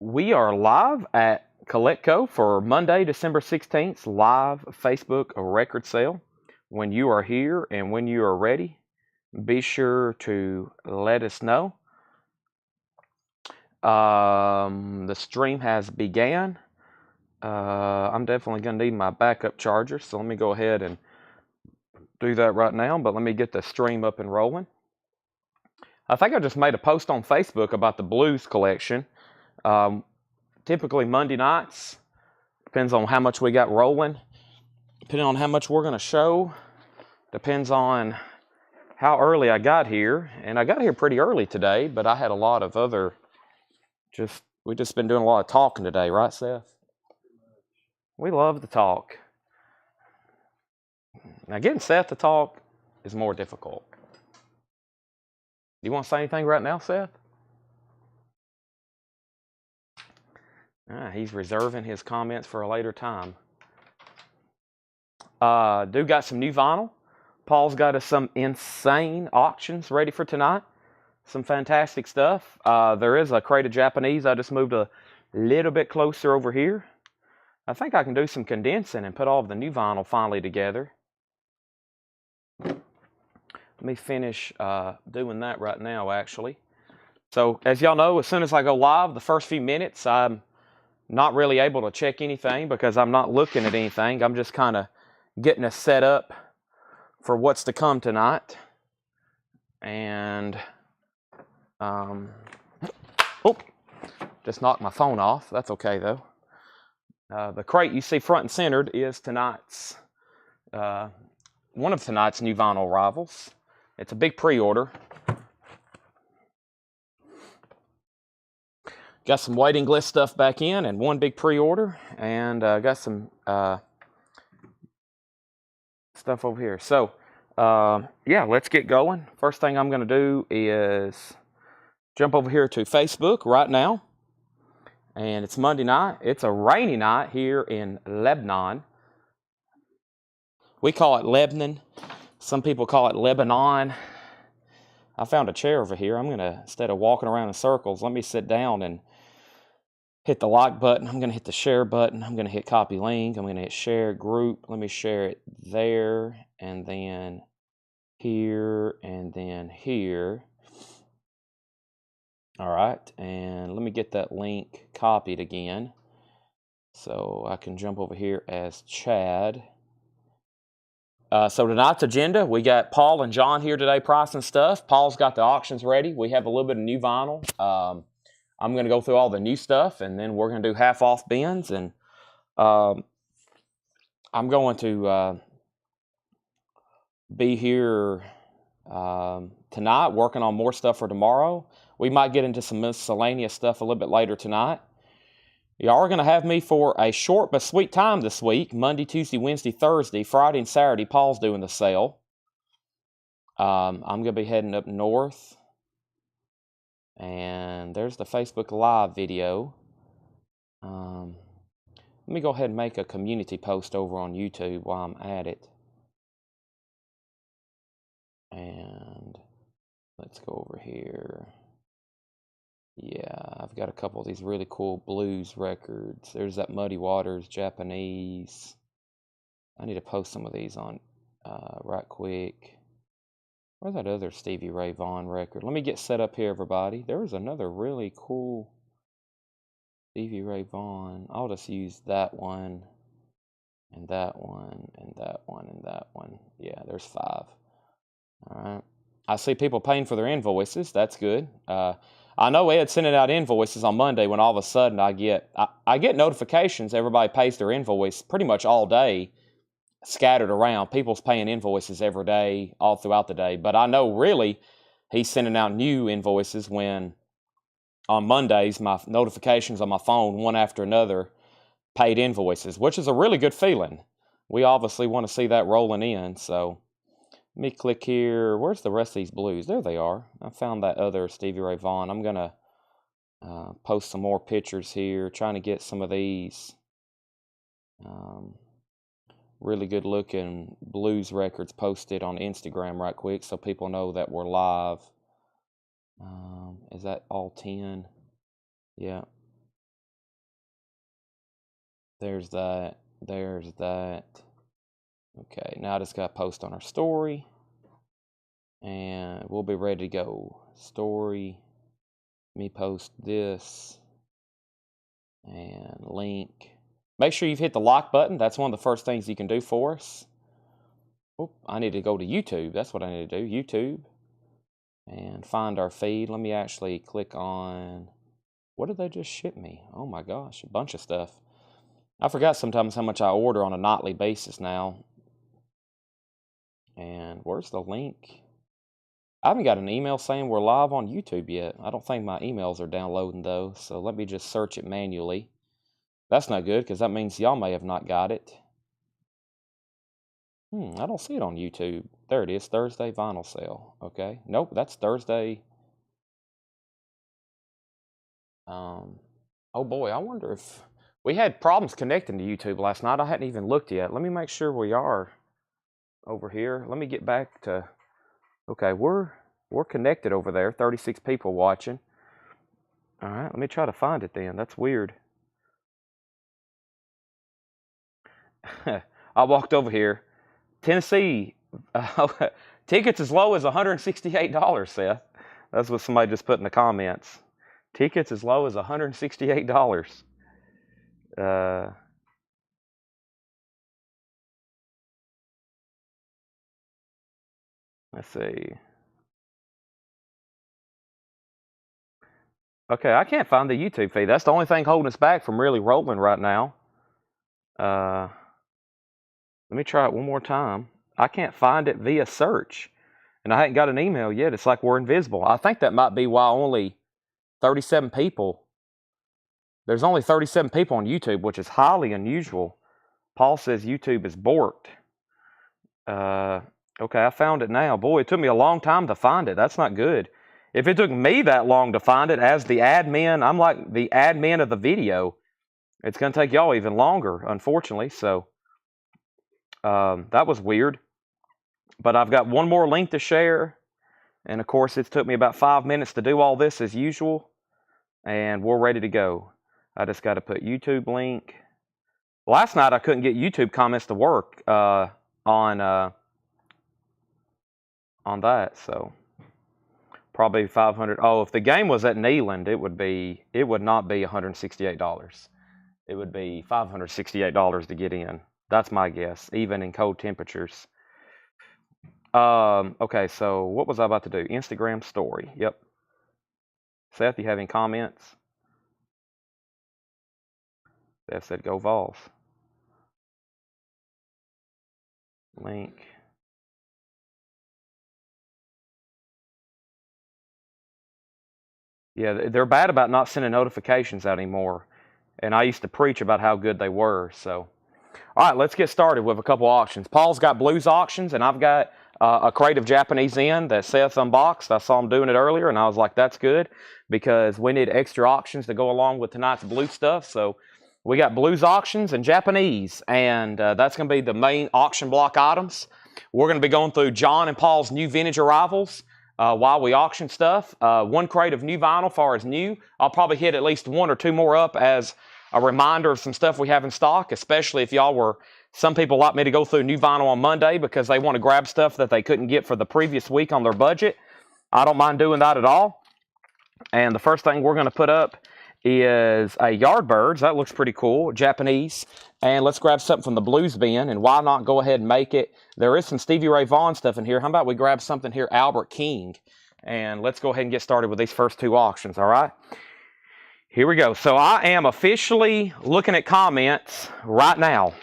We are live at Collecco for Monday, December 16th, live Facebook record sale. When you are here and when you are ready, be sure to let us know. The stream has began. I'm definitely going to need my backup charger, so let me go ahead and do that right now, but let me get the stream up and rolling. I think I just made a post on Facebook about the blues collection. Typically Monday nights, depends on how much we got rolling, depending on how much we're going to show, depends on how early I got here. And I got here pretty early today, but I had a lot of other, we just been doing a lot of talking today, right, Seth? We love to talk. Now, getting Seth to talk is more difficult. You want to say anything right now, Seth? He's reserving his comments for a later time. Dude got some new vinyl. Paul's got us some insane auctions ready for tonight. Some fantastic stuff. There is a crate of Japanese. I just moved a little bit closer over here. I think I can do some condensing and put all of the new vinyl finally together. Let me finish doing that right now, actually. So, as y'all know, as soon as I go live, the first few minutes, I'm not really able to check anything because I'm not looking at anything. I'm just kind of getting us set up for what's to come tonight. And, just knocked my phone off. That's okay, though. The crate you see front and centered is one of tonight's new vinyl arrivals. It's a big pre-order. Got some waiting list stuff back in and one big pre-order, and got some stuff over here. So, yeah, let's get going. First thing I'm going to do is jump over here to Facebook right now. And it's Monday night. It's a rainy night here in Lebanon. We call it Lebanon. Some people call it Lebanon. I found a chair over here. I'm going to, instead of walking around in circles, let me sit down and hit the like button. I'm going to hit the share button. I'm going to hit copy link. I'm going to hit share group. Let me share it there, and then here, and then here. All right, and let me get that link copied again so I can jump over here as Chad. So tonight's agenda, we got Paul and John here today pricing stuff. Paul's got the auctions ready. We have a little bit of new vinyl. I'm going to go through all the new stuff, and then we're going to do half-off bins. And I'm going to be here tonight working on more stuff for tomorrow. We might get into some miscellaneous stuff a little bit later tonight. Y'all are going to have me for a short but sweet time this week. Monday, Tuesday, Wednesday, Thursday, Friday, and Saturday, Paul's doing the sale. I'm going to be heading up north. And there's the Facebook Live video. Let me go ahead and make a community post over on YouTube while I'm at it. And let's go over here. Yeah, I've got a couple of these really cool blues records. There's that Muddy Waters Japanese. I need to post some of these on right quick. Where's that other Stevie Ray Vaughan record? Let me get set up here, everybody. There was another really cool Stevie Ray Vaughan. I'll just use that one, and that one, and that one, and that one. Yeah, there's 5. All right. I see people paying for their invoices. That's good. I know Ed's sending out invoices on Monday when all of a sudden I get notifications. Everybody pays their invoice pretty much all day, scattered around. People's paying invoices every day, all throughout the day. But I know really he's sending out new invoices when on Mondays my notifications on my phone, one after another, paid invoices, which is a really good feeling. We obviously want to see that rolling in, so let me click here. Where's the rest of these blues? There they are. I found that other Stevie Ray Vaughan. I'm going to post some more pictures here, trying to get some of these really good looking blues records posted on Instagram right quick so people know that we're live. Is that all 10? Yeah. There's that. There's that. Okay, now I just got to post on our story. And we'll be ready to go. Story. Let me post this. And link. Make sure you've hit the like button. That's one of the first things you can do for us. Oh, I need to go to YouTube. That's what I need to do. YouTube. And find our feed. Let me actually click on... What did they just ship me? Oh my gosh, a bunch of stuff. I forgot sometimes how much I order on a nightly basis now. And where's the link? I haven't got an email saying we're live on YouTube yet. I don't think my emails are downloading though, so let me just search it manually. That's not good because that means y'all may have not got it. I don't see it on YouTube. There it is, Thursday vinyl sale. Okay, nope, that's Thursday. Oh boy, I wonder if we had problems connecting to YouTube last night. I hadn't even looked yet. Let me make sure we are over here. Let me get back to... Okay, we're connected over there. 36 people watching. All right, let me try to find it then. That's weird. I walked over here. Tennessee, tickets as low as $168, Seth. That's what somebody just put in the comments. Tickets as low as $168. Let's see. Okay, I can't find the YouTube feed. That's the only thing holding us back from really rolling right now. Let me try it one more time. I can't find it via search. And I hadn't got an email yet. It's like we're invisible. I think that might be why only 37 people. There's only 37 people on YouTube, which is highly unusual. Paul says YouTube is borked. Okay, I found it now. Boy, it took me a long time to find it. That's not good. If it took me that long to find it as the admin, I'm like the admin of the video. It's going to take y'all even longer, unfortunately. So that was weird. But I've got one more link to share. And, of course, it took me about 5 minutes to do all this as usual. And we're ready to go. I just got to put YouTube link. Last night I couldn't get YouTube comments to work on that. So probably 500. Oh, if the game was at Neyland, it would not be $168. It would be $568 to get in. That's my guess, even in cold temperatures. Okay, so what was I about to do? Instagram story. Yep. Seth, you have any comments? Seth said, go Vols. Link. Yeah, they're bad about not sending notifications out anymore. And I used to preach about how good they were. So, all right, let's get started with a couple auctions. Paul's got blues auctions, and I've got a crate of Japanese yen that Seth unboxed. I saw him doing it earlier, and I was like, that's good, because we need extra auctions to go along with tonight's blue stuff. So we got blues auctions and Japanese, and that's going to be the main auction block items. We're going to be going through John and Paul's new vintage arrivals while we auction stuff. One crate of new vinyl far as new. I'll probably hit at least one or two more up as a reminder of some stuff we have in stock, especially if y'all were... Some people like me to go through new vinyl on Monday because they want to grab stuff that they couldn't get for the previous week on their budget. I don't mind doing that at all. And the first thing we're going to put up is a Yardbirds. That looks pretty cool, Japanese. And let's grab something from the blues bin, and why not go ahead and make it. There is some Stevie Ray Vaughan stuff in here. How about we grab something here, Albert King, and let's go ahead and get started with these first two auctions, all right? Here we go. So I am officially looking at comments right now.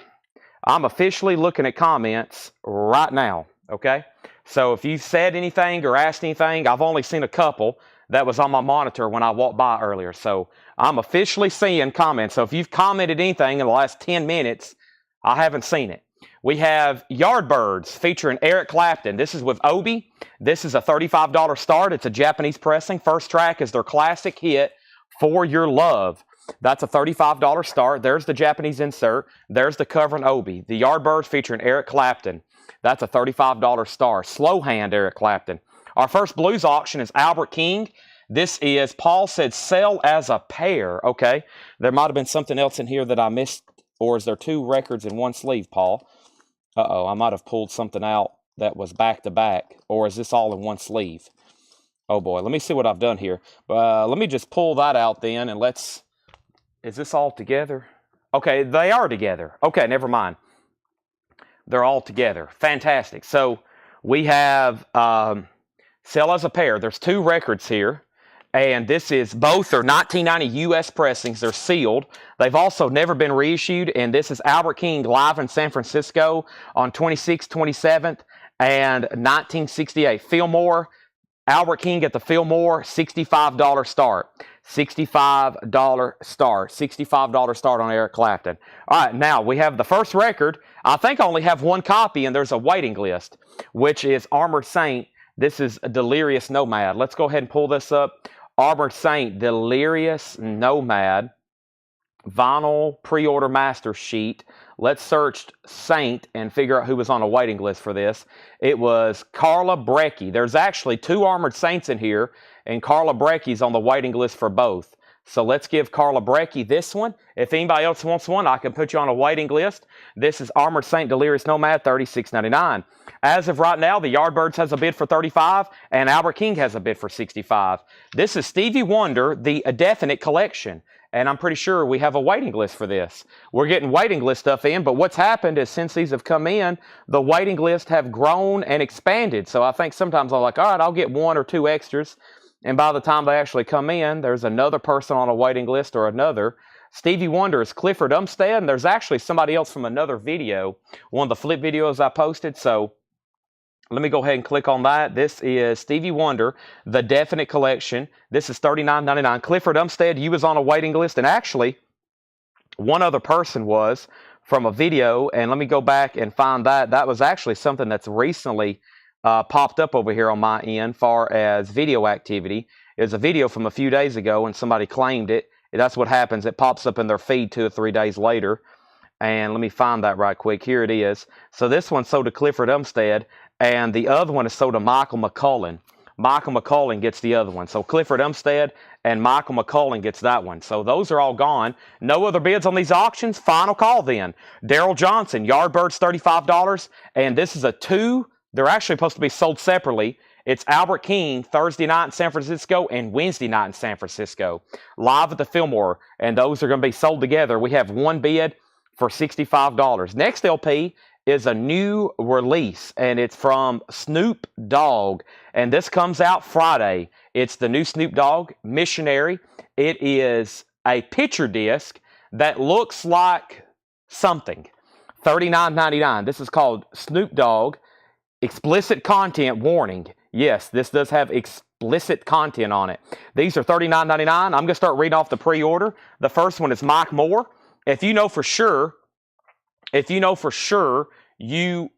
I'm officially looking at comments right now, okay? So if you've said anything or asked anything, I've only seen a couple that was on my monitor when I walked by earlier. So I'm officially seeing comments. So if you've commented anything in the last 10 minutes, I haven't seen it. We have Yardbirds featuring Eric Clapton. This is with Obi. This is a $35 start. It's a Japanese pressing. First track is their classic hit, For Your Love. That's a $35 start. There's the Japanese insert. There's the cover and Obi. The Yardbirds featuring Eric Clapton. That's a $35 star. Slow hand Eric Clapton. Our first blues auction is Albert King. This is, Paul said, sell as a pair. Okay. There might have been something else in here that I missed Or is there 2 records in one sleeve, Paul? Uh-oh, I might have pulled something out that was back-to-back. Or is this all in one sleeve? Oh, boy. Let me see what I've done here. Let me just pull that out then, and let's... Is this all together? Okay, they are together. Okay, never mind. They're all together. Fantastic. So we have sell as a pair. There's 2 records here. And this is, both are 1990 U.S. pressings. They're sealed. They've also never been reissued. And this is Albert King live in San Francisco on 26th, 27th, and 1968. Fillmore, Albert King at the Fillmore, $65 start. $65 start. $65 start on Eric Clapton. All right, now we have the first record. I think I only have 1 copy, and there's a waiting list, which is Armored Saint. This is Delirious Nomad. Let's go ahead and pull this up. Armored Saint, Delirious Nomad, vinyl pre-order master sheet. Let's search Saint and figure out who was on a waiting list for this. It was Carla Brecky. There's actually 2 Armored Saints in here, and Carla Brecky's on the waiting list for both. So let's give Carla Brecky this one. If anybody else wants one, I can put you on a waiting list. This is Armored Saint Delirious Nomad, $36.99. As of right now, the Yardbirds has a bid for $35, and Albert King has a bid for $65. This is Stevie Wonder, the Definite Collection, and I'm pretty sure we have a waiting list for this. We're getting waiting list stuff in, but what's happened is since these have come in, the waiting lists have grown and expanded. So I think sometimes I'm like, all right, I'll get 1 or 2 extras. And by the time they actually come in, there's another person on a waiting list or another. Stevie Wonder is Clifford Umstead, and there's actually somebody else from another video, one of the flip videos I posted. So let me go ahead and click on that. This is Stevie Wonder, the Definite Collection. This is $39.99. Clifford Umstead, you was on a waiting list, and actually, one other person was from a video, and let me go back and find that. That was actually something that's recently popped up over here on my end far as video activity. It was a video from a few days ago and somebody claimed it. That's what happens. It pops up in their feed 2 or 3 days later. And let me find that right quick. Here it is. So this one sold to Clifford Umstead, and the other one is sold to Michael McCullen. Michael McCullen gets the other one. So Clifford Umstead and Michael McCullen gets that one. So those are all gone. No other bids on these auctions. Final call then. Daryl Johnson, Yardbirds, $35. And this is a 2. They're actually supposed to be sold separately. It's Albert King Thursday night in San Francisco and Wednesday night in San Francisco, live at the Fillmore, and those are going to be sold together. We have 1 bid for $65. Next LP is a new release, and it's from Snoop Dogg, and this comes out Friday. It's the new Snoop Dogg Missionary. It is a picture disc that looks like something. $39.99. This is called Snoop Dogg. Explicit content warning. Yes, this does have explicit content on it. These are $39.99. I'm going to start reading off the pre-order. The first one is Mike Moore. If you know for sure you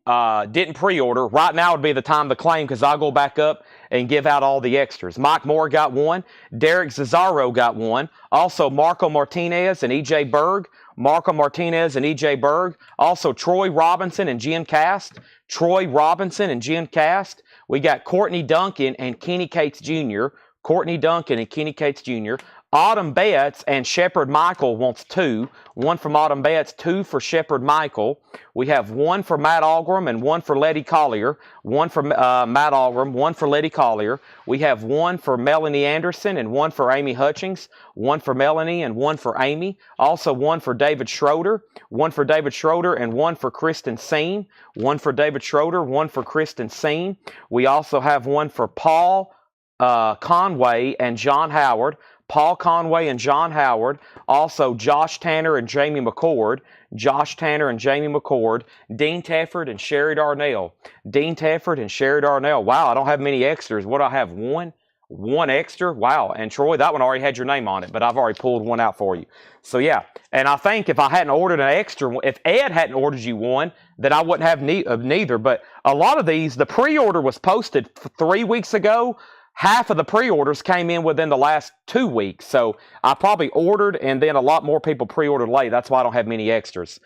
didn't pre-order, right now would be the time to claim because I'll go back up and give out all the extras. Mike Moore got 1. Derek Cesaro got 1. Also Marco Martinez and EJ Berg. Marco Martinez and EJ Berg. Also Troy Robinson and Jen Cast. Troy Robinson and Jen Cast. We got Courtney Duncan and Kenny Cates Jr. Courtney Duncan and Kenny Cates Jr. Autumn Betts and Shepard Michael wants 2. 1 from Autumn Betts, 2 for Shepard Michael. We have 1 for Matt Algram and 1 for Letty Collier. 1 for Matt Algram, 1 for Letty Collier. We have 1 for Melanie Anderson and 1 for Amy Hutchings. 1 for Melanie and 1 for Amy. Also 1 for David Schroeder. 1 for David Schroeder and 1 for Kristen Seen. 1 for David Schroeder, 1 for Kristen Seen. We also have 1 for Paul Conway and John Howard. Paul Conway and John Howard. Also Josh Tanner and Jamie McCord. Josh Tanner and Jamie McCord. Dean Tefford and Sherry Darnell. Dean Tefford and Sherry Darnell. Wow, I don't have many extras. What do I have? 1 extra? Wow. And Troy, that one already had your name on it, but I've already pulled 1 out for you. So yeah, and I think if I hadn't ordered an extra one, if Ed hadn't ordered you 1, then I wouldn't have neither. But a lot of these, the pre-order was posted 3 weeks ago. Half of the pre-orders came in within the last 2 weeks. So I probably ordered, and then a lot more people pre-ordered late. That's why I don't have many extras.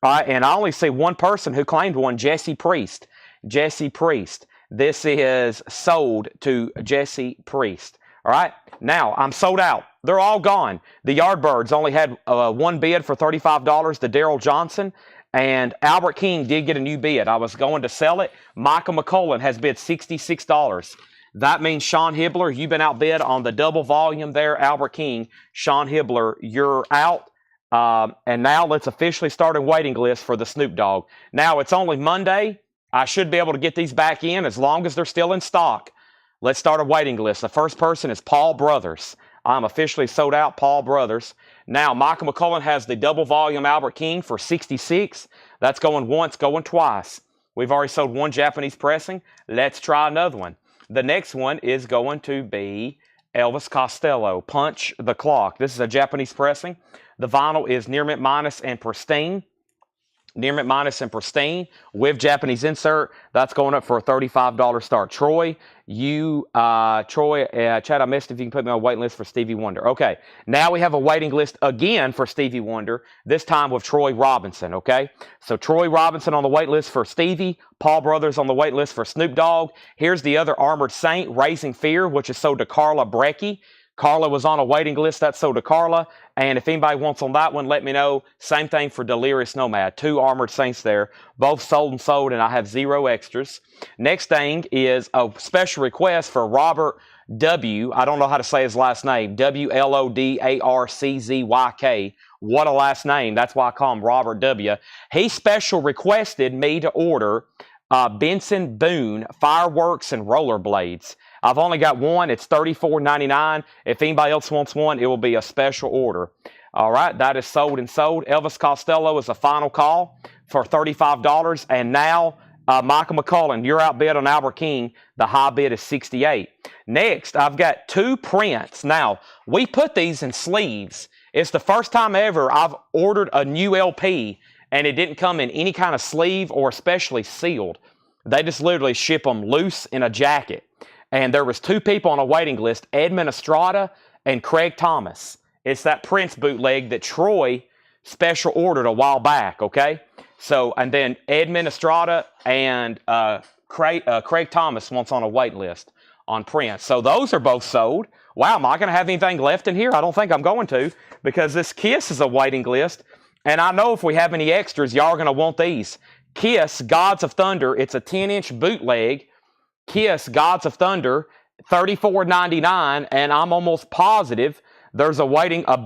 All right, and I only see 1 person who claimed 1, Jesse Priest. Jesse Priest. This is sold to Jesse Priest. All right, now I'm sold out. they're all gone. The Yardbirds only had one bid for $35, the Daryl Johnson. And Albert King did get a new bid. I was going to sell it. Michael McCullen has bid $66. That means Sean Hibbler, you've been outbid on the double volume there, Albert King. Sean Hibbler, you're out. And now let's officially start a waiting list for the Snoop Dogg. Now, it's only Monday. I should be able to get these back in as long as they're still in stock. Let's start a waiting list. The first person is Paul Brothers. I'm officially sold out, Paul Brothers. Now, Michael McCullen has the double volume Albert King for $66. That's going once, going twice. We've already sold one Japanese pressing. Let's try another one. The next one is going to be Elvis Costello, Punch the Clock. This is a Japanese pressing. The vinyl is near mint minus and pristine. Near mint minus and pristine with Japanese insert. That's going up for a $35 start. Troy, Chad, I missed if you can put me on a waiting list for Stevie Wonder. Okay, now we have a waiting list again for Stevie Wonder, this time with Troy Robinson, okay? So Troy Robinson on the wait list for Stevie, Paul Brothers on the wait list for Snoop Dogg. Here's the other Armored Saint, Raising Fear, which is sold to Carla Brecky. Carla was on a waiting list. That's sold to Carla. And if anybody wants on that one, let me know. Same thing for Delirious Nomad. 2 Armored Saints there. Both sold, and I have 0 extras. Next thing is a special request for Robert W. I don't know how to say his last name. Wlodarczzyk. What a last name. That's why I call him Robert W. He special requested me to order Benson Boone Fireworks and Rollerblades. I've only got one. It's $34.99. If anybody else wants one, it will be a special order. All right, that is sold and sold. Elvis Costello is a final call for $35. And now, Michael McCullen, you're outbid on Albert King. The high bid is $68. Next, I've got 2 prints. Now, we put these in sleeves. It's the first time ever I've ordered a new LP, and it didn't come in any kind of sleeve or especially sealed. They just literally ship them loose in a jacket. And there was 2 people on a waiting list, Edmund Estrada and Craig Thomas. It's that Prince bootleg that Troy special ordered a while back, okay? So, and then Edmund Estrada and Craig Thomas wants on a wait list on Prince. So those are both sold. Wow, am I going to have anything left in here? I don't think I'm going to, because this Kiss is a waiting list. And I know if we have any extras, y'all are going to want these. Kiss, Gods of Thunder. It's a 10-inch bootleg. Kiss, Gods of Thunder, $34.99, and I'm almost positive there's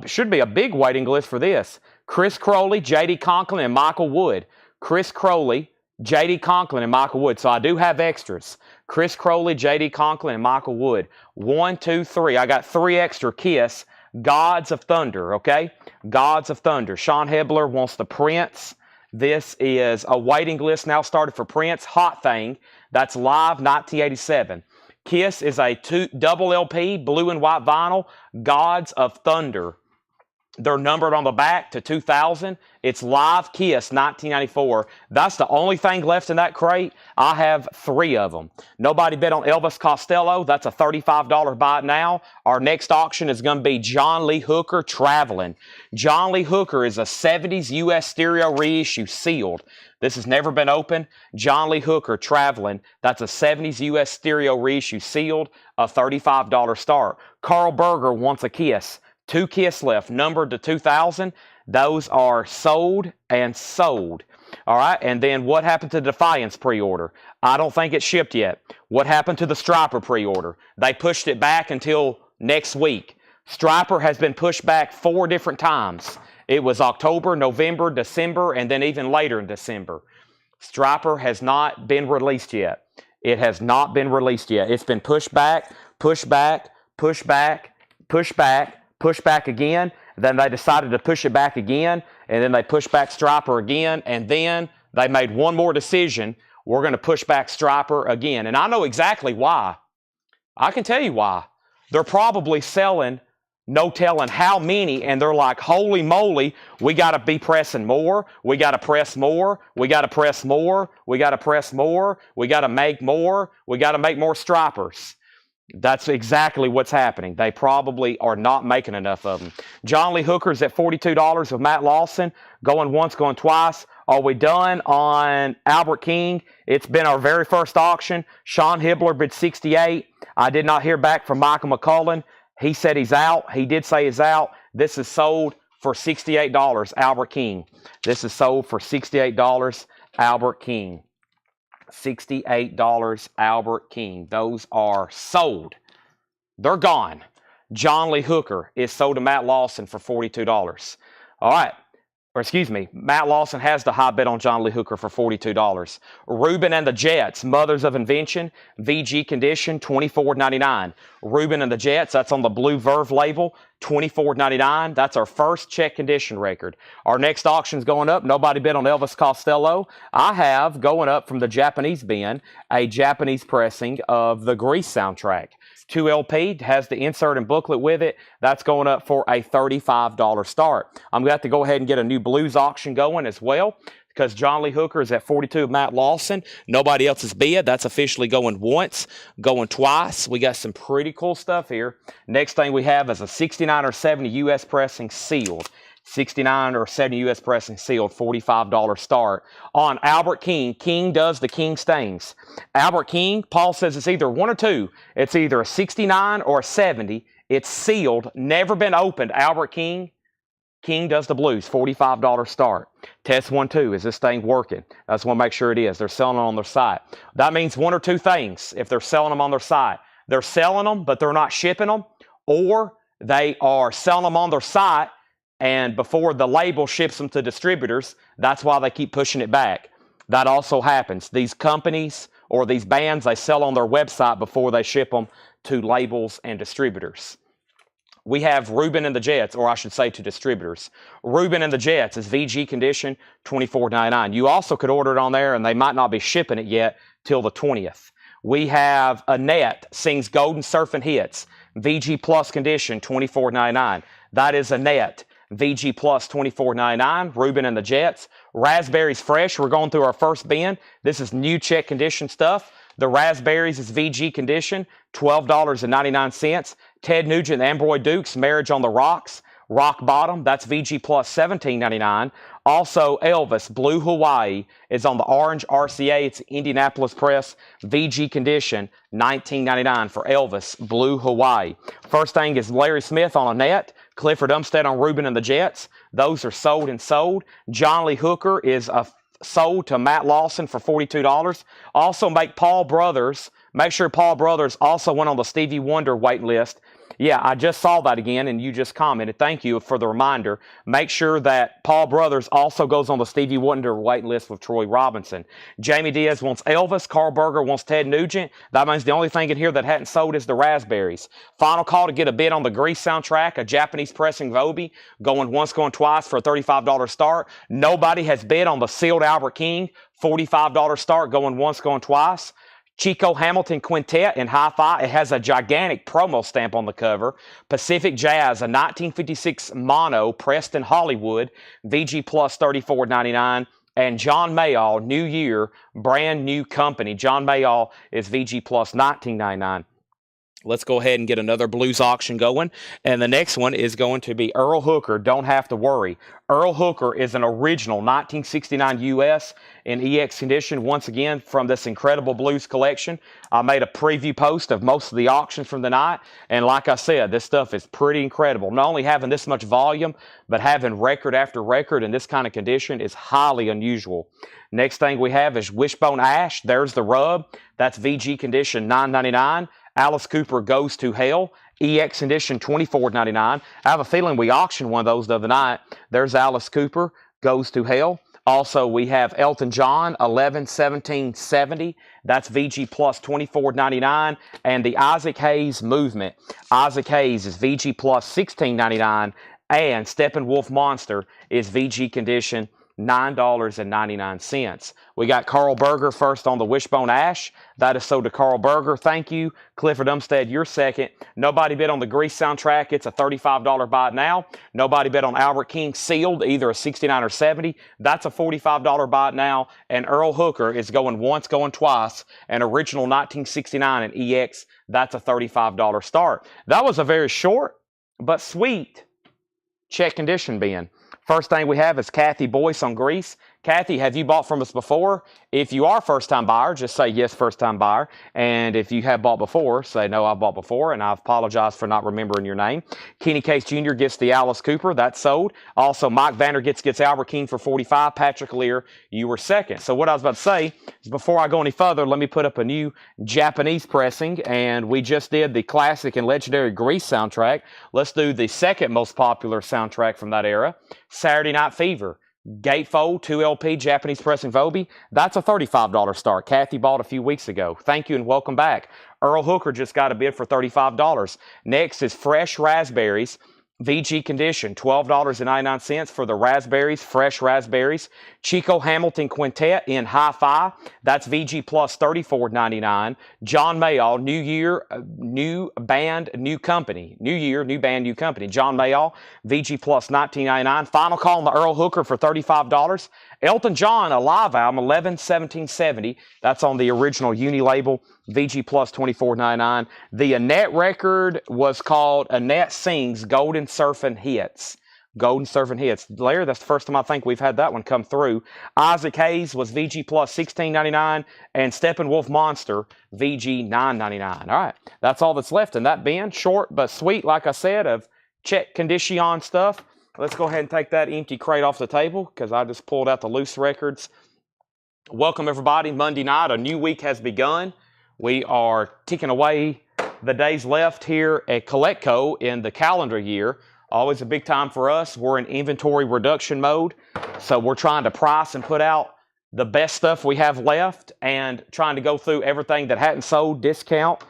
should be a big waiting list for this. Chris Crowley, J.D. Conklin, and Michael Wood. Chris Crowley, J.D. Conklin, and Michael Wood. So I do have extras. Chris Crowley, J.D. Conklin, and Michael Wood. 1, 2, 3. I got 3 extra Kiss, Gods of Thunder, okay? Gods of Thunder. Sean Hibbler wants the Prince. This is a waiting list now started for Prince. Hot Thing. That's live 1987. Kiss is a double LP, blue and white vinyl. Gods of Thunder. They're numbered on the back to 2000. It's live Kiss 1994. That's the only thing left in that crate. I have 3 of them. Nobody bid on Elvis Costello. That's a $35 buy now. Our next auction is going to be John Lee Hooker Traveling. John Lee Hooker is a 70s U.S. stereo reissue sealed. This has never been opened. John Lee Hooker Traveling. That's a 70s U.S. stereo reissue sealed. A $35 start. Carl Berger wants a Kiss. 2 Kiss left, numbered to 2000. Those are sold and sold. All right, and then what happened to the Defiance pre-order? I don't think it's shipped yet. What happened to the Striper pre-order? They pushed it back until next week. Striper has been pushed back 4 different times. It was October, November, December, and then even later in December. Striper has not been released yet. It has not been released yet. It's been pushed back, pushed back, pushed back, pushed back, pushed back again. Then they decided to push it back again, and then they pushed back Striper again, and then they made one more decision. We're going to push back Striper again. And I know exactly why. I can tell you why. They're probably selling no telling how many, and they're like, holy moly, we got to be pressing more. We got to press more. We got to press more. We got to press more. We got to make more. We got to make more Stripers. That's exactly what's happening. They probably are not making enough of them. John Lee Hooker's at $42 with Matt Lawson. Going once, going twice. Are we done on Albert King? It's been our very first auction. Sean Hibbler bid $68. I did not hear back from Michael McCullen. He said he's out. He did say he's out. This is sold for $68, Albert King. This is sold for $68, Albert King. $68, Albert King. Those are sold. They're gone. John Lee Hooker is sold to Matt Lawson for $42. All right. Or excuse me, Matt Lawson has the high bet on John Lee Hooker for $42. Reuben and the Jets, Mothers of Invention, VG condition, $24.99. Reuben and the Jets, that's on the blue Verve label, $24.99. That's our first check condition record. Our next auction's going up. Nobody bid on Elvis Costello. I have, going up from the Japanese bin, a Japanese pressing of the Grease soundtrack. 2LP, has the insert and booklet with it. That's going up for a $35 start. I'm going to have to go ahead and get a new blues auction going as well, because John Lee Hooker is at 42 of Matt Lawson. Nobody else is bid. That's officially going once, going twice. We got some pretty cool stuff here. Next thing we have is a 69 or 70 U.S. pressing sealed. 69 or 70 U.S. pressing sealed, $45 start. On Albert King, King does the King stains. Albert King, Paul says it's either one or two. It's either a 69 or a 70. It's sealed, never been opened. Albert King, King does the blues, $45 start. Test 1, 2, is this thing working? I just want to make sure it is. They're selling it on their site. That means one or two things if they're selling them on their site. They're selling them, but they're not shipping them, or they are selling them on their site, and before the label ships them to distributors, that's why they keep pushing it back. That also happens. These companies or these bands, they sell on their website before they ship them to labels and distributors. We have Reuben and the Jets, or I should say to distributors. Reuben and the Jets is VG condition, $24.99. You also could order it on there, and they might not be shipping it yet till the 20th. We have Annette sings Golden Surfing Hits, VG Plus condition, $24.99. That is Annette. VG Plus $24.99, Reuben and the Jets. Raspberries Fresh, we're going through our first bin. This is new check condition stuff. The Raspberries is VG condition, $12.99. Ted Nugent and Ambroy Dukes, Marriage on the Rocks, Rock Bottom, that's VG Plus $17.99. Also, Elvis, Blue Hawaii, is on the Orange RCA. It's Indianapolis Press, VG condition, $19.99 for Elvis, Blue Hawaii. First thing is Larry Smith on Annette, Clifford Umstead on Reuben and the Jets. Those are sold and sold. John Lee Hooker is sold to Matt Lawson for $42. Also, make sure Paul Brothers also went on the Stevie Wonder wait list. Yeah, I just saw that again, and you just commented. Thank you for the reminder. Make sure that Paul Brothers also goes on the Stevie Wonder wait list with Troy Robinson. Jamie Diaz wants Elvis. Carl Berger wants Ted Nugent. That means the only thing in here that hadn't sold is the Raspberries. Final call to get a bid on the Grease soundtrack, a Japanese pressing of Obi, going once, going twice for a $35 start. Nobody has bid on the sealed Albert King, $45 start, going once, going twice. Chico Hamilton Quintet in hi-fi. It has a gigantic promo stamp on the cover. Pacific Jazz, a 1956 mono pressed in Hollywood, VG Plus $34.99. And John Mayall, New Year, brand new company. John Mayall is VG Plus $19.99. Let's go ahead and get another blues auction going. And the next one is going to be Earl Hooker, Don't Have to Worry. Earl Hooker is an original 1969 US in EX condition, once again, from this incredible blues collection. I made a preview post of most of the auctions from the night. And like I said, this stuff is pretty incredible. Not only having this much volume, but having record after record in this kind of condition is highly unusual. Next thing we have is Wishbone Ash. There's the rub. That's VG condition, $9.99. Alice Cooper, Goes to Hell, EX condition, $24.99. I have a feeling we auctioned one of those the other night. There's Alice Cooper, Goes to Hell. Also, we have Elton John, 11-17-70. That's VG Plus $24.99. And the Isaac Hayes Movement. Isaac Hayes is VG Plus $16.99. And Steppenwolf Monster is VG condition, $9.99. We got Carl Berger first on the Wishbone Ash. That is sold to Carl Berger. Thank you. Clifford Umstead, you're second. Nobody bid on the Grease soundtrack. It's a $35 buy it now. Nobody bid on Albert King Sealed, either a 69 or 70. That's a $45 buy it now. And Earl Hooker is going once, going twice. An original 1969 in EX. That's a $35 start. That was a very short but sweet check condition bin. First thing we have is Kathy Boyce on Grease. Kathy, have you bought from us before? If you are first-time buyer, just say yes, first-time buyer. And if you have bought before, say no, I've bought before, and I apologize for not remembering your name. Kenny Case Jr. gets the Alice Cooper. That's sold. Also, Mike Vandergits gets Albert King for 45. Patrick Lear, you were second. So what I was about to say is before I go any further, let me put up a new Japanese pressing. And we just did the classic and legendary Grease soundtrack. Let's do the second most popular soundtrack from that era, Saturday Night Fever. Gatefold 2LP Japanese pressing Voby. That's a $35 start. Kathy bought a few weeks ago. Thank you and welcome back. Earl Hooker just got a bid for $35. Next is Fresh Raspberries. VG condition, $12.99 for the raspberries, fresh raspberries. Chico Hamilton Quintet in hi-fi, that's VG plus $34.99. John Mayall, new year, new band, new company. New year, new band, new company. John Mayall, VG plus $19.99. Final call on the Earl Hooker for $35. Elton John, a live album, 11/17/70. That's on the original Uni label. VG plus $24.99. The Annette record was called Annette Sings Golden Surfing Hits. Golden Surfing Hits. Larry, that's the first time I think we've had that one come through. Isaac Hayes was VG plus $16.99. And Steppenwolf Monster, VG $9.99. All right, that's all that's left in that bin. Short but sweet, like I said, of check condition stuff. Let's go ahead and take that empty crate off the table because I just pulled out the loose records. Welcome, everybody. Monday night, a new week has begun. We are ticking away the days left here at Collectco in the calendar year. Always a big time for us. We're in inventory reduction mode. So we're trying to price and put out the best stuff we have left and trying to go through everything that hadn't sold, discount.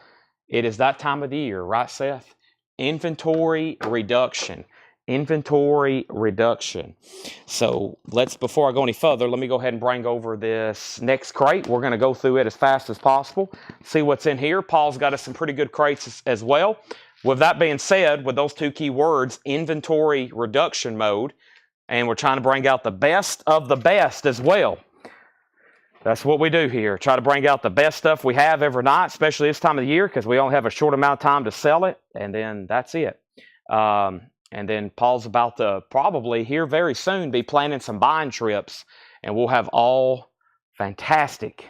It is that time of the year, right, Seth? Inventory reduction. Inventory reduction. So before I go any further, let me go ahead and bring over this next crate. We're going to go through it as fast as possible, see what's in here. Paul's got us some pretty good crates as well. With that being said, with those two key words, inventory reduction mode, and we're trying to bring out the best of the best as well. That's what we do here. Try to bring out the best stuff we have every night, especially this time of the year, because we only have a short amount of time to sell it, and then that's it. And then Paul's about to probably here very soon be planning some buying trips. And we'll have all fantastic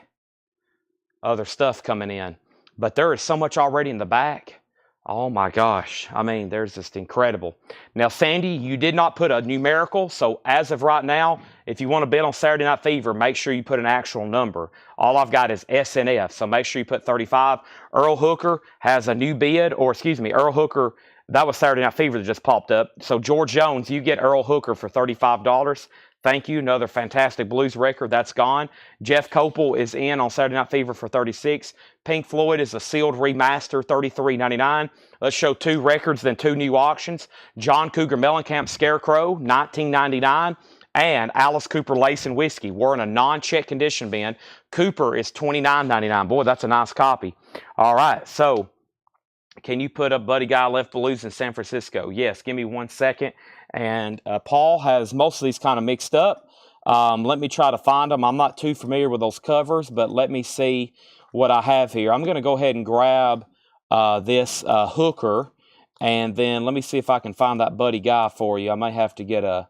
other stuff coming in. But there is so much already in the back. Oh my gosh. I mean, there's just incredible. Now, Sandy, you did not put a numerical. So as of right now, if you want to bid on Saturday Night Fever, make sure you put an actual number. All I've got is SNF. So make sure you put 35. Earl Hooker has a new bid, Earl Hooker. That was Saturday Night Fever that just popped up. So George Jones, you get Earl Hooker for $35. Thank you. Another fantastic blues record. That's gone. Jeff Copel is in on Saturday Night Fever for $36. Pink Floyd is a sealed remaster, $33.99. Let's show two records, then two new auctions. John Cougar Mellencamp Scarecrow, $19.99. And Alice Cooper Lace and Whiskey. We're in a non-check condition bin. Cooper is $29.99. Boy, that's a nice copy. All right, so can you put up Buddy Guy Left to Lose in San Francisco? Yes, give me 1 second. And Paul has most of these kind of mixed up. Let me try to find them. I'm not too familiar with those covers, but let me see what I have here. I'm going to go ahead and grab this Hooker, and then let me see if I can find that Buddy Guy for you. I may have to get a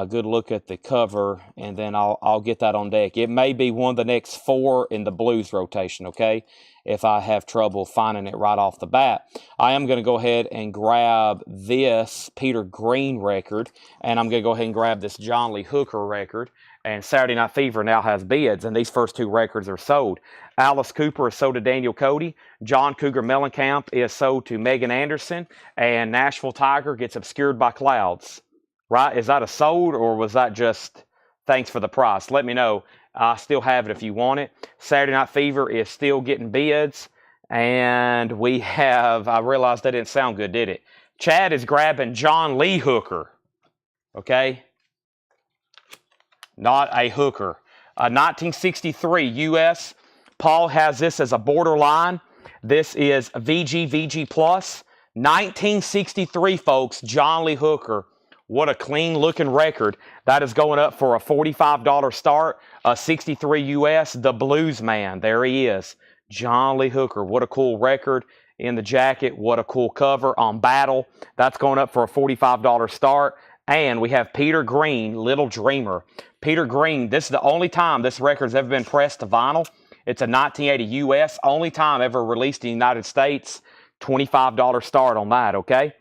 good look at the cover, and then I'll get that on deck. It may be one of the next four in the blues rotation, okay? If I have trouble finding it right off the bat. I am going to go ahead and grab this Peter Green record, and I'm going to go ahead and grab this John Lee Hooker record. And Saturday Night Fever now has bids, and these first two records are sold. Alice Cooper is sold to Daniel Cody. John Cougar Mellencamp is sold to Megan Anderson. And Nashville Tiger gets obscured by clouds. Right? Is that a sold, or was that just thanks for the price? Let me know. I still have it if you want it. Saturday Night Fever is still getting bids. And we have, I realized that didn't sound good, did it? Chad is grabbing John Lee Hooker. Okay? Not a Hooker. 1963 U.S. Paul has this as a borderline. This is VG Plus. 1963, folks, John Lee Hooker. What a clean looking record. That is going up for a $45 start. 63 US, the Blues Man. There he is. John Lee Hooker. What a cool record in the jacket. What a cool cover on Battle. That's going up for a $45 start. And we have Peter Green, Little Dreamer. Peter Green, this is the only time this record's ever been pressed to vinyl. It's a 1980 US, only time ever released in the United States. $25 start on that, okay?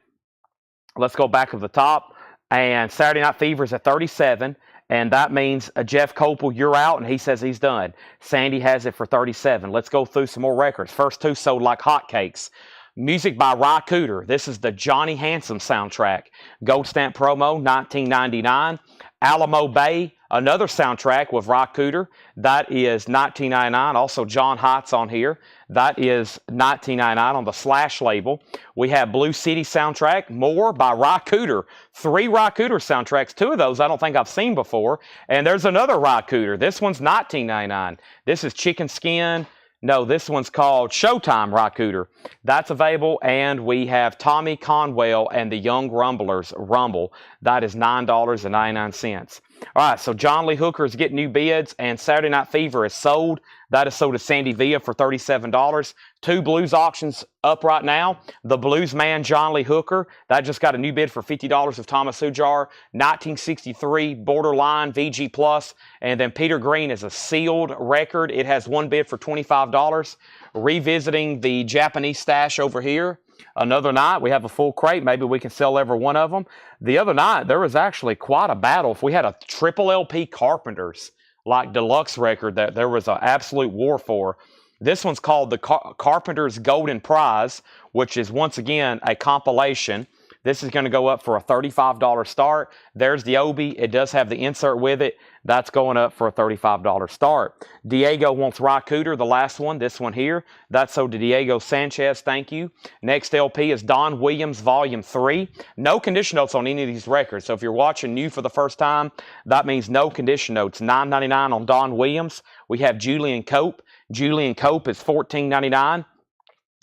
Let's go back to the top. And Saturday Night Fever is at 37. And that means Jeff Copel, you're out, and he says he's done. Sandy has it for 37. Let's go through some more records. First two sold like hotcakes. Music by Ry Cooder. This is the Johnny Handsome soundtrack. Gold stamp promo, 1999. Alamo Bay, another soundtrack with Ry Cooder. That is 1999. Also John Hotz on here. That is 1999 on the Slash label. We have Blue City soundtrack, more by Ry Cooder. 3 Ry Cooder soundtracks. 2 of those I don't think I've seen before. And there's another Ry Cooder. This one's 1999. This is Chicken Skin. No, this one's called Showtime Ry Cooder. That's available. And we have Tommy Conwell and the Young Rumblers Rumble. That is $9.99. All right, so John Lee Hooker is getting new bids, and Saturday Night Fever is sold. That is sold to Sandy Villa for $37. 2 blues auctions up right now. The Blues Man, John Lee Hooker, that just got a new bid for $50 of Thomas Ujar. 1963 Borderline VG Plus. And then Peter Green is a sealed record. It has 1 bid for $25. Revisiting the Japanese stash over here. Another night, we have a full crate. Maybe we can sell every one of them. The other night, there was actually quite a battle. If we had a triple LP Carpenters, like deluxe record, that there was an absolute war for. This one's called the Carpenters Golden Prize, which is, once again, a compilation. This is going to go up for a $35 start. There's the Obi. It does have the insert with it. That's going up for a $35 start. Diego wants Ry Cooder, the last one, this one here. That's sold to Diego Sanchez, thank you. Next LP is Don Williams Volume 3. No condition notes on any of these records. So if you're watching new for the first time, that means no condition notes. $9.99 on Don Williams. We have Julian Cope. Julian Cope is $14.99.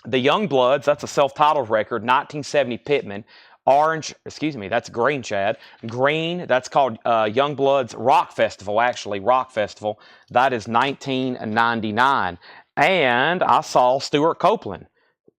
The Youngbloods, that's a self-titled record, 1970 Pittman. Orange, excuse me, that's green, Chad. Green, that's called Youngblood's Rock Festival, actually, Rock Festival. That is 1999. And I saw Stuart Copeland.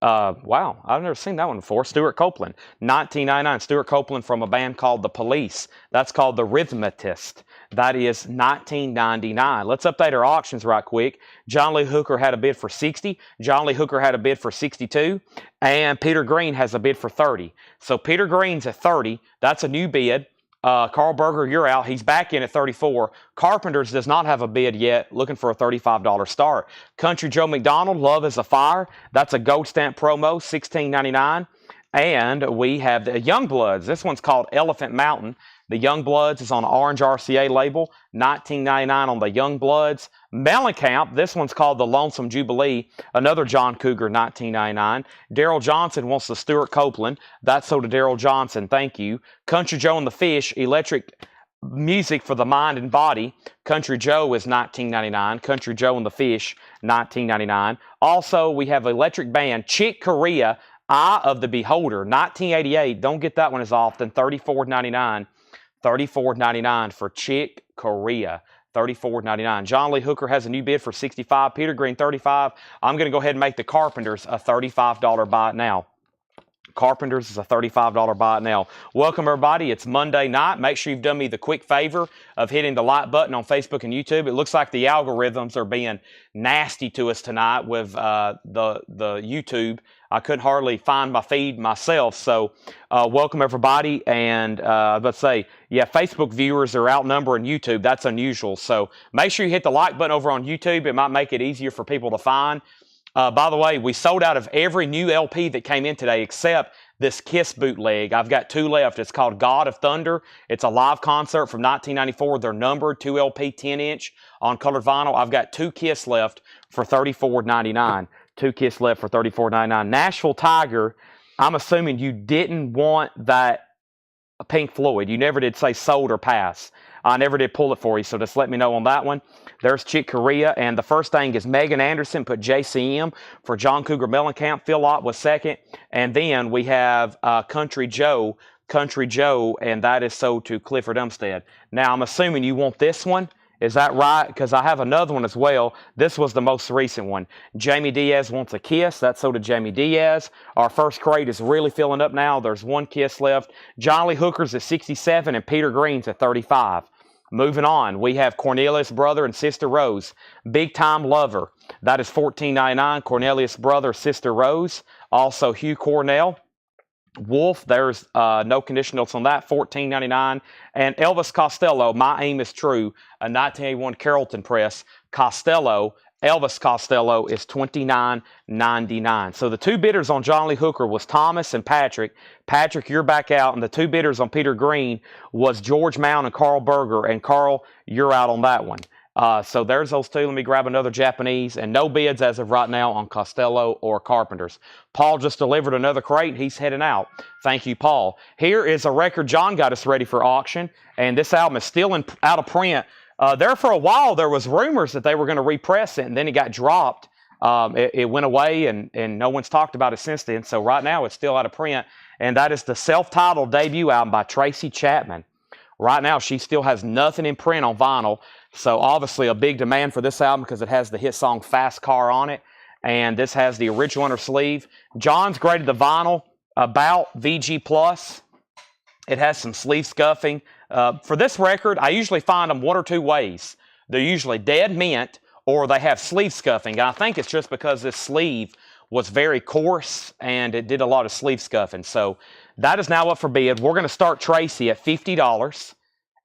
Wow, I've never seen that one before. Stuart Copeland, 1999. Stuart Copeland from a band called The Police. That's called The Rhythmatist. That is 1999. Let's update our auctions right quick. John Lee Hooker had a bid for 60. John Lee Hooker had a bid for 62. And Peter Green has a bid for 30. So Peter Green's at 30. That's a new bid. Carl Berger, you're out. He's back in at 34. Carpenters does not have a bid yet, looking for a $35 start. Country Joe McDonald, Love is a Fire. That's a gold stamp promo, $16.99. And we have the Youngbloods. This one's called Elephant Mountain. The Youngbloods is on an Orange RCA label, $19.99 on the Youngbloods. Mellencamp, this one's called The Lonesome Jubilee, another John Cougar, $19.99. Daryl Johnson wants the Stuart Copeland. That's sold to Daryl Johnson, thank you. Country Joe and the Fish, Electric Music for the Mind and Body. Country Joe is $19.99. Country Joe and the Fish, $19.99. Also, we have Electric Band, Chick Corea, Eye of the Beholder, 1988. Don't get that one as often, $34.99. $34.99 for Chick Corea. $34.99. John Lee Hooker has a new bid for 65. Peter Green, 35. I'm going to go ahead and make the Carpenters a $35 buy it now. Carpenters is a $35 buy it now. Welcome, everybody. It's Monday night. Make sure you've done me the quick favor of hitting the like button on Facebook and YouTube. It looks like the algorithms are being nasty to us tonight with the YouTube. I couldn't hardly find my feed myself. So welcome, everybody. And let's say, yeah, Facebook viewers are outnumbering YouTube. That's unusual. So make sure you hit the like button over on YouTube. It might make it easier for people to find. By the way, we sold out of every new LP that came in today except this Kiss bootleg. I've got 2 left. It's called God of Thunder. It's a live concert from 1994. They're numbered, 2 LP, 10-inch on colored vinyl. I've got 2 Kiss left for $34.99. 2 Kiss left for $34.99. Nashville Tiger, I'm assuming you didn't want that Pink Floyd. You never did say sold or pass. I never did pull it for you, so just let me know on that one. There's Chick Corea, and the first thing is Megan Anderson put JCM for John Cougar Mellencamp. Phil Ott was second, and then we have Country Joe, and that is sold to Clifford Umstead. Now, I'm assuming you want this one. Is that right? Because I have another one as well. This was the most recent one. Jamie Diaz wants a kiss. That's so did Jamie Diaz. Our first crate is really filling up now. There's one kiss left. John Lee Hooker's at 67 and Peter Green's at 35. Moving on, we have Cornelius Brother and Sister Rose. Big Time Lover. That is $14.99. Cornelius Brother, Sister Rose. Also Hugh Cornell. Wolf, there's no conditionals on that, $14.99. And Elvis Costello, My Aim is True, a 1981 Carrollton press. Costello, Elvis Costello is $29.99. So the two bidders on John Lee Hooker was Thomas and Patrick. Patrick, you're back out. And the two bidders on Peter Green was George Mound and Carl Berger. And Carl, you're out on that one. So there's those two. Let me grab another Japanese. And no bids as of right now on Costello or Carpenters. Paul just delivered another crate. He's heading out. Thank you, Paul. Here is a record John got us ready for auction. And this album is still out of print. There for a while, there was rumors that they were going to repress it. And then it got dropped. It went away and no one's talked about it since then. So right now, it's still out of print. And that is the self-titled debut album by Tracy Chapman. Right now, she still has nothing in print on vinyl. So obviously a big demand for this album because it has the hit song Fast Car on it. And this has the original on her sleeve. John's graded the vinyl about VG+. It has some sleeve scuffing. For this record, I usually find them one or two ways. They're usually dead mint or they have sleeve scuffing. And I think it's just because this sleeve was very coarse and it did a lot of sleeve scuffing. So that is now up for bid. We're going to start Tracy at $50.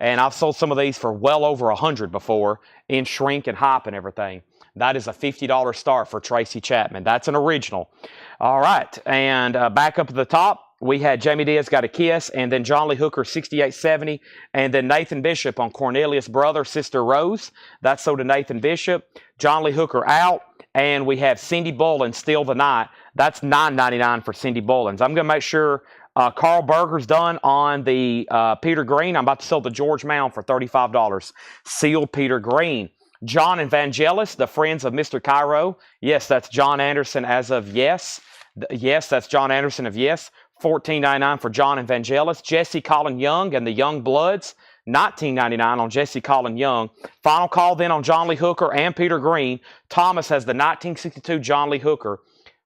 And I've sold some of these for well over $100 before in shrink and hype and everything. That is a $50 start for Tracy Chapman. That's an original. All right. And back up at the top, we had Jamie Diaz Got a Kiss, and then John Lee Hooker 6870, and then Nathan Bishop on Cornelius Brother, Sister Rose. That's sold to Nathan Bishop. John Lee Hooker out. And we have Cindy Bullins, Still the Night. That's $9.99 for Cindy Bullins. I'm going to make sure Carl Berger's done on the Peter Green. I'm about to sell the George Mound for $35. Sealed Peter Green. John Evangelis, The Friends of Mr. Cairo. Yes, that's John Anderson as of yes. Yes, that's John Anderson of yes. $14.99 for John Evangelis. Jesse Colin Young and the Young Bloods. $19.99 on Jesse Colin Young. Final call then on John Lee Hooker and Peter Green. Thomas has the 1962 John Lee Hooker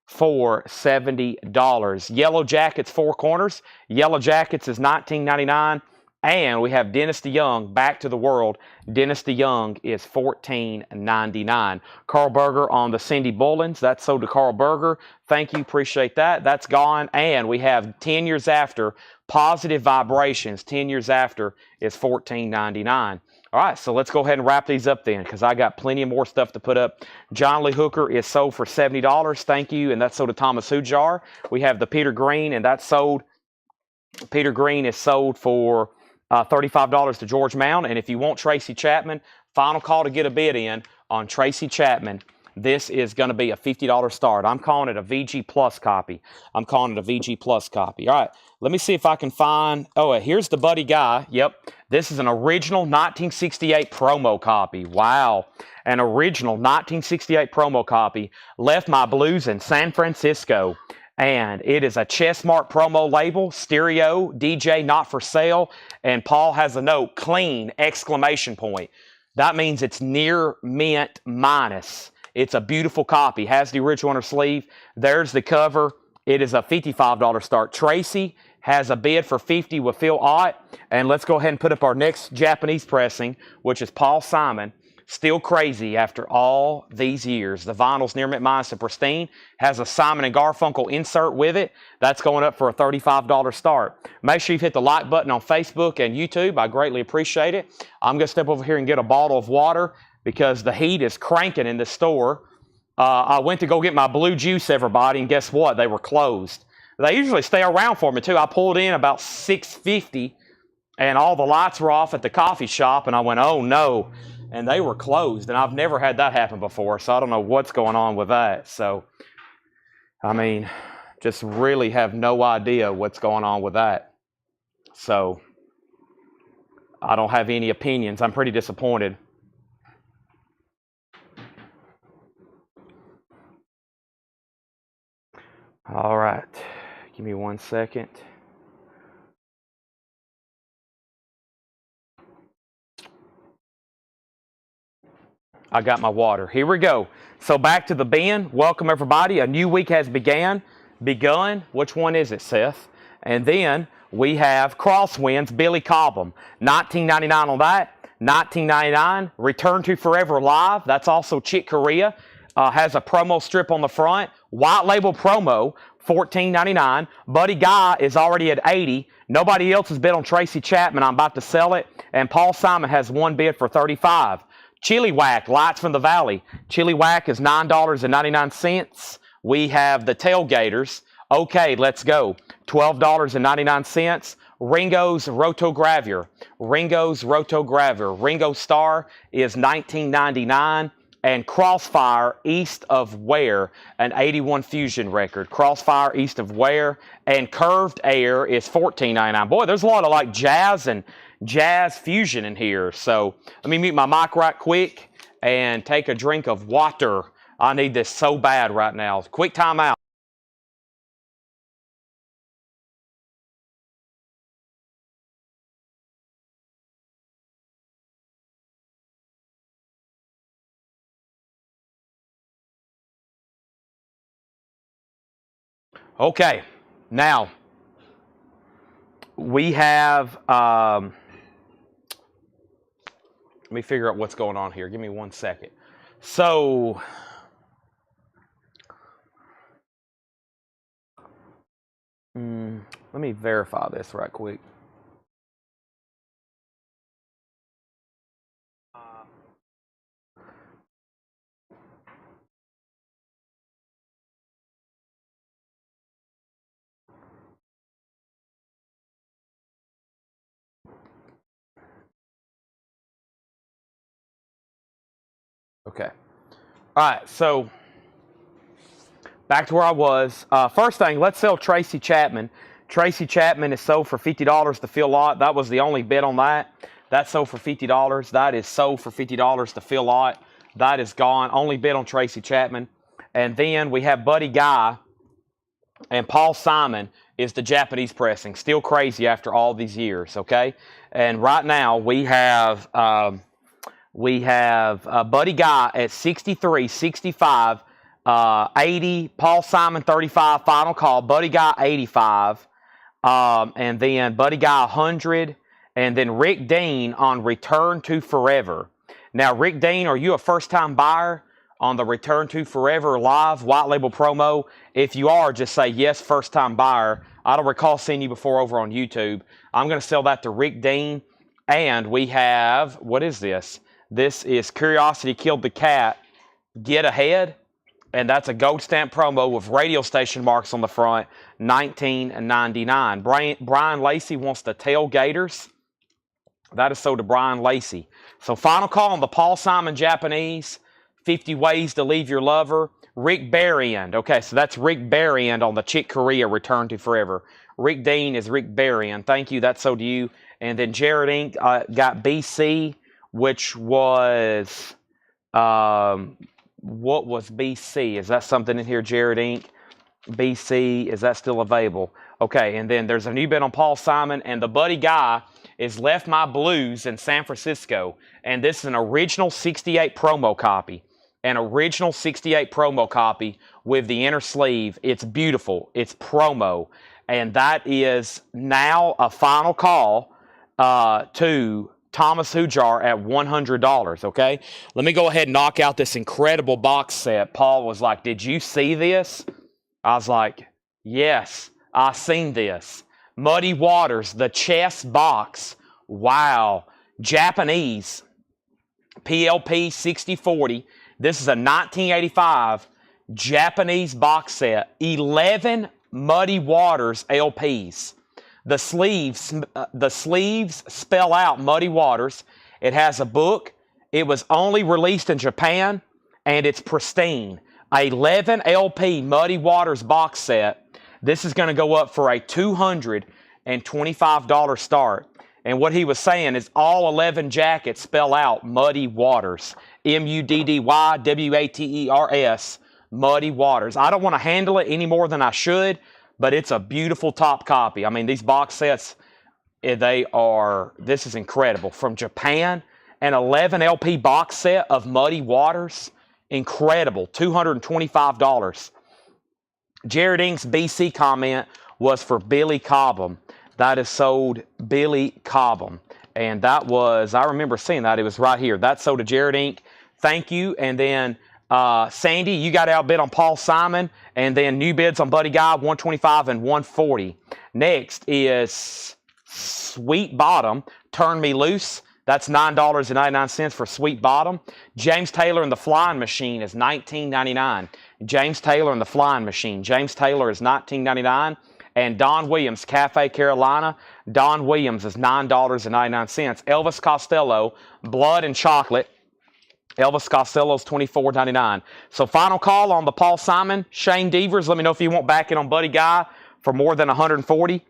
for $70. Yellow Jackets, Four Corners. Yellow Jackets is $19.99. And we have Dennis DeYoung, Back to the World. Dennis DeYoung is $14.99. Carl Berger on the Cindy Bullins. That's sold to Carl Berger. Thank you. Appreciate that. That's gone. And we have 10 Years After, Positive Vibrations. 10 Years After is $14.99. All right, so let's go ahead and wrap these up then because I got plenty of more stuff to put up. John Lee Hooker is sold for $70. Thank you. And that's sold to Thomas Hujar. We have the Peter Green, and that's sold. Peter Green is sold for $35 to George Mound. And if you want Tracy Chapman, final call to get a bid in on Tracy Chapman. This is going to be a $50 start. I'm calling it a VG Plus copy. I'm calling it a VG Plus copy. All right, let me see if I can find... Oh, here's the Buddy Guy. Yep, this is an original 1968 promo copy. Wow, an original 1968 promo copy. Left my blues in San Francisco. And it is a Chessmark promo label, stereo, DJ not for sale. And Paul has a note, clean, exclamation point. That means it's near mint minus. It's a beautiful copy. Has the original on her sleeve. There's the cover. It is a $55 start. Tracy has a bid for $50 with Phil Ott. And let's go ahead and put up our next Japanese pressing, which is Paul Simon. Still crazy after all these years. The vinyl's near mint minus and pristine. Has a Simon and Garfunkel insert with it. That's going up for a $35 start. Make sure you've hit the like button on Facebook and YouTube. I greatly appreciate it. I'm going to step over here and get a bottle of water because the heat is cranking in the store. I went to go get my blue juice, everybody, and guess what? They were closed. They usually stay around for me, too. I pulled in about $6.50, and all the lights were off at the coffee shop, and I went, oh, no. And they were closed, and I've never had that happen before, so I don't know what's going on with that. So, I mean, just really have no idea what's going on with that. So, I don't have any opinions. I'm pretty disappointed. All right. Give me 1 second. I got my water. Here we go. So back to the bin. Welcome, everybody. A new week has begun. Which one is it, Seth? And then we have Crosswinds, Billy Cobham. $19.99 on that. $19.99. Return to Forever Live. That's also Chick Corea. Has a promo strip on the front. White label promo, $14.99. Buddy Guy is already at $80. Nobody else has bid on Tracy Chapman. I'm about to sell it. And Paul Simon has one bid for $35. Chili Whack, Lights from the Valley. Chili Whack is $9.99. We have the Tailgaters. Okay, let's go. $12.99. Ringo's Rotogravure. Ringo Star is $19.99. And Crossfire East of Ware, an 81 Fusion record. Crossfire East of Ware. And Curved Air is $14.99. Boy, there's a lot of like jazz and jazz fusion in here. So let me mute my mic right quick and take a drink of water. I need this so bad right now. Quick time out. Okay, now we have, let me figure out what's going on here. Give me 1 second. So, let me verify this right quick. Okay. All right, so back to where I was. First thing, let's sell Tracy Chapman. Tracy Chapman is sold for $50 to fill lot. That was the only bid on that. That's sold for $50. That is sold for $50 to fill lot. That is gone. Only bid on Tracy Chapman. And then we have Buddy Guy and Paul Simon is the Japanese pressing. Still crazy after all these years, okay? And right now we have Buddy Guy at 63, 65, 80, Paul Simon 35, final call, Buddy Guy 85, and then Buddy Guy 100, and then Rick Dean on Return to Forever. Now, Rick Dean, are you a first-time buyer on the Return to Forever live white label promo? If you are, just say yes, first-time buyer. I don't recall seeing you before over on YouTube. I'm going to sell that to Rick Dean, and we have, what is this? This is Curiosity Killed the Cat, Get Ahead, and that's a gold stamp promo with radio station marks on the front, $19.99. Brian Lacey wants the Tailgaters. That is sold to Brian Lacey. So final call on the Paul Simon Japanese, 50 Ways to Leave Your Lover. Rick Berrien. Okay, so that's Rick Berrien on the Chick Corea Return to Forever. Rick Dean is Rick Berrien. Thank you. That's sold to you. And then Jared Inc. Got BC, which was, what was BC? Is that something in here, Jared Inc.? BC, is that still available? Okay, and then there's a new bid on Paul Simon, and the Buddy Guy is Left My Blues in San Francisco. And this is an original 68 promo copy. An original 68 promo copy with the inner sleeve. It's beautiful. It's promo. And that is now a final call to Thomas Hujar at $100, okay? Let me go ahead and knock out this incredible box set. Paul was like, did you see this? I was like, yes, I seen this. Muddy Waters, the chess box. Wow. Japanese. PLP 6040. This is a 1985 Japanese box set. 11 Muddy Waters LPs. The sleeves spell out Muddy Waters. It has a book. It was only released in Japan, and it's pristine. 11 LP Muddy Waters box set. This is going to go up for a $225 start. And what he was saying is all 11 jackets spell out Muddy Waters. MUDDYWATERS. Muddy Waters. I don't want to handle it any more than I should, but it's a beautiful top copy. I mean, these box sets, this is incredible. From Japan, an 11 LP box set of Muddy Waters. Incredible, $225. Jared Ink's BC comment was for Billy Cobham. That is sold Billy Cobham. And that was, I remember seeing that. It was right here. That's sold to Jared Ink. Thank you. And then Sandy, you got outbid on Paul Simon. And then new bids on Buddy Guy, 125 and 140. Next is Sweet Bottom, Turn Me Loose. That's $9.99 for Sweet Bottom. James Taylor and the Flying Machine is $19.99. James Taylor and the Flying Machine. James Taylor is $19.99. And Don Williams, Cafe Carolina. Don Williams is $9.99. Elvis Costello, Blood and Chocolate. Elvis Costello's $24.99. So final call on the Paul Simon. Shane Devers, let me know if you want back in on Buddy Guy for more than $140.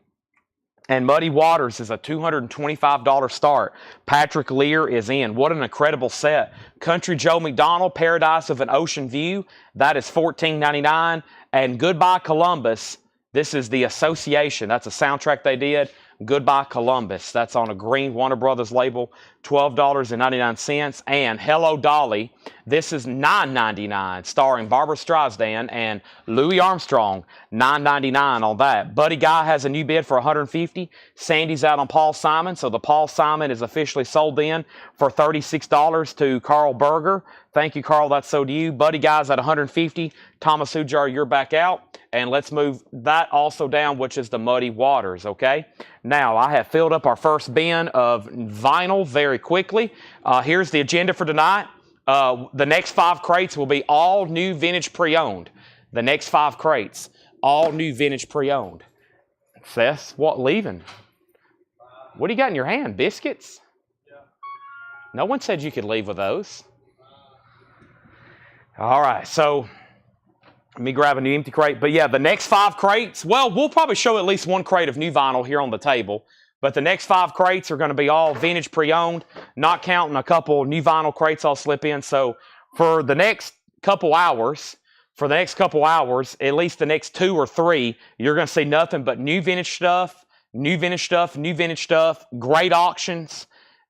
And Muddy Waters is a $225 start. Patrick Lear is in. What an incredible set. Country Joe McDonald, Paradise of an Ocean View. That is $14.99. And Goodbye Columbus. This is the Association. That's a soundtrack they did. Goodbye Columbus. That's on a green Warner Brothers label. $12.99. And Hello Dolly. This is $9.99. Starring Barbara Streisand and Louis Armstrong. $9.99 on that. Buddy Guy has a new bid for $150. Sandy's out on Paul Simon. So the Paul Simon is officially sold in for $36 to Carl Berger. Thank you, Carl. That's sold to you. Buddy Guy's at $150. Thomas Hujar, you're back out. And let's move that also down, which is the Muddy Waters, okay? Now, I have filled up our first bin of vinyl very quickly. Here's the agenda for tonight. The next 5 crates will be all new vintage pre-owned. The next 5 crates, all new vintage pre-owned. Seth, what, leaving? What do you got in your hand? Biscuits? Yeah. No one said you could leave with those. All right, so let me grab a new empty crate. But yeah, the next 5 crates, well, we'll probably show at least 1 crate of new vinyl here on the table. But the next 5 crates are going to be all vintage pre-owned, not counting a couple new vinyl crates I'll slip in. So for the next couple hours, at least the next 2 or 3, you're going to see nothing but new vintage stuff, new vintage stuff, new vintage stuff, great auctions.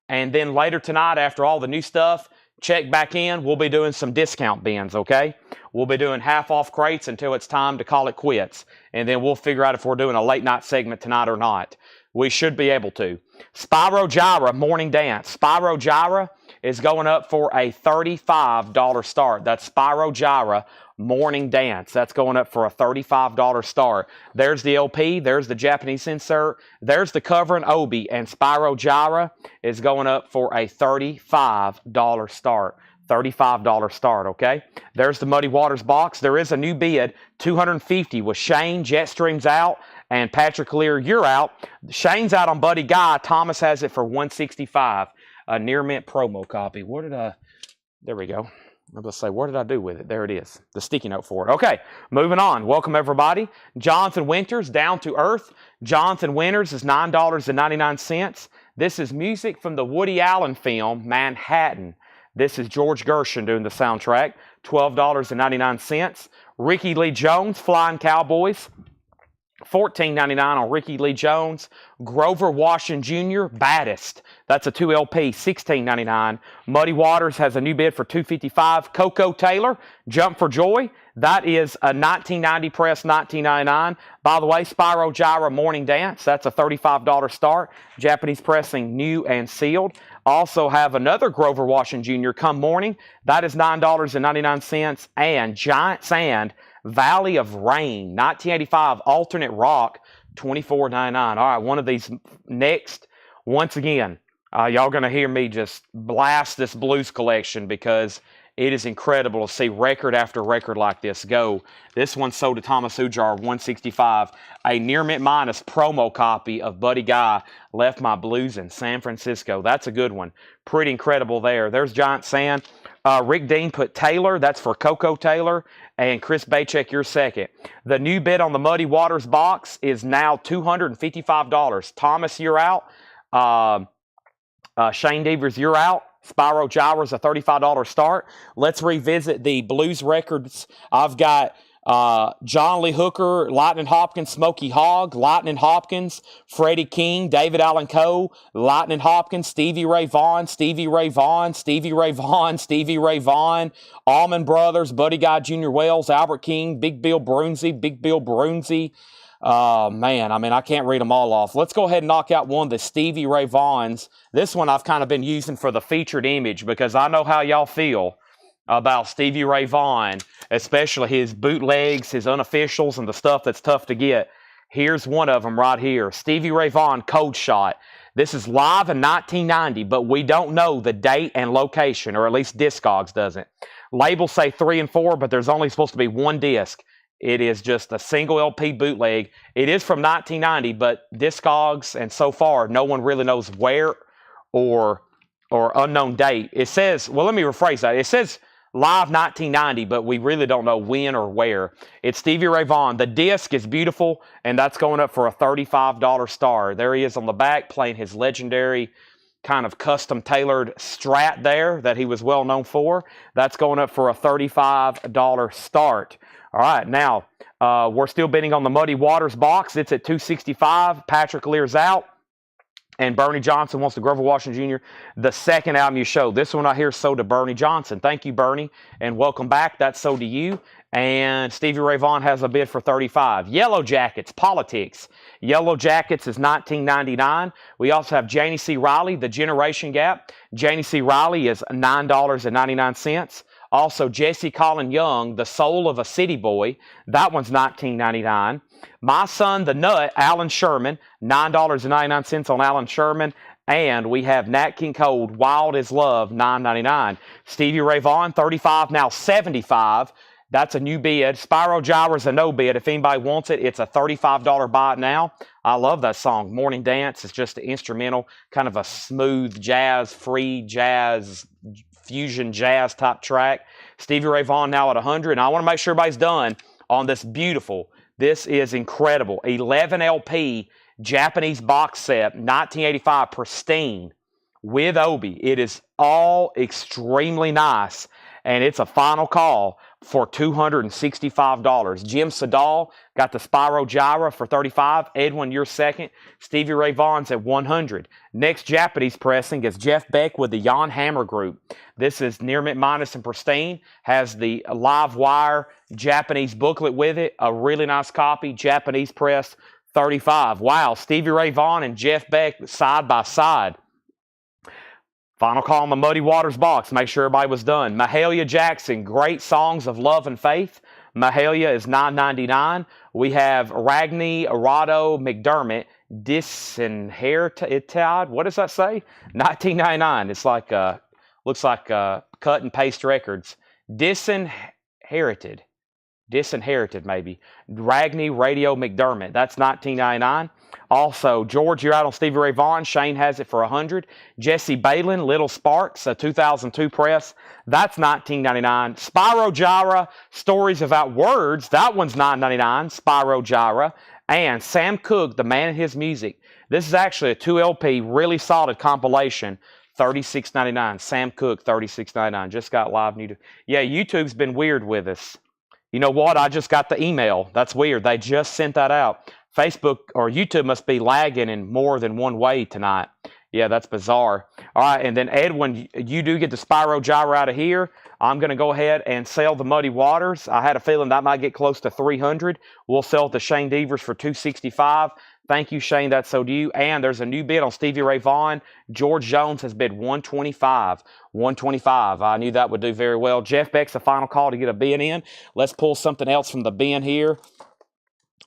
And then later tonight, after all the new stuff, check back in. We'll be doing some discount bins, okay? We'll be doing half-off crates until it's time to call it quits. And then we'll figure out if we're doing a late-night segment tonight or not. We should be able to. Spyro Gyra Morning Dance. Spyro Gyra is going up for a $35 start. That's Spyro Gyra Morning Dance. That's going up for a $35 start. There's the LP. There's the Japanese insert. There's the cover and Obi. And Spyro Gyra is going up for a $35 start. $35 start, okay? There's the Muddy Waters box. There is a new bid, $250 with Shane, Jetstream's out, and Patrick Lear, you're out. Shane's out on Buddy Guy. Thomas has it for $165. A near mint promo copy. There we go. I'm going to say, what did I do with it? There it is. The sticky note for it. Okay, moving on. Welcome, everybody. Jonathan Winters, Down to Earth. Jonathan Winters is $9.99. This is music from the Woody Allen film, Manhattan. This is George Gershon doing the soundtrack. $12.99. Ricky Lee Jones, Flying Cowboys. $14.99 on Ricky Lee Jones. Grover Washington Jr., Baddest. That's a 2 LP, $16.99. Muddy Waters has a new bid for $255. Coco Taylor, Jump for Joy. That is a 1990 press, $19.99. By the way, Spyro Gyra Morning Dance. That's a $35 start. Japanese pressing, new and sealed. Also have another Grover Washington Jr., Come Morning. That is $9.99. And Giant Sand, Valley of Rain, 1985 alternate rock, $24.99. All right, one of these next. Once again, y'all going to hear me just blast this blues collection because it is incredible to see record after record like this go. This one sold to Thomas Hujar, $165. A near mint minus promo copy of Buddy Guy, Left My Blues in San Francisco. That's a good one. Pretty incredible there. There's Giant Sand. Rick Dean put Taylor. That's for Coco Taylor. And Chris Baycheck, you're second. The new bid on the Muddy Waters box is now $255. Thomas, you're out. Shane Devers, you're out. Spyro Gyra is a $35 start. Let's revisit the blues records. I've got John Lee Hooker, Lightning Hopkins, Smokey Hogg, Lightning Hopkins, Freddie King, David Allen Coe, Lightning Hopkins, Stevie Ray Vaughan, Stevie Ray Vaughan, Stevie Ray Vaughan, Stevie Ray Vaughan, Allman Brothers, Buddy Guy Jr. Wells, Albert King, Big Bill Brunzi, Big Bill Brunzi. Man, I mean, I can't read them all off. Let's go ahead and knock out one of the Stevie Ray Vaughans. This one I've kind of been using for the featured image because I know how y'all feel about Stevie Ray Vaughan, especially his bootlegs, his unofficials, and the stuff that's tough to get. Here's one of them right here. Stevie Ray Vaughan Cold Shot. This is live in 1990, but we don't know the date and location, or at least Discogs doesn't. Labels say 3 and 4, but there's only supposed to be one disc. It is just a single LP bootleg. It is from 1990, but Discogs, and so far, no one really knows where or unknown date. It says, well, let me rephrase that. It says live 1990, but we really don't know when or where. It's Stevie Ray Vaughan. The disc is beautiful, and that's going up for a $35 star. There he is on the back playing his legendary kind of custom-tailored Strat there that he was well known for. That's going up for a $35 start. All right, now, we're still bidding on the Muddy Waters box. It's at $265. Patrick Lear's out. And Bernie Johnson wants the Grover Washington Jr., the second album you showed. This one I hear sold to Bernie Johnson. Thank you, Bernie, and welcome back. That's sold to you. And Stevie Ray Vaughan has a bid for $35. Yellow Jackets, Politics. Yellow Jackets is $19.99. We also have Janie C. Riley, The Generation Gap. Janie C. Riley is $9.99. Also, Jesse Colin Young, The Soul of a City Boy. That one's $19.99. My Son, The Nut, Alan Sherman, $9.99 on Alan Sherman. And we have Nat King Cole, Wild as Love, $9.99. Stevie Ray Vaughan, $35, now $75. That's a new bid. Spyro Gyra's a no bid. If anybody wants it, it's a $35 buy it now. I love that song. Morning Dance is just an instrumental, kind of a smooth jazz, free jazz, fusion jazz type track. Stevie Ray Vaughan now at 100. And I want to make sure everybody's done on this beautiful, this is incredible, 11 LP Japanese box set, 1985, pristine, with Obi. It is all extremely nice, and it's a final call for $265. Jim Sedal got the Spyro Gyra for $35. Edwin, you're second. Stevie Ray Vaughan's at $100. Next Japanese pressing is Jeff Beck with the Jan Hammer Group. This is near mint minus and pristine. Has the live wire Japanese booklet with it. A really nice copy. Japanese press, $35. Wow, Stevie Ray Vaughan and Jeff Beck side by side. Final call on the Muddy Waters box. Make sure everybody was done. Mahalia Jackson, Great Songs of Love and Faith. Mahalia is $9.99. We have Ragni Arado McDermott, Disinherited. What does that say? $19.99. It's like, looks like cut and paste records. Disinherited maybe. Ragni Radio McDermott. That's $19.99. Also, George, you're out on Stevie Ray Vaughan. Shane has it for $100. Jesse Balin, Little Sparks, a 2002 press. That's $19.99. Spyro Gyra, Stories About Words. That one's $9.99. Spyro Gyra. And Sam Cooke, The Man and His Music. This is actually a 2 LP, really solid compilation. $36.99. Sam Cooke, $36.99. Just got live new. Yeah, YouTube's been weird with us. You know what? I just got the email. That's weird. They just sent that out. Facebook or YouTube must be lagging in more than one way tonight. Yeah, that's bizarre. All right, and then Edwin, you do get the Spyro Gyra out of here. I'm going to go ahead and sell the Muddy Waters. I had a feeling that might get close to $300. We'll sell it to Shane Devers for $265. Thank you, Shane. That's so due. And there's a new bid on Stevie Ray Vaughan. George Jones has bid $125. $125. I knew that would do very well. Jeff Beck's the final call to get a bin in. Let's pull something else from the bin here.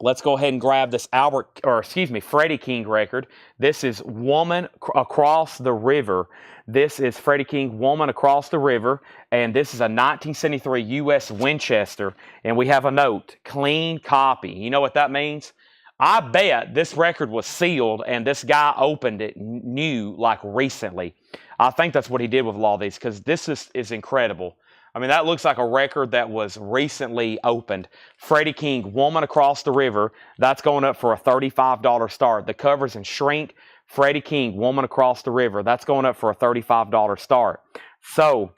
Let's go ahead and grab this Freddie King record. This is Woman Across the River. This is Freddie King, Woman Across the River. And this is a 1973 U.S. Winchester. And we have a note, clean copy. You know what that means? I bet this record was sealed and this guy opened it new like recently. I think that's what he did with a lot of these because this is incredible. I mean, that looks like a record that was recently opened. Freddie King, Woman Across the River. That's going up for a $35 start. The cover's in shrink. Freddie King, Woman Across the River. That's going up for a $35 start. So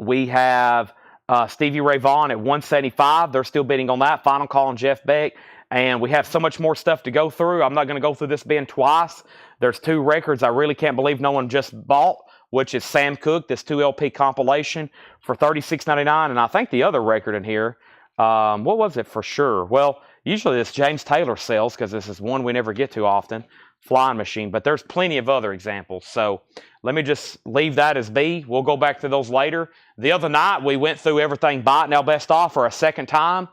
we have Stevie Ray Vaughan at 175. They're still bidding on that. Final call on Jeff Beck. And we have so much more stuff to go through. I'm not going to go through this bin twice. There's 2 records I really can't believe no one just bought, which is Sam Cooke, this 2 LP compilation for $36.99. And I think the other record in here, what was it for sure? Well, usually this James Taylor sells because this is one we never get to often, Flying Machine. But there's plenty of other examples. So let me just leave that as B. We'll go back to those later. The other night, we went through everything Buy It Now Best Offer a second time.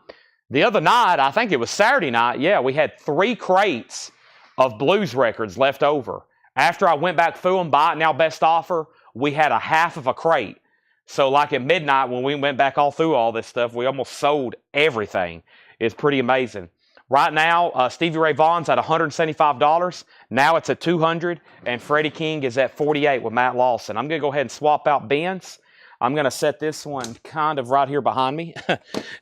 The other night, I think it was Saturday night, yeah, we had 3 crates of blues records left over. After I went back through them, Buy It Now Best Offer, we had a half of a crate. So like at midnight when we went back all through all this stuff, we almost sold everything. It's pretty amazing. Right now, Stevie Ray Vaughan's at $175. Now it's at $200, and Freddie King is at $48 with Matt Lawson. I'm going to go ahead and swap out bins. I'm going to set this one kind of right here behind me.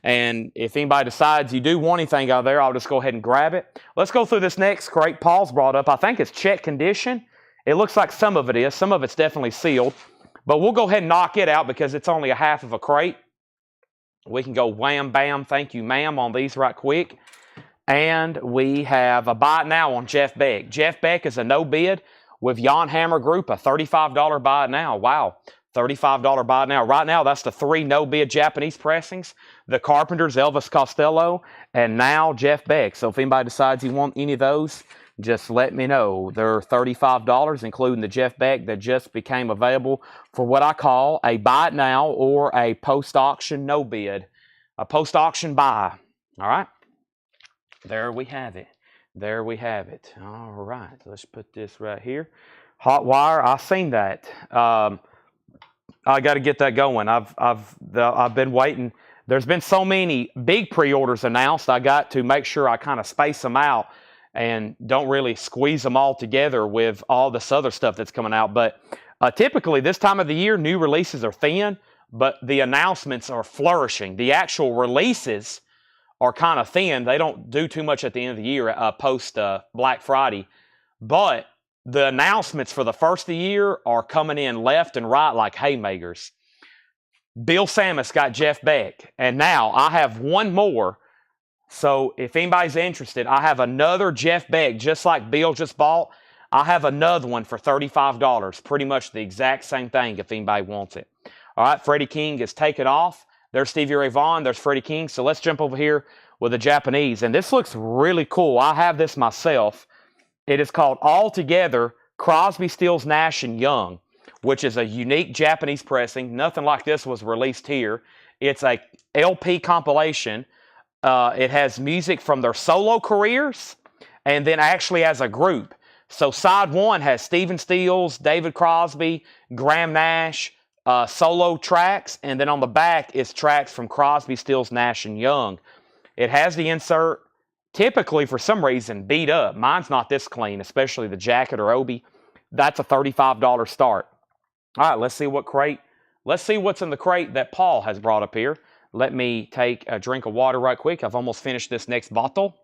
And if anybody decides you do want anything out there, I'll just go ahead and grab it. Let's go through this next crate Paul's brought up. I think it's check condition. It looks like some of it is. Some of it's definitely sealed. But we'll go ahead and knock it out because it's only a half of a crate. We can go wham, bam, thank you, ma'am on these right quick. And we have a Buy It Now on Jeff Beck. Jeff Beck is a no bid with Jan Hammer Group, a $35 Buy It Now. Wow. $35 Buy It Now. Right now, that's the 3 no-bid Japanese pressings. The Carpenters, Elvis Costello, and now Jeff Beck. So if anybody decides you want any of those, just let me know. They're $35, including the Jeff Beck that just became available for what I call a Buy It Now or a post-auction no-bid. A post-auction buy. All right? There we have it. There we have it. All right. Let's put this right here. Hot wire. I seen that. I got to get that going. I've been waiting. There's been so many big pre-orders announced. I got to make sure I kind of space them out and don't really squeeze them all together with all this other stuff that's coming out. But typically this time of the year, new releases are thin, but the announcements are flourishing. The actual releases are kind of thin. They don't do too much at the end of the year post Black Friday. But the announcements for the first of the year are coming in left and right like haymakers. Bill Samus got Jeff Beck. And now I have one more. So if anybody's interested, I have another Jeff Beck, just like Bill just bought. I have another one for $35. Pretty much the exact same thing if anybody wants it. All right, Freddie King is taken off. There's Stevie Ray Vaughan. There's Freddie King. So let's jump over here with the Japanese. And this looks really cool. I have this myself. It is called All Together Crosby, Stills, Nash & Young, which is a unique Japanese pressing. Nothing like this was released here. It's a LP compilation. It has music from their solo careers and then actually as a group. So side 1 has Stephen Stills, David Crosby, Graham Nash, solo tracks. And then on the back is tracks from Crosby, Stills, Nash & Young. It has the insert. Typically, for some reason, beat up. Mine's not this clean, especially the jacket or obi. That's a $35 start. All right, let's see what crate. Let's see what's in the crate that Paul has brought up here. Let me take a drink of water right quick. I've almost finished this next bottle.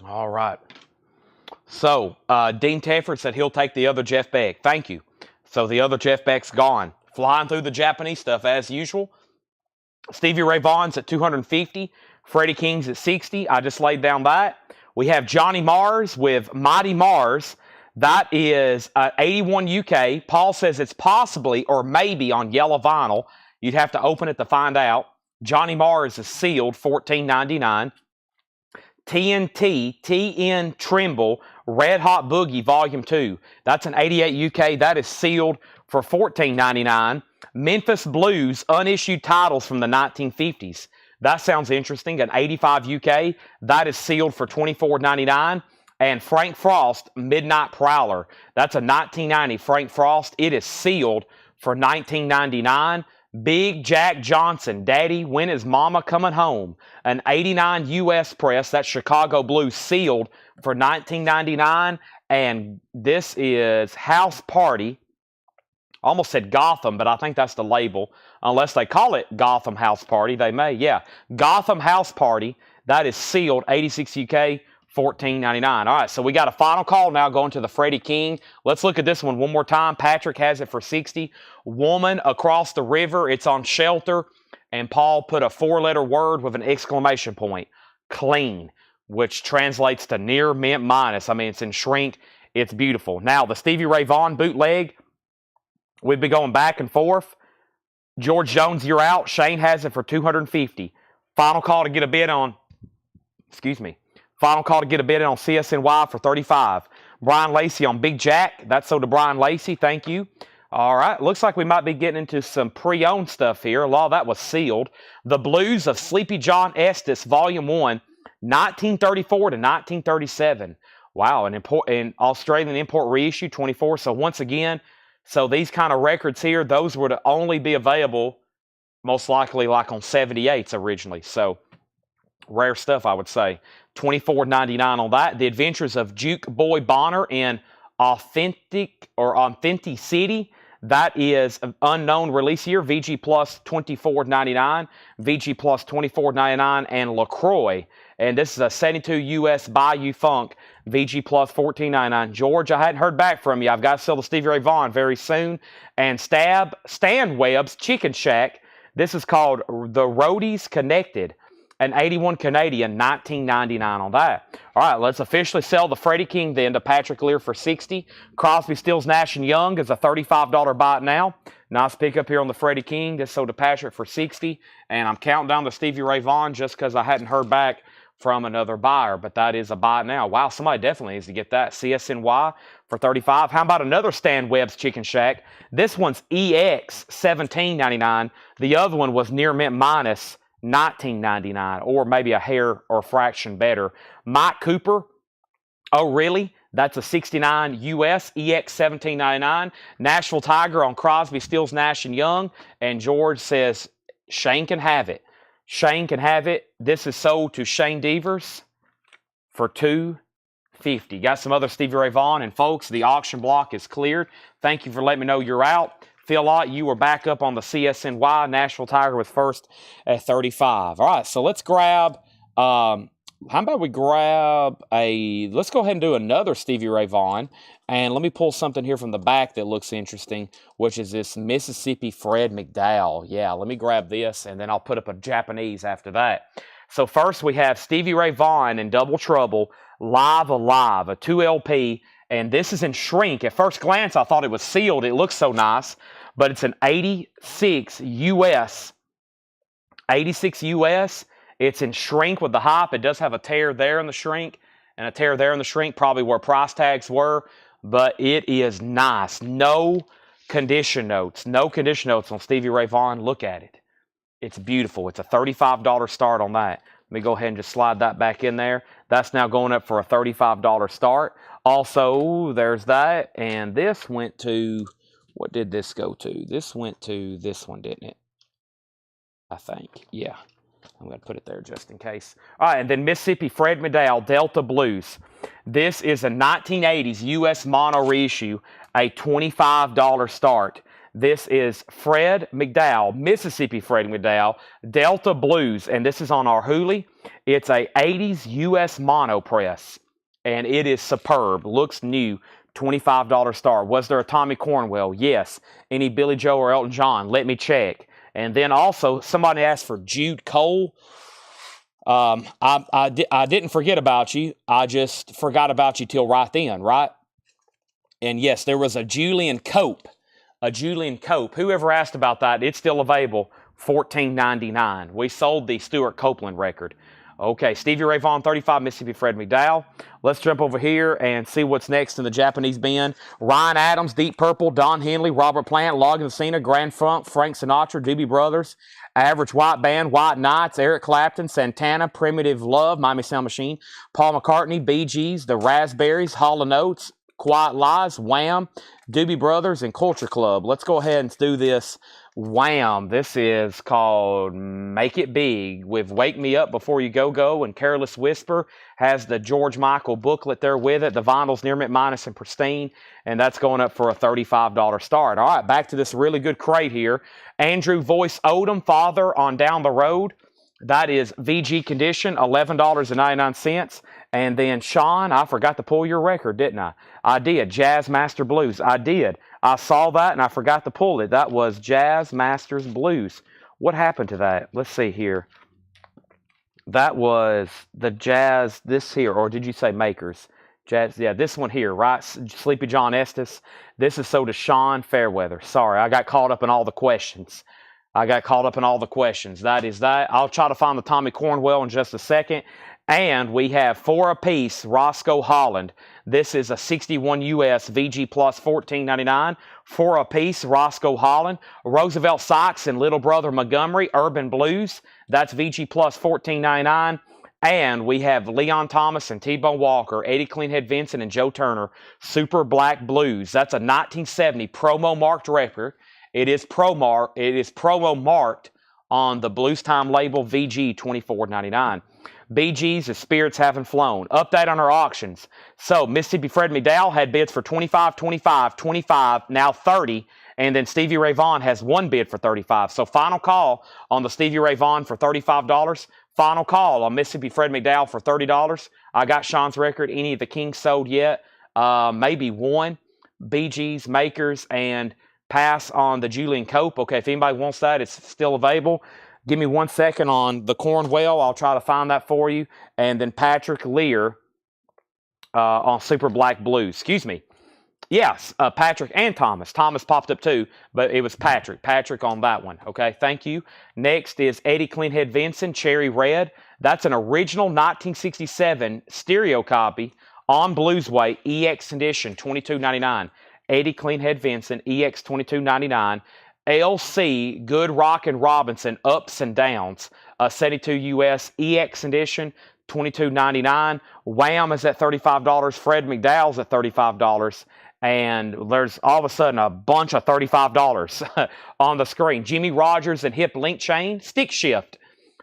All right. So, Dean Tefford said he'll take the other Jeff Beck. Thank you. So, the other Jeff Beck's gone. Flying through the Japanese stuff as usual. Stevie Ray Vaughan's at $250. Freddie King's at $60. I just laid down that. We have Johnny Mars with Mighty Mars. That is 81 UK. Paul says it's possibly or maybe on yellow vinyl. You'd have to open it to find out. Johnny Mars is sealed, $14.99. TNT, TN Trimble, Red Hot Boogie Volume 2. That's an 88 UK. That is sealed for $14.99. Memphis Blues, unissued titles from the 1950s. That sounds interesting. An 85 UK. That is sealed for $24.99. And Frank Frost, Midnight Prowler. That's a 1990 Frank Frost. It is sealed for $19.99. Big Jack Johnson, Daddy, When Is Mama Coming Home? An 89 US press, that's Chicago Blues, sealed for $19.99. And this is House Party almost said Gotham, but I think that's the label. Unless they call it Gotham House Party, they may. Yeah, Gotham House Party. That is sealed, 86 UK, $14.99. All right, so we got a final call now going to the Freddie King. Let's look at this one more time. Patrick has it for 60. Woman across the river. It's on shelter, and Paul put a 4-letter word with an exclamation point. Clean, which translates to near mint minus. I mean, it's in shrink. It's beautiful. Now, the Stevie Ray Vaughan bootleg. We've been going back and forth. George Jones, you're out. Shane has it for 250. Final call to get a bid on. Excuse me. Final call to get a bid on CSNY for 35. Brian Lacey on Big Jack. That's sold to Brian Lacey. Thank you. All right. Looks like we might be getting into some pre-owned stuff here. A lot of that was sealed. The Blues of Sleepy John Estes, Volume 1, 1934 to 1937. Wow. An Australian import reissue, 24. So once again, so these kind of records here, those were to only be available most likely like on 78s originally. So rare stuff, I would say. $24.99 on that. The Adventures of Juke Boy Bonner in Authenticity. That is an unknown release year. VG Plus $24.99. VG Plus $24.99. And LaCroix. And this is a 72 US Bayou Funk. VG Plus $14.99. George, I hadn't heard back from you. I've got to sell the Stevie Ray Vaughan very soon. And Stan Webb's Chicken Shack. This is called The Roadies Connected. An 81 Canadian, $19.99 on that. All right, let's officially sell the Freddie King then to Patrick Lear for 60. Crosby, Stills, Nash & Young is a $35 buy it now. Nice pickup here on the Freddie King. This sold to Patrick for 60. And I'm counting down the Stevie Ray Vaughan just because I hadn't heard back from another buyer. But that is a buy it now. Wow, somebody definitely needs to get that. CSNY for 35. How about another Stan Webb's Chicken Shack? This one's EX, $17.99. The other one was near mint minus, $19.99, or maybe a hair or fraction better. Mike Cooper, oh really? That's a 69 US, EX $17.99. Nashville Tiger on Crosby, Stills, Nash & Young. And George says, Shane can have it. Shane can have it. This is sold to Shane Devers for $250. Got some other Stevie Ray Vaughan. And folks, the auction block is cleared. Thank you for letting me know you're out. Phil Ott, you were back up on the CSNY. Nashville Tiger was first at 35. All right, so let's grab, how about we grab let's go ahead and do another Stevie Ray Vaughan. And let me pull something here from the back that looks interesting, which is this Mississippi Fred McDowell. Yeah, let me grab this, and then I'll put up a Japanese after that. So first we have Stevie Ray Vaughan in Double Trouble, Live Alive, a 2LP. And this is in shrink. At first glance, I thought it was sealed. It looks so nice. But it's an 86 US. 86 US. It's in shrink with the hop. It does have a tear there in the shrink and a tear there in the shrink, probably where price tags were. But it is nice. No condition notes. No condition notes on Stevie Ray Vaughan. Look at it. It's beautiful. It's a $35 start on that. Let me go ahead and just slide that back in there. That's now going up for a $35 start. Also, there's that. And this went to, what did this go to? This went to this one, didn't it? I think. Yeah. I'm going to put it there just in case. All right, and then Mississippi Fred McDowell, Delta Blues. This is a 1980s U.S. mono reissue, a $25 start. This is Fred McDowell, Mississippi Fred McDowell, Delta Blues, and this is on our Hooli. It's a 80s U.S. mono press, and it is superb. Looks new, $25 start. Was there a Tommy Cornwell? Yes. Any Billy Joe or Elton John? Let me check. And then also, somebody asked for Jude Cole. I didn't forget about you. I just forgot about you till right then, right? And yes, there was a Julian Cope. A Julian Cope. Whoever asked about that, it's still available, $14.99. We sold the Stuart Copeland record. Okay, Stevie Ray Vaughan, 35, Mississippi Fred McDowell. Let's jump over here and see what's next in the Japanese bin. Ryan Adams, Deep Purple, Don Henley, Robert Plant, Logan Cena, Grand Funk, Frank Sinatra, Doobie Brothers, Average White Band, White Knights, Eric Clapton, Santana, Primitive Love, Miami Sound Machine, Paul McCartney, Bee Gees, The Raspberries, Hall & Oates, Quiet Lies, Wham, Doobie Brothers, and Culture Club. Let's go ahead and do this. Wham. This is called Make It Big with Wake Me Up Before You Go Go and Careless Whisper. Has the George Michael booklet there with it. The vinyl's near mint minus and pristine. And that's going up for a $35 start. All right, back to this really good crate here. Andrew Voice Odom, Father on Down the Road. That is VG condition, $11.99. And then Sean, I forgot to pull your record, didn't I? I did. Jazz Master Blues. I did. I saw that and I forgot to pull it. That was Jazz Masters Blues. What happened to that? Let's see here. That was the Jazz, this here, or did you say Makers? Jazz, yeah, this one here, right? Sleepy John Estes. This is so to Sean Fairweather. Sorry, I got caught up in all the questions. That is that. I'll try to find the Tommy Cornwell in just a second. And we have 4 apiece, Roscoe Holland. This is a 61 US VG Plus $14.99. 4 apiece, Roscoe Holland. Roosevelt Sykes and Little Brother Montgomery, Urban Blues. That's VG Plus $14.99. And we have Leon Thomas and T-Bone Walker, Eddie Cleanhead Vincent, and Joe Turner, Super Black Blues. That's a 1970 promo marked record. It is promo marked on the Blues Time label VG $24.99. BG's is Spirits Haven't Flown. Update on our auctions. So Mississippi Fred McDowell had bids for 25, 25, 25, now 30. And then Stevie Ray Vaughan has 1 bid for 35. So final call on the Stevie Ray Vaughan for $35. Final call on Mississippi Fred McDowell for $30. I got Sean's record. Any of the Kings sold yet? Maybe 1. BG's, Makers, and pass on the Julian Cope. Okay, if anybody wants that, it's still available. Give me 1 second on the Cornwell. I'll try to find that for you. And then Patrick Lear on Super Black Blues. Excuse me. Yes, Patrick and Thomas. Thomas popped up too, but it was Patrick. Patrick on that one. Okay, thank you. Next is Eddie Cleanhead Vincent, Cherry Red. That's an original 1967 stereo copy on Bluesway EX edition, $22.99. Eddie Cleanhead Vincent, EX $22.99. LC Good Rockin' Robinson, Ups and Downs, 72 US EX edition, $22.99. Wham is at $35. Fred McDowell's at $35. And there's all of a sudden a bunch of $35 on the screen. Jimmy Rogers and Hip Link Chain, Stick Shift.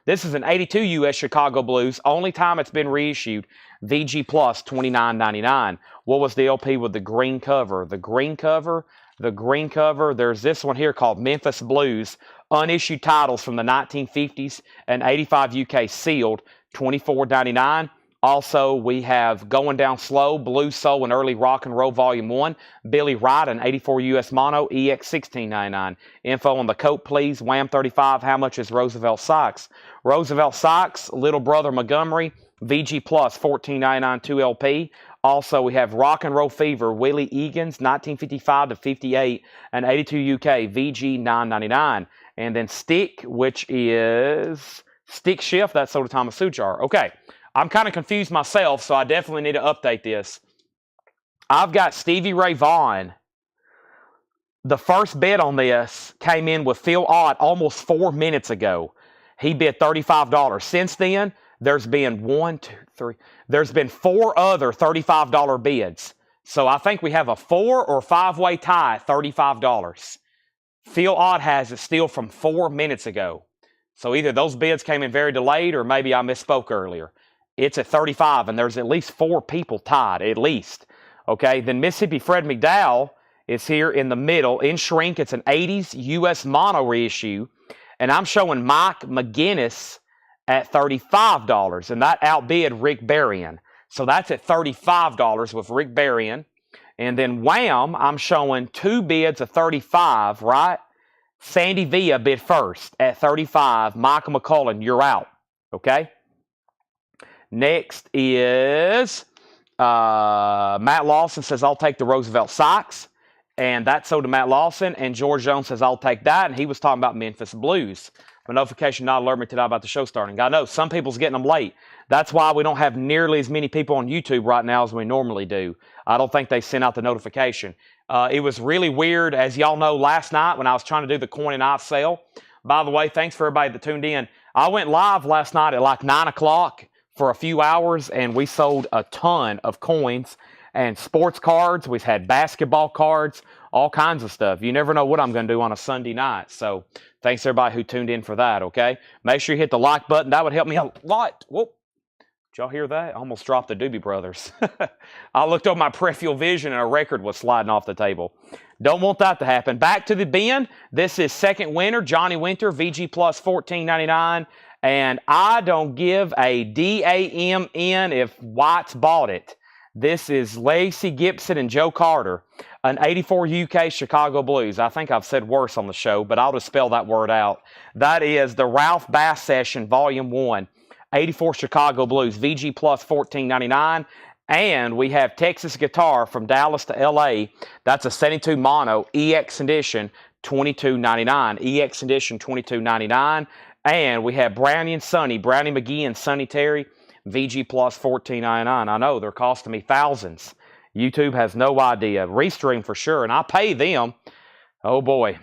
This is an 82 US Chicago Blues. Only time it's been reissued. VG Plus, $29.99. What was the LP with the green cover? The green cover, there's this one here called Memphis Blues. Unissued titles from the 1950s and 85 UK sealed, $24.99. Also, we have Going Down Slow, Blues Soul and Early Rock and Roll Volume 1. Billy Wright, an 84 US Mono, EX $16.99. Info on the coat, please. Wham 35, how much is Roosevelt Sykes? Roosevelt Sykes, Little Brother Montgomery, VG Plus, $14.99, 2LP. Also, we have Rock and Roll Fever, Willie Egan's, 1955 to 58, and 82 UK, VG $9.99. And then Stick, which is Stick Shift, that's sold to Thomas Suchar. Okay, I'm kind of confused myself, so I definitely need to update this. I've got Stevie Ray Vaughan. The first bid on this came in with Phil Ott almost 4 minutes ago. He bid $35. Since then, there's been there's been 4 other $35 bids. So I think we have a 4 or 5-way tie at $35. Phil Ott has it still from 4 minutes ago. So either those bids came in very delayed or maybe I misspoke earlier. It's at 35 and there's at least 4 people tied, at least. Okay, then Mississippi Fred McDowell is here in the middle. In shrink, it's an 80s US mono reissue. And I'm showing Mike McGinnis at $35, and that outbid Rick Berrien. So that's at $35 with Rick Berrien. And then Wham, I'm showing 2 bids of $35, right? Sandy Villa bid first at $35. Michael McCullen, you're out. Okay? Next is Matt Lawson says, I'll take the Roosevelt Sykes. And that's sold to Matt Lawson. And George Jones says, I'll take that. And he was talking about Memphis Blues. My notification not alert me today about the show starting. I know some people's getting them late. That's why we don't have nearly as many people on YouTube right now as we normally do. I don't think they sent out the notification. It was really weird, as y'all know, last night when I was trying to do the coin and ice sale. By the way, thanks for everybody that tuned in. I went live last night at like 9 o'clock for a few hours, and we sold a ton of coins. and sports cards. We've had basketball cards, all kinds of stuff. You never know what I'm going to do on a Sunday night. So thanks everybody who tuned in for that, okay? Make sure you hit the like button. That would help me a lot. Whoop. Did y'all hear that? I almost dropped the Doobie Brothers. I looked over my peripheral vision and a record was sliding off the table. Don't want that to happen. Back to the bin. This is second winner, Johnny Winter, VG Plus $14.99. And I don't give a DAMN if White's bought it. This is Lacey Gibson and Joe Carter, an 84 UK Chicago Blues. I think I've said worse on the show, but I'll just spell that word out. That is the Ralph Bass Session, Volume 1. 84 Chicago Blues, VG Plus $14.99. And we have Texas Guitar from Dallas to LA. That's a 72 mono EX edition, $22.99. EX edition, $22.99. And we have Brownie and Sonny, Brownie McGee and Sonny Terry, VG Plus $14.99. I know they're costing me thousands. YouTube has no idea. Restream for sure, and I pay them. Oh boy.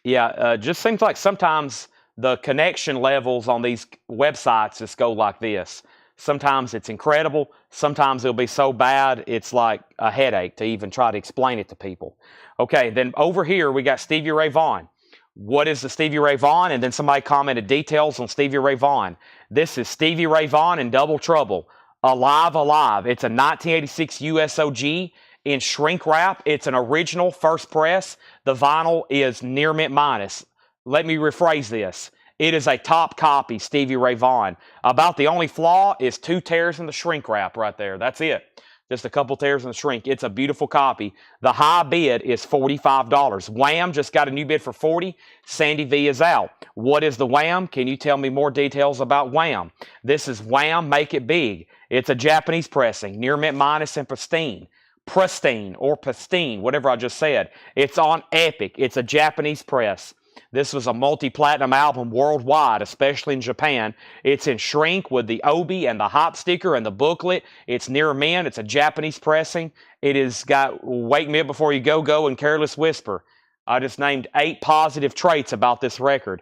Yeah, just seems like sometimes the connection levels on these websites just go like this. Sometimes it's incredible. Sometimes it'll be so bad, it's like a headache to even try to explain it to people. Okay, then over here we got Stevie Ray Vaughan. What is the Stevie Ray Vaughan? And then somebody commented details on Stevie Ray Vaughan. This is Stevie Ray Vaughan in Double Trouble. Alive, Alive. It's a 1986 USOG in shrink wrap. It's an original first press. The vinyl is near mint minus. Let me rephrase this. It is a top copy Stevie Ray Vaughan. About the only flaw is 2 tears in the shrink wrap right there. That's it. Just a couple tears in the shrink. It's a beautiful copy. The high bid is $45. Wham just got a new bid for $40. Sandy V is out. What is the Wham? Can you tell me more details about Wham? This is Wham Make It Big. It's a Japanese pressing, near mint minus and pristine. Pristine or pristine, whatever I just said. It's on Epic. It's a Japanese press. This was a multi-platinum album worldwide, especially in Japan. It's in shrink with the obi and the hop sticker and the booklet. It's near mint. It's a Japanese pressing. It has got Wake Me Up Before You Go Go and Careless Whisper. I just named 8 positive traits about this record.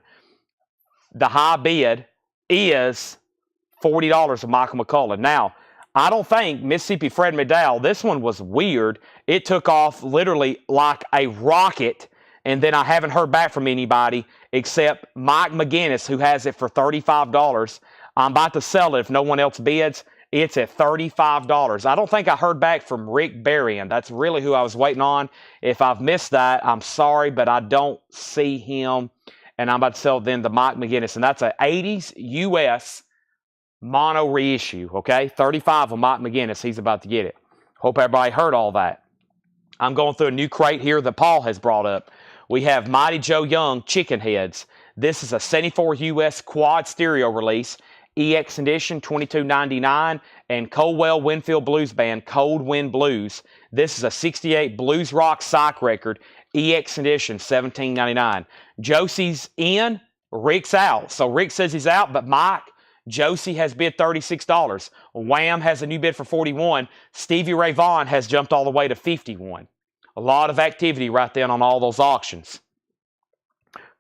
The high bid is $40 of Michael McCullough. Now, I don't think Mississippi Fred McDowell, this one was weird. It took off literally like a rocket. And then I haven't heard back from anybody except Mike McGinnis, who has it for $35. I'm about to sell it if no one else bids. It's at $35. I don't think I heard back from Rick Berrien. That's really who I was waiting on. If I've missed that, I'm sorry, but I don't see him. And I'm about to sell then the Mike McGinnis. And that's an 80s US mono reissue, okay? 35 of Mike McGinnis. He's about to get it. Hope everybody heard all that. I'm going through a new crate here that Paul has brought up. We have Mighty Joe Young Chicken Heads. This is a 74 US quad stereo release, EX edition, $22.99, and Colwell Winfield Blues Band, Cold Wind Blues. This is a 68 blues rock psych record, EX edition, $17.99. Josie's in, Rick's out. So Rick says he's out, but Mike, Josie has bid $36. Wham has a new bid for $41. Stevie Ray Vaughan has jumped all the way to $51. A lot of activity right then on all those auctions.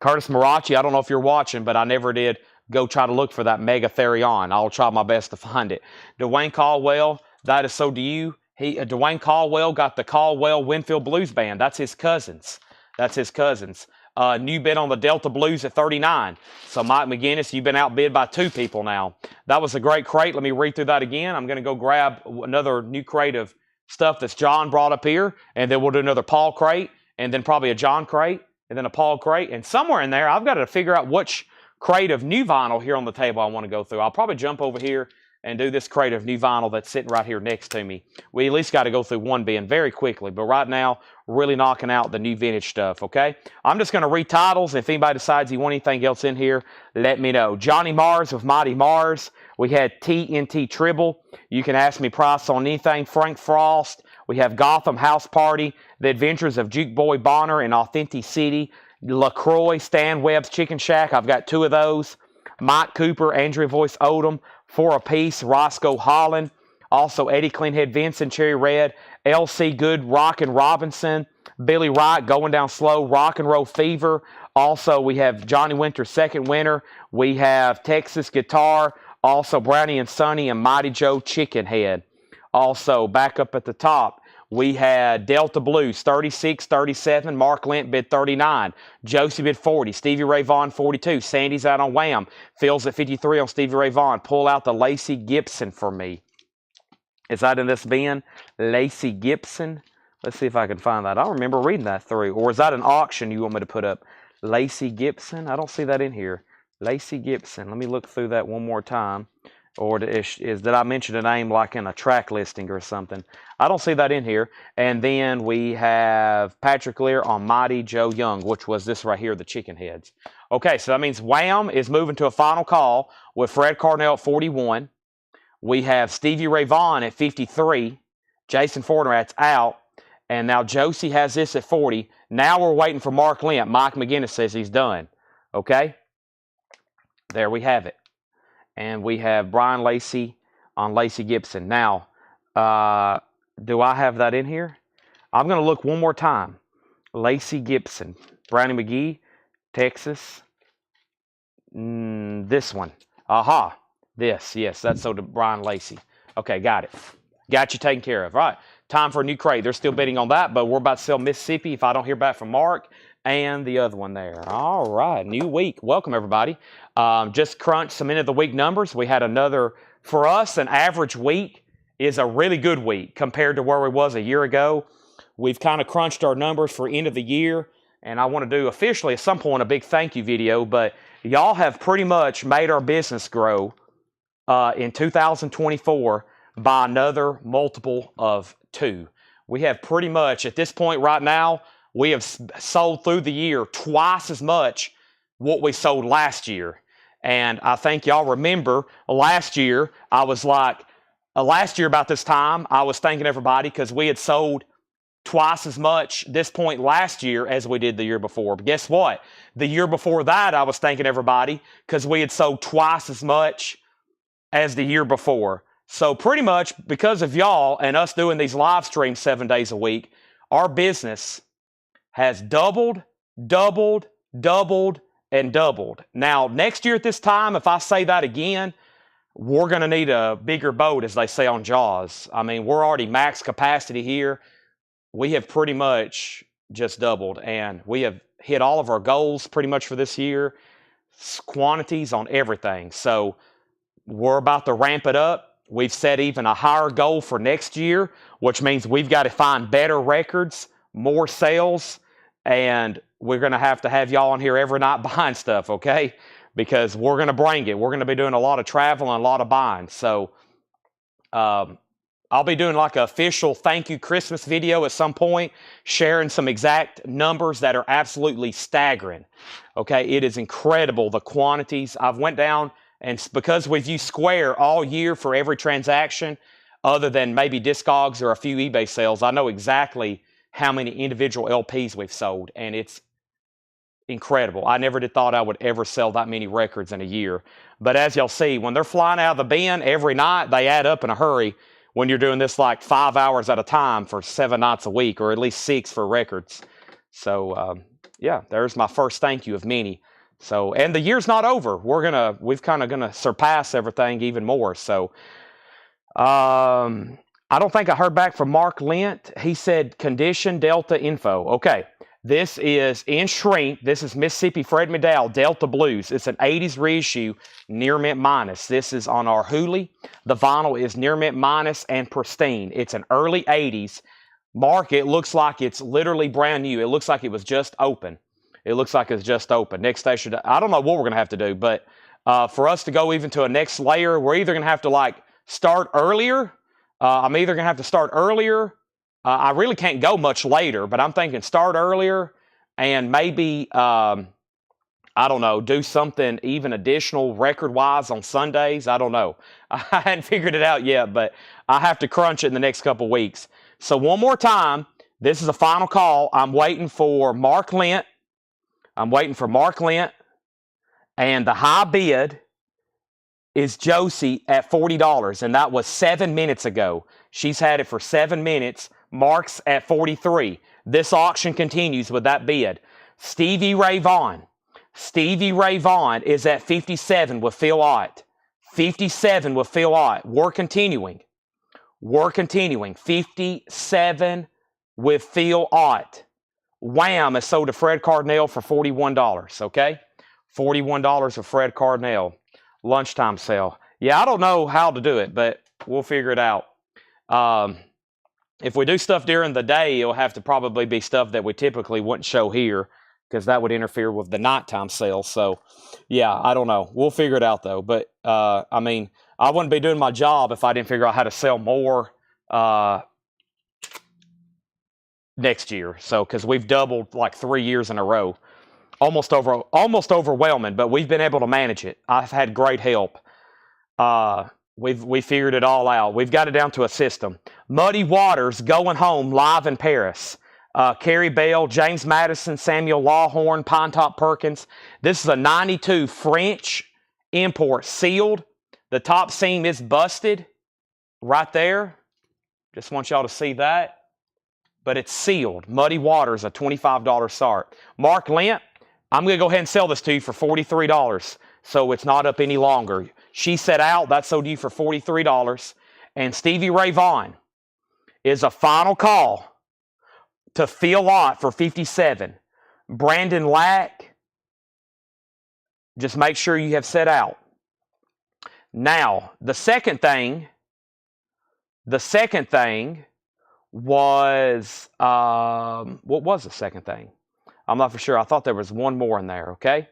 Curtis Marachi, I don't know if you're watching, but I never did go try to look for that Mega Therion. I'll try my best to find it. Dwayne Caldwell, that is so do you. Dwayne Caldwell got the Caldwell Winfield Blues Band. That's his cousins. New bid on the Delta Blues at $39. So Mike McGinnis, you've been outbid by 2 people now. That was a great crate. Let me read through that again. I'm going to go grab another new crate of stuff that's John brought up here, and then we'll do another Paul crate, and then probably a John crate, and then a Paul crate, and somewhere in there, I've got to figure out which crate of new vinyl here on the table I want to go through. I'll probably jump over here and do this crate of new vinyl that's sitting right here next to me. We at least got to go through one bin very quickly, but right now, really knocking out the new vintage stuff, okay? I'm just going to read titles. If anybody decides you want anything else in here, let me know. Johnny Mars with Mighty Mars. We had TNT Tribble. You can ask me price on anything. Frank Frost. We have Gotham House Party. The Adventures of Juke Boy Bonner in Authentic City. LaCroix, Stan Webb's Chicken Shack. I've got 2 of those. Mike Cooper, Andrea Voice Odom. 4 apiece. Roscoe Holland. Also Eddie Cleanhead Vincent, Cherry Red. L.C. Good, Rockin' Robinson. Billy Wright, Going Down Slow. Rock and Roll Fever. Also, we have Johnny Winter, Second Winter. We have Texas Guitar. Also, Brownie and Sonny and Mighty Joe Chicken Head. Also, back up at the top, we had Delta Blues 36, 37. Mark Lent bid 39. Josie bid 40. Stevie Ray Vaughan 42. Sandy's out on Wham. Phil's at 53 on Stevie Ray Vaughan. Pull out the Lacey Gibson for me. Is that in this bin? Lacey Gibson. Let's see if I can find that. I don't remember reading that through. Or is that an auction you want me to put up? Lacey Gibson? I don't see that in here. Lacey Gibson. Let me look through that one more time. Or did I mention a name like in a track listing or something? I don't see that in here. And then we have Patrick Lear on Mighty Joe Young, which was this right here, the chicken heads. Okay, so that means Wham is moving to a final call with Fred Carnell at 41. We have Stevie Ray Vaughan at 53. Jason Fortinrat's out. And now Josie has this at 40. Now we're waiting for Mark Lent. Mike McGinnis says he's done. Okay? There we have it. And we have Brian Lacey on Lacey Gibson. Now, do I have that in here? I'm going to look one more time. Lacey Gibson. Brownie McGee, Texas. This one. Aha. This. Yes, that's so to Brian Lacey. Okay, got it. Got you taken care of. All right. Time for a new crate. They're still bidding on that, but we're about to sell Mississippi if I don't hear back from Mark and the other one there. All right. New week. Welcome, everybody. Just crunched some end of the week numbers. We had another, for us, an average week is a really good week compared to where we was a year ago. We've kind of crunched our numbers for end of the year, and I want to do officially at some point a big thank you video, but y'all have pretty much made our business grow in 2024 by another multiple of 2. We have pretty much, at this point right now, we have sold through the year twice as much what we sold last year. And I think y'all remember last year, I was like, last year about this time, I was thanking everybody because we had sold twice as much this point last year as we did the year before. But guess what? The year before that, I was thanking everybody because we had sold twice as much as the year before. So pretty much because of y'all and us doing these live streams 7 days a week, our business has doubled, doubled, doubled, and doubled. Now, next year at this time, if I say that again, we're going to need a bigger boat, as they say on Jaws. I mean, we're already max capacity here. We have pretty much just doubled, and we have hit all of our goals pretty much for this year, quantities on everything. So we're about to ramp it up. We've set even a higher goal for next year, which means we've got to find better records, more sales, and we're going to have y'all on here every night buying stuff, okay? Because we're going to bring it. We're going to be doing a lot of travel and a lot of buying. So I'll be doing like an official thank you Christmas video at some point, sharing some exact numbers that are absolutely staggering. Okay, it is incredible, the quantities. I've went down, and because we've used Square all year for every transaction, other than maybe Discogs or a few eBay sales, I know exactly how many individual LPs we've sold, and it's incredible. I never did thought I would ever sell that many records in a year. But as y'all see, when they're flying out of the bin every night, they add up in a hurry when you're doing this like 5 hours at a time for 7 nights a week, or at least 6 for records. So yeah, there's my first thank you of many. So, and the year's not over. We've kind of gonna surpass everything even more. So I don't think I heard back from Mark Lent. He said condition Delta info. Okay. This is in shrink. This is Mississippi Fred McDowell Delta Blues. It's an 80s reissue, near mint minus. This is on our Hooli. The vinyl is near mint minus and pristine. It's an early 80s. Mark, it looks like it's literally brand new. It looks like it was just open. It looks like it's just open. Next station, I don't know what we're going to have to do, but for us to go even to a next layer, we're either going to have to like start earlier. I'm either going to have to start earlier. I really can't go much later, but I'm thinking start earlier and maybe, I don't know, do something even additional record-wise on Sundays. I don't know. I hadn't figured it out yet, but I have to crunch it in the next couple weeks. So one more time, this is a final call. I'm waiting for Mark Lent. I'm waiting for Mark Lent, and the high bid is Josie at $40, and that was 7 minutes ago. She's had it for 7 minutes. Mark's at 43. This auction continues with that bid. Stevie Ray Vaughan. Stevie Ray Vaughan is at 57 with Phil Ott. 57 with Phil Ott. We're continuing. We're continuing. 57 with Phil Ott. Wham is sold to Fred Cardinal for $41, okay? $41 with Fred Cardinal. Lunchtime sale. Yeah, I don't know how to do it, but we'll figure it out. If we do stuff during the day, it'll have to probably be stuff that we typically wouldn't show here because that would interfere with the nighttime sale. So, yeah, I don't know. We'll figure it out, though. But, I mean, I wouldn't be doing my job if I didn't figure out how to sell more next year. So, because we've doubled like 3 years in a row. Almost overwhelming, but we've been able to manage it. I've had great help. We figured it all out. We've got it down to a system. Muddy Waters going home live in Paris. Carrie Bell, James Madison, Samuel Lawhorn, Pinetop Perkins. This is a 92 French import, sealed. The top seam is busted right there. Just want y'all to see that. But it's sealed. Muddy Waters, a $25 start. Mark Lent, I'm going to go ahead and sell this to you for $43. So it's not up any longer. She Set Out, that sold you for $43. And Stevie Ray Vaughan is a final call to Phil Lott for $57. Brandon Lack, just make sure you have Set Out. Now, the second thing was, what was the second thing? I'm not for sure. I thought there was one more in there, okay?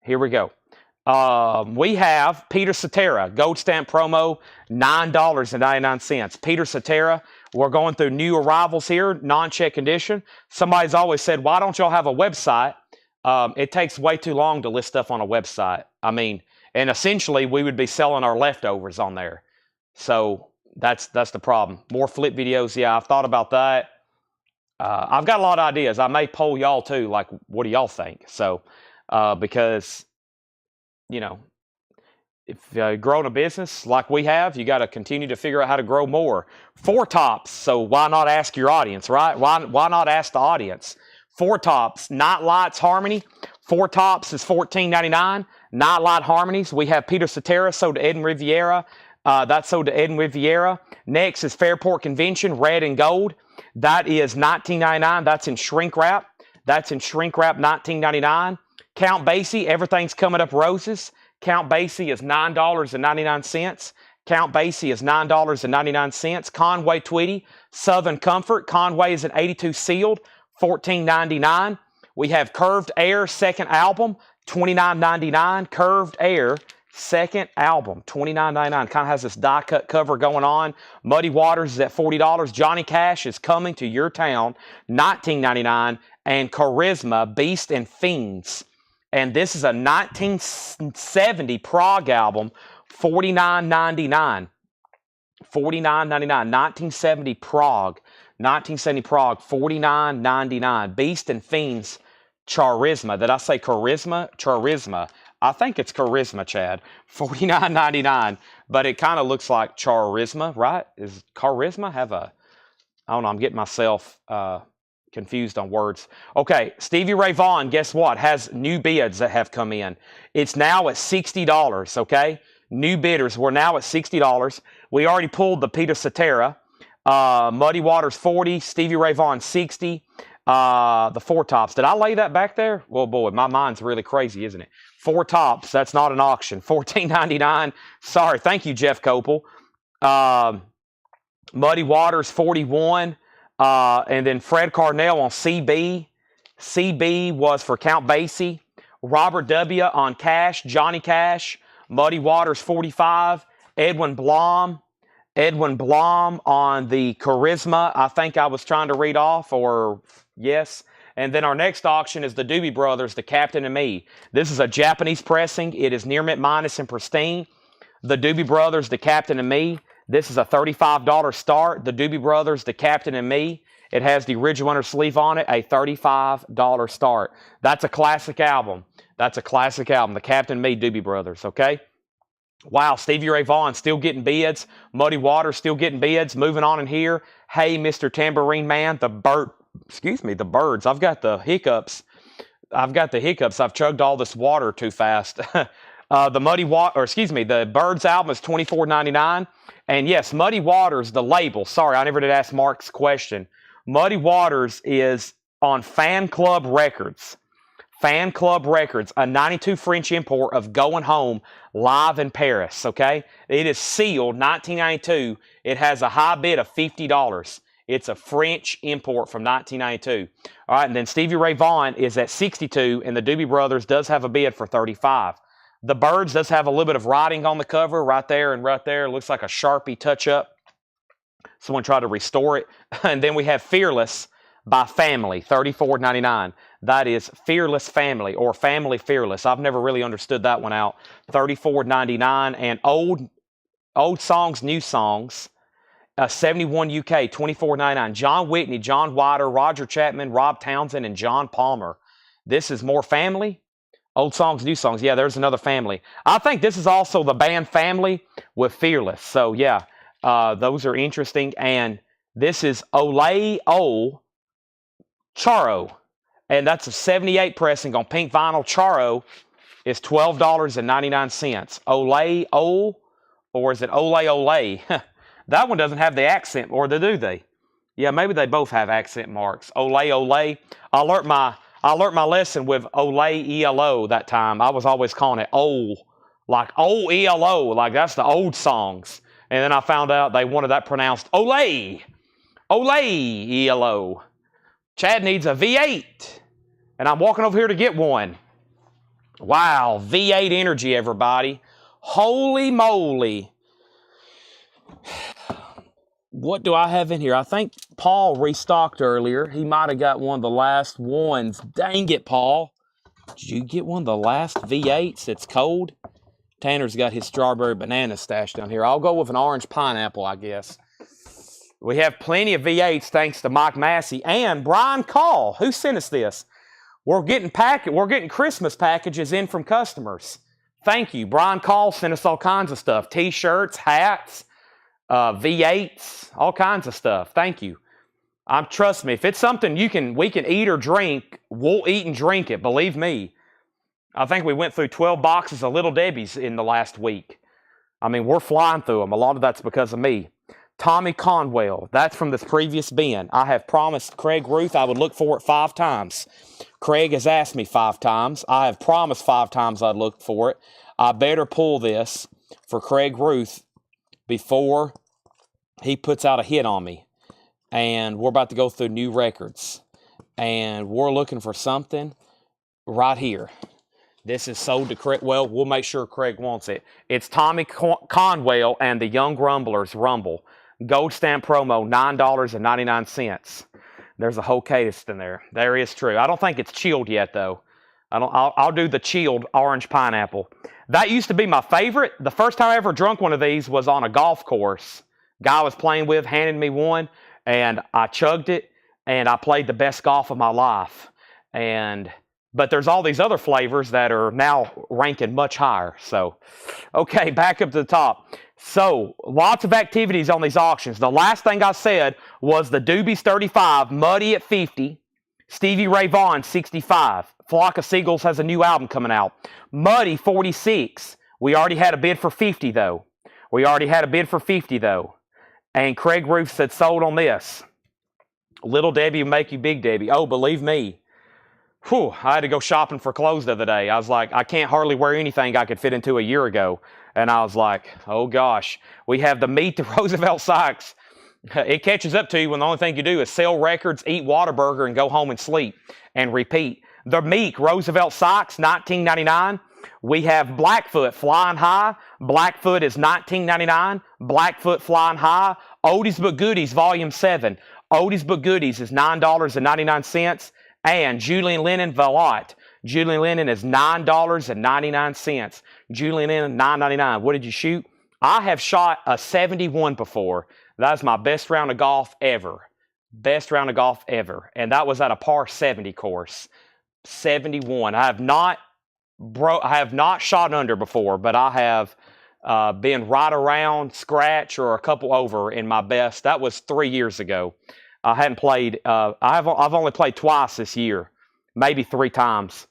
Here we go. We have Peter Cetera, gold stamp promo, $9.99. Peter Cetera, we're going through new arrivals here, non-check condition. Somebody's always said, why don't y'all have a website? It takes way too long to list stuff on a website. I mean, and essentially we would be selling our leftovers on there. So that's the problem. More flip videos. Yeah, I've thought about that. I've got a lot of ideas. I may poll y'all too, like, what do y'all think? So, because, you know, if you're growing a business like we have, you got to continue to figure out how to grow more. Four Tops, so why not ask your audience, right? Why not ask the audience? Four Tops, Night Lights Harmony. Four Tops is $14.99. Night Light Harmonies, we have Peter Cetera, sold to Eden Riviera. That's sold to Eden Riviera. Next is Fairport Convention, red and gold. That is $19.99. That's in shrink wrap. That's in shrink wrap, $19.99. Count Basie, everything's coming up roses. Count Basie is $9.99. Count Basie is $9.99. Conway Tweedy, Southern Comfort. Conway is an 82 sealed, $14.99. We have Curved Air, second album, $29.99. Curved Air, second album, $29.99. Kind of has this die cut cover going on. Muddy Waters is at $40. Johnny Cash is Coming to Your Town, $19.99. And Charisma, Beast and Fiends. And this is a 1970 Prague album, $49.99. $49.99. 1970 Prague. 1970 Prague, $49.99. Beast and Fiends, Charisma. Did I say Charisma? Charisma. I think it's Charisma, Chad. $49.99. But it kind of looks like Charisma, right? Is Charisma have a... I don't know. I'm getting myself confused on words. Okay, Stevie Ray Vaughan, guess what? Has new bids that have come in. It's now at $60, okay? New bidders. We're now at $60. We already pulled the Peter Cetera. Muddy Waters, $40. Stevie Ray Vaughan, $60. The Four Tops. Did I lay that back there? Well, boy, my mind's really crazy, isn't it? Four Tops. That's not an auction. $14.99. Sorry. Thank you, Jeff Copel. Muddy Waters, $41. And then Fred Cardinal on CB. CB was for Count Basie. Robert W. on Cash. Johnny Cash. Muddy Waters, $45. Edwin Blom. Edwin Blom on the Charisma. I think I was trying to read off, or yes. And then our next auction is the Doobie Brothers, the Captain and Me. This is a Japanese pressing. It is near mint minus and pristine. The Doobie Brothers, the Captain and Me. This is a $35 start. The Doobie Brothers, the Captain and Me. It has the Ridge Runner sleeve on it, a $35 start. That's a classic album. That's a classic album. The Captain and Me, Doobie Brothers, okay? Wow, Stevie Ray Vaughan still getting bids. Muddy Waters still getting bids. Moving on in here. Hey, Mr. Tambourine Man, the birds. I've got the hiccups. I've chugged all this water too fast. The Birds album is $24.99. And yes, Muddy Waters, the label. Sorry, I never did ask Mark's question. Muddy Waters is on Fan Club Records. Fan Club Records, a 92 French import of Going Home live in Paris, okay? It is sealed 1992. It has a high bid of $50. It's a French import from 1992. All right, and then Stevie Ray Vaughan is at 62, and the Doobie Brothers does have a bid for 35. The Birds does have a little bit of writing on the cover right there and right there. It looks like a Sharpie touch-up. Someone tried to restore it. And then we have Fearless by Family, $34.99. That is Fearless Family or Family Fearless. I've never really understood that one out. $34.99. And old songs, new songs. 71 UK, $24.99. John Whitney, John Wyder, Roger Chapman, Rob Townsend, and John Palmer. This is more Family. Old songs, new songs. Yeah, there's another Family. I think this is also the band Family with Fearless. So yeah, those are interesting. And this is Olay O Charo. And that's a 78 pressing on pink vinyl. Charo is $12.99. Olay O, or is it Olay Olay? That one doesn't have the accent, or do they? Yeah, maybe they both have accent marks. Olay Olay. I learned my lesson with Olay ELO that time. I was always calling it O, like O-E-L-O, like that's the old songs. And then I found out they wanted that pronounced Olay. Olay ELO. Chad needs a V8, and I'm walking over here to get one. Wow, V8 energy, everybody. Holy moly. What do I have in here? I think Paul restocked earlier. He might have got one of the last ones. Dang it, Paul. Did you get one of the last V8s? It's cold. Tanner's got his strawberry banana stashed down here. I'll go with an orange pineapple, I guess. We have plenty of V8s thanks to Mike Massey and Brian Call. Who sent us this? We're getting Christmas packages in from customers. Thank you. Brian Call sent us all kinds of stuff. T-shirts, hats, V8s, all kinds of stuff. Thank you. Trust me, if it's something we can eat or drink, we'll eat and drink it. Believe me. I think we went through 12 boxes of Little Debbie's in the last week. I mean, we're flying through them. A lot of that's because of me. Tommy Conwell, that's from this previous bin. I have promised Craig Ruth I would look for it 5 times. Craig has asked me 5 times. I have promised 5 times I'd look for it. I better pull this for Craig Ruth before he puts out a hit on me. And we're about to go through new records. And we're looking for something right here. This is sold to Craig. Well, we'll make sure Craig wants it. It's Tommy Conwell and the Young Rumblers Rumble. Gold stamp promo, $9.99. There's a whole case in there. There is true. I don't think it's chilled yet, though. I'll do the chilled orange pineapple. That used to be my favorite. The first time I ever drunk one of these was on a golf course. Guy I was playing with handed me one, and I chugged it, and I played the best golf of my life. But there's all these other flavors that are now ranking much higher. So, okay, back up to the top. So, lots of activities on these auctions. The last thing I said was the Doobies 35, Muddy at 50, Stevie Ray Vaughan 65. Flock of Seagulls has a new album coming out. Muddy 46. We already had a bid for 50 though. And Craig Ruth said sold on this. Little Debbie will make you Big Debbie. Oh, believe me. Whew, I had to go shopping for clothes the other day. I was like, I can't hardly wear anything I could fit into a year ago. And I was like, oh gosh. We have the Meet the Roosevelt Sykes. It catches up to you when the only thing you do is sell records, eat Whataburger, and go home and sleep and repeat. The Meek Roosevelt Sykes, $19.99. We have Blackfoot Flying High. Blackfoot is $19.99. Blackfoot Flying High. Oldies But Goodies Volume 7. Oldies But Goodies is $9.99. And Julian Lennon Velotte. Julian Lennon is $9.99. Julian Lennon, $9.99. What did you shoot? I have shot a 71 before. That's my best round of golf ever. Best round of golf ever. And that was at a par 70 course. 71. I have not shot under before, but I have been right around scratch or a couple over in my best. That was 3 years ago. I hadn't played. I've only played twice this year, maybe 3 times.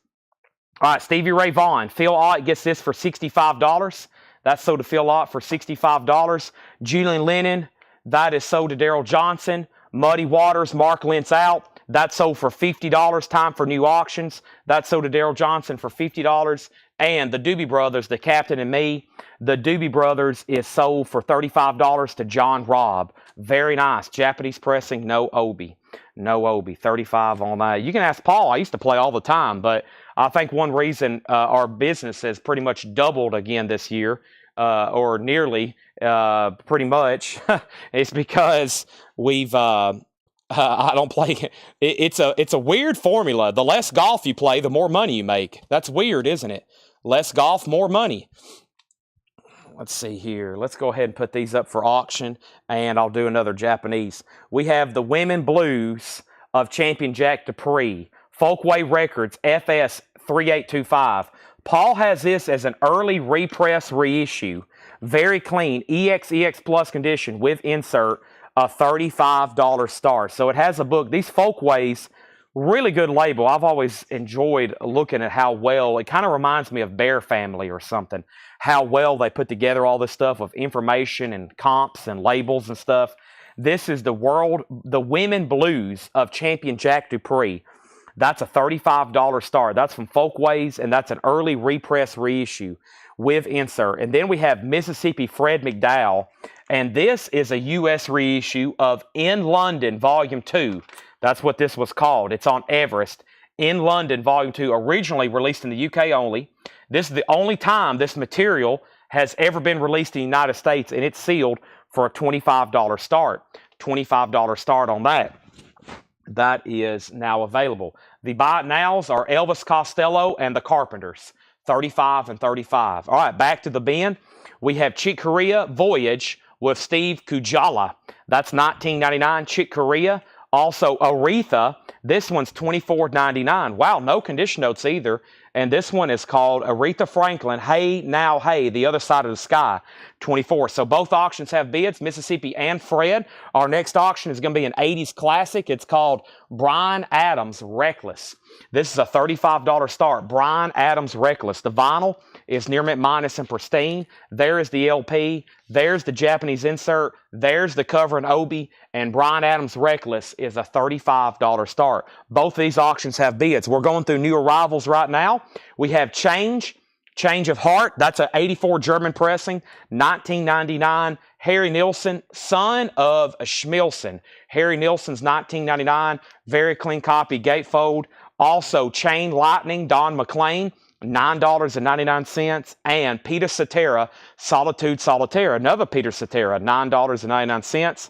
All right, Stevie Ray Vaughan. Phil Ott gets this for $65. That's sold to Phil Ott for $65. Julian Lennon, that is sold to Daryl Johnson. Muddy Waters, Mark Lentz out. That's sold for $50. Time for new auctions. That's sold to Daryl Johnson for $50. And the Doobie Brothers, the Captain and Me, the Doobie Brothers is sold for $35 to John Robb. Very nice. Japanese pressing, no obi. No obi. 35 on that. You can ask Paul. I used to play all the time, but I think one reason our business has pretty much doubled again this year, or nearly, pretty much, is because we've. I don't play. It's a weird formula. The less golf you play, the more money you make. That's weird, isn't it? Less golf, more money. Let's see here. Let's go ahead and put these up for auction, and I'll do another Japanese. We have the Women Blues of Champion Jack Dupree. Folkway Records, FS 3825. Paul has this as an early repress reissue. Very clean, EX Plus condition with insert, a $35 star. So it has a book. These Folkways, really good label. I've always enjoyed looking at how well, it kind of reminds me of Bear Family or something, how well they put together all this stuff of information and comps and labels and stuff. This is the Women Blues of Champion Jack Dupree. That's a $35 star. That's from Folkways, and that's an early repress reissue with insert. And then we have Mississippi Fred McDowell, and this is a U.S. reissue of In London Volume 2. That's what this was called. It's on Everest. In London Volume 2, originally released in the UK only. This is the only time this material has ever been released in the United States, and it's sealed for a $25 start. $25 start on that. That is now available. The buy it nows are Elvis Costello and the Carpenters, 35 and 35. All right, back to the bin. We have Chick Corea Voyage with Steve Kujala. That's $19.99. Chick Corea. Also, Aretha. This one's $24.99. Wow, no condition notes either. And this one is called Aretha Franklin, Hey Now Hey, The Other Side of the Sky, 24. So both auctions have bids, Mississippi and Fred. Our next auction is going to be an 80s classic. It's called Bryan Adams Reckless. This is a $35 start. Bryan Adams Reckless. The vinyl is near mint minus and pristine. There is the LP. There's the Japanese insert. There's the cover and obi. And Bryan Adams Reckless is a $35 start. Both of these auctions have bids. We're going through new arrivals right now. We have Change of Heart. That's an 84 German pressing, $19.99. Harry Nilsson, son of Schmilson. Harry Nilsson's $19.99. Very clean copy, gatefold. Also, Chain Lightning, Don McLean, $9.99. And Peter Cetera, Solitude Solitaire, another Peter Cetera, $9.99.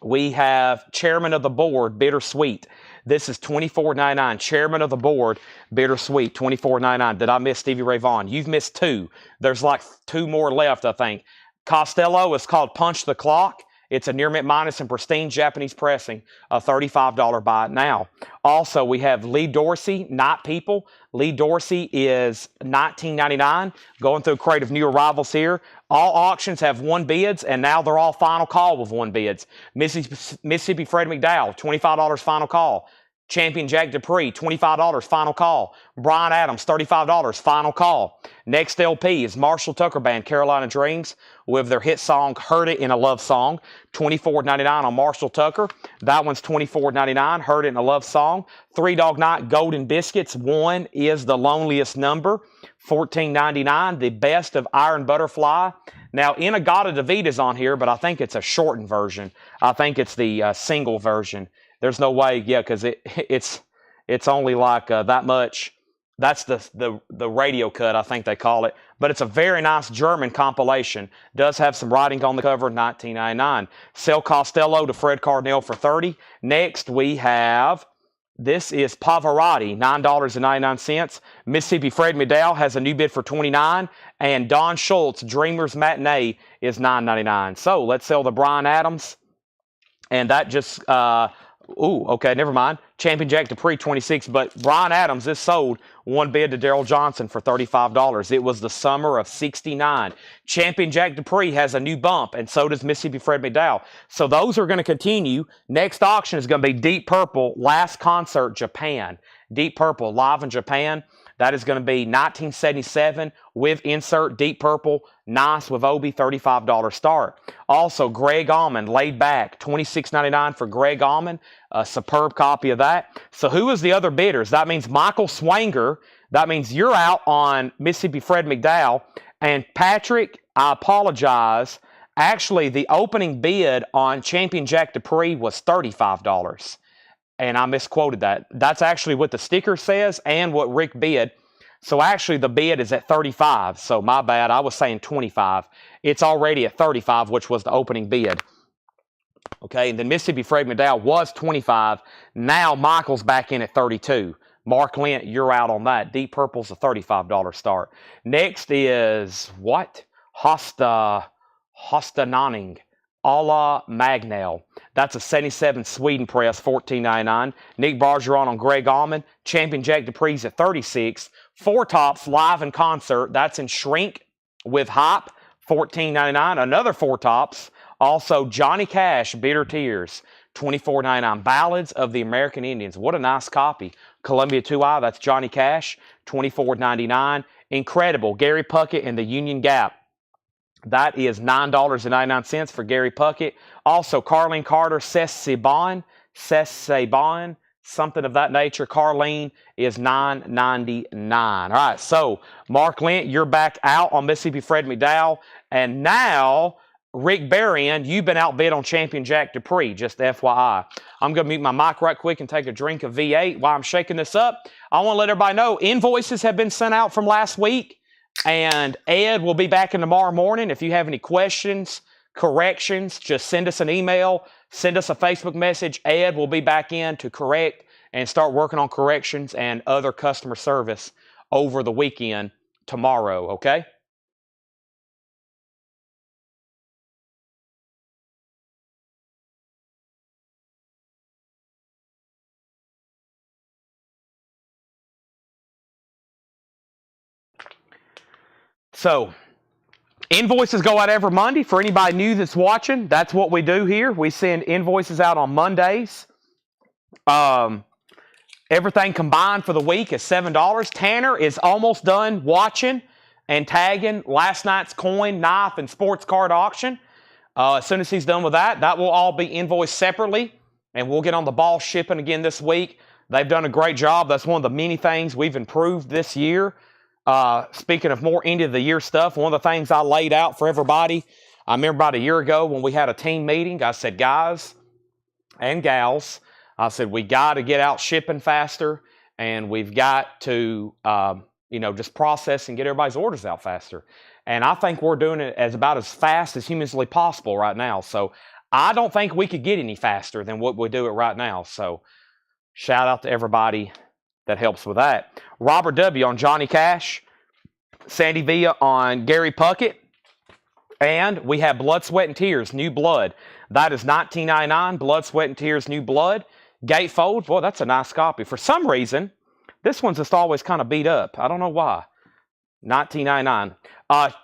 We have Chairman of the Board, Bittersweet. This is $24.99. Chairman of the Board, Bittersweet, $24.99. Did I miss Stevie Ray Vaughan? You've missed two. There's like two more left, I think. Costello is called Punch the Clock. It's a near mint minus and pristine Japanese pressing, a $35 buy it now. Also, we have Lee Dorsey, Night People. Lee Dorsey is $19.99. Going through a crate of new arrivals here. All auctions have one bids, and now they're all final call with one bids. Mississippi Fred McDowell, $25 final call. Champion Jack Dupree, $25 final call. Bryan Adams, $35 final call. Next LP is Marshall Tucker Band, Carolina Dreams, with their hit song, Heard It in a Love Song, $24.99 on Marshall Tucker. That one's $24.99, Heard It in a Love Song. Three Dog Night Golden Biscuits, one is The Loneliest Number, $14.99. The Best of Iron Butterfly. Now, Inagata Davida's on here, but I think it's a shortened version. I think it's the single version. There's no way, yeah, because it's only like that much. That's the radio cut, I think they call it. But it's a very nice German compilation. Does have some writing on the cover, $19.99. Sell Costello to Fred Cardinal for $30. Next, we have, this is Pavarotti, $9.99. Mississippi Fred McDowell has a new bid for $29. And Don Schultz, Dreamer's Matinee, is $9.99. So let's sell the Bryan Adams. And that just... okay, never mind. Champion Jack Dupree, 26, but Bryan Adams is sold one bid to Daryl Johnson for $35. It was the summer of '69. Champion Jack Dupree has a new bump, and so does Mississippi Fred McDowell. So those are going to continue. Next auction is going to be Deep Purple, Last Concert, Japan. Deep Purple, live in Japan. That is going to be 1977 with insert Deep Purple, nice with Obi, $35 start. Also, Greg Allman, Laid Back, $26.99 for Greg Allman. A superb copy of that. So who is the other bidders? That means Michael Swanger. That means you're out on Mississippi Fred McDowell. And Patrick, I apologize. Actually, the opening bid on Champion Jack Dupree was $35. And I misquoted that. That's actually what the sticker says and what Rick bid. So actually the bid is at 35. So my bad, I was saying 25. It's already at 35, which was the opening bid. Okay, and then Mississippi Fred McDowell was 25. Now Michael's back in at 32. Mark Lent, you're out on that. Deep Purple's a $35 start. Next is what? Hosta Nanning. Alla Magnell. That's a 77 Sweden press, $14.99. Nick Bargeron on Greg Allman. Champion Jack Dupree's at 36. Four Tops live in concert. That's in shrink with hop, $14.99. Another Four Tops. Also Johnny Cash, Bitter Tears, $24.99. Ballads of the American Indians. What a nice copy. Columbia 2i, that's Johnny Cash, $24.99. Incredible. Gary Puckett and the Union Gap. That is $9.99 for Gary Puckett. Also, Carlene Carter, Sesebon, something of that nature. Carlene is $9.99. All right, so Mark Lent, you're back out on Mississippi Fred McDowell. And now, Rick Berrien, you've been outbid on Champion Jack Dupree, just FYI. I'm going to mute my mic right quick and take a drink of V8 while I'm shaking this up. I want to let everybody know invoices have been sent out from last week. And Ed will be back in tomorrow morning. If you have any questions, corrections, just send us an email, send us a Facebook message. Ed will be back in to correct and start working on corrections and other customer service over the weekend tomorrow, okay? So, invoices go out every Monday. For anybody new that's watching, that's what we do here. We send invoices out on Mondays. Everything combined for the week is $7. Tanner is almost done watching and tagging last night's coin, knife, and sports card auction. As soon as he's done with that, that will all be invoiced separately, and we'll get on the ball shipping again this week. They've done a great job. That's one of the many things we've improved this year. Speaking of more end of the year stuff, one of the things I laid out for everybody, I remember about a year ago when we had a team meeting, I said, guys and gals, I said, we got to get out shipping faster, and we've got to, just process and get everybody's orders out faster. And I think we're doing it about as fast as humanly possible right now. So I don't think we could get any faster than what we do it right now. So shout out to everybody that helps with that. Robert W. on Johnny Cash. Sandy Villa on Gary Puckett. And we have Blood, Sweat, and Tears, New Blood. That is $19.99. Blood, Sweat, and Tears, New Blood. Gatefold. Boy, that's a nice copy. For some reason, this one's just always kind of beat up. I don't know why. $19.99.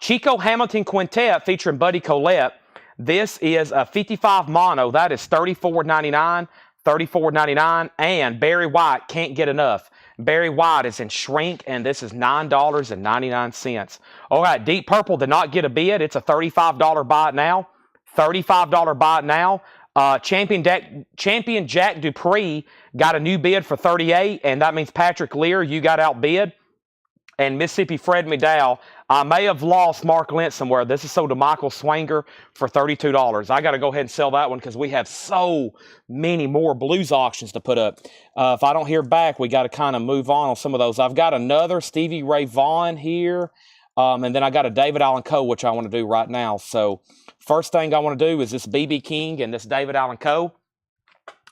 Chico Hamilton Quintet featuring Buddy Collette. This is a 55 mono. That is $34.99. $34.99. And Barry White, Can't Get Enough. Barry White is in shrink, and this is $9.99. All right, Deep Purple did not get a bid. It's a $35 buy it now. $35 buy it now. Champion Jack Dupree got a new bid for $38, and that means Patrick Lear, you got outbid. And Mississippi Fred McDowell, I may have lost Mark Lent somewhere. This is sold to Michael Swanger for $32. I got to go ahead and sell that one because we have so many more blues auctions to put up. If I don't hear back, we got to kind of move on some of those. I've got another Stevie Ray Vaughan here, and then I got a David Allen Coe, which I want to do right now. So first thing I want to do is this B.B. King and this David Allen Coe.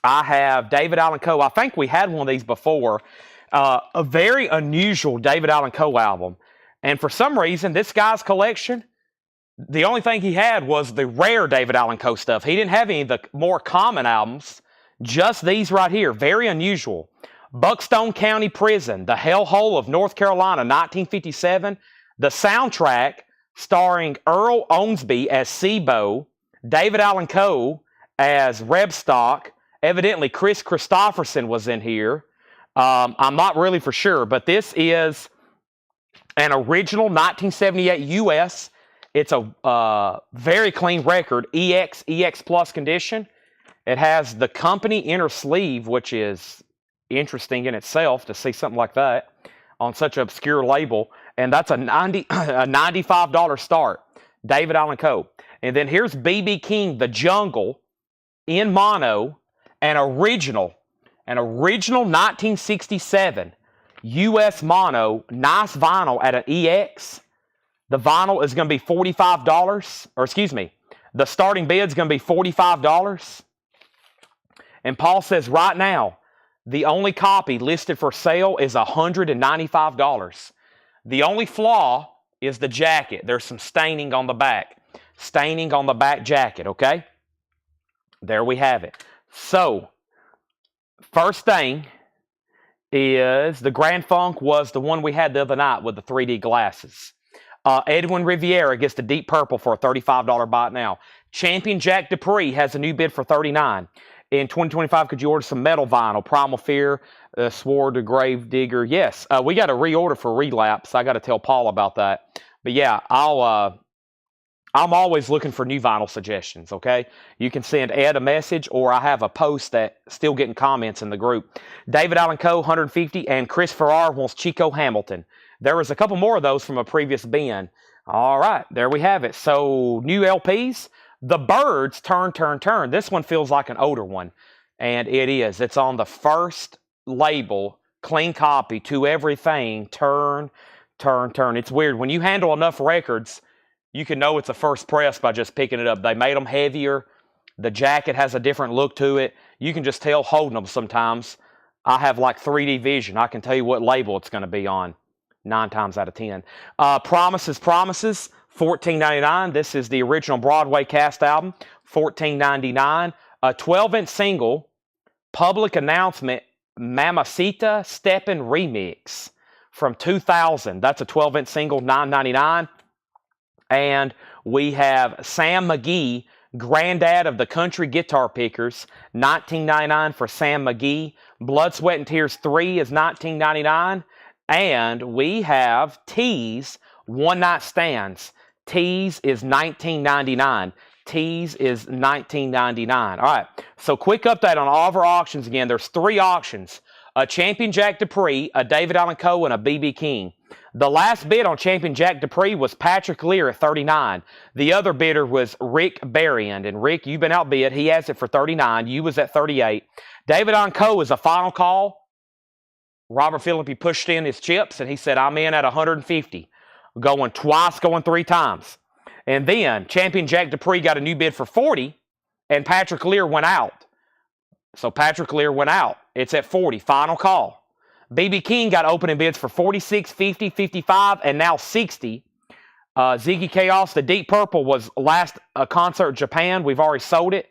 I have David Allen Coe. I think we had one of these before. A very unusual David Allen Coe album. And for some reason, this guy's collection, the only thing he had was the rare David Allen Coe stuff. He didn't have any of the more common albums, just these right here. Very unusual. Buckstone County Prison, The Hellhole of North Carolina, 1957. The soundtrack starring Earl Owensby as Seabow, David Allen Coe as Rebstock. Evidently, Chris Christopherson was in here. I'm not really for sure, but this is an original 1978 US. It's a very clean record, EX Plus condition. It has the company inner sleeve, which is interesting in itself to see something like that on such an obscure label. And that's a $95 start. David Allen Coe. And then here's B.B. King, The Jungle, in mono, an original 1967 US mono, nice vinyl at an EX. The vinyl is going to be $45, or excuse me, the starting bid is going to be $45. And Paul says right now, the only copy listed for sale is $195. The only flaw is the jacket. There's some staining on the back. Staining on the back jacket, okay? There we have it. So, first thing is the Grand Funk was the one we had the other night with the 3D glasses. Edwin Riviera gets the deep purple for a $35 buy now. Champion Jack Dupree has a new bid for $39. In 2025, could you order some metal vinyl? Primal Fear, Sword to Grave Digger. Yes, we got a reorder for Relapse. I got to tell Paul about that. But yeah, I'm always looking for new vinyl suggestions, okay? You can send Ed a message, or I have a post that still getting comments in the group. David Allen Coe, 150, and Chris Farrar wants Chico Hamilton. There was a couple more of those from a previous bin. All right, there we have it. So, new LPs. The Birds, Turn, Turn, Turn. This one feels like an older one, and it is. It's on the first label, clean copy, To Everything, Turn, Turn, Turn. It's weird. When you handle enough records, you can know it's a first press by just picking it up. They made them heavier. The jacket has a different look to it. You can just tell holding them sometimes. I have like 3D vision. I can tell you what label it's going to be on 9 times out of 10. Promises, Promises, $14.99. This is the original Broadway cast album, $14.99. A 12-inch single, Public Announcement, Mamacita Steppin' Remix from 2000. That's a 12-inch single, $9.99. And we have Sam McGee, Granddad of the Country Guitar Pickers, $19.99 for Sam McGee. Blood, Sweat, and Tears 3 is $19.99. And we have Tease, One Night Stands. Tease is $19.99. Tease is $19.99. All right, so quick update on all of our auctions again. There's 3 auctions. A Champion Jack Dupree, a David Allen Coe, and a B.B. King. The last bid on Champion Jack Dupree was Patrick Lear at $39. The other bidder was Rick Berrien. And Rick, you've been outbid. He has it for $39. You was at $38. David Allen Coe is a final call. Robert Phillippe pushed in his chips, and he said, I'm in at $150. Going twice, going 3 times. And then Champion Jack Dupree got a new bid for $40, and Patrick Lear went out. So Patrick Lear went out. It's at $40. Final call. B.B. King got opening bids for $46, $50, $55, and now $60. Ziggy Chaos, the Deep Purple, was last concert in Japan. We've already sold it.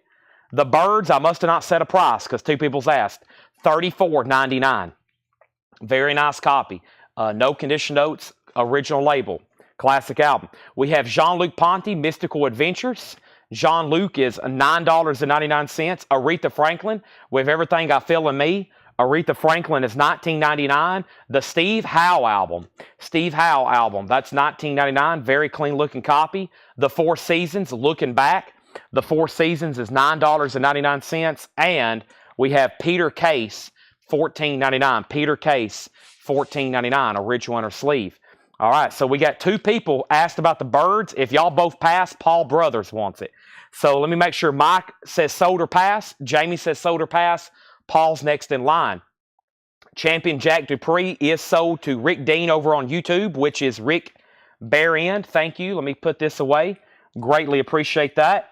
The Birds, I must have not set a price because 2 people's asked. $34.99. Very nice copy. No condition notes. Original label. Classic album. We have Jean-Luc Ponty, Mystical Adventures. Jean-Luc is $9.99. Aretha Franklin, With Everything I Feel in Me. Aretha Franklin is $19.99. The Steve Howe album. Steve Howe album. That's $19.99. Very clean looking copy. The Four Seasons, Looking Back. The Four Seasons is $9.99. And we have Peter Case, $14.99. Peter Case, $14.99. Original inner sleeve. All right, so we got 2 people asked about the Birds. If y'all both pass, Paul Brothers wants it. So let me make sure Mike says sold or pass. Jamie says sold or pass. Paul's next in line. Champion Jack Dupree is sold to Rick Dean over on YouTube, which is Rick Berrien. Thank you. Let me put this away. Greatly appreciate that.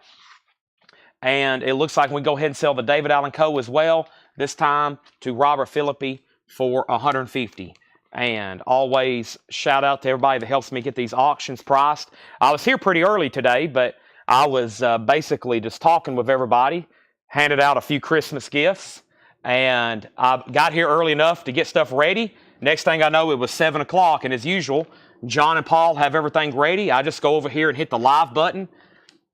And it looks like we go ahead and sell the David Allen Coe as well, this time to Robert Phillippe for $150. And always shout out to everybody that helps me get these auctions priced. I was here pretty early today, but I was basically just talking with everybody, handed out a few Christmas gifts, And I got here early enough to get stuff ready. Next thing I know, it was 7 o'clock, and as usual, John and Paul have everything ready. I just go over here and hit the live button,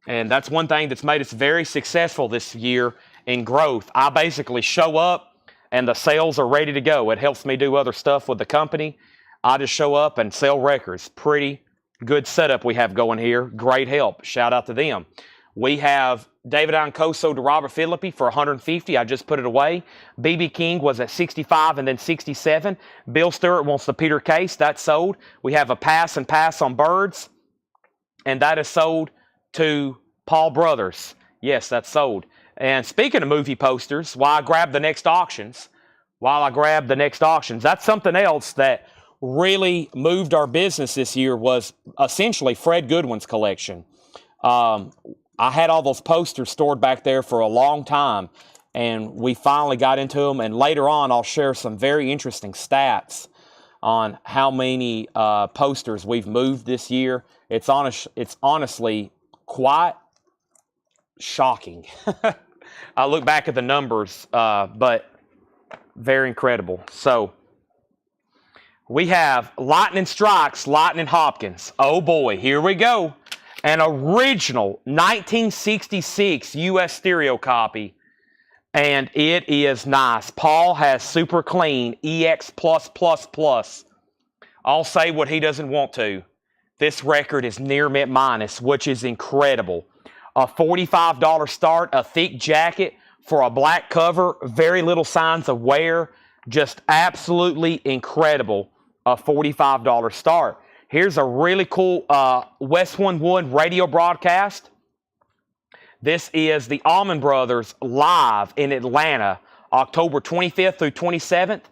and that's one thing that's made us very successful this year in growth. I basically show up, and the sales are ready to go. It helps me do other stuff with the company. I just show up and sell records. Pretty good setup we have going here. Great help. Shout out to them. We have David Ancoso to Robert Philippi for $150. I just put it away. BB King was at $65 and then $67. Bill Stewart wants the Peter Case. That's sold. We have a pass and pass on birds, and that is sold to Paul Brothers. Yes, that's sold. And speaking of movie posters, while I grab the next auctions, that's something else that really moved our business this year was essentially Fred Goodwin's collection. I had all those posters stored back there for a long time, and we finally got into them. And later on, I'll share some very interesting stats on how many posters we've moved this year. It's honestly quite shocking. I look back at the numbers, but very incredible. So we have Lightning Strikes, Lightning Hopkins. Oh boy, here we go. An original 1966 U.S. stereo copy, and it is nice. Paul has super clean EX+++. I'll say what he doesn't want to. This record is near mint minus, which is incredible. A $45 start, a thick jacket for a black cover, very little signs of wear, just absolutely incredible. A $45 start. Here's a really cool West One Wood radio broadcast. This is the Allman Brothers live in Atlanta, October 25th through 27th.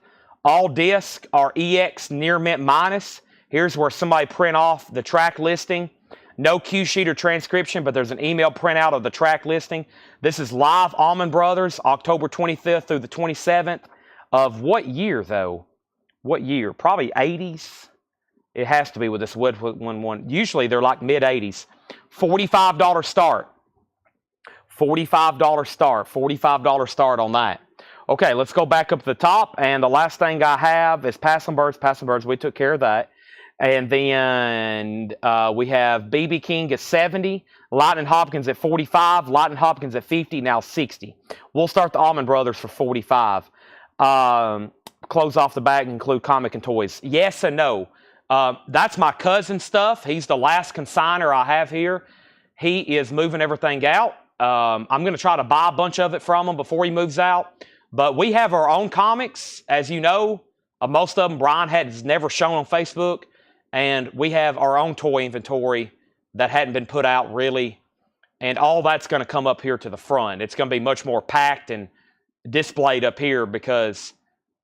All discs are EX near mint minus. Here's where somebody print off the track listing. No cue sheet or transcription, but there's an email printout of the track listing. This is live Allman Brothers, October 25th through the 27th. Of what year, though? What year? Probably 80s. It has to be with this Wood One. Usually they're like mid-80s. $45 start. $45 start. $45 start on that. Okay, let's go back up to the top. And the last thing I have is Passing Birds. Passing Birds, we took care of that. And then we have BB King at 70. Lightning Hopkins at 45. Lightning Hopkins at 50. Now 60. We'll start the Allman Brothers for 45. Close off the back and include comic and toys. Yes and no. That's my cousin's stuff. He's the last consigner I have here. He is moving everything out. I'm going to try to buy a bunch of it from him before he moves out. But we have our own comics, as you know. Most of them Brian has never shown on Facebook. And we have our own toy inventory that hadn't been put out really. And all that's going to come up here to the front. It's going to be much more packed and displayed up here because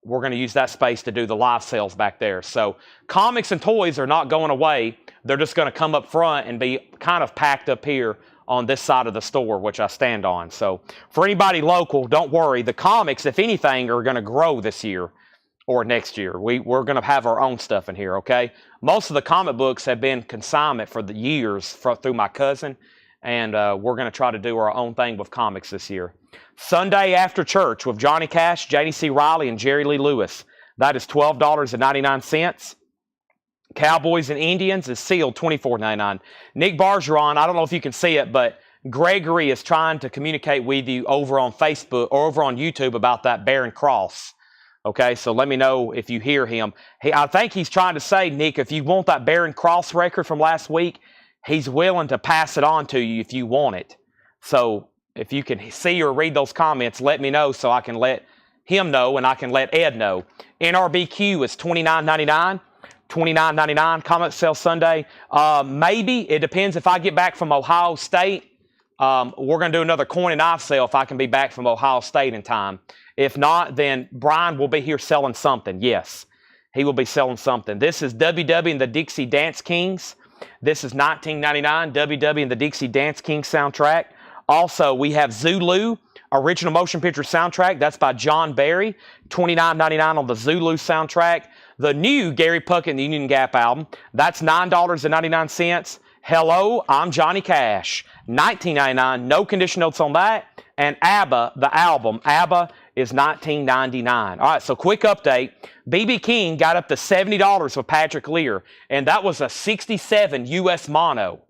we're going to use that space to do the live sales back there. So comics and toys are not going away. They're just going to come up front and be kind of packed up here on this side of the store, which I stand on. So for anybody local, don't worry. The comics, if anything, are going to grow this year or next year. We're going to have our own stuff in here, okay? Most of the comic books have been consignment for the years through my cousin, and we're going to try to do our own thing with comics this year. Sunday After Church with Johnny Cash, J.D.C. Riley, and Jerry Lee Lewis. That is $12.99. Cowboys and Indians is sealed $24.99. Nick Bargeron, I don't know if you can see it, but Gregory is trying to communicate with you over on Facebook or over on YouTube about that Barren Cross. Okay, so let me know if you hear him. I think he's trying to say, Nick, if you want that Barren Cross record from last week, he's willing to pass it on to you if you want it. So if you can see or read those comments, let me know so I can let him know and I can let Ed know. NRBQ is $29.99. $29.99. Comic Sale Sunday. Maybe. It depends if I get back from Ohio State. We're going to do another coin and knife sale if I can be back from Ohio State in time. If not, then Brian will be here selling something. Yes, he will be selling something. This is WW and the Dixie Dance Kings. This is $19.99. WW and the Dixie Dance Kings soundtrack. Also, we have Zulu, original motion picture soundtrack. That's by John Barry. $29.99 on the Zulu soundtrack. The new Gary Puckett and the Union Gap album. That's $9.99. Hello, I'm Johnny Cash. $19.99. No condition notes on that. And ABBA, the album, ABBA is $19.99. All right, so quick update. BB King got up to $70 with Patrick Lear, and that was a 67 US mono.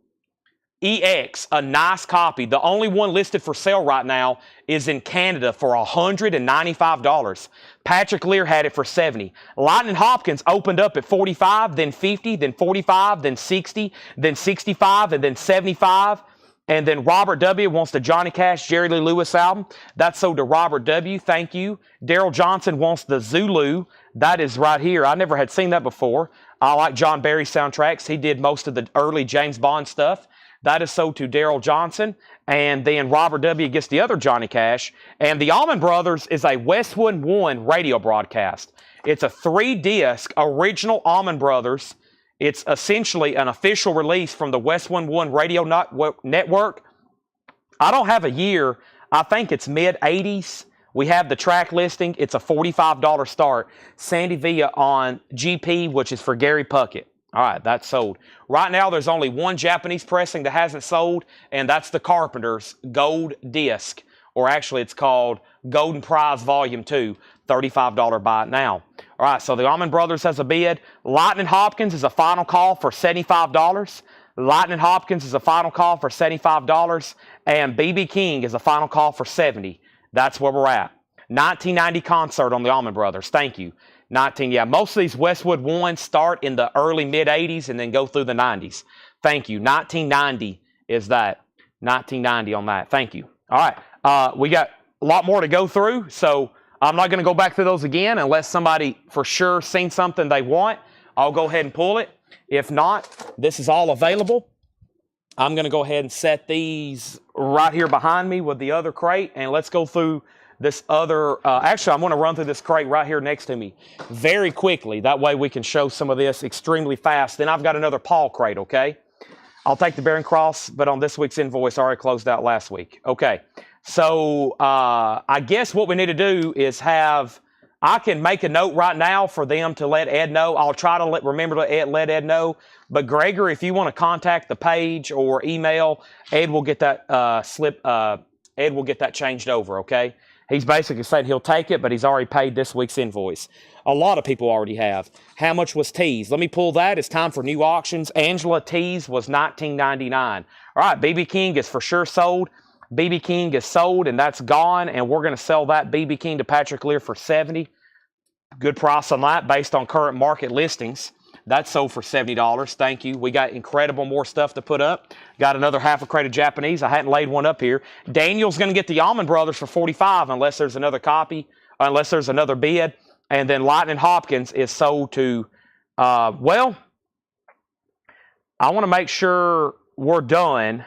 EX, a nice copy. The only one listed for sale right now is in Canada for $195. Patrick Lear had it for $70. Lightning Hopkins opened up at $45, then $50, then $45, then $60, then $65, and then $75. And then Robert W. wants the Johnny Cash, Jerry Lee Lewis album. That's sold to Robert W. Thank you. Daryl Johnson wants the Zulu. That is right here. I never had seen that before. I like John Barry soundtracks. He did most of the early James Bond stuff. That is sold to Daryl Johnson. And then Robert W. gets the other Johnny Cash. And the Allman Brothers is a Westwood One radio broadcast. It's a 3-disc original Allman Brothers. It's essentially an official release from the Westwood One radio network. I don't have a year. I think it's mid-'80s. We have the track listing. It's a $45 start. Sandy Villa on GP, which is for Gary Puckett. All right, that's sold. Right now, there's only one Japanese pressing that hasn't sold, and that's the Carpenter's Gold Disc. Or actually, it's called Golden Prize Volume 2. $35 buy it now. All right, so the Allman Brothers has a bid. Lightning Hopkins is a final call for $75. Lightning Hopkins is a final call for $75. And BB King is a final call for $70. That's where we're at. 1990 concert on the Allman Brothers. Thank you. Yeah, most of these Westwood Ones start in the early mid-'80s and then go through the 90s. Thank you. 1990 is that. 1990 on that. Thank you. All right. We got a lot more to go through, so I'm not going to go back through those again unless somebody for sure seen something they want. I'll go ahead and pull it. If not, this is all available. I'm going to go ahead and set these right here behind me with the other crate, and let's go through this other, actually, I'm going to run through this crate right here next to me very quickly. That way we can show some of this extremely fast. Then I've got another Paul crate, okay? I'll take the Bearing Cross, but on this week's invoice, I already closed out last week. Okay, so I guess what we need to do is I can make a note right now for them to let Ed know. I'll try to remember to let Ed know. But Gregory, if you want to contact the page or email, Ed will get that Ed will get that changed over, okay? He's basically said he'll take it, but he's already paid this week's invoice. A lot of people already have. How much was T's? Let me pull that. It's time for new auctions. Angela T's was $19.99. All right, BB King is for sure sold. BB King is sold, and that's gone, and we're going to sell that BB King to Patrick Lear for $70. Good price on that based on current market listings. That's sold for $70. Thank you. We got incredible more stuff to put up. Got another half a crate of Japanese. I hadn't laid one up here. Daniel's going to get the Allman Brothers for $45 unless there's another copy, unless there's another bid. And then Lightning Hopkins is sold to, well, I want to make sure we're done.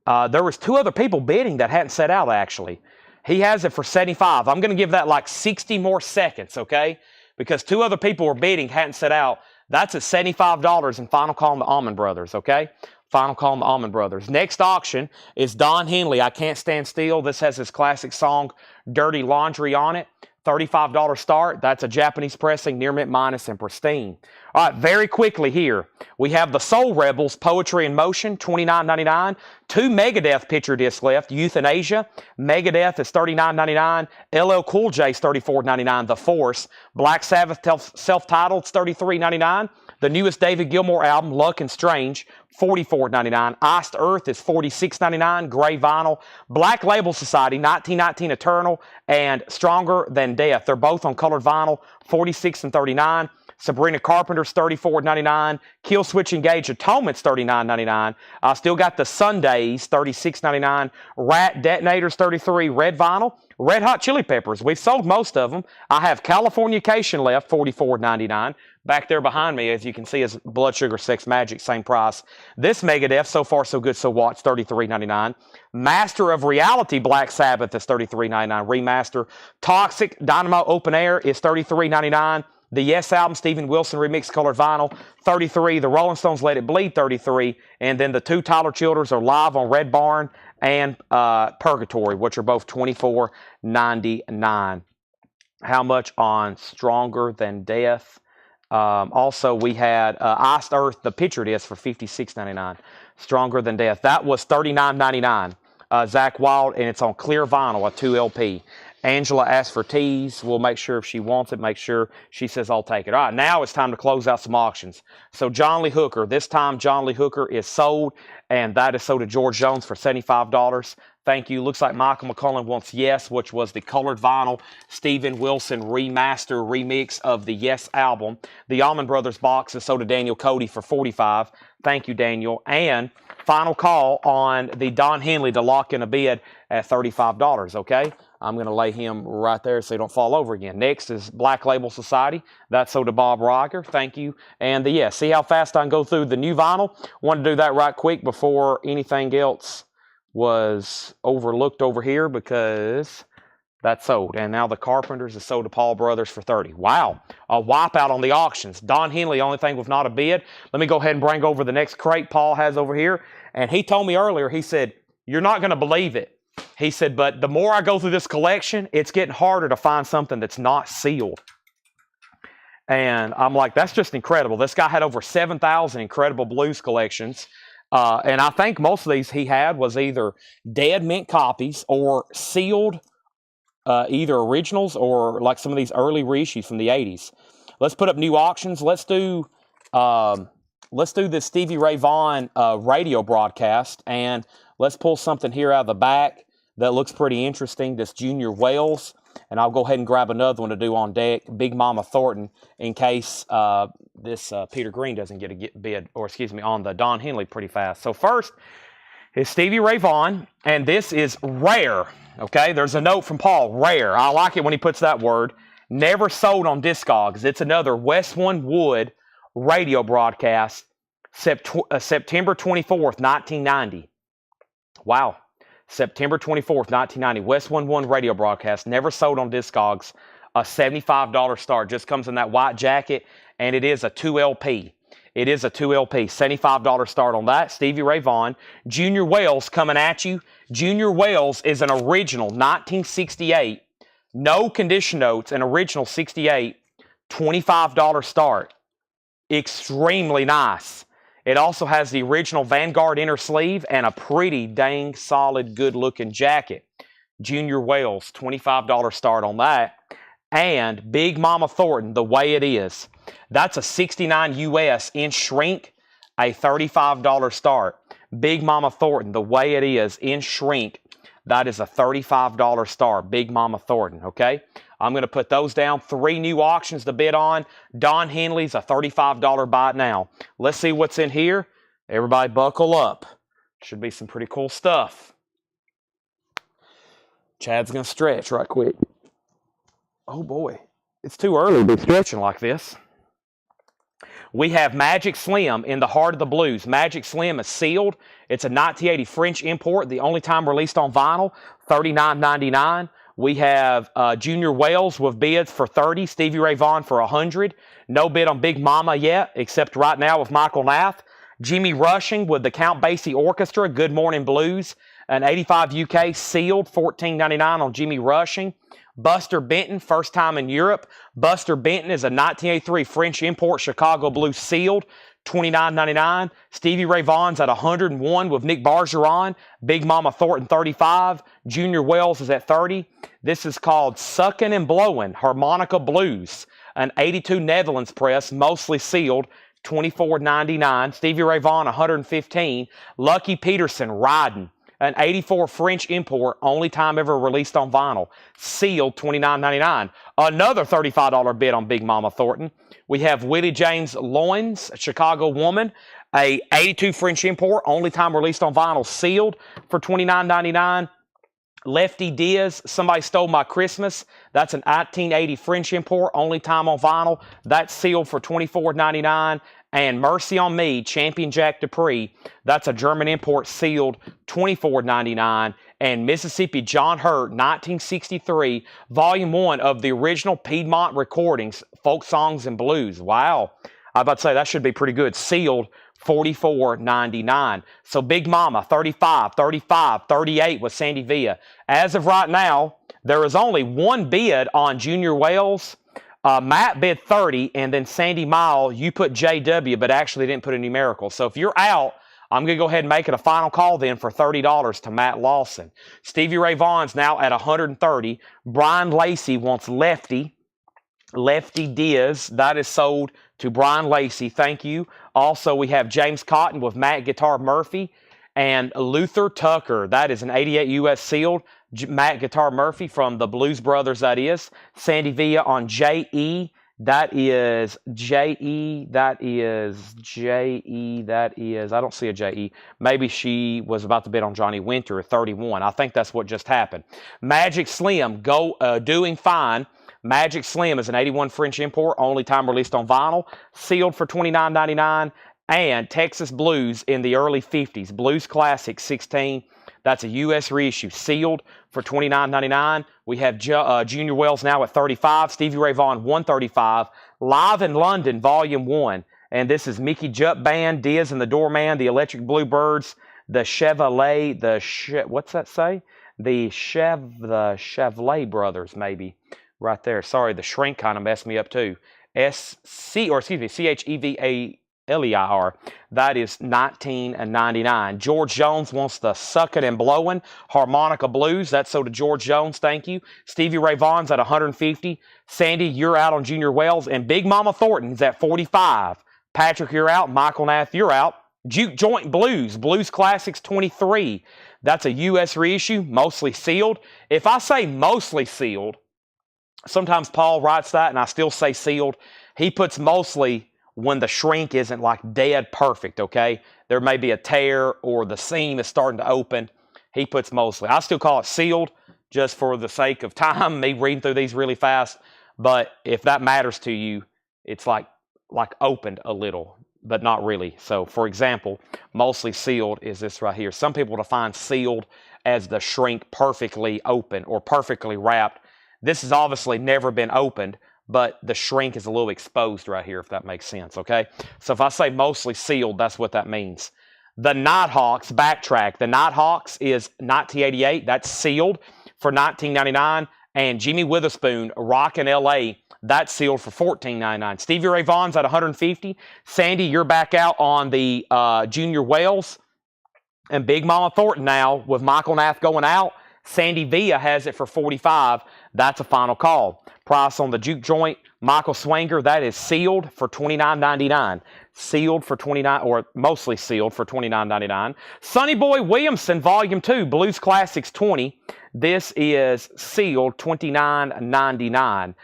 There was 2 other people bidding that hadn't set out, actually. He has it for $75. I'm going to give that like 60 more seconds, okay? Because 2 other people were bidding, hadn't set out. That's at $75 and final call on the Allman Brothers, okay? Final call on the Allman Brothers. Next auction is Don Henley, I Can't Stand Still. This has his classic song, Dirty Laundry, on it. $35 start. That's a Japanese pressing, near mint minus and pristine. All right, very quickly here. We have the Soul Rebels, Poetry in Motion, $29.99. 2 Megadeth picture discs left. Euthanasia, Megadeth is $39.99. LL Cool J is $34.99. The Force, Black Sabbath self-titled, $33.99. The newest David Gilmour album, Luck and Strange, $44.99. Iced Earth is $46.99. Gray Vinyl. Black Label Society, 1919 Eternal, and Stronger Than Death. They're both on colored vinyl, $46 and $39. Sabrina Carpenter's $34.99. Kill Switch Engage Atonement's $39.99. I still got the Sundays, $36.99. Rat Detonators, $33. Red Vinyl. Red Hot Chili Peppers. We've sold most of them. I have Californication left, $44.99. Back there behind me, as you can see, is Blood Sugar Sex Magic, same price. This Megadeth, So Far So Good So What, $33.99. Master of Reality, Black Sabbath is $33.99. Remaster. Toxic Dynamo Open Air is $33.99. The Yes album, Steven Wilson remix colored vinyl, $33. The Rolling Stones Let It Bleed, $33. And then the 2 Tyler Childers are live on Red Barn and Purgatory, which are both $24.99. How much on Stronger Than Death? Also, we had Iced Earth, the picture disc, for $56.99. Stronger Than Death. That was $39.99. Zach Wild, and it's on clear vinyl, a 2 LP. Angela asked for tees. We'll make sure if she wants it, make sure she says, I'll take it. All right, now it's time to close out some auctions. So John Lee Hooker, this time John Lee Hooker is sold, and that is sold to George Jones for $75. Thank you. Looks like Michael McCullen wants Yes, which was the colored vinyl Steven Wilson remaster remix of the Yes album. The Allman Brothers box is sold to Daniel Cody for $45. Thank you, Daniel. And final call on the Don Henley to lock in a bid at $35, okay? I'm going to lay him right there so he don't fall over again. Next is Black Label Society. That's sold to Bob Riker. Thank you. And yeah, see how fast I can go through the new vinyl? Want to do that right quick before anything else was overlooked over here because that's sold. And now the Carpenters is sold to Paul Brothers for $30. Wow. A wipeout on the auctions. Don Henley, only thing with not a bid. Let me go ahead and bring over the next crate Paul has over here. And he told me earlier, he said, you're not going to believe it. He said, but the more I go through this collection, it's getting harder to find something that's not sealed. And I'm like, that's just incredible. This guy had over 7,000 incredible blues collections. And I think most of these he had was either dead mint copies or sealed, either originals or like some of these early reissues from the 80s. Let's put up new auctions. Let's do this Stevie Ray Vaughan radio broadcast, and let's pull something here out of the back that looks pretty interesting, this Junior Wells. And I'll go ahead and grab another one to do on deck, Big Mama Thornton, in case this Peter Green doesn't get a bid, or excuse me, on the Don Henley pretty fast. So first is Stevie Ray Vaughan, and this is rare, okay? There's a note from Paul, rare. I like it when he puts that word. Never sold on Discogs. It's another West One Wood radio broadcast, September 24th, 1990. Wow. September 24th, 1990. West 1-1 radio broadcast. Never sold on Discogs. A $75 start. Just comes in that white jacket, and it is a 2 LP. It is a 2 LP. $75 start on that. Stevie Ray Vaughan. Junior Wells coming at you. Junior Wells is an original 1968. No condition notes. An original 68. $25 start. Extremely nice. It also has the original Vanguard inner sleeve and a pretty dang solid, good-looking jacket. Junior Wells, $25 start on that. And Big Mama Thornton, the way it is. That's a 69 US in shrink, a $35 start. Big Mama Thornton, the way it is in shrink, that is a $35 start. Big Mama Thornton, okay? I'm going to put those down. 3 new auctions to bid on. Don Henley's a $35 buy it now. Let's see what's in here. Everybody buckle up. Should be some pretty cool stuff. Chad's going to stretch right quick. Oh boy, it's too early to be stretching like this. We have Magic Slim in the heart of the blues. Magic Slim is sealed. It's a 1980 French import, the only time released on vinyl, $39.99. We have Junior Wells with bids for $30, Stevie Ray Vaughan for $100. No bid on Big Mama yet, except right now with Michael Nath. Jimmy Rushing with the Count Basie Orchestra, Good Morning Blues, an 85 UK sealed, $14.99 on Jimmy Rushing. Buster Benton, first time in Europe. Buster Benton is a 1983 French import Chicago Blues sealed, $29.99. Stevie Ray Vaughan's at $101 with Nick Bargeron. Big Mama Thornton, $35. Junior Wells is at $30. This is called Suckin' and Blowin' Harmonica Blues, an 82 Netherlands press, mostly sealed, $24.99. Stevie Ray Vaughan, $115. Lucky Peterson, Riding, an 84 French import, only time ever released on vinyl, sealed, $29.99. Another $35 bid on Big Mama Thornton. We have Willie James Loins, Chicago Woman, a 82 French import, only time released on vinyl, sealed for $29.99. Lefty Diaz, Somebody Stole My Christmas. That's an 1980 French import, only time on vinyl. That's sealed for $24.99. And Mercy on Me, Champion Jack Dupree. That's a German import, sealed, $24.99. And Mississippi John Hurt, 1963, Volume 1 of the original Piedmont recordings, Folk Songs and Blues. Wow. I was about to say, that should be pretty good. Sealed, $44.99. So Big Mama, $35, $35, $38 with Sandy Villa. As of right now, there is only one bid on Junior Wells. Matt bid $30, and then Sandy Mile, you put JW, but actually didn't put a numerical. So if you're out, I'm going to go ahead and make it a final call then for $30 to Matt Lawson. Stevie Ray Vaughan's now at $130. Brian Lacey wants Lefty Diaz. That is sold to Brian Lacey. Thank you. Also, we have James Cotton with Matt Guitar Murphy and Luther Tucker. That is an 88 US sealed. Matt Guitar Murphy from the Blues Brothers, that is. Sandy Villa on J.E. That is J.E. That is J.E. That is, I don't see a J.E. Maybe she was about to bid on Johnny Winter at 31. I think that's what just happened. Magic Slim, doing fine. Magic Slim is an 81 French import, only time released on vinyl, sealed for $29.99. And Texas Blues in the early 50s, Blues Classic 16. That's a U.S. reissue, sealed for $29.99. We have Junior Wells now at 35. Stevie Ray Vaughan, 135. Live in London, Volume 1. And this is Mickey Jupp Band, Diaz and the Doorman, the Electric Bluebirds, the Chevrolet, what's that say? The Chevrolet Brothers, maybe. Right there. Sorry, the shrink kind of messed me up too. Chevaler. That is $19.99. George Jones wants the Suckin' and Blowin' Harmonica Blues. That's sold to George Jones. Thank you. Stevie Ray Vaughan's at $150. Sandy, you're out on Junior Wells. And Big Mama Thornton's at $45. Patrick, you're out. Michael Nath, you're out. Juke Joint Blues. Blues Classics 23. That's a U.S. reissue, mostly sealed. If I say mostly sealed, sometimes Paul writes that and I still say sealed. He puts mostly when the shrink isn't like dead perfect, okay? There may be a tear or the seam is starting to open. He puts mostly. I still call it sealed just for the sake of time, me reading through these really fast. But if that matters to you, it's like opened a little, but not really. So, for example, mostly sealed is this right here. Some people define sealed as the shrink perfectly open or perfectly wrapped. This has obviously never been opened, but the shrink is a little exposed right here, if that makes sense, okay? So if I say mostly sealed, that's what that means. The Nighthawks, backtrack. The Nighthawks is 1988. That's sealed for $19.99. And Jimmy Witherspoon, Rockin' L.A., that's sealed for $14.99. Stevie Ray Vaughan's at $150. Sandy, you're back out on the Junior Wells. And Big Mama Thornton now, with Michael Nath going out, Sandy Villa has it for $45. That's a final call. Price on the Juke Joint, Michael Swanger, that is sealed for $29.99. Sealed for $29, or mostly sealed for $29.99. Sonny Boy Williamson, Volume 2, Blues Classics 20. This is sealed $29.99.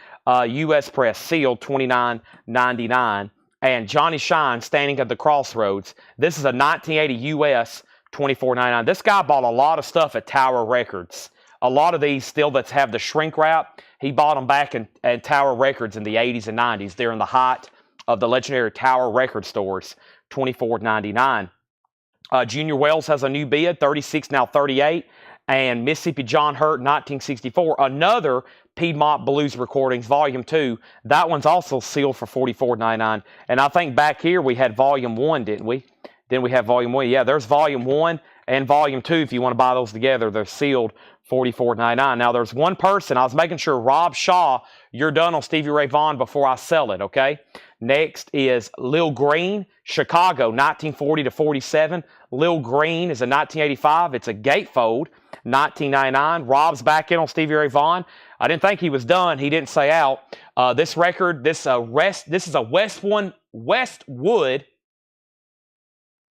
U.S. Press, sealed $29.99. And Johnny Shine, Standing at the Crossroads. This is a 1980 U.S. $24.99. This guy bought a lot of stuff at Tower Records. A lot of these still that have the shrink wrap, he bought them back at Tower Records in the 80s and 90s. They're in the height of the legendary Tower Record stores, $24.99. Junior Wells has a new bid, 36, now 38. And Mississippi John Hurt, 1964. Another Piedmont Blues Recordings, Volume 2. That one's also sealed for $44.99. And I think back here we had Volume 1, didn't we? Then we have Volume 1. Yeah, there's Volume 1 and Volume 2. If you want to buy those together, they're sealed $44.99. Now, there's one person. I was making sure, Rob Shaw, you're done on Stevie Ray Vaughan before I sell it, okay? Next is Lil Green, Chicago, 1940 to 47. Lil Green is a 1985. It's a gatefold, $19.99. Rob's back in on Stevie Ray Vaughan. I didn't think he was done. He didn't say out. This record, this is a Westwood,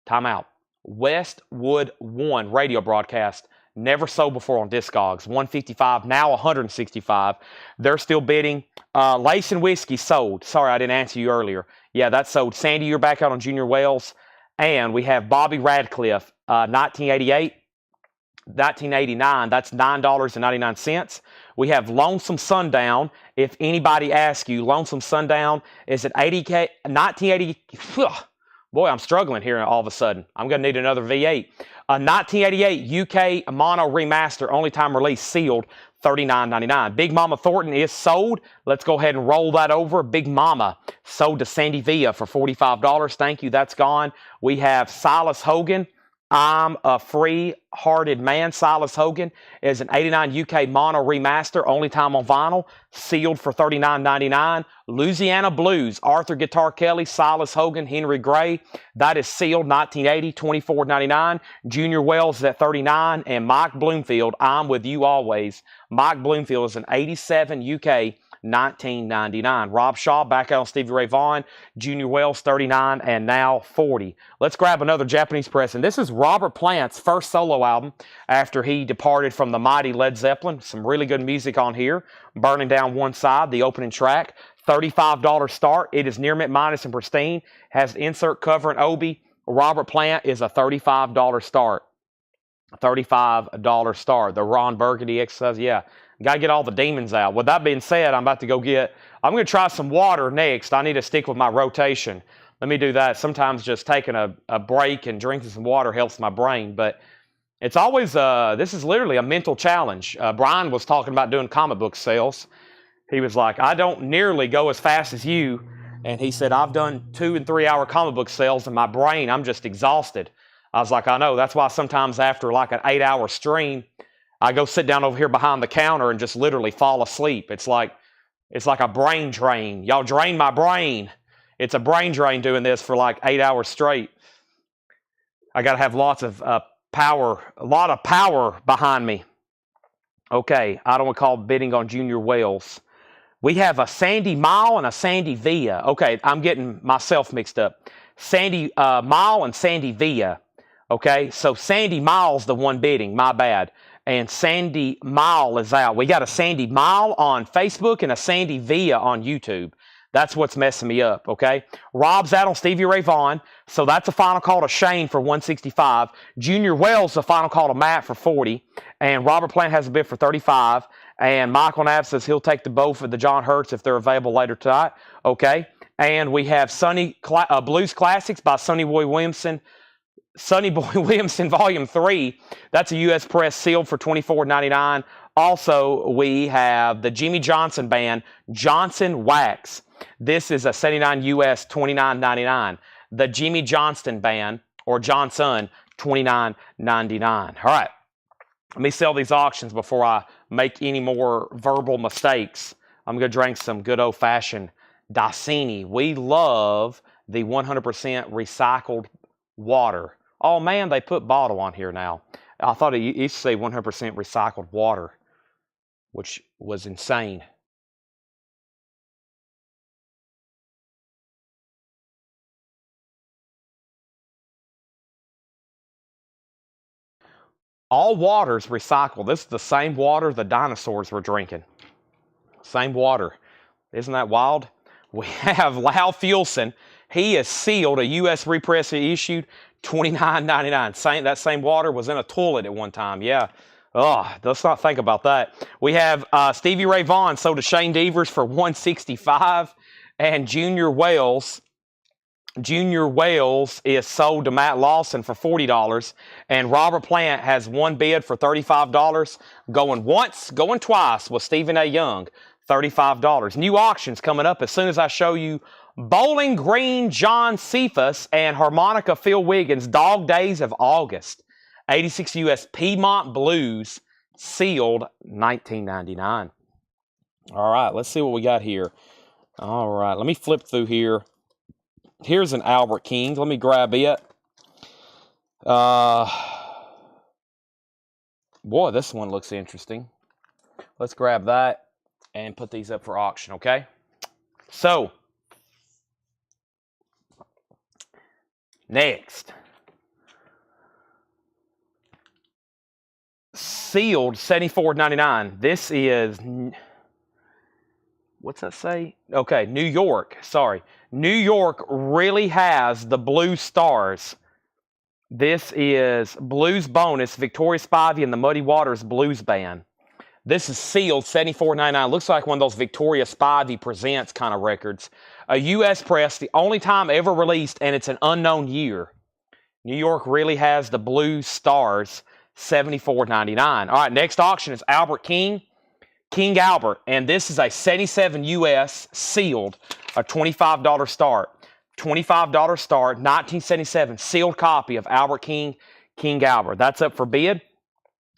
timeout, Westwood 1 radio broadcast. Never sold before on Discogs. 155, now 165. They're still bidding. Lace and Whiskey sold. Sorry, I didn't answer you earlier. Yeah, that's sold. Sandy, you're back out on Junior Wells. And we have Bobby Radcliffe, 1988. 1989, that's $9.99. We have Lonesome Sundown. If anybody asks you, Lonesome Sundown is at 80K, 1980. Boy, I'm struggling here all of a sudden. I'm going to need another V8. 1988 UK mono remaster, only time release, sealed, $39.99. Big Mama Thornton is sold. Let's go ahead and roll that over. Big Mama sold to Sandy Villa for $45. Thank you. That's gone. We have Silas Hogan. I'm a Free-Hearted Man. Silas Hogan is an 89 UK mono remaster, only time on vinyl, sealed for $39.99. Louisiana Blues, Arthur Guitar Kelly, Silas Hogan, Henry Gray. That is sealed 1980, $24.99. Junior Wells is at $39. And Mike Bloomfield, I'm With You Always. Mike Bloomfield is an 87 UK, $19.99. Rob Shaw, back out on Stevie Ray Vaughan. Junior Wells, $39, and now $40. Let's grab another Japanese press. And this is Robert Plant's first solo album after he departed from the mighty Led Zeppelin. Some really good music on here. Burning Down One Side, the opening track. $35 start. It is near mint minus and pristine. Has insert cover and obi. Robert Plant is a $35 start. $35 start. The Ron Burgundy exercise, yeah. Got to get all the demons out. With that being said, I'm going to try some water next. I need to stick with my rotation. Let me do that. Sometimes just taking a break and drinking some water helps my brain. But it's always, this is literally a mental challenge. Brian was talking about doing comic book sales. He was like, I don't nearly go as fast as you. And he said, I've done 2 and 3 hour comic book sales, and my brain, I'm just exhausted. I was like, I know. That's why sometimes after like an 8-hour stream, I go sit down over here behind the counter and just literally fall asleep. It's like a brain drain. Y'all drain my brain. It's a brain drain doing this for like 8 hours straight. I got to have lots of power, a lot of power behind me. Okay, I don't want to call bidding on Junior Wells. We have a Sandy Mile and a Sandy Villa. Okay, I'm getting myself mixed up. Sandy Mile and Sandy Villa. Okay, so Sandy Mile's the one bidding. My bad. And Sandy Mile is out. We got a Sandy Mile on Facebook and a Sandy Villa on YouTube. That's what's messing me up, okay? Rob's out on Stevie Ray Vaughan, so that's a final call to Shane for $165. Junior Wells, the final call to Matt for $40. And Robert Plant has a bid for $35. And Michael Knapp says he'll take the both of the John Hurts if they're available later tonight, okay? And we have Blues Classics by Sonny Boy Williamson. Sonny Boy Williamson Volume 3, that's a U.S. press sealed for $24.99. Also, we have the Jimmy Johnson Band, Johnson Wax. This is a 79 U.S. $29.99. The Jimmy Johnston Band, or Johnson, $29.99. All right, let me sell these auctions before I make any more verbal mistakes. I'm going to drink some good old-fashioned Dasani. We love the 100% recycled water. Oh man, they put bottle on here now. I thought it used to say 100% recycled water, which was insane. All water's recycled. This is the same water the dinosaurs were drinking. Same water. Isn't that wild? We have Lau Fuelson. He is sealed, a U.S. repress issued, $29.99. That same water was in a toilet at one time. Yeah. Oh, let's not think about that. We have Stevie Ray Vaughan sold to Shane Devers for $165. And Junior Wells is sold to Matt Lawson for $40. And Robert Plant has one bid for $35. Going once, going twice with Stephen A. Young, $35. New auctions coming up as soon as I show you Bowling Green John Cephas and Harmonica Phil Wiggins, Dog Days of August. 86 U.S. Piedmont Blues, sealed $19.99. All right, let's see what we got here. All right, let me flip through here. Here's an Albert King. Let me grab it. Boy, this one looks interesting. Let's grab that and put these up for auction, okay? So, next. Sealed, $74.99. This is, what's that say? Okay, New York. Sorry. New York really has the Blue Stars. This is Blues Bonus, Victoria Spivey and the Muddy Waters Blues Band. This is sealed, $74.99. Looks like one of those Victoria Spivey Presents kind of records. A U.S. press, the only time ever released, and it's an unknown year. New York really has the Blues Stars, $74.99. All right, next auction is Albert King. King Albert, and this is a 77 U.S. sealed, a $25 start. $25 start, 1977, sealed copy of Albert King, King Albert. That's up for bid.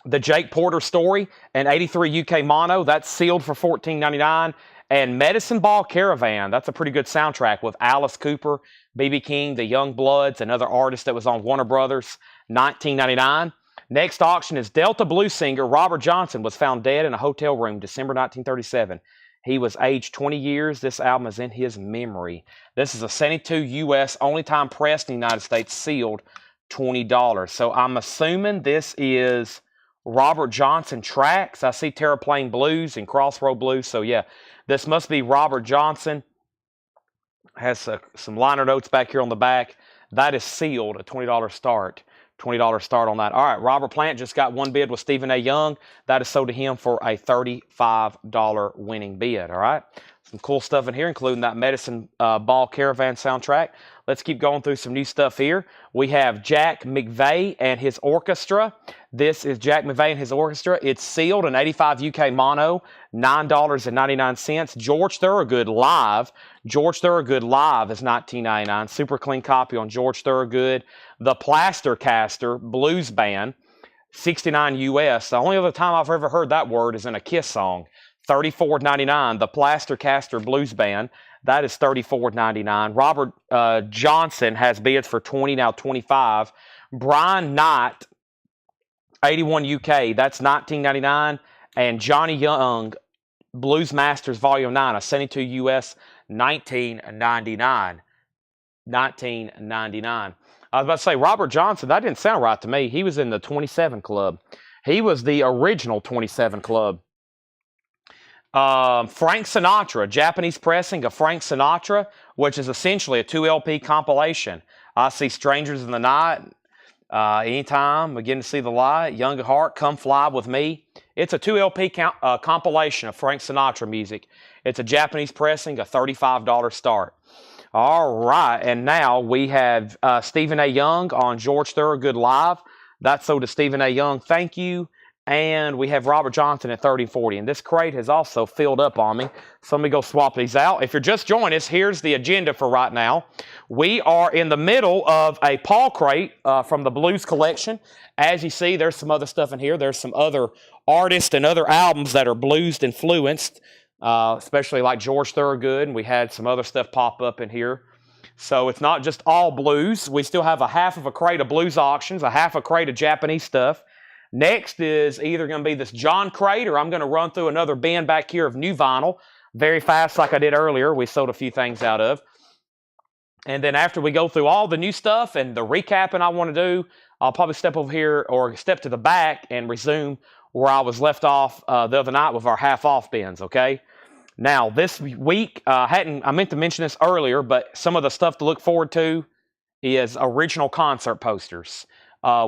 The Jake Porter Story, an 83 UK mono, that's sealed for $14.99. And Medicine Ball Caravan, that's a pretty good soundtrack with Alice Cooper, B.B. King, the Young Bloods, another artist that was on Warner Brothers, $19.99. Next auction is Delta blues singer Robert Johnson was found dead in a hotel room December 1937. He was aged 20 years. This album is in his memory. This is a 72 US, only time pressed in the United States, sealed, $20. So I'm assuming this is Robert Johnson tracks. I see Terraplane Blues and Crossroad Blues. So yeah, this must be Robert Johnson. Has some liner notes back here on the back. That is sealed, a $20 start. $20 start on that. All right, Robert Plant just got one bid with Stephen A. Young. That is sold to him for a $35 winning bid. All right, some cool stuff in here, including that Medicine Ball Caravan soundtrack. Let's keep going through some new stuff here. We have Jack McVeigh and his orchestra. This is Jack McVeigh and his orchestra. It's sealed, an 85 UK mono, $9.99. George Thorogood live. George Thorogood live is $19.99. Super clean copy on George Thorogood. The Plastercaster Blues Band, $69 US. The only other time I've ever heard that word is in a Kiss song. $34.99. The Plastercaster Blues Band. That is $34.99. Robert Johnson has bids for $20, now $25. Brian Knight, 81 UK, that's $19.99. And Johnny Young, Blues Masters Volume 9, a 72 US, $19.99. $19.99. I was about to say, Robert Johnson, that didn't sound right to me. He was in the 27 Club. He was the original 27 Club. Frank Sinatra, Japanese pressing of Frank Sinatra, which is essentially a 2 LP compilation. I See Strangers in the Night, Anytime, Begin to See the Light, Young at Heart, Come Fly With Me. It's a 2 LP compilation of Frank Sinatra music. It's a Japanese pressing, a $35 start. All right, and now we have Stephen A. Young on George Thorogood live. That's sold to Stephen A. Young. Thank you. And we have Robert Johnson at 30-40. And this crate has also filled up on me. So let me go swap these out. If you're just joining us, here's the agenda for right now. We are in the middle of a Paul crate from the Blues collection. As you see, there's some other stuff in here. There's some other artists and other albums that are blues influenced, especially like George Thorogood. And we had some other stuff pop up in here. So it's not just all blues. We still have a half of a crate of blues auctions, a half a crate of Japanese stuff. Next is either going to be this John crate, or I'm going to run through another bin back here of new vinyl very fast like I did earlier. We sold a few things out of. And then after we go through all the new stuff and the recapping I want to do, I'll probably step over here or step to the back and resume where I was left off the other night with our half-off bins, okay? Now, this week, I meant to mention this earlier, but some of the stuff to look forward to is original concert posters.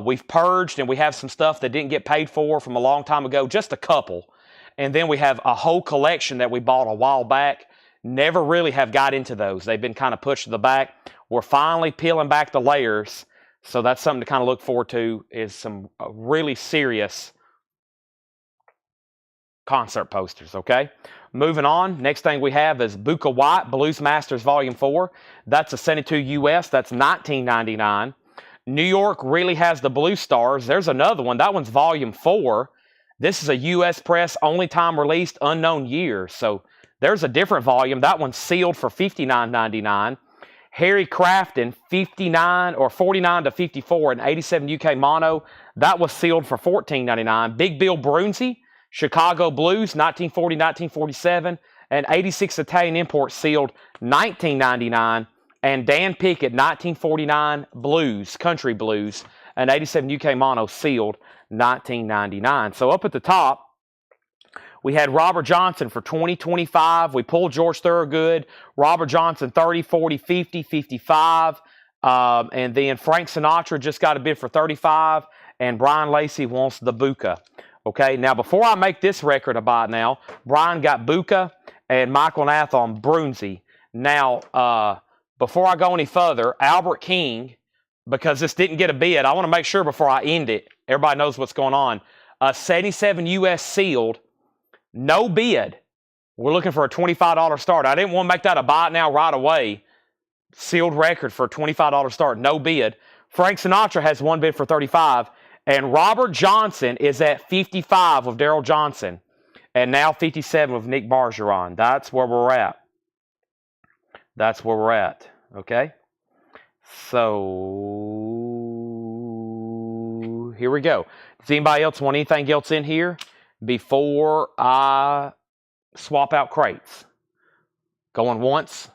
We've purged and we have some stuff that didn't get paid for from a long time ago, just a couple. And then we have a whole collection that we bought a while back. Never really have got into those. They've been kind of pushed to the back. We're finally peeling back the layers. So that's something to kind of look forward to, is some really serious concert posters, okay? Moving on, next thing we have is Buka White, Blues Masters Volume 4. That's a 72 US, that's $19.99. New York really has the Blue Stars. There's another one. That one's Volume 4. This is a U.S. press, only time released, unknown year. So there's a different volume. That one's sealed for $59.99. Harry Crafton, 59 or 49 to 54, an 87 UK mono. That was sealed for $14.99. Big Bill Brunzi, Chicago Blues, 1940-1947, an 86 Italian import, sealed $19.99. And Dan Pickett, 1949 Blues, Country Blues, an 87 UK mono, sealed $19.99. So up at the top, we had Robert Johnson for $20, $25. We pulled George Thorogood, Robert Johnson 30, 40, 50, 55. And then Frank Sinatra just got a bid for $35. And Brian Lacey wants the Buka. Okay, now before I make this record a buy now, Brian got Buka and Michael Nath on Brunzi. Now, before I go any further, Albert King, because this didn't get a bid, I want to make sure before I end it, everybody knows what's going on. 77 US sealed, no bid. We're looking for a $25 start. I didn't want to make that a buy now right away. Sealed record for a $25 start, no bid. Frank Sinatra has one bid for 35. And Robert Johnson is at 55 with Daryl Johnson. And now 57 with Nick Bergeron. That's where we're at. That's where we're at. Okay? So, here we go. Does anybody else want anything else in here before I swap out crates? Going once,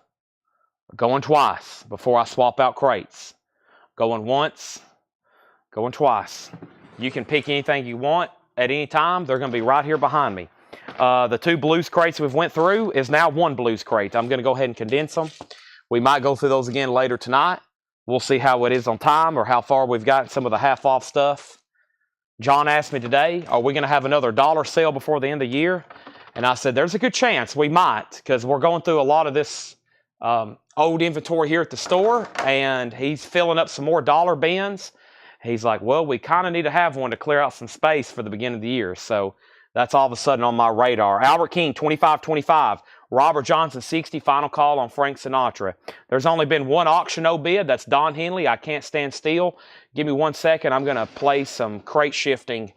going twice before I swap out crates. Going once, going twice. You can pick anything you want at any time. They're going to be right here behind me. The 2 blues crates we've went through is now 1 blues crate. I'm going to go ahead and condense them. We might go through those again later tonight. We'll see how it is on time or how far we've got some of the half-off stuff. John asked me today, are we going to have another dollar sale before the end of the year? And I said, there's a good chance we might, because we're going through a lot of this old inventory here at the store, and he's filling up some more dollar bins. He's like, well, we kind of need to have one to clear out some space for the beginning of the year. So that's all of a sudden on my radar. Albert King, 25-25. Robert Johnson, 60. Final call on Frank Sinatra. There's only been 1 auction no bid. That's Don Henley. I can't stand still. Give me 1 second. I'm going to play some crate shifting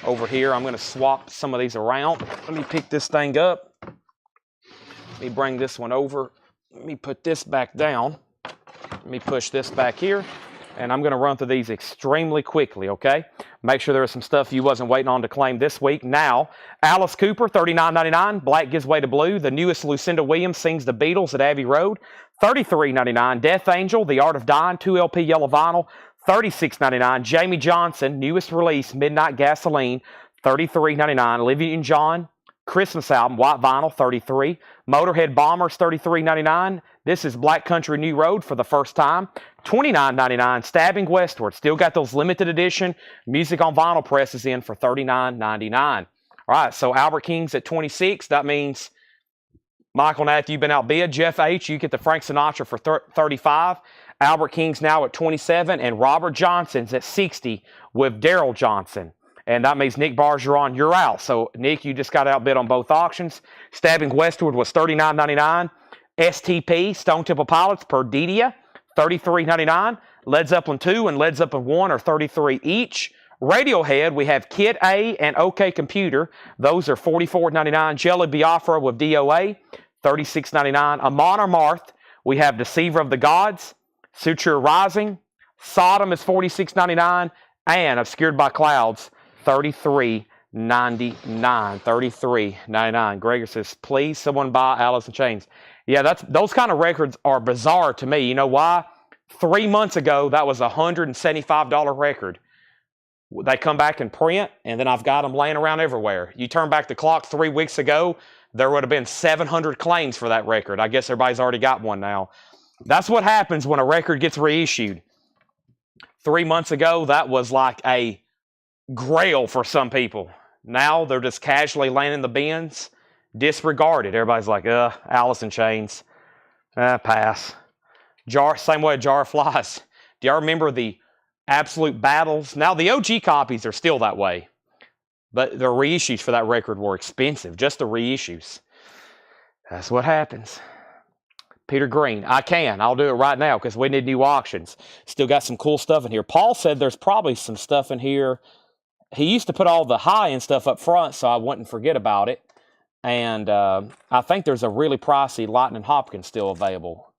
over here. I'm going to swap some of these around. Let me pick this thing up. Let me bring this one over. Let me put this back down. Let me push this back here. And I'm going to run through these extremely quickly, okay? Make sure there was some stuff you wasn't waiting on to claim this week. Now, Alice Cooper, $39.99. Black gives way to blue. The newest Lucinda Williams sings the Beatles at Abbey Road, $33.99. Death Angel, The Art of Dying, 2 LP yellow vinyl, $36.99. Jamie Johnson, newest release, Midnight Gasoline, $33.99. Olivia Newton-John, Christmas album, white vinyl, $33. Motorhead Bombers, $33.99. This is Black Country New Road for the first time, $29.99. Stabbing Westward, still got those limited edition music on vinyl presses in for $39.99. All right, so Albert King's at 26. That means Michael Nath, you've been outbid. Jeff H., you get the Frank Sinatra for 35. Albert King's now at 27, and Robert Johnson's at 60 with Daryl Johnson. And that means Nick Bergeron, you're out. So, Nick, you just got outbid on both auctions. Stabbing Westward was $39.99. STP, Stone Temple Pilots, Perdidia, $33.99. Led Zeppelin 2 and Led Zeppelin 1 are $33 each. Radiohead, we have Kit A and OK Computer. Those are $44.99. Jelly Biafra with DOA, $36.99. Amon Amarth, we have Deceiver of the Gods, Suture Rising. Sodom is $46.99. And Obscured by Clouds, $33.99. $33.99. Gregor says, please, someone buy Alice in Chains. Yeah, those kind of records are bizarre to me. You know why? 3 months ago, that was a $175 record. They come back in print, and then I've got them laying around everywhere. You turn back the clock 3 weeks ago, there would have been 700 claims for that record. I guess everybody's already got one now. That's what happens when a record gets reissued. 3 months ago, that was like a grail for some people. Now they're just casually laying in the bins, disregarded. Everybody's like, Alice in Chains. Pass. Same way a Jar of Flies. Do y'all remember the absolute battles? Now the OG copies are still that way. But the reissues for that record were expensive. Just the reissues. That's what happens. Peter Green, I'll do it right now because we need new auctions. Still got some cool stuff in here. Paul said there's probably some stuff in here. He used to put all the high-end stuff up front so I wouldn't forget about it. And I think there's a really pricey Lightning Hopkins still available.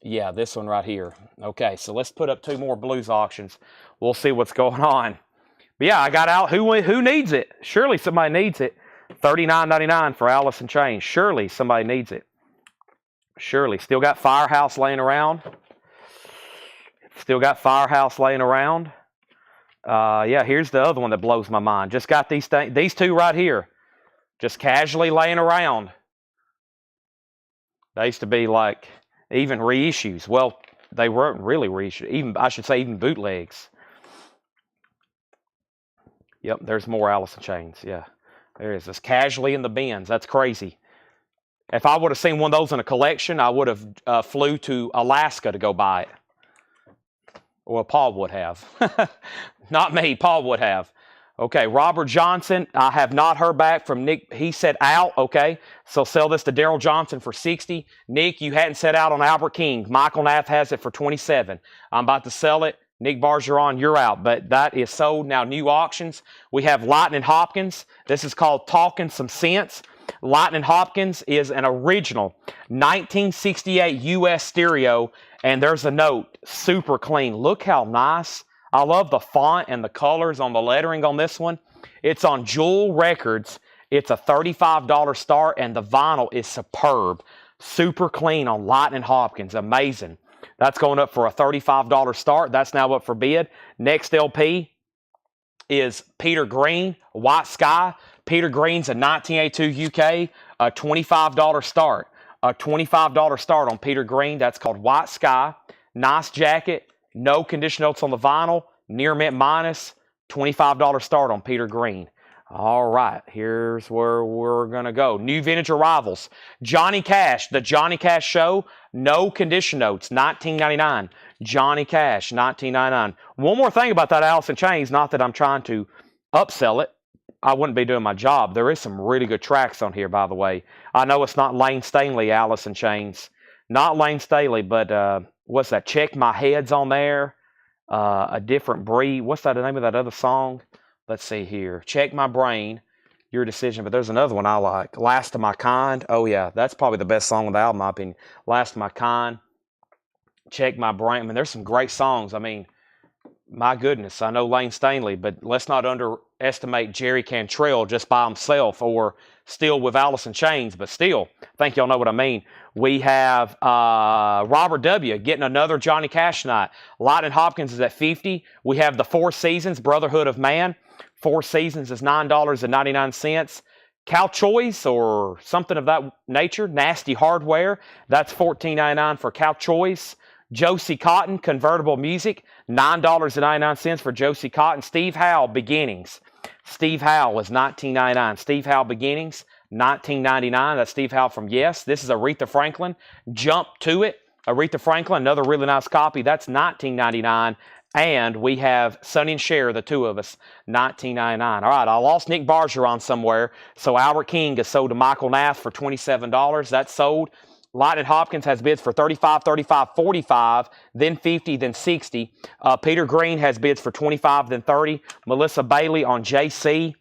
Yeah, this one right here. Okay, so let's put up 2 more blues auctions. We'll see what's going on. But yeah, I got out. Who needs it? Surely somebody needs it. $39.99 for Alice in Chains. Surely somebody needs it. Surely. Still got Firehouse laying around. Yeah, here's the other one that blows my mind. Just got these 2 right here. Just casually laying around. They used to be like even reissues. Well, they weren't really reissues. I should say even bootlegs. Yep, there's more Alice in Chains. Yeah, there is. Just casually in the bins. That's crazy. If I would have seen one of those in a collection, I would have flew to Alaska to go buy it. Well, Paul would have. Not me, Paul would have. Okay, Robert Johnson, I have not heard back from Nick. He said out. Okay, so sell this to Daryl Johnson for 60. Nick, you hadn't set out on Albert King. Michael Nath has it for 27. I'm about to sell it. Nick Bargeron, you're out. But that is sold. Now, new auctions. We have Lightning Hopkins. This is called Talking Some Sense. Lightning Hopkins is an original 1968 US stereo. And there's a note. Super clean. Look how nice. I love the font and the colors on the lettering on this one. It's on Jewel Records. It's a $35 start, and the vinyl is superb. Super clean on Lightning Hopkins. Amazing. That's going up for a $35 start. That's now up for bid. Next LP is Peter Green, White Sky. Peter Green's a 1982 UK, a $25 start. A $25 start on Peter Green. That's called White Sky. Nice jacket. No condition notes on the vinyl. Near mint minus. $25 start on Peter Green. All right, here's where we're going to go. New vintage arrivals. Johnny Cash, the Johnny Cash Show. No condition notes. $19.99. Johnny Cash, $19.99. One more thing about that Alice in Chains. Not that I'm trying to upsell it. I wouldn't be doing my job. There is some really good tracks on here, by the way. I know it's not Lane Stanley, Alice in Chains. Not Lane Staley, but what's that? Check My Head's on there. A Different Breed. What's that, the name of that other song? Let's see here. Check My Brain. Your Decision. But there's another one I like. Last of My Kind. Oh, yeah. That's probably the best song on the album, in my opinion. Last of My Kind. Check My Brain. I mean, there's some great songs. I mean, my goodness. I know Lane Stanley, but let's not underestimate Jerry Cantrell just by himself, or still with Alice in Chains, but still, I think y'all know what I mean. We have Robert W. getting another Johnny Cash night. Lightning Hopkins is at 50. We have the Four Seasons, Brotherhood of Man. Four Seasons is $9.99. Cow Choice or something of that nature. Nasty Hardware. That's $14.99 for Cow Choice. Josie Cotton, Convertible Music. $9.99 for Josie Cotton. Steve Howe, Beginnings. Steve Howe is $19.99. Steve Howe, Beginnings, $19.99. That's Steve Howe from Yes. This is Aretha Franklin. Jump to It. Aretha Franklin, another really nice copy. That's $19.99. And we have Sonny and Cher, the two of us, $19.99. All right, I lost Nick Bargeron somewhere. So Albert King is sold to Michael Nath for $27. That's sold. Lightning Hopkins has bids for $35, $35, $45, then $50, then $60. Peter Green has bids for $25, then $30. Melissa Bailey on JC.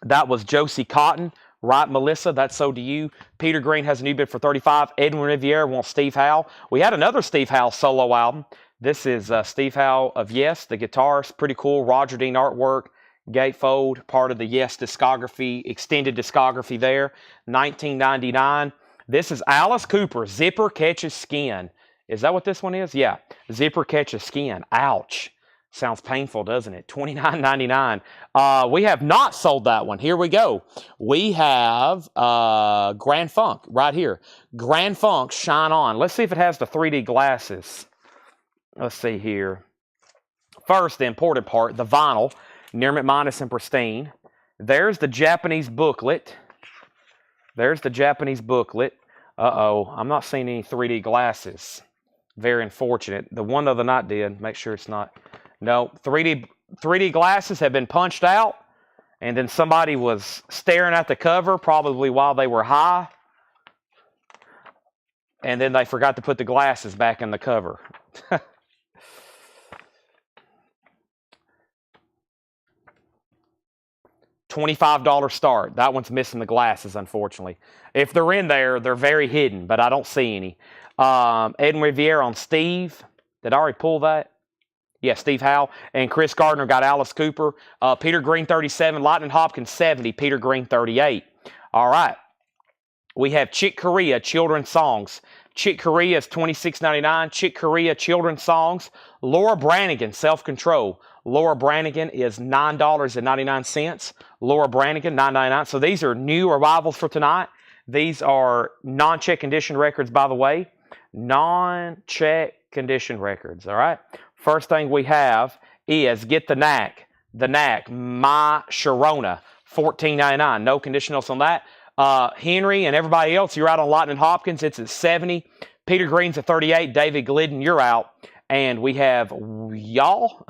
That was Josie Cotton. Right, Melissa? That's sold to you. Peter Green has a new bid for $35. Edwin Riviere wants Steve Howe. We had another Steve Howe solo album. This is Steve Howe of Yes, the guitarist. Pretty cool. Roger Dean artwork. Gatefold, part of the Yes discography, extended discography there. $19.99. This is Alice Cooper, Zipper Catches Skin. Is that what this one is? Yeah. Zipper Catches Skin. Ouch. Sounds painful, doesn't it? $29.99. We have not sold that one. Here we go. We have Grand Funk right here. Grand Funk Shine On. Let's see if it has the 3D glasses. Let's see here. First, the important part, the vinyl. Near mint minus and pristine. There's the Japanese booklet. There's the Japanese booklet. Uh-oh, I'm not seeing any 3D glasses. Very unfortunate. The one the other night did. Make sure it's not. No, 3D glasses have been punched out, and then somebody was staring at the cover, probably while they were high, and then they forgot to put the glasses back in the cover. $25 start. That one's missing the glasses, unfortunately. If they're in there, they're very hidden, but I don't see any. Edwin Riviere on Steve. Did I already pull that? Yeah, Steve Howe. And Chris Gardner got Alice Cooper. Peter Green, 37. Lightning Hopkins, 70. Peter Green, 38. All right. We have Chick Corea, Children's Songs. Chick Corea is $26.99. Chick Corea, Children's Songs. Laura Branigan, Self-Control. Laura Branigan is $9.99. Laura Branigan, $9.99. So these are new arrivals for tonight. These are non-check condition records, by the way. Non-check condition records, all right? First thing we have is Get the Knack. The Knack, My Sharona, $14.99. No conditionals on that. Henry and everybody else, you're out on Lightning Hopkins. It's at 70. Peter Green's at 38. David Glidden, you're out. And we have y'all.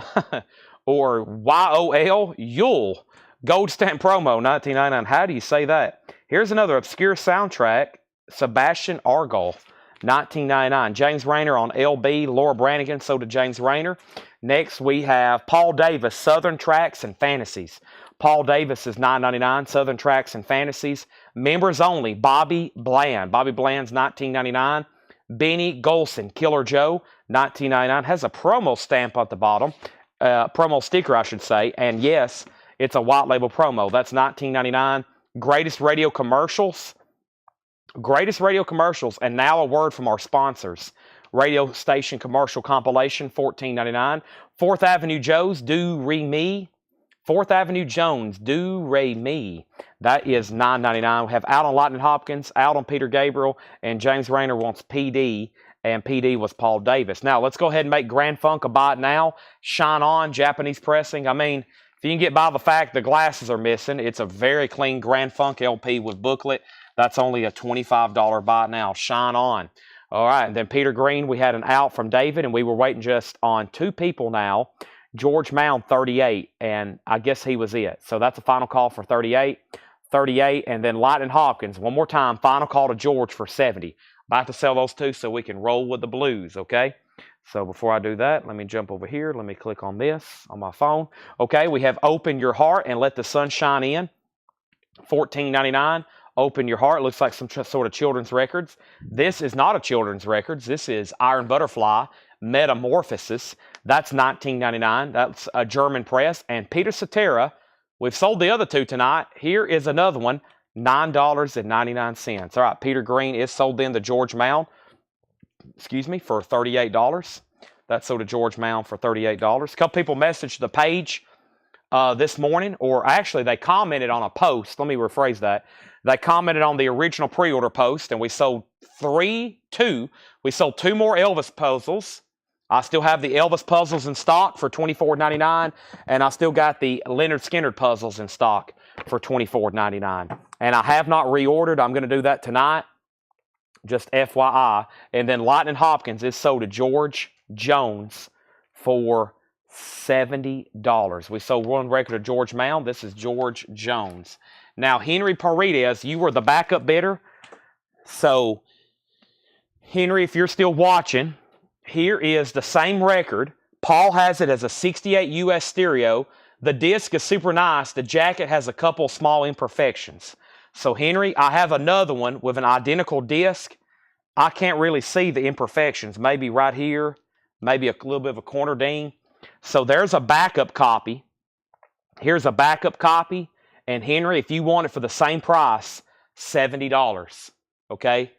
or YOL, Yule. Gold stamp promo, 1999. How do you say that? Here's another obscure soundtrack, Sebastian Argyle, 1999. James Rayner on LB, Laura Branigan, so did James Rayner. Next, we have Paul Davis, Southern Tracks and Fantasies. Paul Davis is $9.99, Southern Tracks and Fantasies. Members only, Bobby Bland. Bobby Bland's $19.99. Benny Golson, Killer Joe, $19.99. Has a promo stamp at the bottom. Promo sticker, I should say. And yes, it's a white label promo. That's $19.99. Greatest radio commercials. Greatest radio commercials. And now a word from our sponsors. Radio station commercial compilation, $14.99. 4th Avenue Joe's, Do Re Me. 4th Avenue Jones, Do Re Me. That is $9.99. We have Out on Lightning Hopkins, Out on Peter Gabriel, and James Rayner wants PD, and PD was Paul Davis. Now, let's go ahead and make Grand Funk a buy it now. Shine On, Japanese pressing. I mean, if you can get by the fact the glasses are missing, it's a very clean Grand Funk LP with booklet. That's only a $25 buy it now. Shine On. All right, and then Peter Green, we had an out from David, and we were waiting just on 2 people now. George Mound, 38, and I guess he was it. So that's a final call for 38. 38, and then Lightning Hopkins, one more time, final call to George for 70. About to sell those 2 so we can roll with the blues, okay? So before I do that, let me jump over here. Let me click on this on my phone. Okay, we have Open Your Heart and Let the Sun Shine In, $14.99. Open Your Heart. Looks like some sort of children's records. This is not a children's records. This is Iron Butterfly, Metamorphosis. That's $19.99. That's a German press. And Peter Cetera, we've sold the other 2 tonight. Here is another one, $9.99. All right, Peter Green is sold in the George Mound, for $38. That's sold to George Mound for $38. A couple people messaged the page this morning, or actually they commented on a post. Let me rephrase that. They commented on the original pre-order post, and we sold 2. We sold 2 more Elvis puzzles. I still have the Elvis puzzles in stock for $24.99, and I still got the Leonard Skinner puzzles in stock for $24.99. And I have not reordered. I'm going to do that tonight, just FYI. And then Lightning Hopkins is sold to George Jones for $70. We sold 1 record of George Mound. This is George Jones. Now, Henry Paredes, you were the backup bidder. So, Henry, if you're still watching, here is the same record. Paul has it as a 68 US stereo. The disc is super nice. The jacket has a couple small imperfections. So, Henry, I have another one with an identical disc. I can't really see the imperfections. Maybe right here, maybe a little bit of a corner ding. So, there's a backup copy. Here's a backup copy. And Henry, if you want it for the same price, $70, okay?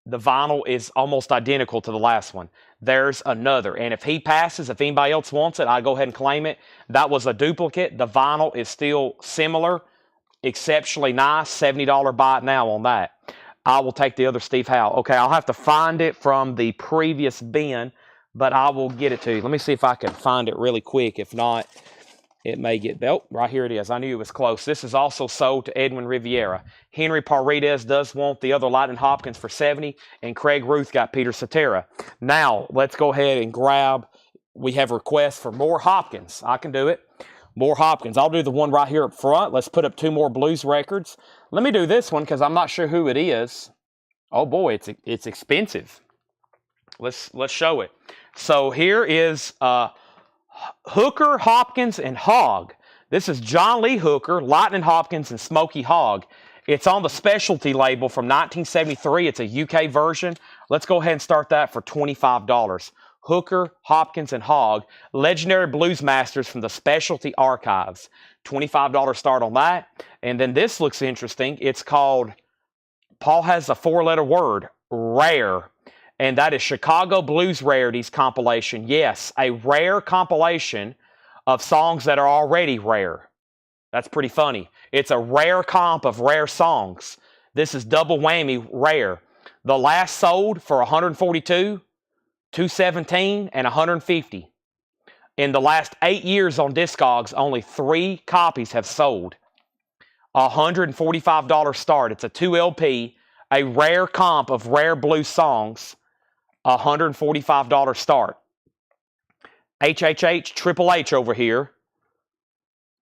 The vinyl is almost identical to the last one. There's another. And if he passes, if anybody else wants it, I'll go ahead and claim it. That was a duplicate. The vinyl is still similar, exceptionally nice. $70 buy it now on that. I will take the other Steve Howe. Okay, I'll have to find it from the previous bin, but I will get it to you. Let me see if I can find it really quick. If not, it may get, oh, right here it is. I knew it was close. This is also sold to Edwin Riviera. Henry Paredes does want the other Lightning Hopkins for $70, and Craig Ruth got Peter Cetera. Now, let's go ahead and grab, we have requests for more Hopkins. I can do it. More Hopkins. I'll do the one right here up front. Let's put up 2 more blues records. Let me do this one because I'm not sure who it is. Oh boy, it's expensive. Let's show it. So here is Hooker, Hopkins, and Hogg. This is John Lee Hooker, Lightning Hopkins, and Smokey Hogg. It's on the specialty label from 1973. It's a UK version. Let's go ahead and start that for $25. Hooker, Hopkins, and Hogg, Legendary Blues Masters from the Specialty Archives. $25 start on that. And then this looks interesting. It's called, Paul has a 4-letter word, Rare. And that is Chicago Blues Rarities compilation. Yes, a rare compilation of songs that are already rare. That's pretty funny. It's a rare comp of rare songs. This is double whammy rare. The last sold for 142, 217, and 150. In the last 8 years on Discogs, only 3 copies have sold. $145 start. It's a 2 LP, a rare comp of rare blues songs. $145 start. HHH, Triple H over here.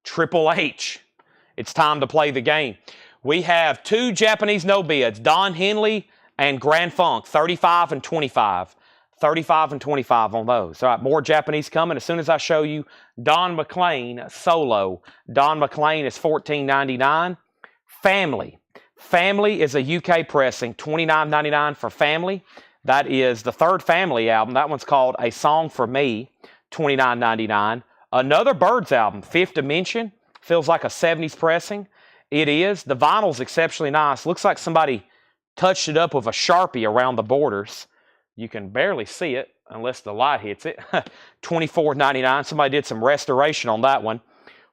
Triple H. It's time to play the game. We have 2 Japanese no bids, Don Henley and Grand Funk, 35 and 25. 35 and 25 on those. All right, more Japanese coming. As soon as I show you Don McLean solo. Don McLean is $14.99. Family. Family is a UK pressing, $29.99 for Family. That is the 3rd Family album. That one's called A Song for Me, $29.99. Another Birds album, 5th Dimension. Feels like a 70s pressing. It is. The vinyl's exceptionally nice. Looks like somebody touched it up with a Sharpie around the borders. You can barely see it unless the light hits it. $24.99. Somebody did some restoration on that one.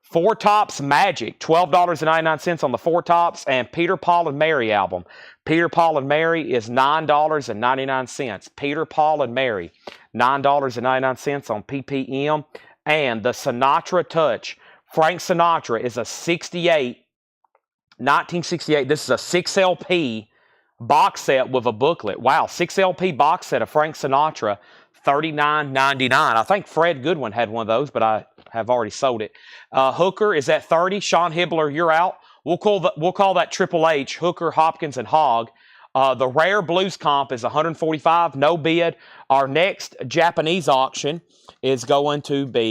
Four Tops Magic, $12.99 on the Four Tops, and Peter, Paul, and Mary album. Peter, Paul, and Mary is $9.99. Peter, Paul, and Mary, $9.99 on PPM. And the Sinatra Touch. Frank Sinatra is a 1968. This is a 6LP box set with a booklet. Wow, 6LP box set of Frank Sinatra, $39.99. I think Fred Goodwin had one of those, but I have already sold it. Hooker is at $30. Sean Hibbler, you're out. We'll call that Triple H, Hooker, Hopkins, and Hogg. The Rare Blues Comp is $145, no bid. Our next Japanese auction is going to be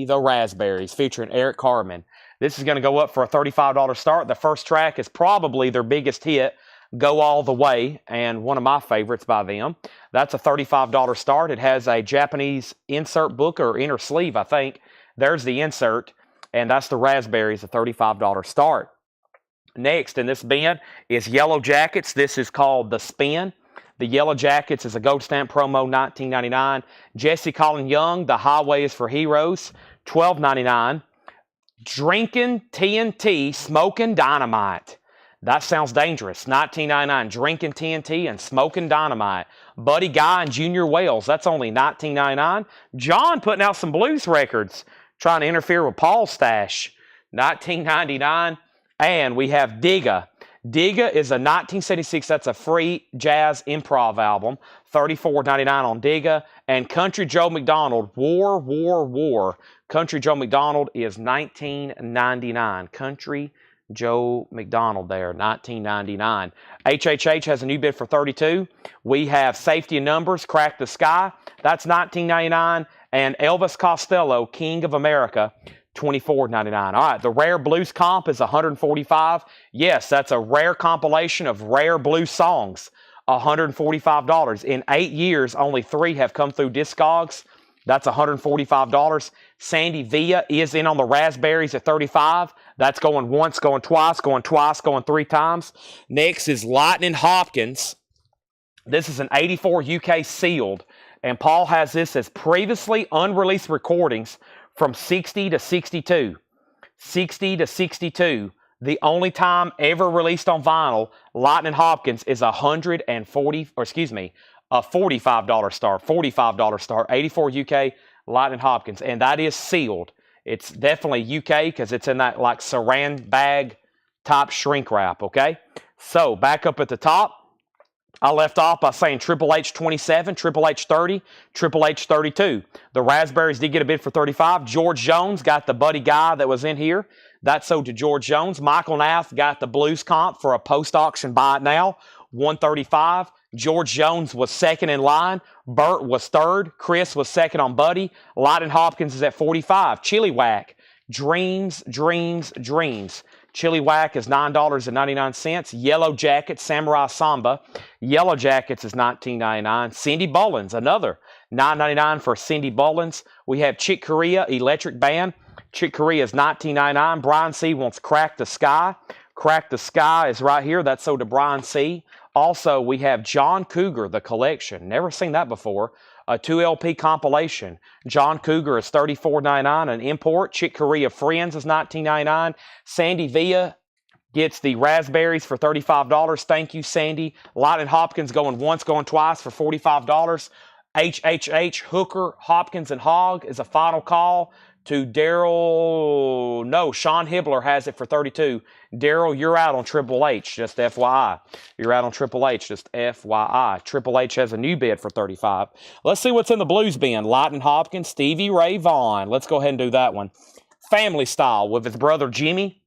the Raspberries featuring Eric Carmen. This is going to go up for a $35 start. The first track is probably their biggest hit, Go All the Way, and one of my favorites by them. That's a $35 start. It has a Japanese insert book or inner sleeve, I think. There's the insert, and that's the Raspberries, a $35 start. Next in this bin is Yellow Jackets. This is called The Spin. The Yellow Jackets is a gold stamp promo, $19.99. Jesse Colin Young, The Highway is for Heroes, $12.99. Drinking TNT, Smoking Dynamite. That sounds dangerous. $19.99. Drinking TNT and Smoking Dynamite. Buddy Guy and Junior Wells. That's only $19.99. John putting out some blues records, trying to interfere with Paul's stash. $19.99. And we have Digga. Digga is a 1976. That's a free jazz improv album. $34.99 on Digga. And Country Joe McDonald, War, War, War. Country Joe McDonald is $19.99. Country Joe McDonald there, $19.99. HHH has a new bid for $32. We have Safety and Numbers, Crack the Sky. That's $19.99. And Elvis Costello, King of America, $24.99. All right, the Rare Blues Comp is $145. Yes, that's a rare compilation of rare blues songs. $145. In 8 years, only 3 have come through Discogs. That's $145. Sandy Villa is in on the Raspberries at $35. That's going once, going twice, going 3 times. Next is Lightning Hopkins. This is an 84 UK sealed, and Paul has this as previously unreleased recordings from 60 to 62. 60 to 62. The only time ever released on vinyl, Lightning Hopkins is a $45 star. $45 star. 84 UK, Lightning Hopkins. And that is sealed. It's definitely UK because it's in that like saran bag type shrink wrap, okay? So back up at the top, I left off by saying Triple H 27, Triple H 30, Triple H 32. The Raspberries did get a bid for 35. George Jones got the Buddy Guy that was in here. That sold to George Jones. Michael Nath got the Blues Comp for a post-auction buy it now, $135. George Jones was second in line. Burt was third. Chris was second on Buddy. Lightning Hopkins is at 45. Chili Whack, Dreams, Dreams, Dreams. Chili Whack is $9.99. Yellow Jackets, Samurai Samba. Yellow Jackets is $19.99. Cindy Bullins, another $9.99 for Cindy Bullins. We have Chick Corea, Electric Band. Chick Corea is $19.99. Brian C. wants Crack the Sky. Crack the Sky is right here. That's sold to Brian C. Also, we have John Cougar, The Collection. Never seen that before. A 2LP compilation. John Cougar is $34.99. An import. Chick Corea Friends is $19.99. Sandy Villa gets the Raspberries for $35. Thank you, Sandy. Lightning Hopkins going once, going twice for $45. HHH, Hooker, Hopkins, and Hogg is a final call. to Daryl. No, Sean Hibbler has it for 32. Daryl, you're out on Triple H, just FYI. You're out on Triple H, just FYI. Triple H has a new bid for 35. Let's see what's in the blues bin. Lightning Hopkins, Stevie Ray Vaughan. Let's go ahead and do that one. Family Style with his brother Jimmy.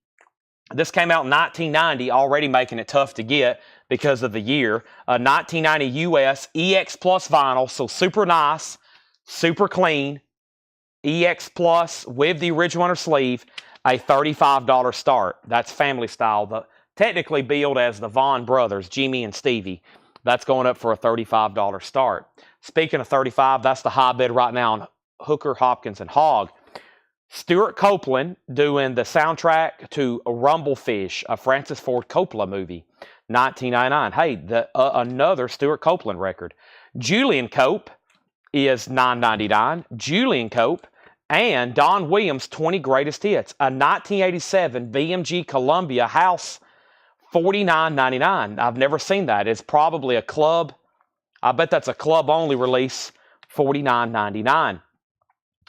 This came out in 1990, already making it tough to get because of the year. 1990 US EX Plus vinyl, so super nice, super clean. EX Plus with the original inner sleeve, a $35 start. That's Family Style. Technically billed as the Vaughn brothers, Jimmy and Stevie. That's going up for a $35 start. Speaking of 35, that's the high bid right now on Hooker, Hopkins, and Hogg. Stuart Copeland doing the soundtrack to Rumblefish, a Francis Ford Coppola movie, 1999. Hey, another Stuart Copeland record. Julian Cope is $9.99. Julian Cope and Don Williams' 20 Greatest Hits, a 1987 BMG Columbia House, $49.99. I've never seen that. It's probably a club. I bet that's a club-only release, $49.99.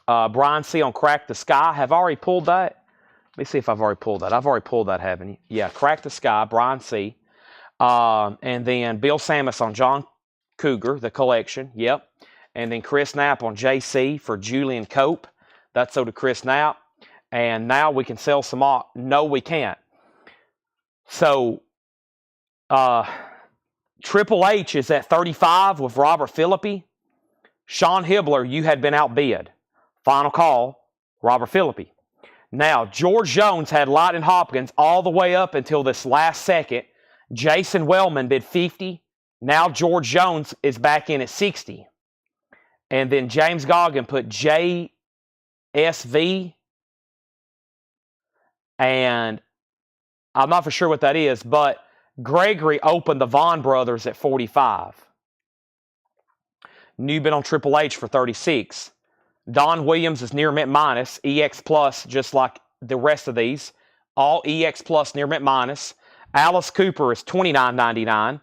Brian C. on Crack the Sky. Have I already pulled that? Let me see if I've already pulled that. I've already pulled that, haven't you? Yeah, Crack the Sky, Brian C. And then Bill Samus on John Cougar, the collection. Yep. And then Chris Knapp on JC for Julian Cope. That's so to Chris Knapp. And now we can sell some more. No, we can't. So, Triple H is at 35 with Robert Philippi. Sean Hibbler, you had been outbid. Final call, Robert Philippi. Now, George Jones had Lightning Hopkins all the way up until this last second. Jason Wellman bid 50. Now George Jones is back in at 60. And then James Goggin put JSV. And I'm not for sure what that is, but Gregory opened the Vaughn brothers at 45. New bid on Triple H for 36. Don Williams is near mint minus. EX Plus, just like the rest of these. All EX Plus near mint minus. Alice Cooper is $29.99.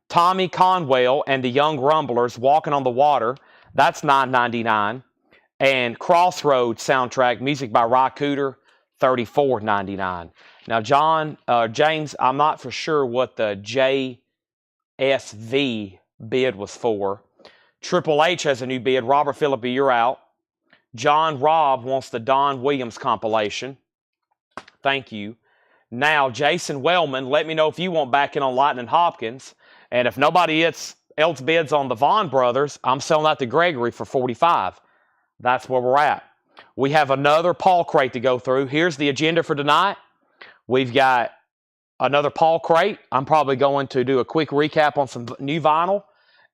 Tommy Conwell and the Young Rumblers, Walking on the Water, that's $9.99. And Crossroads soundtrack, music by Ry Cooder, $34.99. Now, James, I'm not for sure what the JSV bid was for. Triple H has a new bid. Robert Philippi, you're out. John Robb wants the Don Williams compilation. Thank you. Now, Jason Wellman, let me know if you want back in on Lightning Hopkins. And if nobody else bids on the Vaughn brothers, I'm selling that to Gregory for 45. That's where we're at. We have another Paul crate to go through. Here's the agenda for tonight. We've got another Paul crate. I'm probably going to do a quick recap on some new vinyl.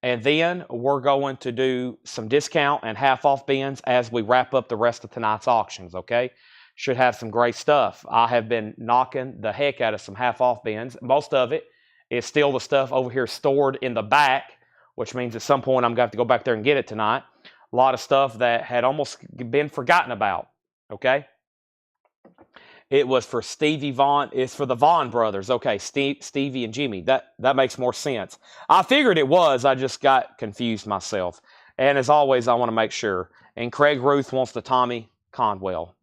And then we're going to do some discount and half-off bins as we wrap up the rest of tonight's auctions, okay? Should have some great stuff. I have been knocking the heck out of some half-off bins. Most of it is still the stuff over here stored in the back, which means at some point I'm going to have to go back there and get it tonight. A lot of stuff that had almost been forgotten about, okay? It was for Stevie Vaughn. It's for the Vaughn brothers. Okay, Stevie and Jimmy. That makes more sense. I figured it was. I just got confused myself. And as always, I want to make sure. And Craig Ruth wants the Tommy Conwell.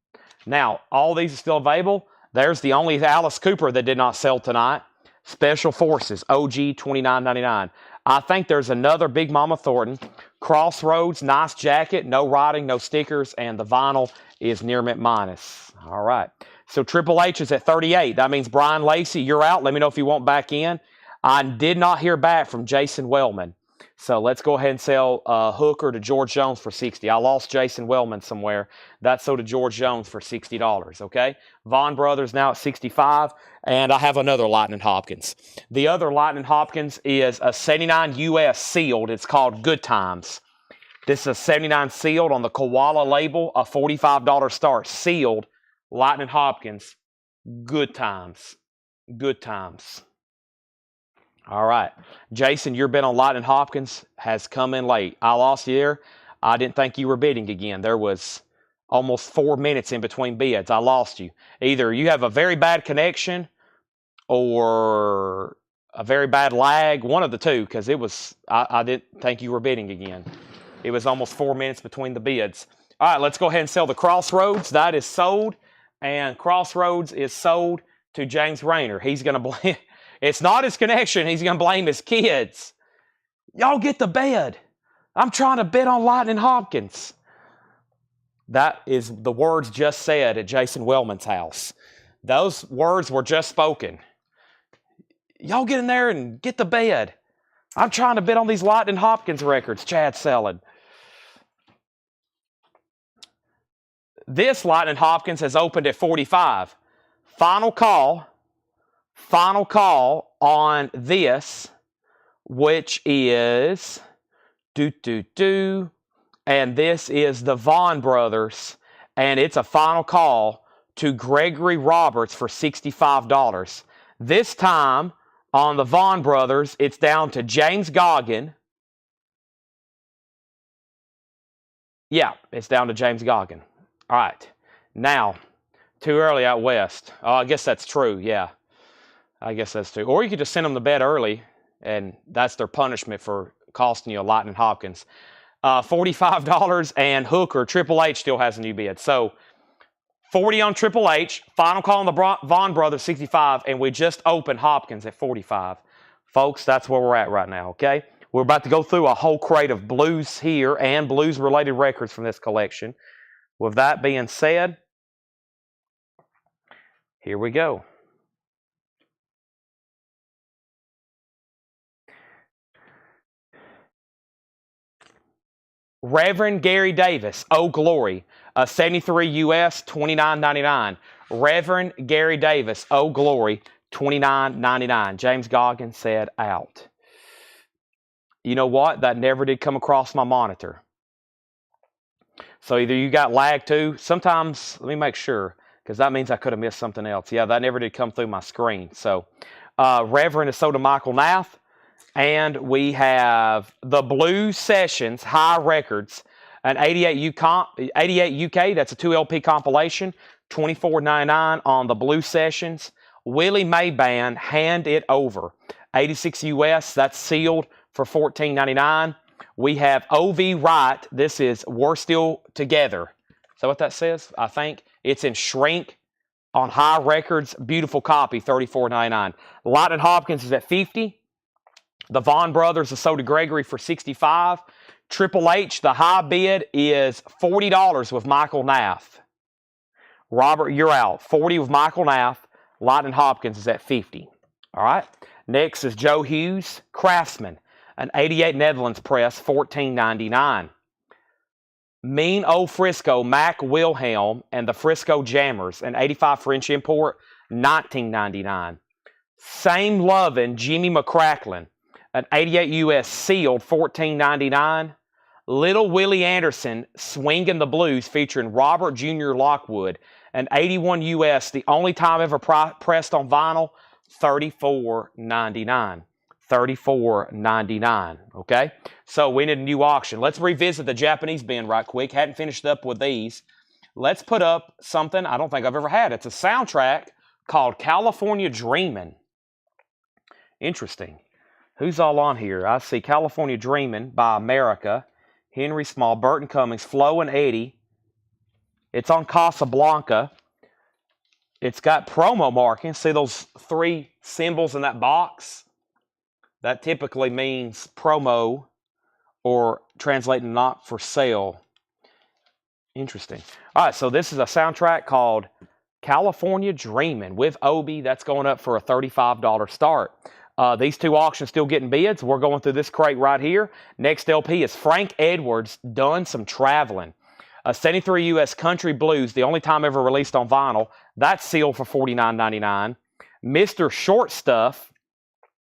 Now, all these are still available. There's the only Alice Cooper that did not sell tonight. Special Forces, OG, $29.99. I think there's another Big Mama Thornton. Crossroads, nice jacket, no writing, no stickers, and the vinyl is near mint minus. All right. So Triple H is at 38. That means Brian Lacey, you're out. Let me know if you want back in. I did not hear back from Jason Wellman. So let's go ahead and sell Hooker to George Jones for 60. I lost Jason Wellman somewhere. That's so to George Jones for $60, okay? Vaughn Brothers now at 65, and I have another Lightning Hopkins. The other Lightning Hopkins is a 79 US sealed. It's called Good Times. This is a 79 sealed on the Koala label, a $45 start. Sealed, Lightning Hopkins, Good Times. Good Times. All right. Jason, your bid on Lightning Hopkins has come in late. I lost you there. I didn't think you were bidding again. There was almost 4 minutes in between bids. I lost you. Either you have a very bad connection or a very bad lag, one of the two, because it was, I didn't think you were bidding again. It was almost 4 minutes between the bids. All right, let's go ahead and sell the Crossroads. That is sold, and Crossroads is sold to James Rayner. He's going to blame, it's not his connection. He's going to blame his kids. Y'all get the bed. I'm trying to bet on Lightning Hopkins. That is the words just said at Jason Wellman's house. Those words were just spoken. Y'all get in there and get the bed. I'm trying to bet on these Lightning Hopkins records Chad's selling. This Lightning Hopkins has opened at 45. Final call on this, which is and this is the Vaughn brothers, and it's a final call to Gregory Roberts for $65. This time on the Vaughn brothers, it's down to James Goggin. Yeah, it's down to James Goggin. All right. Now, too early out west. Oh, I guess that's true. Yeah, I guess that's true. Or you could just send them to bed early, and that's their punishment for costing you a Lightning Hopkins. $45, and Hooker, Triple H still has a new bid. So 40 on Triple H, final call on the Vaughn brothers, 65, and we just opened Hopkins at 45. Folks, that's where we're at right now, okay? We're about to go through a whole crate of blues here and blues-related records from this collection. With that being said, here we go. Reverend Gary Davis, Oh Glory, 73 US, $29.99. Reverend Gary Davis, Oh Glory, $29.99. James Goggins said out. You know what? That never did come across my monitor. So either you got lag too. Sometimes, let me make sure, because that means I could have missed something else. Yeah, that never did come through my screen. So Reverend is sold to Michael Nath. And we have the Blues Sessions High Records, an 88 UK. That's a 2 LP compilation, $24.99 on the Blues Sessions. Willie May Band, Hand It Over, 86 US. That's sealed for $14.99. We have O.V. Wright. This is We're Still Together. Is that what that says? I think it's in shrink on High Records. Beautiful copy, $34.99. Lightning Hopkins is at 50. The Vaughn brothers are sold to Gregory for $65. Triple H, the high bid is $40 with Michael Nath. Robert, you're out. 40 with Michael Nath. Lightning Hopkins is at 50. All right. Next is Joe Hughes, Craftsman, an 88 Netherlands press, $14.99. Mean Old Frisco, Mac Wilhelm, and the Frisco Jammers, an 85 French import, $19.99. Same Lovin', Jimmy McCracklin, an 88 US sealed, $14.99. Little Willie Anderson, Swingin' the Blues, featuring Robert Jr. Lockwood, an 81 US, the only time ever pressed on vinyl, $34.99. $34.99, okay? So we need a new auction. Let's revisit the Japanese bin right quick. Hadn't finished up with these. Let's put up something I don't think I've ever had. It's a soundtrack called California Dreamin'. Interesting. Who's all on here? I see California Dreamin' by America, Henry Small, Burton Cummings, Flo and Eddie. It's on Casablanca. It's got promo markings. See those 3 symbols in that box? That typically means promo or translating not for sale. Interesting. All right, so this is a soundtrack called California Dreamin' with Obi. That's going up for a $35 start. These 2 auctions still getting bids. We're going through this crate right here. Next LP is Frank Edwards, Done Some Traveling. 73 US Country Blues, the only time ever released on vinyl. That's sealed for $49.99. Mr. Short Stuff,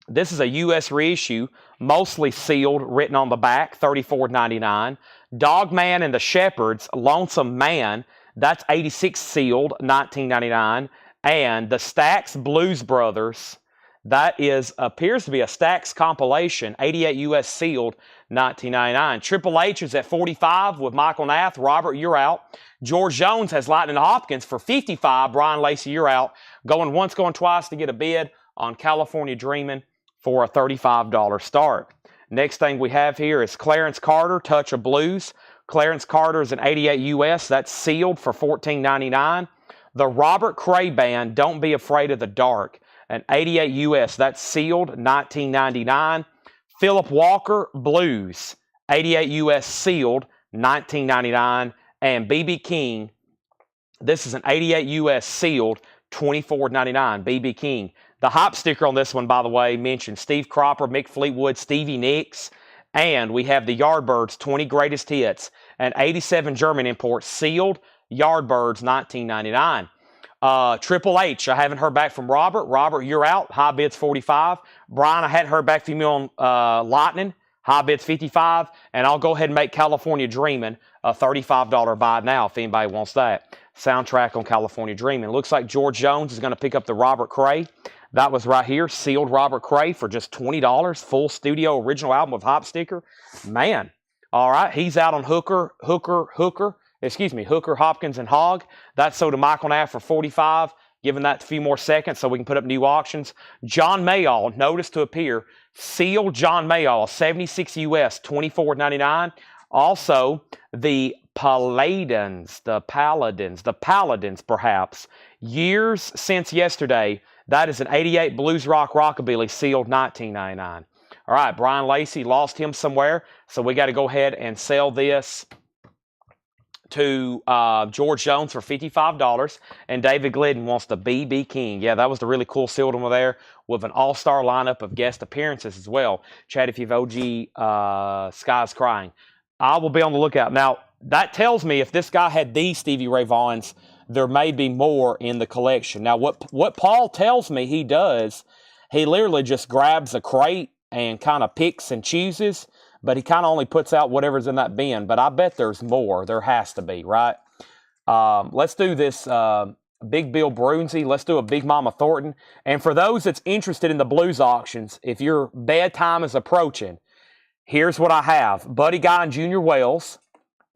this is a US reissue, mostly sealed, written on the back, $34.99. Dogman and the Shepherds, Lonesome Man, that's 86 sealed, $19.99. And the Stax Blues Brothers, that appears to be a Stax compilation, 88 US sealed, $19.99. Triple H is at 45 with Michael Nath. Robert, you're out. George Jones has Lightning Hopkins for 55. Brian Lacey, you're out. Going once, going twice to get a bid on California Dreamin' for a $35 start. Next thing we have here is Clarence Carter, Touch of Blues, Clarence Carter's an 88 US. That's sealed for $14.99. The Robert Cray Band, Don't Be Afraid of the Dark, an 88 US. That's sealed, $19.99. Philip Walker Blues, 88 US sealed, $19.99. And B.B. King, this is an 88 US sealed, $24.99. B.B. King. The hop sticker on this one, by the way, mentions Steve Cropper, Mick Fleetwood, Stevie Nicks, and we have the Yardbirds 20 Greatest Hits, an 87 German import, sealed, Yardbirds, $19.99. Triple H, I haven't heard back from Robert. Robert, you're out. High bid's $45. Brian, I hadn't heard back from you on Lightning. High bid's $55. And I'll go ahead and make California Dreamin' a $35 buy now if anybody wants that. Soundtrack on California Dreamin'. Looks like George Jones is going to pick up the Robert Cray. That was right here, sealed Robert Cray for just $20. Full studio original album with hop sticker. Man, all right. He's out on Hooker, Hopkins, and Hogg. That's sold to Michael Knapp for $45. Giving that a few more seconds so we can put up new auctions. John Mayall, notice to appear. Sealed John Mayall, 76 US, $24.99. Also, the Paladins perhaps. Years since yesterday. That is an 88 Blues Rock Rockabilly, sealed, $19.99. All right, Brian Lacey lost him somewhere, so we got to go ahead and sell this to George Jones for $55, and David Glidden wants the B.B. King. Yeah, that was the really cool sealed one there with an all-star lineup of guest appearances as well. Chad, if you've OG Sky's Crying. I will be on the lookout. Now, that tells me if this guy had these Stevie Ray Vaughans, there may be more in the collection. Now, what Paul tells me he does, he literally just grabs a crate and kind of picks and chooses, but he kind of only puts out whatever's in that bin. But I bet there's more. There has to be, right? Let's do this Big Bill Brunsey. Let's do a Big Mama Thornton. And for those that's interested in the blues auctions, if your bedtime is approaching, here's what I have. Buddy Guy and Junior Wells,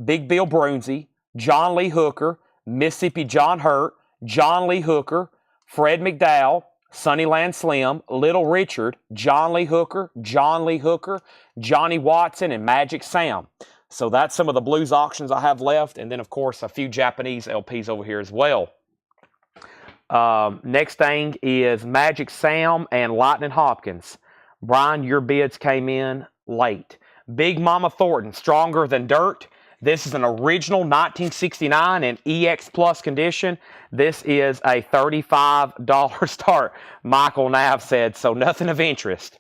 Big Bill Brunsey, John Lee Hooker, Mississippi John Hurt, John Lee Hooker, Fred McDowell, Sunnyland Slim, Little Richard, John Lee Hooker, Johnny Watson, and Magic Sam. So that's some of the blues auctions I have left. And then, of course, a few Japanese LPs over here as well. Next thing is Magic Sam and Lightning Hopkins. Brian, your bids came in late. Big Mama Thornton, Stronger Than Dirt. This is an original 1969 in EX Plus condition. This is a $35 start, Michael Nav said, so nothing of interest.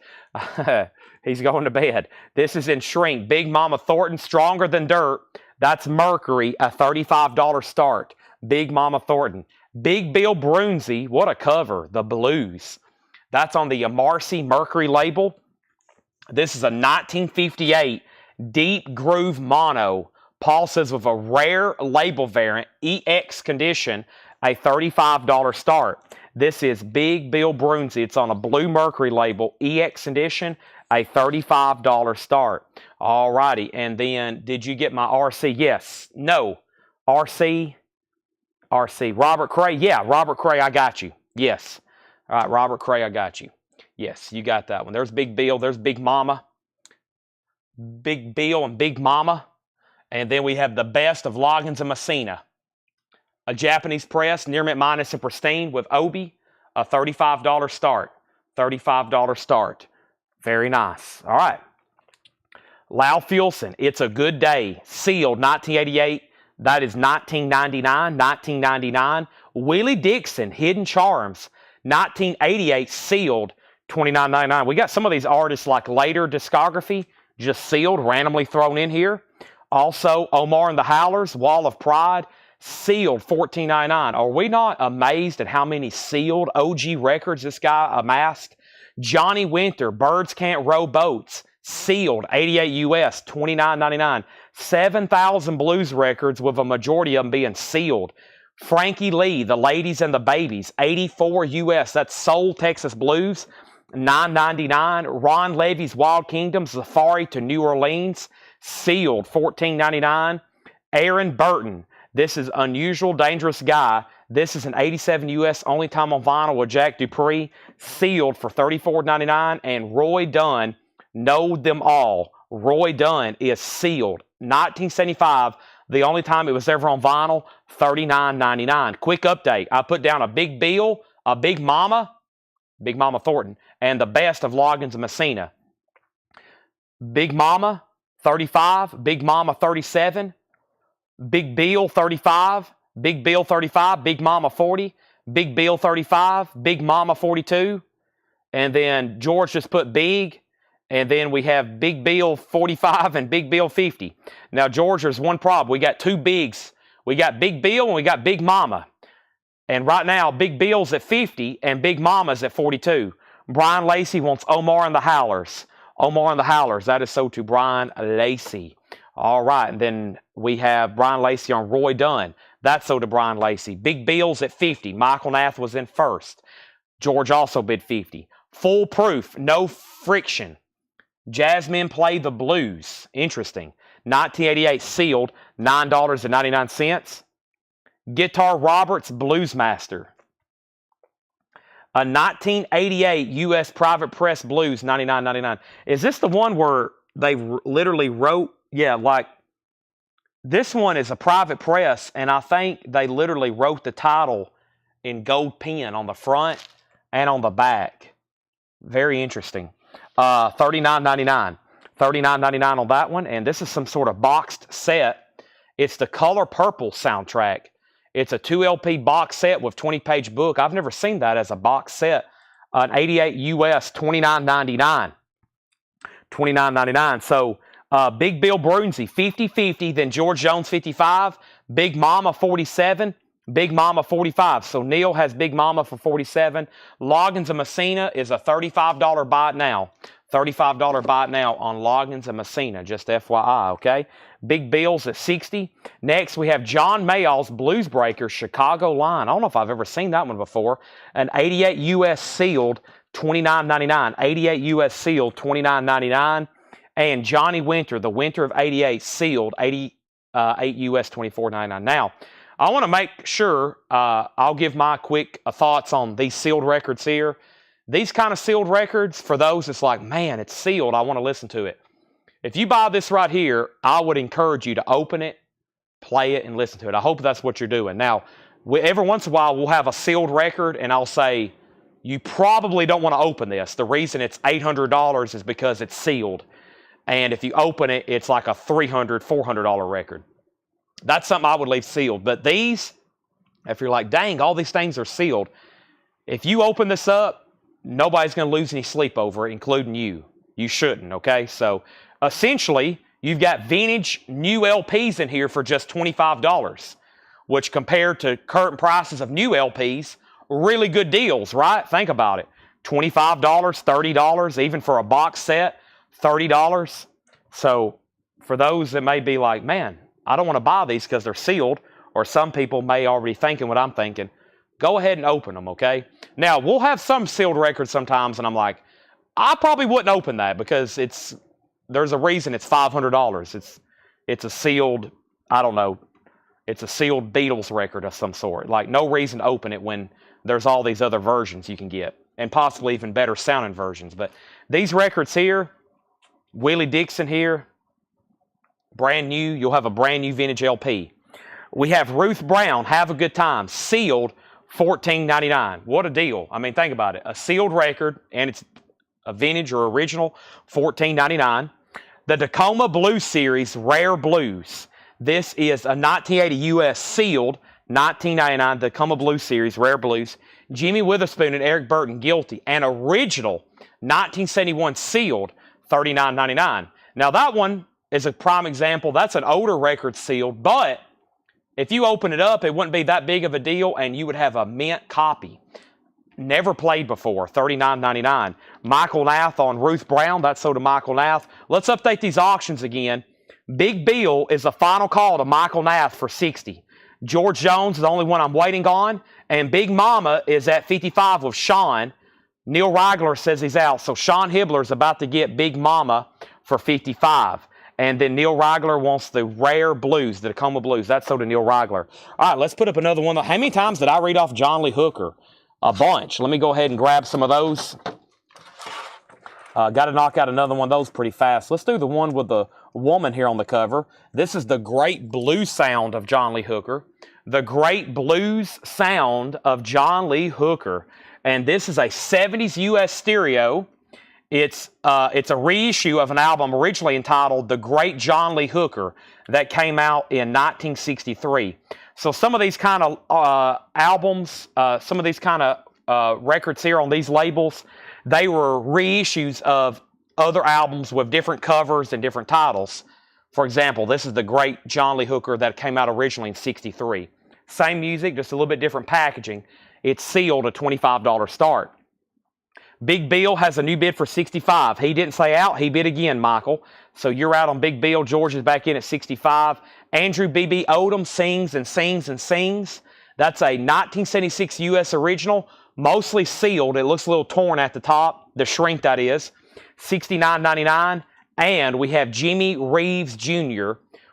He's going to bed. This is in shrink. Big Mama Thornton, Stronger Than Dirt. That's Mercury, a $35 start. Big Mama Thornton. Big Bill Brunsey, what a cover, the blues. That's on the Marcy Mercury label. This is a 1958 Deep Groove Mono. Paul says with a rare label variant, EX condition, a $35 start. This is Big Bill Brunsey. It's on a blue Mercury label, EX condition, a $35 start. All righty. And then, did you get my RC? Yes. No. RC. Robert Cray. Yeah, Robert Cray, I got you. Yes. All right, Robert Cray, I got you. Yes, you got that one. There's Big Bill. There's Big Mama. Big Bill and Big Mama. And then we have the best of Loggins and Messina. A Japanese press, near mint minus and pristine with Obi, a $35 start. $35 start. Very nice. All right. Lau Fuelson, It's a Good Day, sealed 1988. That is $19.99. Willie Dixon, Hidden Charms, 1988, sealed $29.99. We got some of these artists like later discography, just sealed, randomly thrown in here. Also, Omar and the Howlers, Wall of Pride, sealed $14.99. Are we not amazed at how many sealed OG records this guy amassed? Johnny Winter, Birds Can't Row Boats, sealed 88 US, $29.99. 7,000 blues records with a majority of them being sealed. Frankie Lee, The Ladies and the Babies, 84 US. That's Soul Texas Blues, $9.99. Ron Levy's Wild Kingdom, Safari to New Orleans, sealed $14.99. Aaron Burton, This is Unusual Dangerous Guy. This is an 87 US, only time on vinyl with Jack Dupree, sealed for $34.99. And Roy Dunn, Know Them All, Roy Dunn is sealed. 1975, the only time it was ever on vinyl, $39.99. Quick update. I put down a Big Bill, a Big Mama Thornton, and the best of Loggins and Messina. Big Mama, 35. Big Mama, 37. Big Bill, 35. Big Bill, 35. Big Mama, 40. Big Bill, 35. Big Mama, 42. And then George just put Big. And then we have Big Bill 45 and Big Bill 50. Now, George, there's one problem. We got two bigs. We got Big Bill and we got Big Mama. And right now, Big Bill's at 50 and Big Mama's at 42. Brian Lacey wants Omar and the Howlers. Omar and the Howlers. That is so to Brian Lacey. All right. And then we have Brian Lacey on Roy Dunn. That's so to Brian Lacey. Big Bill's at 50. Michael Nath was in first. George also bid 50. Full proof, no friction. Jasmine Play the Blues. Interesting. 1988 sealed, $9.99. Guitar Roberts Bluesmaster. A 1988 U.S. Private Press Blues, $99.99. Is this the one where they literally wrote? Yeah, like this one is a private press, and I think they literally wrote the title in gold pen on the front and on the back. Very interesting. $39.99. $39.99 on that one. And this is some sort of boxed set. It's the Color Purple soundtrack. It's a 2 LP box set with 20-page book. I've never seen that as a box set. An 88 US, $29.99. $29.99. So Big Bill Brunsey, 50-50. Then George Jones, 55. Big Mama, 47. Big Mama, 45. So Neil has Big Mama for 47. Loggins and Messina is a $35 buy it now. $35 buy it now on Loggins and Messina, just FYI, okay? Big Bill's at 60. Next, we have John Mayall's Blues Breakers Chicago line. I don't know if I've ever seen that one before. An 88 US sealed, $29.99. 88 US sealed, $29.99. And Johnny Winter, the Winter of 88 sealed, 88 US, $24.99. Now, I want to make sure I'll give my quick thoughts on these sealed records here. These kind of sealed records, for those it's like, man, it's sealed, I want to listen to it. If you buy this right here, I would encourage you to open it, play it, and listen to it. I hope that's what you're doing. Now, every once in a while, we'll have a sealed record, and I'll say, you probably don't want to open this. The reason it's $800 is because it's sealed. And if you open it, it's like a $300, $400 record. That's something I would leave sealed. But these, if you're like, dang, all these things are sealed, if you open this up, nobody's going to lose any sleep over it, including you. You shouldn't, okay? So, essentially, you've got vintage new LPs in here for just $25, which compared to current prices of new LPs, really good deals, right? Think about it. $25, $30, even for a box set, $30. So, for those that may be like, man, I don't want to buy these because they're sealed, or some people may already thinking what I'm thinking, go ahead and open them, okay? Now, we'll have some sealed records sometimes, and I'm like, I probably wouldn't open that because there's a reason it's $500. It's a sealed, I don't know, it's a sealed Beatles record of some sort. Like, no reason to open it when there's all these other versions you can get, and possibly even better sounding versions. But these records here, Willie Dixon here, brand new, you'll have a brand new vintage LP. We have Ruth Brown, Have a Good Time, sealed, $14.99. What a deal. I mean, think about it. A sealed record, and it's a vintage or original, $14.99. The Tacoma Blues Series, Rare Blues. This is a 1980 US sealed, $19.99, Tacoma Blues Series, Rare Blues. Jimmy Witherspoon and Eric Burton, Guilty. An original, 1971 sealed, $39.99. Now, that one is a prime example. That's an older record sealed, but if you open it up, it wouldn't be that big of a deal, and you would have a mint copy. Never played before, $39.99. Michael Nath on Ruth Brown, that's so to Michael Nath. Let's update these auctions again. Big Bill is the final call to Michael Nath for $60. George Jones is the only one I'm waiting on, and Big Mama is at $55 with Sean. Neil Reigler says he's out, so Sean Hibbler is about to get Big Mama for $55. And then Neil Reigler wants the Rare Blues, the Tacoma Blues. That's so to Neil Reigler. All right, let's put up another one. How many times did I read off John Lee Hooker? A bunch. Let me go ahead and grab some of those. Got to knock out another one of those pretty fast. Let's do the one with the woman here on the cover. This is the Great Blues Sound of John Lee Hooker. The Great Blues Sound of John Lee Hooker. And this is a 70s U.S. stereo. It's a reissue of an album originally entitled The Great John Lee Hooker that came out in 1963. So some of these kind of albums, some of these kind of records here on these labels, they were reissues of other albums with different covers and different titles. For example, this is The Great John Lee Hooker that came out originally in 63. Same music, just a little bit different packaging. It's sealed a $25 start. Big Bill has a new bid for $65. He didn't say out, he bid again, Michael. So you're out on Big Bill. George is back in at $65. Andrew B.B. Odom sings and sings and sings. That's a 1976 U.S. original, mostly sealed. It looks a little torn at the top, the shrink that is. $69.99. And we have Jimmy Reeves Jr.,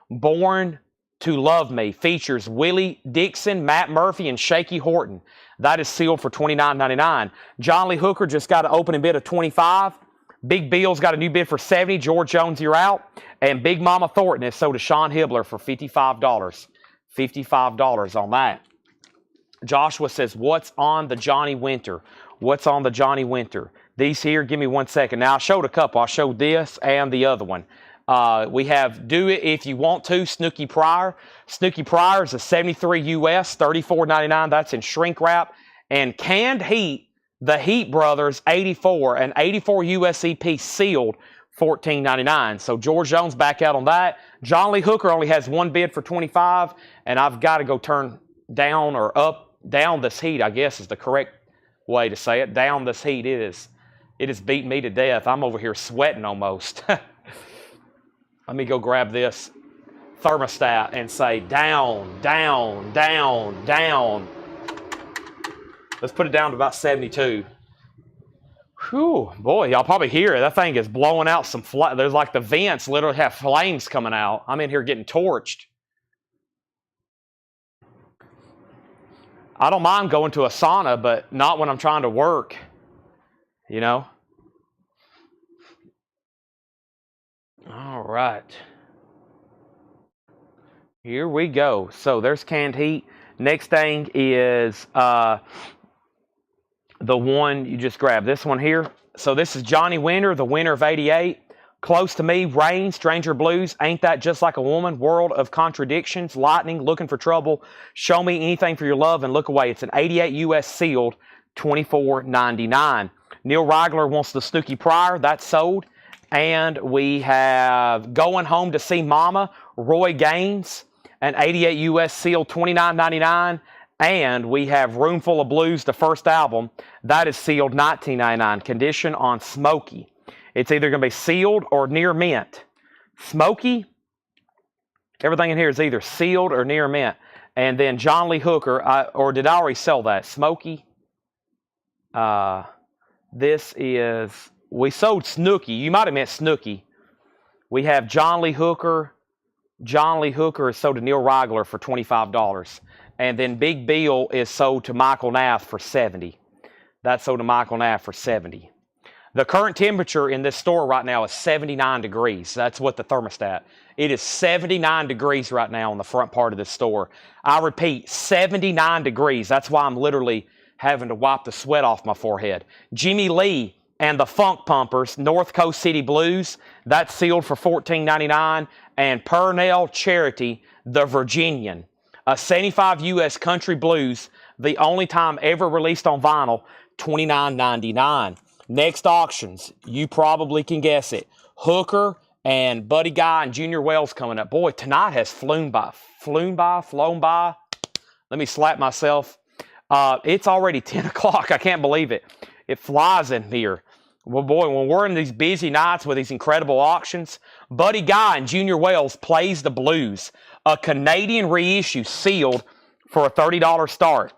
Born to Love Me, features Willie Dixon, Matt Murphy, and Shaky Horton. That is sealed for $29.99. John Lee Hooker just got an opening bid of $25. Big Bill's got a new bid for $70. George Jones, you're out. And Big Mama Thornton is sold to Sean Hibbler for $55. $55 on that. Joshua says, what's on the Johnny Winter? What's on the Johnny Winter? These here, give me 1 second. Now, I showed a couple. I showed this and the other one. We have Do It If You Want To, Snooky Pryor. Snooky Pryor is a 73 US, $34.99. That's in shrink wrap. And Canned Heat, the Heat Brothers 84, an 84 US EP sealed, $14.99. So George Jones back out on that. John Lee Hooker only has one bid for $25, and I've got to go turn down or up, down this heat, I guess is the correct way to say it. Down this heat. It has beaten me to death. I'm over here sweating almost. Let me go grab this thermostat and say down, down, down, down. Let's put it down to about 72. Whew, boy, y'all probably hear it. That thing is blowing out some there's like the vents literally have flames coming out. I'm in here getting torched. I don't mind going to a sauna, but not when I'm trying to work, you know? All right. Here we go. So there's Canned Heat. Next thing is the one you just grabbed. This one here. So this is Johnny Winter, the winner of 88. Close to Me, Rain, Stranger Blues, Ain't That Just Like a Woman, World of Contradictions, Lightning, Looking for Trouble, Show Me Anything for Your Love and Look Away. It's an 88 US sealed, $24.99. Neil Rigler wants the Snooky Pryor. That's sold. And we have Going Home to See Mama, Roy Gaines, an 88 US sealed, $29.99. And we have Roomful of Blues, the first album. That is sealed, $19.99. Condition on Smoky. It's either going to be sealed or near mint. Smoky, everything in here is either sealed or near mint. And then John Lee Hooker, or did I already sell that? Smoky. This is, we sold Snooky. You might have meant Snooky. We have John Lee Hooker. John Lee Hooker is sold to Neil Rigler for $25. And then Big Bill is sold to Michael Nath for $70. That's sold to Michael Nath for $70. The current temperature in this store right now is 79 degrees. That's what the thermostat. It is 79 degrees right now in the front part of this store. I repeat, 79 degrees. That's why I'm literally having to wipe the sweat off my forehead. Jimmy Lee and the Funk Pumpers, North Coast City Blues. That's sealed for $14.99. And Purnell Charity, the Virginian, a 75 US country blues, the only time ever released on vinyl, $29.99. Next auctions, you probably can guess it. Hooker and Buddy Guy and Junior Wells coming up. Boy, tonight has flown by. Flown by. Let me slap myself. It's already 10 o'clock. I can't believe it. It flies in here. Well, boy, when we're in these busy nights with these incredible auctions, Buddy Guy and Junior Wells plays the blues. A Canadian reissue sealed for a $30 start.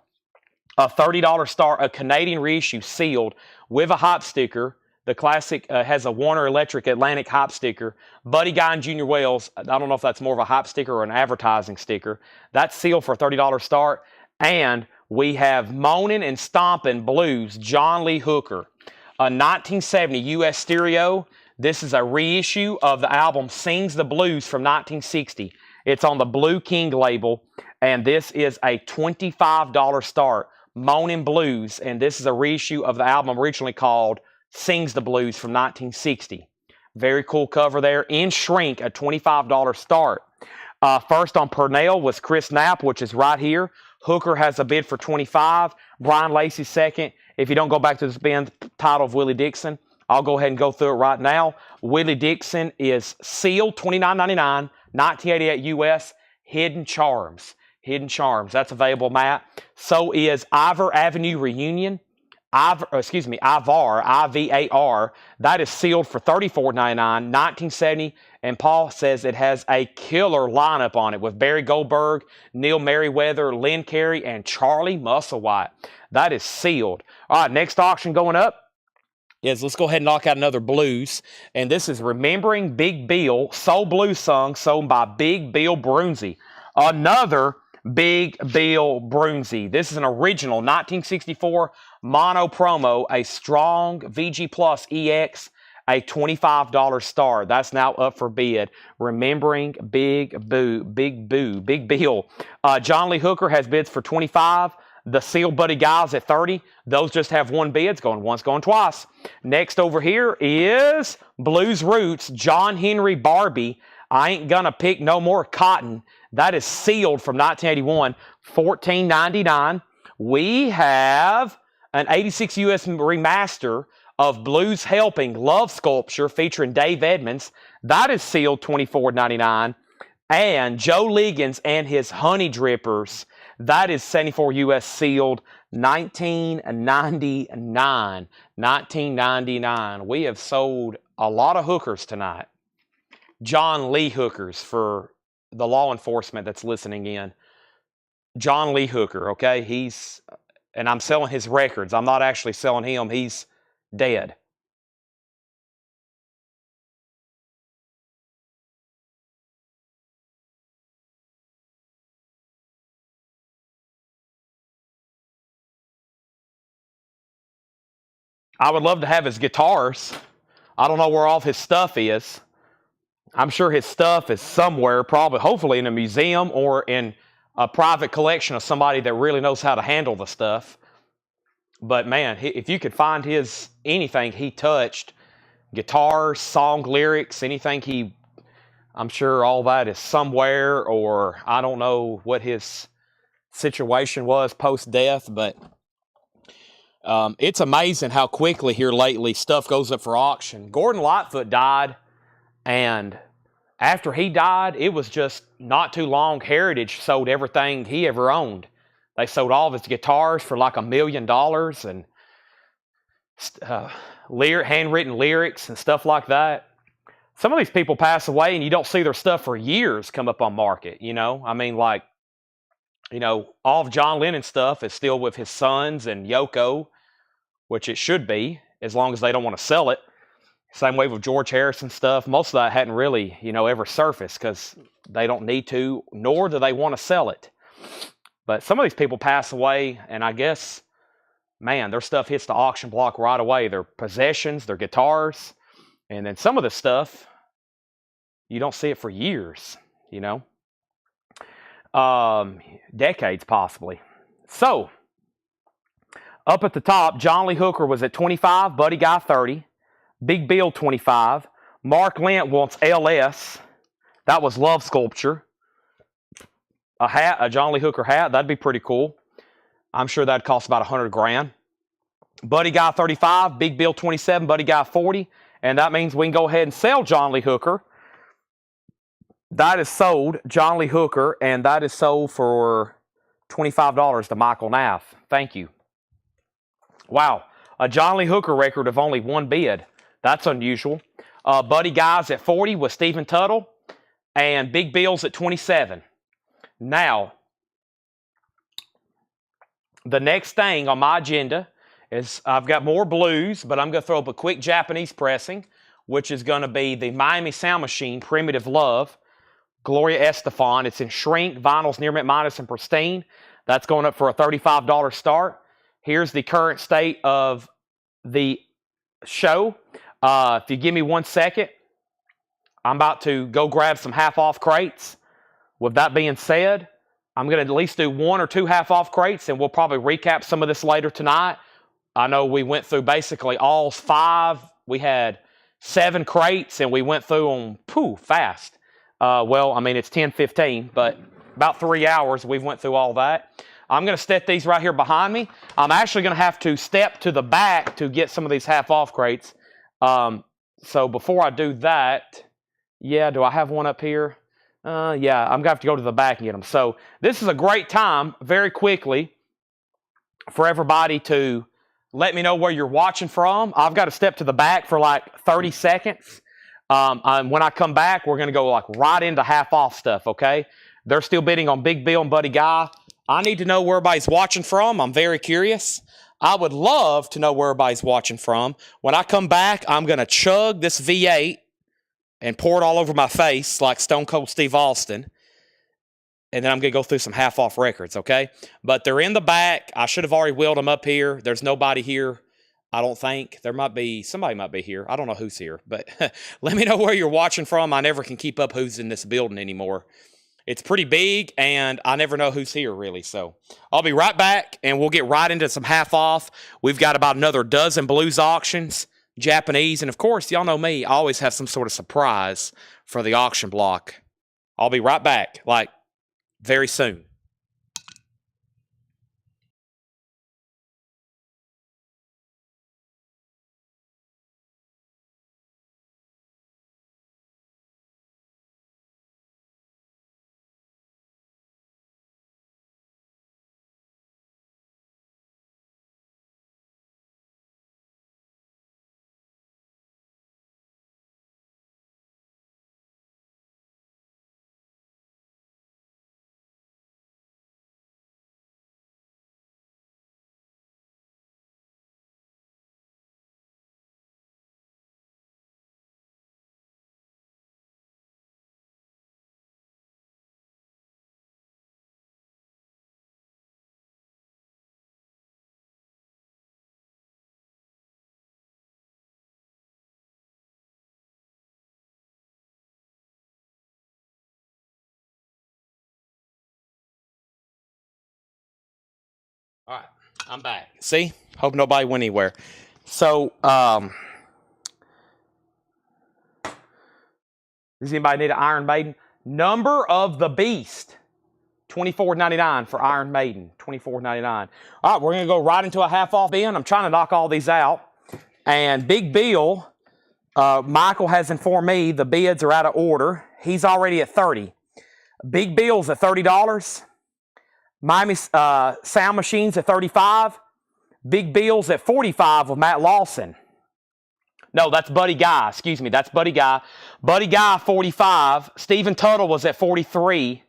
A $30 start, a Canadian reissue sealed with a hop sticker. The classic has a Warner Electric Atlantic hop sticker. Buddy Guy and Junior Wells, I don't know if that's more of a hop sticker or an advertising sticker. That's sealed for a $30 start. And we have Moanin' and Stompin' Blues, John Lee Hooker. a 1970 U.S. stereo. This is a reissue of the album Sings the Blues from 1960. It's on the Blue King label, and this is a $25 start. Moanin' Blues, and this is a reissue of the album originally called Sings the Blues from 1960. Very cool cover there. In shrink, a $25 start. First on Purnell was Chris Knapp, which is right here. Hooker has a bid for $25. Brian Lacey second. If you don't go back to this bin title of Willie Dixon, I'll go ahead and go through it right now. Willie Dixon is sealed, $29.99, 1988 US, Hidden Charms. Hidden Charms. That's available, Matt. So is Ivor Avenue Reunion. Ivar, I-V-A-R. That is sealed for $34.99, 1970. And Paul says it has a killer lineup on it with Barry Goldberg, Neil Merriweather, Lynn Carey, and Charlie Musselwhite. That is sealed. All right, next auction going up is, let's go ahead and knock out another blues. And this is Remembering Big Bill, Soul Blues Song, sold by Big Bill Brunzi. Another Big Bill Brunzi. This is an original 1964 mono promo, a strong VG Plus EX, a $25 star. That's now up for bid. Remembering Big Bill. John Lee Hooker has bids for $25. The Sealed Buddy Guys at $30. Those just have one bid. Going once, going twice. Next over here is Blues Roots, John Henry Barbie. I Ain't Gonna Pick No More Cotton. That is sealed from 1981, $14.99. We have an 86 US remaster of Blues Helping Love Sculpture featuring Dave Edmonds. That is sealed, $24.99. And Joe Liggins and his Honey Drippers. That is 74 US sealed, $19.99. $19.99. We have sold a lot of hookers tonight. John Lee Hookers for the law enforcement that's listening in. John Lee Hooker, okay? And I'm selling his records. I'm not actually selling him. He's dead. I would love to have his guitars. I don't know where all of his stuff is. I'm sure his stuff is somewhere, probably, hopefully in a museum or in a private collection of somebody that really knows how to handle the stuff. But man, if you could find anything he touched, guitars, song lyrics, anything I'm sure all that is somewhere, or I don't know what his situation was post-death, but it's amazing how quickly here lately stuff goes up for auction. Gordon Lightfoot died, and after he died, it was just not too long. Heritage sold everything he ever owned. They sold all of his guitars for like $1 million, and handwritten lyrics and stuff like that. Some of these people pass away and you don't see their stuff for years come up on market, you know? I mean, like, you know, all of John Lennon's stuff is still with his sons and Yoko, which it should be, as long as they don't want to sell it. Same way with George Harrison stuff. Most of that hadn't really, ever surfaced because they don't need to, nor do they want to sell it. But some of these people pass away, and I guess, man, their stuff hits the auction block right away. Their possessions, their guitars, and then some of the stuff, you don't see it for years, decades possibly. So, up at the top, John Lee Hooker was at 25, Buddy Guy 30, Big Bill 25, Mark Lent wants LS, that was Love Sculpture, a hat, a John Lee Hooker hat, that'd be pretty cool. I'm sure that'd cost about $100,000. Buddy Guy 35, Big Bill 27, Buddy Guy 40, and that means we can go ahead and sell John Lee Hooker. That is sold, John Lee Hooker, and that is sold for $25 to Michael Nath. Thank you. Wow, a John Lee Hooker record of only one bid. That's unusual. Buddy Guy's at 40 with Stephen Tuttle, and Big Bill's at 27. Now, the next thing on my agenda is I've got more blues, but I'm going to throw up a quick Japanese pressing, which is going to be the Miami Sound Machine Primitive Love, Gloria Estefan. It's in shrink, vinyl's near mint minus and pristine. That's going up for a $35 start. Here's the current state of the show. If you give me 1 second, I'm about to go grab some half-off crates. With that being said, I'm going to at least do 1 or 2 half-off crates, and we'll probably recap some of this later tonight. I know we went through basically all 5. We had 7 crates, and we went through them fast. Well, I mean, it's 10:15, but about 3 hours we went through all that. I'm going to set these right here behind me. I'm actually going to have to step to the back to get some of these half-off crates. So before I do that, yeah, do I have one up here? Yeah, I'm going to have to go to the back and get them. So this is a great time, very quickly, for everybody to let me know where you're watching from. I've got to step to the back for like 30 seconds. When I come back, we're going to go like right into half-off stuff, okay? They're still bidding on Big Bill and Buddy Guy. I need to know where everybody's watching from. I'm very curious. I would love to know where everybody's watching from. When I come back, I'm going to chug this V8 and pour it all over my face like Stone Cold Steve Austin. And then I'm going to go through some half-off records, okay? But they're in the back. I should have already wheeled them up here. There's nobody here, I don't think. Somebody might be here. I don't know who's here. But let me know where you're watching from. I never can keep up who's in this building anymore. It's pretty big, and I never know who's here, really. So I'll be right back, and we'll get right into some half-off. We've got about another dozen blues auctions, Japanese, and of course, y'all know me. I always have some sort of surprise for the auction block. I'll be right back, like, very soon. All right, I'm back. See? Hope nobody went anywhere. So, does anybody need an Iron Maiden? Number of the Beast, $24.99 for Iron Maiden, $24.99. All right, we're going to go right into a half-off bin. I'm trying to knock all these out. And Big Bill, Michael has informed me the bids are out of order. He's already at $30. Big Bill's at $30. Miami Sound Machines at $35. Big Bill's at $45 with Matt Lawson. No, that's Buddy Guy. Excuse me, that's Buddy Guy. Buddy Guy, $45. Stephen Tuttle was at $43.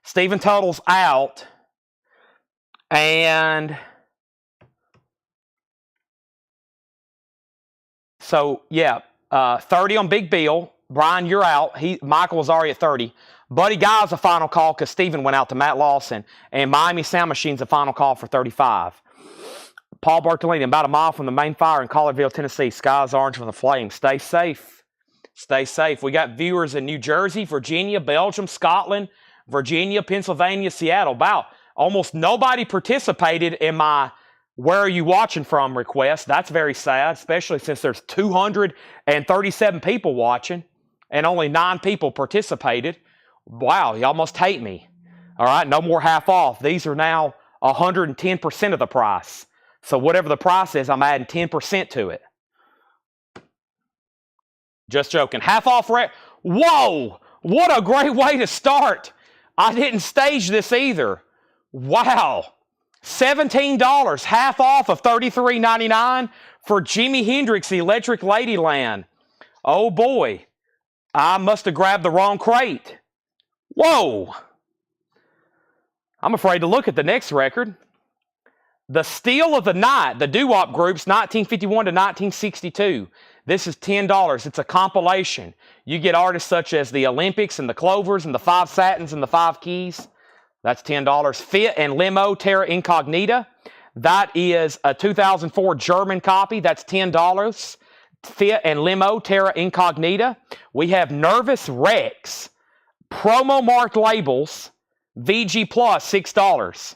Stephen Tuttle's out. And so, yeah, 30 on Big Bill. Brian, you're out. Michael was already at 30. Buddy Guy's a final call because Stephen went out to Matt Lawson. And Miami Sound Machine's a final call for $35. Paul Bartolini, about a mile from the main fire in Collierville, Tennessee. Sky's orange from the flames. Stay safe. Stay safe. We got viewers in New Jersey, Virginia, Belgium, Scotland, Virginia, Pennsylvania, Seattle. Wow. Almost nobody participated in my "Where are you watching from?" request. That's very sad, especially since there's 237 people watching and only 9 people participated. Wow, you almost hate me. All right, no more half off. These are now 110% of the price. So whatever the price is, I'm adding 10% to it. Just joking. Half off. Whoa! What a great way to start. I didn't stage this either. Wow. $17, half off of $33.99 for Jimi Hendrix Electric Ladyland. Oh boy. I must have grabbed the wrong crate. Whoa. I'm afraid to look at the next record. The Steal of the Night, the doo-wop groups, 1951 to 1962. This is $10. It's a compilation. You get artists such as the Olympics and the Clovers and the Five Satins and the Five Keys. That's $10. Fit and Limo, Terra Incognita. That is a 2004 German copy. That's $10. Fit and Limo Terra Incognita. We have Nervous Rex. Promo marked labels. VG Plus, $6.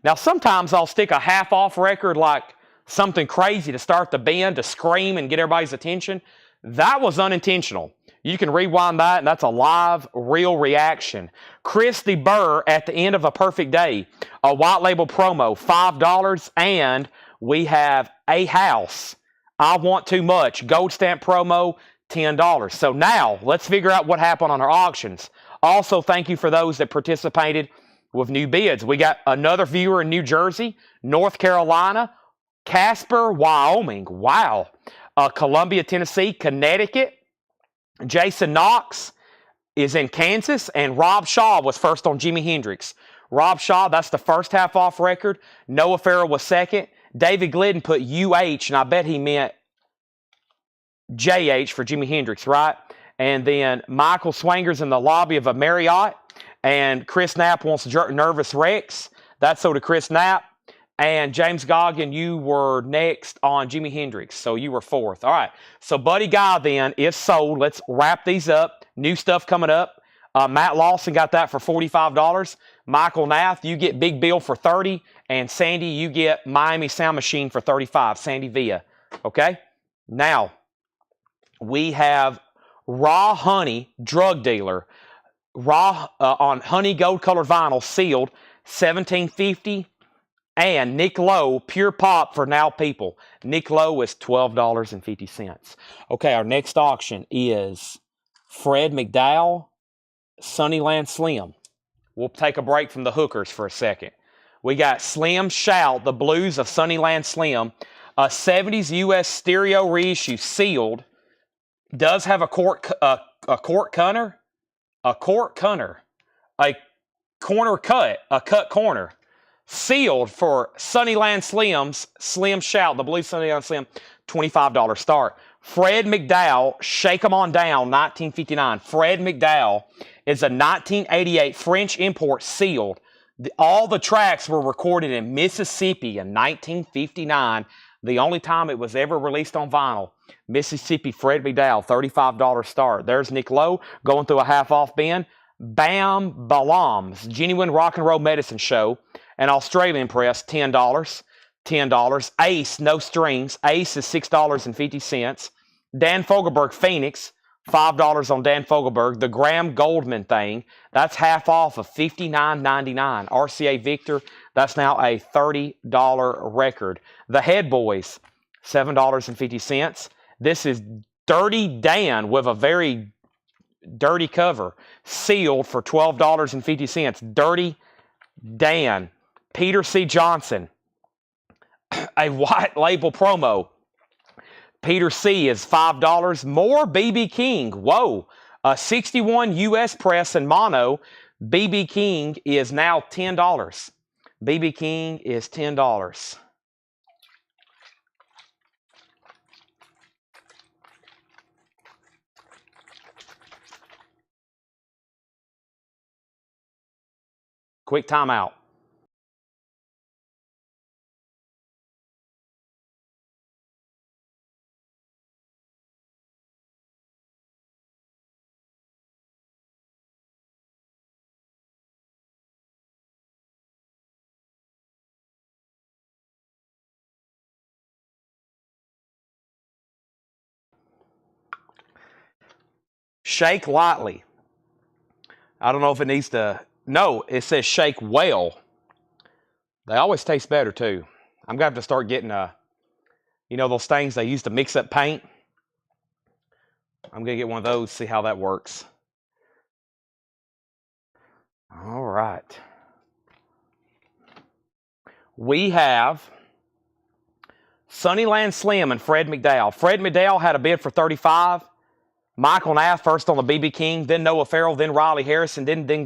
Now, sometimes I'll stick a half off record like something crazy to start the bin, to scream and get everybody's attention. That was unintentional. You can rewind that, and that's a live, real reaction. Christy Burr at the end of A Perfect Day. A white label promo, $5. And we have A House. I Want Too Much. Gold stamp promo, $10. So now, let's figure out what happened on our auctions. Also, thank you for those that participated with new bids. We got another viewer in New Jersey, North Carolina, Casper, Wyoming. Wow. Columbia, Tennessee, Connecticut. Jason Knox is in Kansas, and Rob Shaw was first on Jimi Hendrix. Rob Shaw, that's the first half off record. Noah Farrell was second. David Glidden put UH, and I bet he meant JH for Jimi Hendrix, right? And then Michael Swanger's in the lobby of a Marriott, and Chris Knapp wants Nervous Rex. That's so to Chris Knapp. And James Goggin, you were next on Jimi Hendrix, so you were fourth. All right, so Buddy Guy then is sold. Let's wrap these up. New stuff coming up. Matt Lawson got that for $45. Michael Nath, you get Big Bill for $30. And Sandy, you get Miami Sound Machine for $35. Sandy Villa. Okay? Now, we have Raw Honey, drug dealer. Raw on honey gold colored vinyl, sealed, $17.50. And Nick Lowe, Pure Pop for Now People. Nick Lowe is $12.50. Okay, our next auction is Fred McDowell, Sunnyland Slim. We'll take a break from the hookers for a second. We got Slim Shout, the blues of Sunnyland Slim. A 70s U.S. stereo reissue, sealed. Does have a cork corner, a corner cut, a cut corner. Sealed for Sunnyland Slim's Slim Shout, the blue Sunnyland Slim, $25 start. Fred McDowell, Shake 'Em On Down, 1959. Fred McDowell is a 1988 French import, sealed. All the tracks were recorded in Mississippi in 1959. The only time it was ever released on vinyl. Mississippi, Fred McDowell, $35 start. There's Nick Lowe going through a half-off bin. Bam Balam's Genuine Rock and Roll Medicine Show. An Australian press, $10. $10. Ace, No Strings. Ace is $6.50. Dan Fogelberg, Phoenix, $5 on Dan Fogelberg. The Graham Goldman thing, that's half off of $59.99. RCA Victor, that's now a $30 record. The Head Boys, $7.50. This is Dirty Dan with a very dirty cover, sealed for $12.50. Dirty Dan. Peter C. Johnson, a white label promo. Peter C. is $5. More BB King. Whoa. A 61 U.S. press and mono. BB King is now $10. BB King is $10. Quick timeout. Shake lightly. I don't know if it needs to. No, it says shake well. They always taste better too. I'm going to have to start getting those things they use to mix up paint. I'm going to get one of those, see how that works. All right. We have Sunnyland Slim and Fred McDowell. Fred McDowell had a bid for $35. Michael Nath first on the BB King, then Noah Farrell, then Riley Harrison, then David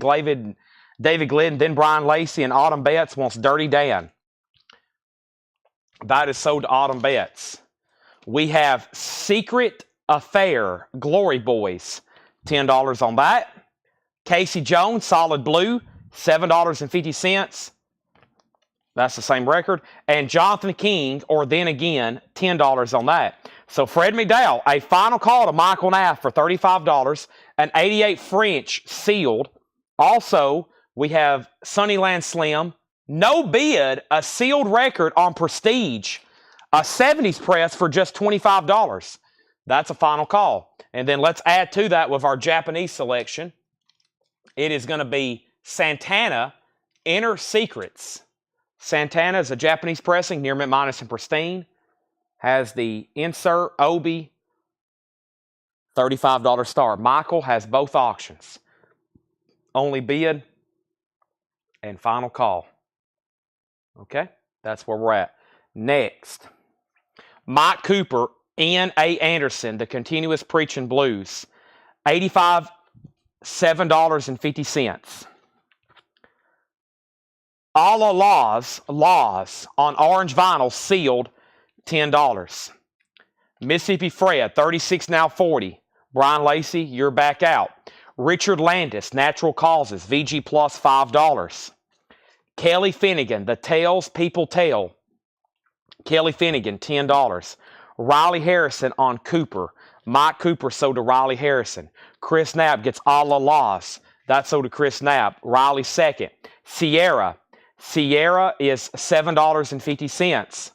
Glidden, then Brian Lacey, and Autumn Betts wants Dirty Dan. That is sold to Autumn Betts. We have Secret Affair, Glory Boys, $10 on that. Casey Jones, Solid Blue, $7.50. That's the same record. And Jonathan King, or Then Again, $10 on that. So Fred McDowell, a final call to Michael Nath for $35. An 88 French sealed. Also, we have Sunnyland Slim. No bid, a sealed record on Prestige. A 70s press for just $25. That's a final call. And then let's add to that with our Japanese selection. It is going to be Santana Inner Secrets. Santana is a Japanese pressing, near mint minus and pristine. Has the insert, Obi, $35 star. Michael has both auctions. Only bid and final call. Okay, that's where we're at. Next, Mike Cooper, N.A. Anderson, the Continuous Preaching Blues. 85, $7.50. All laws on orange vinyl sealed, $10. Mississippi Fred, 36 now 40. Brian Lacey, you're back out. Richard Landis, Natural Causes, VG Plus, $5. Kelly Finnegan, The Tales People Tell. Kelly Finnegan, $10. Riley Harrison on Cooper. Mike Cooper sold to Riley Harrison. Chris Knapp gets all the laws. That's sold to Chris Knapp. Riley second. Sierra is $7.50.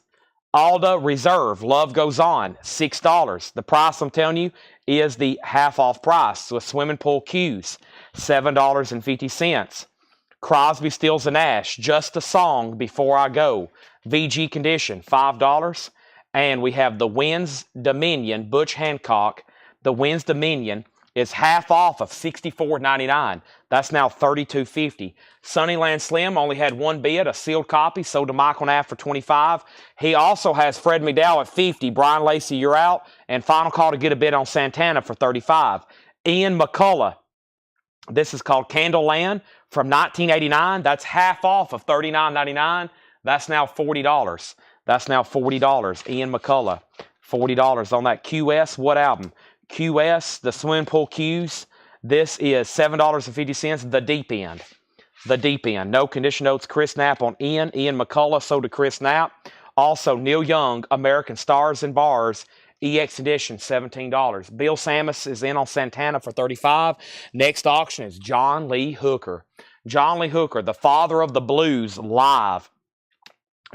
Alda Reserve, Love Goes On, $6. The price I'm telling you is the half off price. So a swimming pool cues, $7.50. Crosby, Stills and Nash, Just a Song Before I Go. VG Condition, $5. And we have the Winds Dominion, Butch Hancock. The Winds Dominion is half off of $64.99. That's now $32.50. Sunnyland Slim only had one bid, a sealed copy, sold to Michael Nath for $25. He also has Fred McDowell at $50. Brian Lacey, you're out. And final call to get a bid on Santana for $35. Ian McCullough. This is called Candleland from 1989. That's half off of $39.99. That's now $40. That's now $40. Ian McCullough, $40 on that. QS, what album? QS, the Swimming Pool Q's. This is $7.50. The Deep End. The Deep End. No condition notes. Chris Knapp on Ian. Ian McCullough sold to Chris Knapp. Also, Neil Young, American Stars and Bars. EX Edition, $17. Bill Samus is in on Santana for $35. Next auction is John Lee Hooker. John Lee Hooker, the father of the blues, live.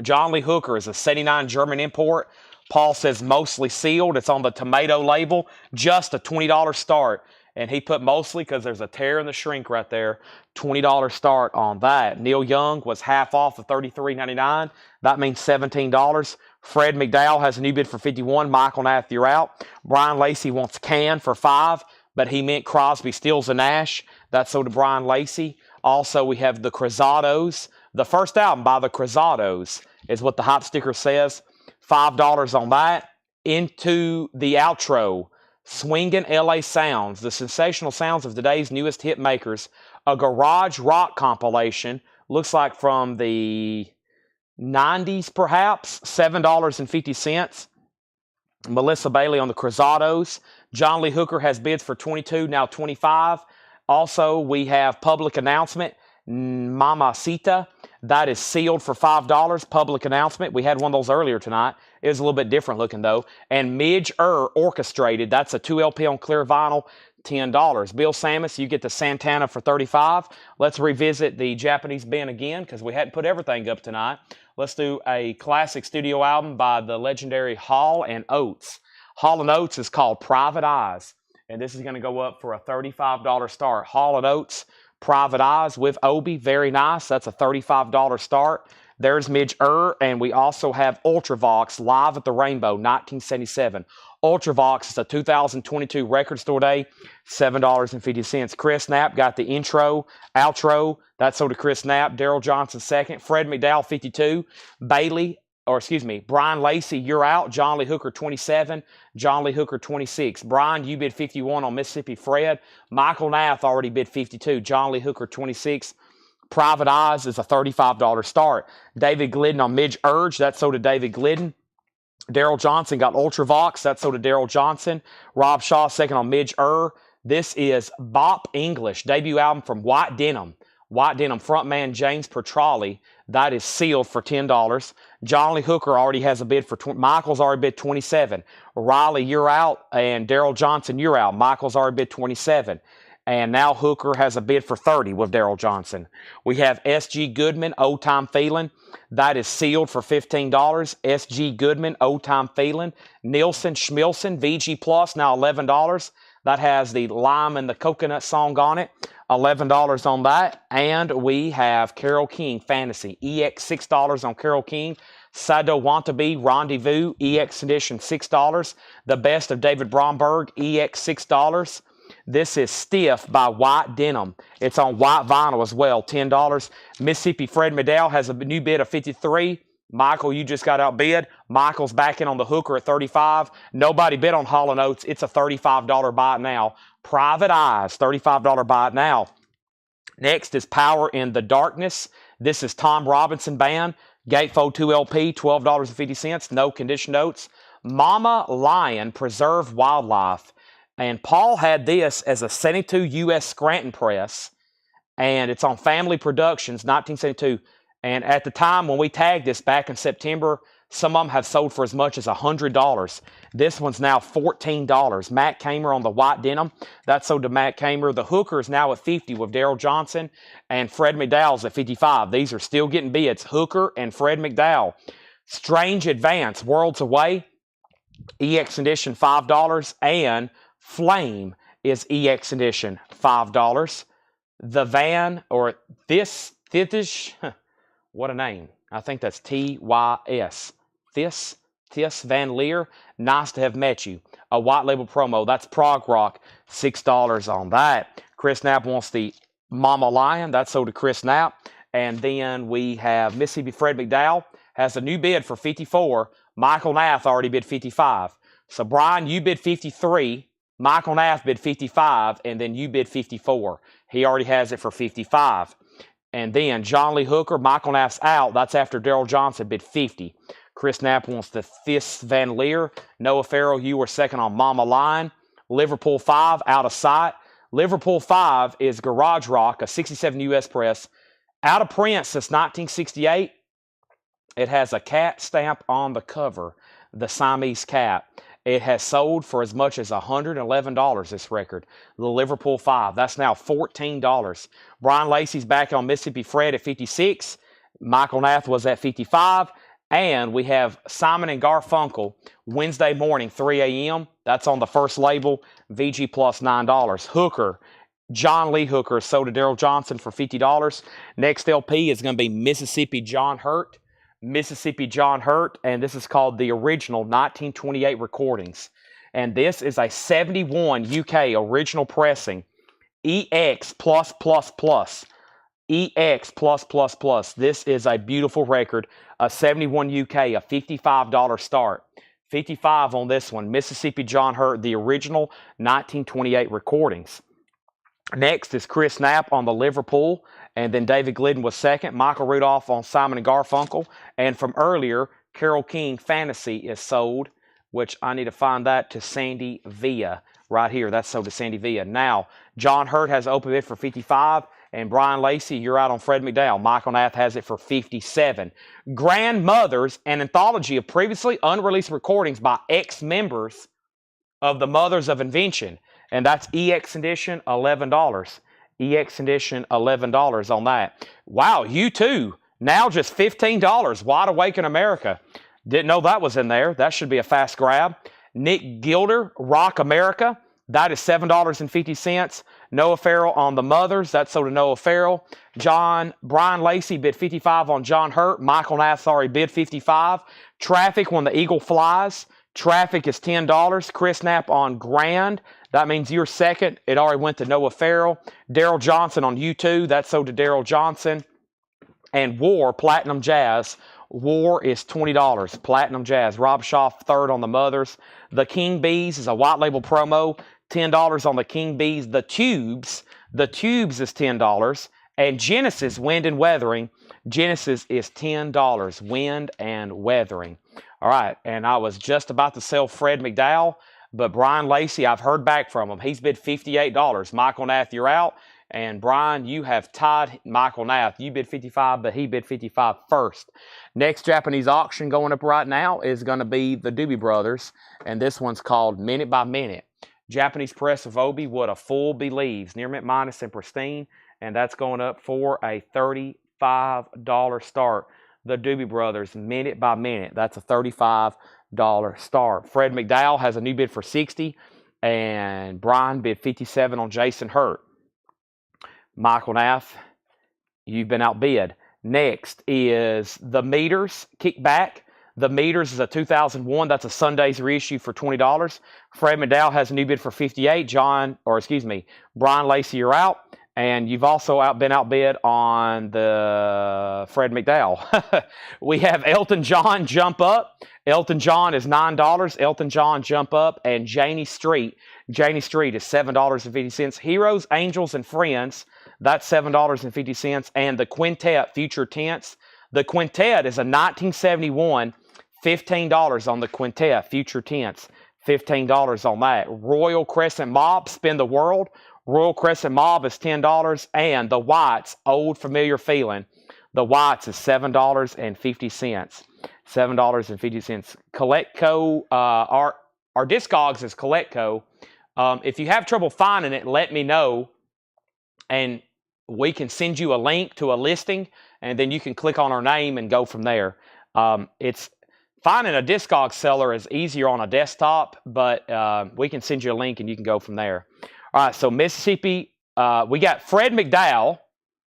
John Lee Hooker is a 79 German import. Paul says mostly sealed. It's on the tomato label. Just a $20 start. And he put mostly because there's a tear in the shrink right there. $20 start on that. Neil Young was half off of $33.99. That means $17. Fred McDowell has a new bid for $51. Michael Nath, you're out. Brian Lacey wants Can for $5, but he meant Crosby, Stills, and Nash. That's sold to Brian Lacey. Also, we have the Cruzados. The first album by the Cruzados is what the hot sticker says. $5 on that. Into the outro, Swingin' LA Sounds, the sensational sounds of today's newest hit makers. A garage rock compilation. Looks like from the 90s, perhaps. $7.50. Melissa Bailey on the Cruzados. John Lee Hooker has bids for $22, now $25. Also, we have Public Announcement. Mamacita. That is sealed for $5. Public Announcement. We had one of those earlier tonight. It was a little bit different looking, though. And Midge Orchestrated. That's a 2 LP on clear vinyl. $10. Bill Samus, you get the Santana for $35. Let's revisit the Japanese bin again because we hadn't put everything up tonight. Let's do a classic studio album by the legendary Hall & Oates. Hall & Oates is called Private Eyes. And this is going to go up for a $35 start. Hall & Oates, Private Eyes with Obi. Very nice. That's a $35 start. There's Midge and we also have Ultravox Live at the Rainbow, 1977. Ultravox is a 2022 record store day, $7.50. Chris Knapp got the intro, outro. That's sold to Chris Knapp. Daryl Johnson second. Fred McDowell, 52. Brian Lacey, you're out. John Lee Hooker, 27. John Lee Hooker, 26. Brian, you bid 51 on Mississippi Fred. Michael Nath already bid 52. John Lee Hooker, 26. Private Eyes is a $35 start. David Glidden on Midge Urge. That's sold to David Glidden. Daryl Johnson got Ultravox. That's sold to Daryl Johnson. Rob Shaw second on Midge This is Bop English, debut album from White Denim. White Denim frontman James Petrali. That is sealed for $10. John Lee Hooker already has a bid for Michael's already bid 27. Riley, you're out, and Daryl Johnson, you're out. Michael's already bid 27. And now Hooker has a bid for 30 with Daryl Johnson. We have S.G. Goodman, Old Time Feeling. That is sealed for $15. S.G. Goodman, Old Time Feeling. Nielsen Schmilson, VG Plus, now $11. That has the lime and the coconut song on it. $11 on that. And we have Carole King Fantasy. EX $6 on Carole King. Sado Wantabe Rendezvous EX edition $6. The Best of David Bromberg EX $6. This is Stiff by White Denim. It's on white vinyl as well, $10. Mississippi Fred McDowell has a new bid of 53. Michael, you just got outbid. Michael's back in on the Hooker at 35. Nobody bid on Hall & Oates. It's a $35 buy it now. Private Eyes, $35 buy it now. Next is Power in the Darkness. This is Tom Robinson Band. Gatefold 2 LP, $12.50. No condition notes. Mama Lion, Preserve Wildlife. And Paul had this as a 72 U.S. Scranton press. And it's on Family Productions, 1972. And at the time when we tagged this back in September, some of them have sold for as much as $100. This one's now $14. Matt Kamer on the white denim. That sold to Matt Kamer. The Hooker is now at 50 with Daryl Johnson. And Fred McDowell's at 55. These are still getting bids. Hooker and Fred McDowell. Strange Advance, Worlds Away. EX edition, $5. And Flame is EX edition, $5. The Van, or Thithish, what a name. I think that's T-Y-S. This Van Leer, nice to have met you. A white label promo, that's Prog Rock, $6 on that. Chris Knapp wants the Mama Lion, that's sold to Chris Knapp. And then we have Mississippi Fred McDowell, has a new bid for 54. Michael Nath already bid 55. So Brian, you bid 53. Michael Nath bid 55, and then you bid 54. He already has it for 55. And then John Lee Hooker, Michael Nath's out. That's after Daryl Johnson bid 50. Chris Knapp wants the This Van Leer. Noah Farrell, you were second on Mama Lion. Liverpool 5, Out of Sight. Liverpool 5 is Garage Rock, a 67 U.S. press. Out of print since 1968. It has a cat stamp on the cover, the Siamese cat. It has sold for as much as $111, this record. The Liverpool 5. That's now $14. Brian Lacey's back on Mississippi Fred at 56. Michael Nath was at 55. And we have Simon & Garfunkel, Wednesday morning, 3 a.m. That's on the first label, VG Plus $9. Hooker, John Lee Hooker, sold to Daryl Johnson for $50. Next LP is going to be Mississippi John Hurt. Mississippi John Hurt, and this is called the original 1928 recordings. And this is a 71 UK original pressing. EX+++. EX+++. This is a beautiful record. A 71 UK, a $55 start. 55 on this one. Mississippi John Hurt, the original 1928 recordings. Next is Chris Knapp on the Liverpool, and then David Glidden was second. Michael Rudolph on Simon & Garfunkel. And from earlier, Carole King Fantasy is sold, which I need to find that to Sandy Villa. Right here, that's sold to Sandy Villa. Now, John Hurt has open bid for 55, and Brian Lacey, you're out on Fred McDowell. Michael Nath has it for 57. Grandmothers, an anthology of previously unreleased recordings by ex-members of the Mothers of Invention. And that's EX edition, $11. EX edition, $11 on that. Wow, U2, now just $15. Wide Awake in America. Didn't know that was in there. That should be a fast grab. Nick Gilder, Rock America. That is $7.50. Noah Farrell on the Mothers. That's sold to Noah Farrell. Brian Lacey bid 55 on John Hurt. Michael Nath already bid 55. Traffic when the Eagle flies. Traffic is $10. Chris Knapp on Grand. That means you're second. It already went to Noah Farrell. Daryl Johnson on U2. That's sold to Daryl Johnson. And War, Platinum Jazz. War is $20. Platinum Jazz. Rob Shaw, third on the Mothers. The King Bees is a white label promo. $10 on the King Bees. The Tubes is $10. And Genesis, Wind and Weathering. Genesis is $10. Wind and Weathering. All right, and I was just about to sell Fred McDowell, but Brian Lacey, I've heard back from him. He's bid $58. Michael Nath, you're out. And Brian, you have tied Michael Nath. You bid 55, but he bid 55 first. Next Japanese auction going up right now is going to be the Doobie Brothers, and this one's called Minute by Minute. Japanese press of Obi, what a fool believes. Near mint minus and pristine, and that's going up for a $35 start. The Doobie Brothers, Minute by Minute. That's a $35 start. Fred McDowell has a new bid for 60, and Brian bid 57 on Jason Hurt. Michael Nath, you've been outbid. Next is the Meters Kickback. The Meters is a 2001. That's a Sunday's reissue for $20. Fred McDowell has a new bid for 58. Brian Lacey, you're out. And you've also been outbid on the Fred McDowell. We have Elton John Jump Up. Elton John is $9. Elton John Jump Up. And Janie Street. Janie Street is $7.50. Heroes, Angels, and Friends. That's $7.50. And the Quintet Future Tense. The Quintet is a 1971. $15 on the Quintet Future Tense. $15 on that. Royal Crescent Mob, Spin the World. Royal Crescent Mob is $10, and the Whites, Old Familiar Feeling. The Whites is $7.50. $7.50. Collectco, our Discogs is Collectco. If you have trouble finding it, let me know, and we can send you a link to a listing, and then you can click on our name and go from there. It's finding a Discog seller is easier on a desktop, but we can send you a link and you can go from there. All right, so Mississippi, we got Fred McDowell,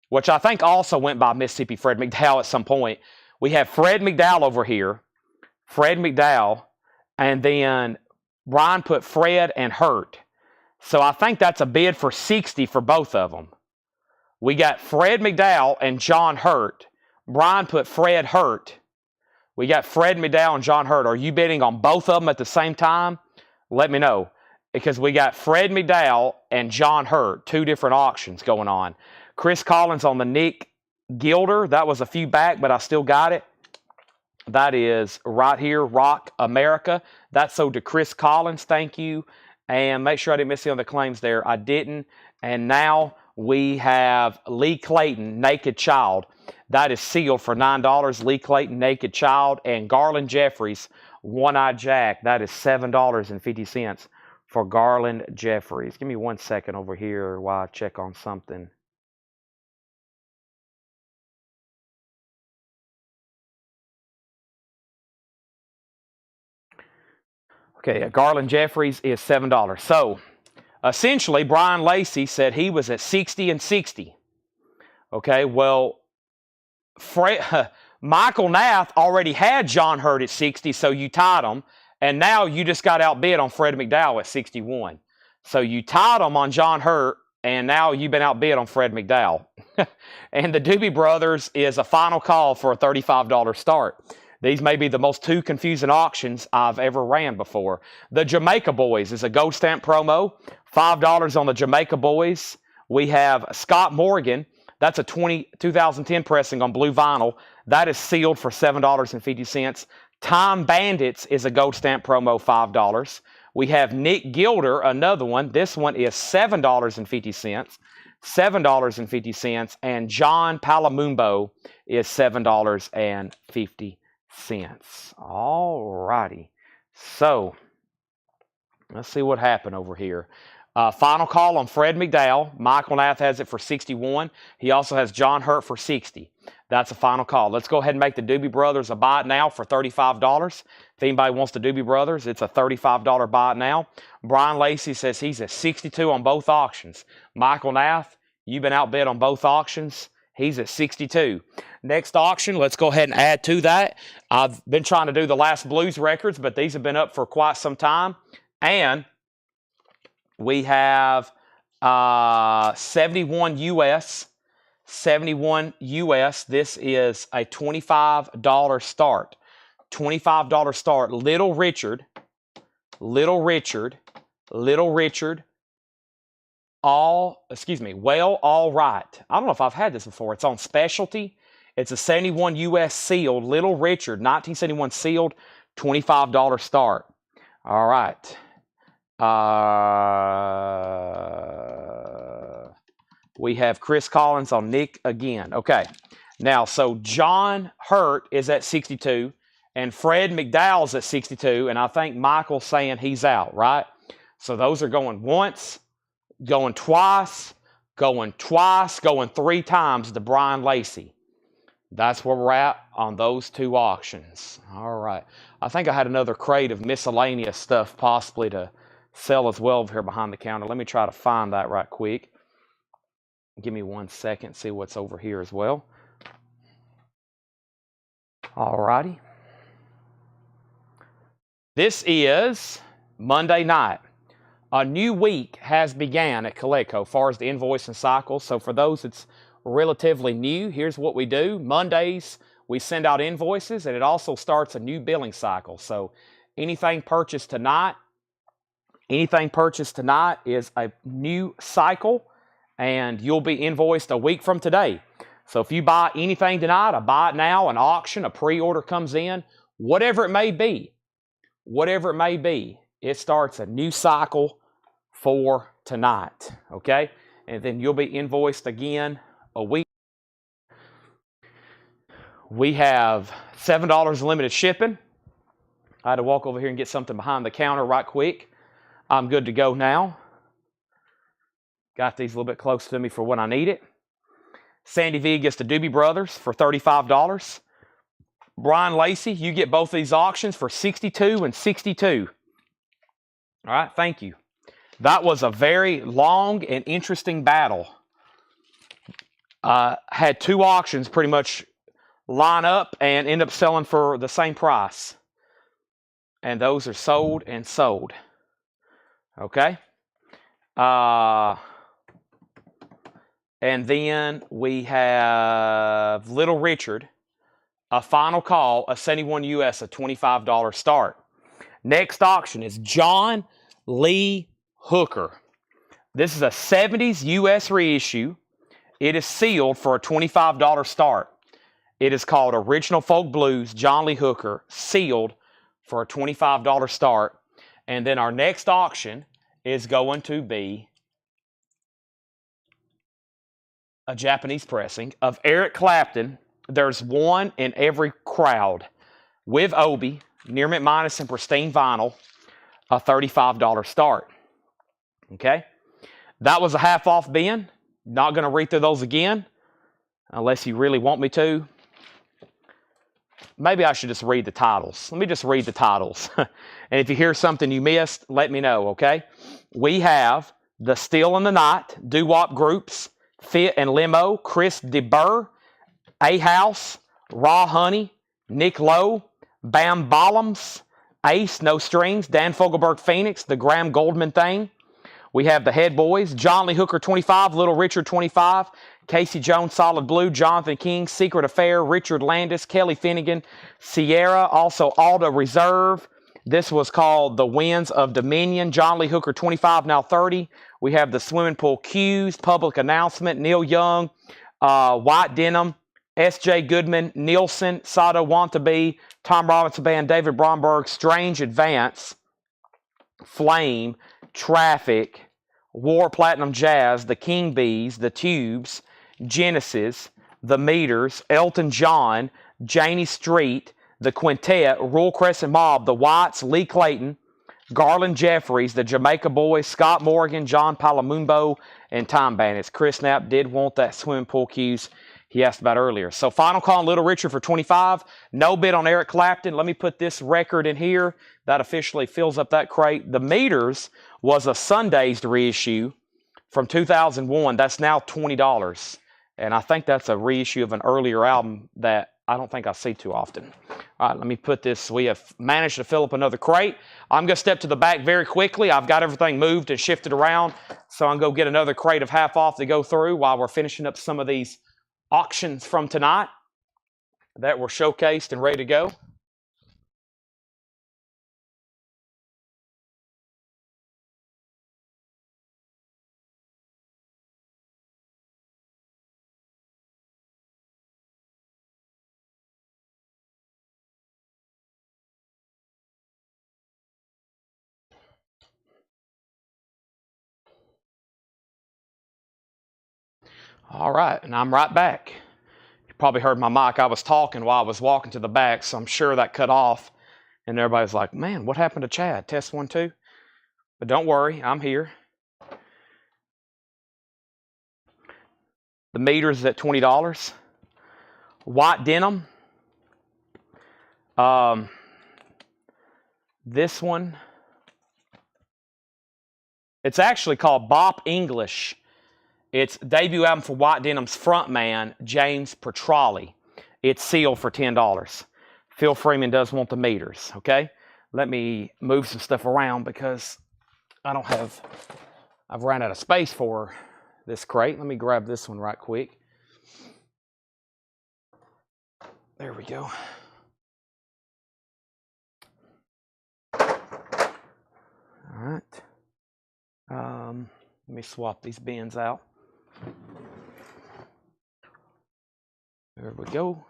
which I think also went by Mississippi Fred McDowell at some point. We have Fred McDowell over here, Fred McDowell, and then Brian put Fred and Hurt. So I think that's a bid for 60 for both of them. We got Fred McDowell and John Hurt. Brian put Fred Hurt. We got Fred McDowell and John Hurt. Are you bidding on both of them at the same time? Let me know. Because we got Fred McDowell and John Hurt, two different auctions going on. Chris Collins on the Nick Gilder. That was a few back, but I still got it. That is right here, Rock America. That's sold to Chris Collins. Thank you. And make sure I didn't miss any other claims there. I didn't. And now we have Lee Clayton, Naked Child. That is sealed for $9. Lee Clayton, Naked Child. And Garland Jeffries, One-Eyed Jack. That is $7.50. For Garland Jeffries. Give me 1 second over here while I check on something. Okay, Garland Jeffries is $7. So, essentially, Brian Lacey said he was at 60 and 60. Okay, well, Michael Nath already had John Hurt at 60, so you tied him. And now you just got outbid on Fred McDowell at 61. So you tied him on John Hurt, and now you've been outbid on Fred McDowell. And the Doobie Brothers is a final call for a $35 start. These may be the most two confusing auctions I've ever ran before. The Jamaica Boys is a gold stamp promo. $5 on the Jamaica Boys. We have Scott Morgan. That's a 2010 pressing on blue vinyl. That is sealed for $7.50. Time Bandits is a gold stamp promo, $5. We have Nick Gilder, another one. This one is $7.50. $7.50. And John Palamumbo is $7.50. All righty. So, let's see what happened over here. Final call on Fred McDowell. Michael Nath has it for 61. He also has John Hurt for 60. That's a final call. Let's go ahead and make the Doobie Brothers a buy it now for $35. If anybody wants the Doobie Brothers, it's a $35 buy it now. Brian Lacey says he's at 62 on both auctions. Michael Nath, you've been outbid on both auctions. He's at 62. Next auction, let's go ahead and add to that. I've been trying to do the last blues records, but these have been up for quite some time. And we have 71 US. 71 US. This is a $25 start. $25 start. Little Richard. Well, all right. I don't know if I've had this before. It's on specialty. It's a 71 US sealed. Little Richard, 1971 sealed, $25 start. All right. We have Chris Collins on Nick again. Okay. Now, so John Hurt is at 62, and Fred McDowell's at 62, and I think Michael's saying he's out, right? So those are going once, going twice, going 3 times to Brian Lacey. That's where we're at on those 2 auctions. All right. I think I had another crate of miscellaneous stuff possibly to sell as well over here behind the counter. Let me try to find that right quick. Give me 1 second, see what's over here as well. All righty. This is Monday night. A new week has began at Coleco as far as the invoicing cycle. So for those that's relatively new, here's what we do. Mondays, we send out invoices, and it also starts a new billing cycle. So anything purchased tonight is a new cycle, and you'll be invoiced a week from today. So if you buy anything tonight, a buy it now, an auction, a pre-order comes in, whatever it may be, it starts a new cycle for tonight, okay? And then you'll be invoiced again a week. We have $7 limited shipping. I had to walk over here and get something behind the counter right quick. I'm good to go now. Got these a little bit close to me for when I need it. Sandy V gets the Doobie Brothers for $35. Brian Lacey, you get both these auctions for $62 and $62. All right, thank you. That was a very long and interesting battle. Had 2 auctions pretty much line up and end up selling for the same price. And those are sold and sold. Okay? And then we have Little Richard, a final call, a 71 US, a $25 start. Next auction is John Lee Hooker. This is a 70s US reissue. It is sealed for a $25 start. It is called Original Folk Blues, John Lee Hooker, sealed for a $25 start. And then our next auction is going to be a Japanese pressing of Eric Clapton. There's one in every crowd with Obi, near mint minus and pristine vinyl, a $35 start. Okay? That was a half off bin. Not going to read through those again unless you really want me to. Maybe I should just read the titles. Let me just read the titles. And if you hear something you missed, let me know, okay? We have The Still in the Night, Doo-Wop Groups, Fit and Limo, Chris DeBurr, A-House, Raw Honey, Nick Lowe, Bam Bottoms, Ace, No Strings, Dan Fogelberg Phoenix, The Graham Goldman Thing. We have the Head Boys, John Lee Hooker 25, Little Richard 25, Casey Jones Solid Blue, Jonathan King, Secret Affair, Richard Landis, Kelly Finnegan, Sierra, also Alda Reserve. This was called The Winds of Dominion, John Lee Hooker 25, now 30. We have the Swimming Pool Q's, Public Announcement, Neil Young, White Denim, S.J. Goodman, Nielsen, Sato Want to Be, Tom Robinson Band, David Bromberg, Strange Advance, Flame, Traffic, War Platinum Jazz, the King Bees, the Tubes, Genesis, the Meters, Elton John, Janie Street, the Quintet, Rural Crescent Mob, the Whites, Lee Clayton, Garland Jeffries, the Jamaica Boys, Scott Morgan, John Palamumbo, and Time Bandits. Chris Knapp did want that Swimming Pool Q's he asked about earlier. So final call on Little Richard for 25. No bid on Eric Clapton. Let me put this record in here. That officially fills up that crate. The Meters was a Sunday's reissue from 2001. That's now $20. And I think that's a reissue of an earlier album that I don't think I see too often. All right, let me put this. We have managed to fill up another crate. I'm going to step to the back very quickly. I've got everything moved and shifted around. So I'm going to get another crate of half off to go through while we're finishing up some of these auctions from tonight that were showcased and ready to go. All right, and I'm right back. You probably heard my mic. I was talking while I was walking to the back, so I'm sure that cut off. And everybody's like, man, what happened to Chad? Test 1, 2. But don't worry, I'm here. The meter is at $20. White denim. This one, it's actually called Bop English. It's debut album for White Denim's frontman, James Petrali. It's sealed for $10. Phil Freeman does want the meters, okay? Let me move some stuff around because I've ran out of space for this crate. Let me grab this one right quick. There we go. All right. Let me swap these bins out. There we go.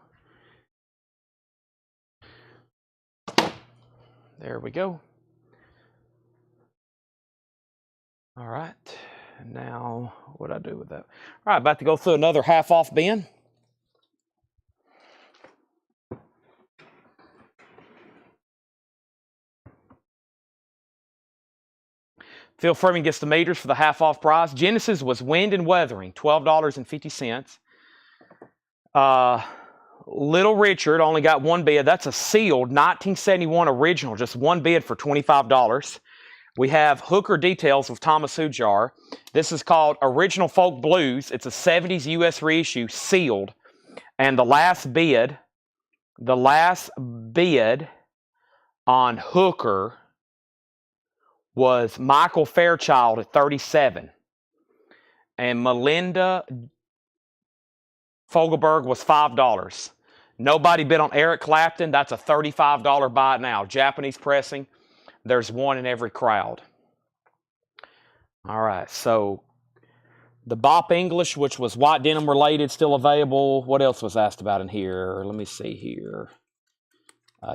There we go. All right. And now, what do I do with that? All right, about to go through another half-off bin. Phil Freeman gets the meters for the half-off price. Genesis was Wind and Weathering, $12.50. Little Richard only got one bid. That's a sealed 1971 original, just one bid for $25. We have Hooker Details with Thomas Hujar. This is called Original Folk Blues. It's a 70s U.S. reissue, sealed. And the last bid on Hooker was Michael Fairchild at $37. And Melinda Fogelberg was $5. Nobody bid on Eric Clapton. That's a $35 buy now. Japanese pressing. There's one in every crowd. All right, so the Bop English, which was white denim related, still available. What else was asked about in here? Let me see here.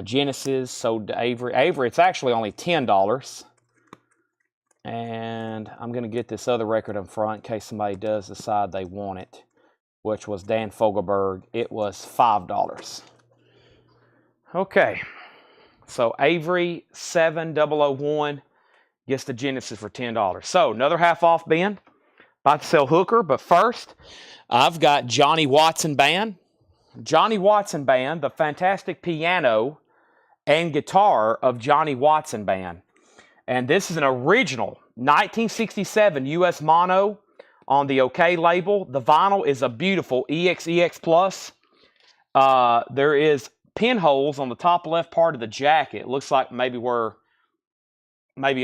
Genesis sold to Avery. Avery, it's actually only $10. And I'm going to get this other record in front in case somebody does decide they want it, which was Dan Fogelberg. It was $5. Okay, so Avery 7001 gets the Genesis for $10. So another half-off bin. About to sell Hooker, but first, I've got Johnny Watson Band. Johnny Watson Band, the fantastic piano and guitar of Johnny Watson Band. And this is an original 1967 US mono on the OK label. The vinyl is a beautiful EXEX Plus. There is pinholes on the top left part of the jacket. It looks like maybe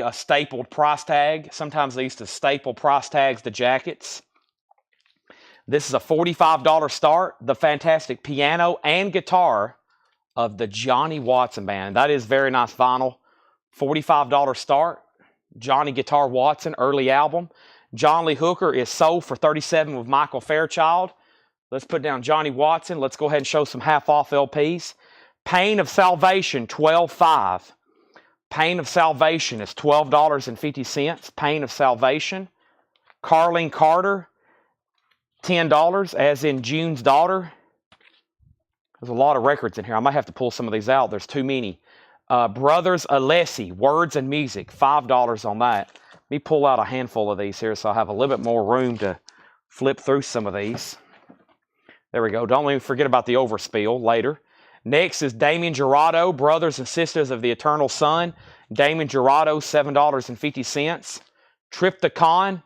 a stapled price tag. Sometimes they used to staple price tags to jackets. This is a $45 start. The fantastic piano and guitar of the Johnny Watson Band. That is very nice vinyl. $45 start. Johnny Guitar Watson, early album. John Lee Hooker is sold for $37 with Michael Fairchild. Let's put down Johnny Watson. Let's go ahead and show some half-off LPs. Pain of Salvation, $12.05. Pain of Salvation is $12.50. Pain of Salvation. Carlene Carter, $10, as in June's Daughter. There's a lot of records in here. I might have to pull some of these out. There's too many. Brothers Alessi, Words and Music, $5 on that. Let me pull out a handful of these here so I have a little bit more room to flip through some of these. There we go. Don't even forget about the overspill later. Next is Damien Jurado, Brothers and Sisters of the Eternal Son. Damien Jurado, $7.50. Triptychon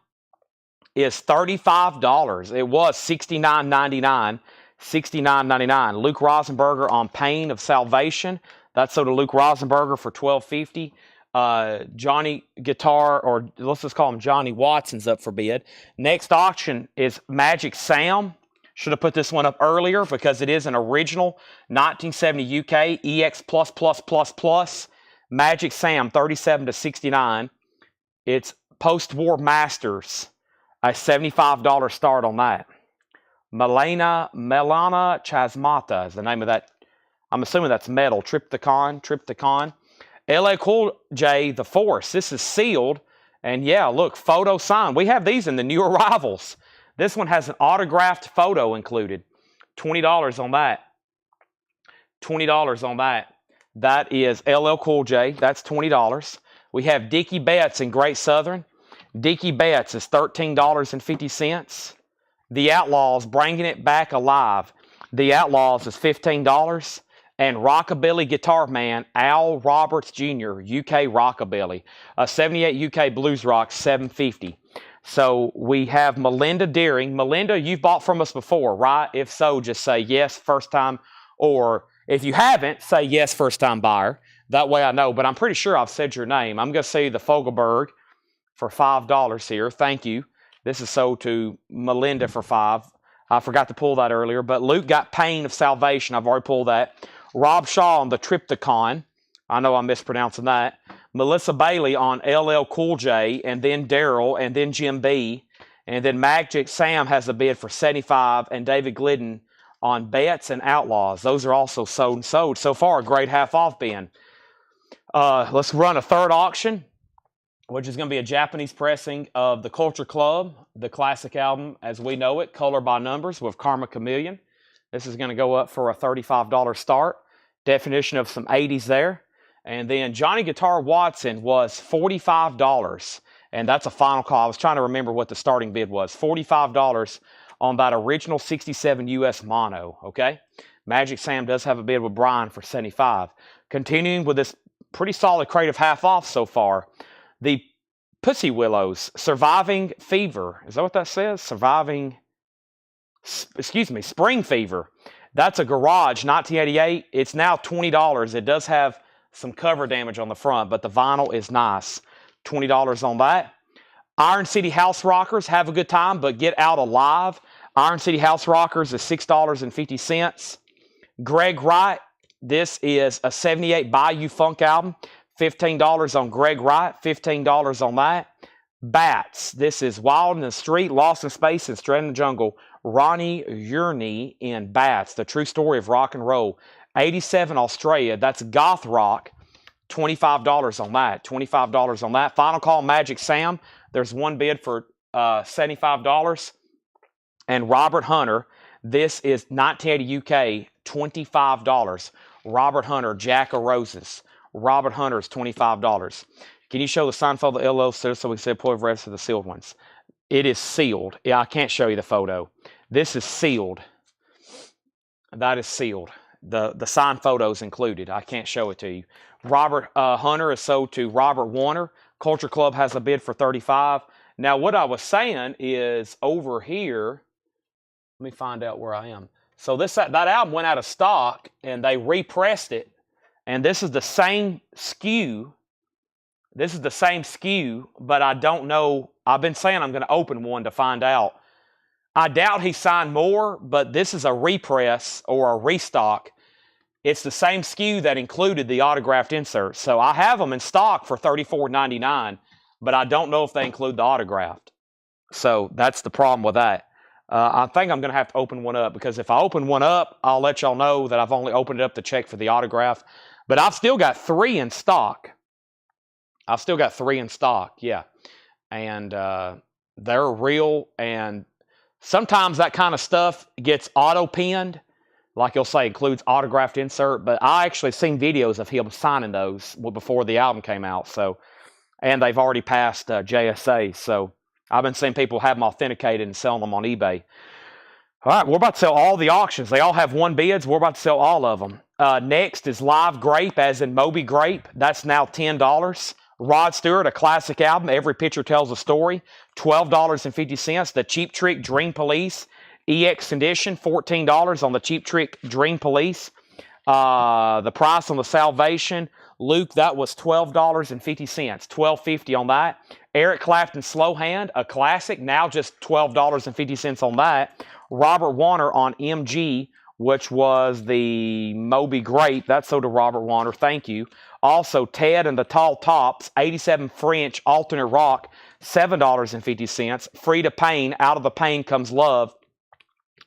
is $35. It was $69.99. $69.99. Luke Rosenberger on Pain of Salvation. That's sold to Luke Rosenberger for $12.50. Johnny Guitar, or let's just call him Johnny Watson's up for bid. Next auction is Magic Sam. Should have put this one up earlier because it is an original 1970 UK EX++++. Magic Sam, $37 to $69. It's post-war masters, a $75 start on that. Melana Chasmata is the name of that. I'm assuming that's metal. Triptychon. LA Cool J, The Force. This is sealed. And yeah, look, photo sign. We have these in the new arrivals. This one has an autographed photo included. $20 on that. $20 on that. That is LL Cool J. That's $20. We have Dickie Betts in Great Southern. Dickie Betts is $13.50. The Outlaws, Bringing It Back Alive. The Outlaws is $15. And Rockabilly Guitar Man, Al Roberts Jr., UK Rockabilly. 78 UK Blues Rock, $7.50. So we have Melinda Deering. Melinda, you've bought from us before, right? If so, just say yes, first time. Or if you haven't, say yes, first time buyer. That way I know. But I'm pretty sure I've said your name. I'm going to say the Fogelberg for $5 here. Thank you. This is sold to Melinda for $5. I forgot to pull that earlier. But Luke got Pain of Salvation. I've already pulled that. Rob Shaw on the Triptychon. I know I'm mispronouncing that. Melissa Bailey on LL Cool J, and then Daryl, and then Jim B. And then Magic Sam has a bid for $75, and David Glidden on Betts and Outlaws. Those are also sold and sold. So far, a great half-off bin. Let's run a third auction, which is going to be a Japanese pressing of the Culture Club, the classic album as we know it, Color by Numbers with Karma Chameleon. This is going to go up for a $35 start. Definition of some 80s there. And then Johnny Guitar Watson was $45. And that's a final call. I was trying to remember what the starting bid was. $45 on that original 67 US mono. Okay. Magic Sam does have a bid with Brian for $75. Continuing with this pretty solid crate of half off so far. The Pussy Willows, Surviving Fever. Is that what that says? Spring Fever. That's a Garage 1988. It's now $20. It does have some cover damage on the front, but the vinyl is nice. $20 on that. Iron City House Rockers, have a good time, but get out alive. Iron City House Rockers is $6.50. Greg Wright, this is a 78 Bayou Funk album. $15 on Greg Wright, $15 on that. Bats, this is Wild in the Street, Lost in Space, and Straight in the Jungle. Ronnie Yurney in Bats, the true story of rock and roll. 87 Australia, that's goth rock. $25 on that. $25 on that. Final call, Magic Sam. There's one bid for $75. And Robert Hunter, this is 1980 UK, $25. Robert Hunter, Jack of Roses. Robert Hunter is $25. Can you show the signed photo of the LO so we can see point of reference for the sealed ones? It is sealed. Yeah, I can't show you the photo. This is sealed. That is sealed. The signed photo is included. I can't show it to you. Robert Hunter is sold to Robert Warner. Culture Club has a bid for $35. Now, what I was saying is over here, let me find out where I am. So that album went out of stock, and they repressed it. And this is the same SKU. This is the same SKU, but I don't know. I've been saying I'm going to open one to find out. I doubt he signed more, but this is a repress or a restock. It's the same SKU that included the autographed inserts. So I have them in stock for $34.99, but I don't know if they include the autographed. So that's the problem with that. I think I'm going to have to open one up, because if I open one up, I'll let y'all know that I've only opened it up to check for the autograph. But I've still got 3 in stock. I've still got 3 in stock, yeah. And they're real, and sometimes that kind of stuff gets auto-pinned. Like you'll say, includes autographed insert. But I actually seen videos of him signing those before the album came out. So, and they've already passed JSA. So I've been seeing people have them authenticated and selling them on eBay. All right, we're about to sell all the auctions. They all have one bids. We're about to sell all of them. Next is Live Grape, as in Moby Grape. That's now $10. Rod Stewart, a classic album. Every picture tells a story. $12.50. The Cheap Trick Dream Police EX edition, $14 on the Cheap Trick Dream Police. The price on the Salvation, Luke, that was $12.50. $12.50 on that. Eric Clapton Slow Hand, a classic, now just $12.50 on that. Robert Warner on MG, which was the Moby Grape. That's sold to Robert Warner. Thank you. Also, Ted and the Tall Tops, 87 French alternate rock, $7.50. Frida Payne, Out of the Pain Comes Love,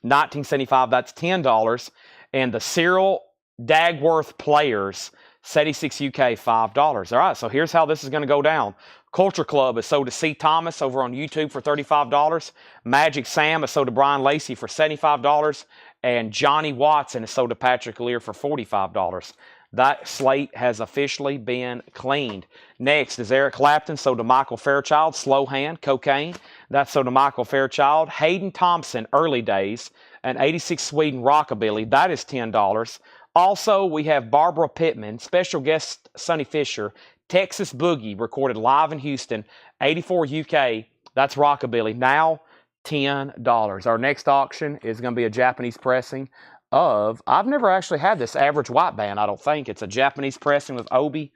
1975. That's $10. And the Cyril Dagworth Players, 76 UK, $5. All right, so here's how this is going to go down. Culture Club is sold to C. Thomas over on YouTube for $35. Magic Sam is sold to Brian Lacey for $75. And Johnny Watson is sold to Patrick Lear for $45. That slate has officially been cleaned. Next is Eric Clapton, sold to Michael Fairchild, Slow Hand, Cocaine. That's sold to Michael Fairchild. Hayden Thompson, Early Days, and 86 Sweden Rockabilly. That is $10. Also, we have Barbara Pittman, special guest Sonny Fisher, Texas Boogie, recorded live in Houston, 84 UK. That's Rockabilly. Now, $10. Our next auction is going to be a Japanese pressing of, I've never actually had this average white band, I don't think. It's a Japanese pressing with Obi.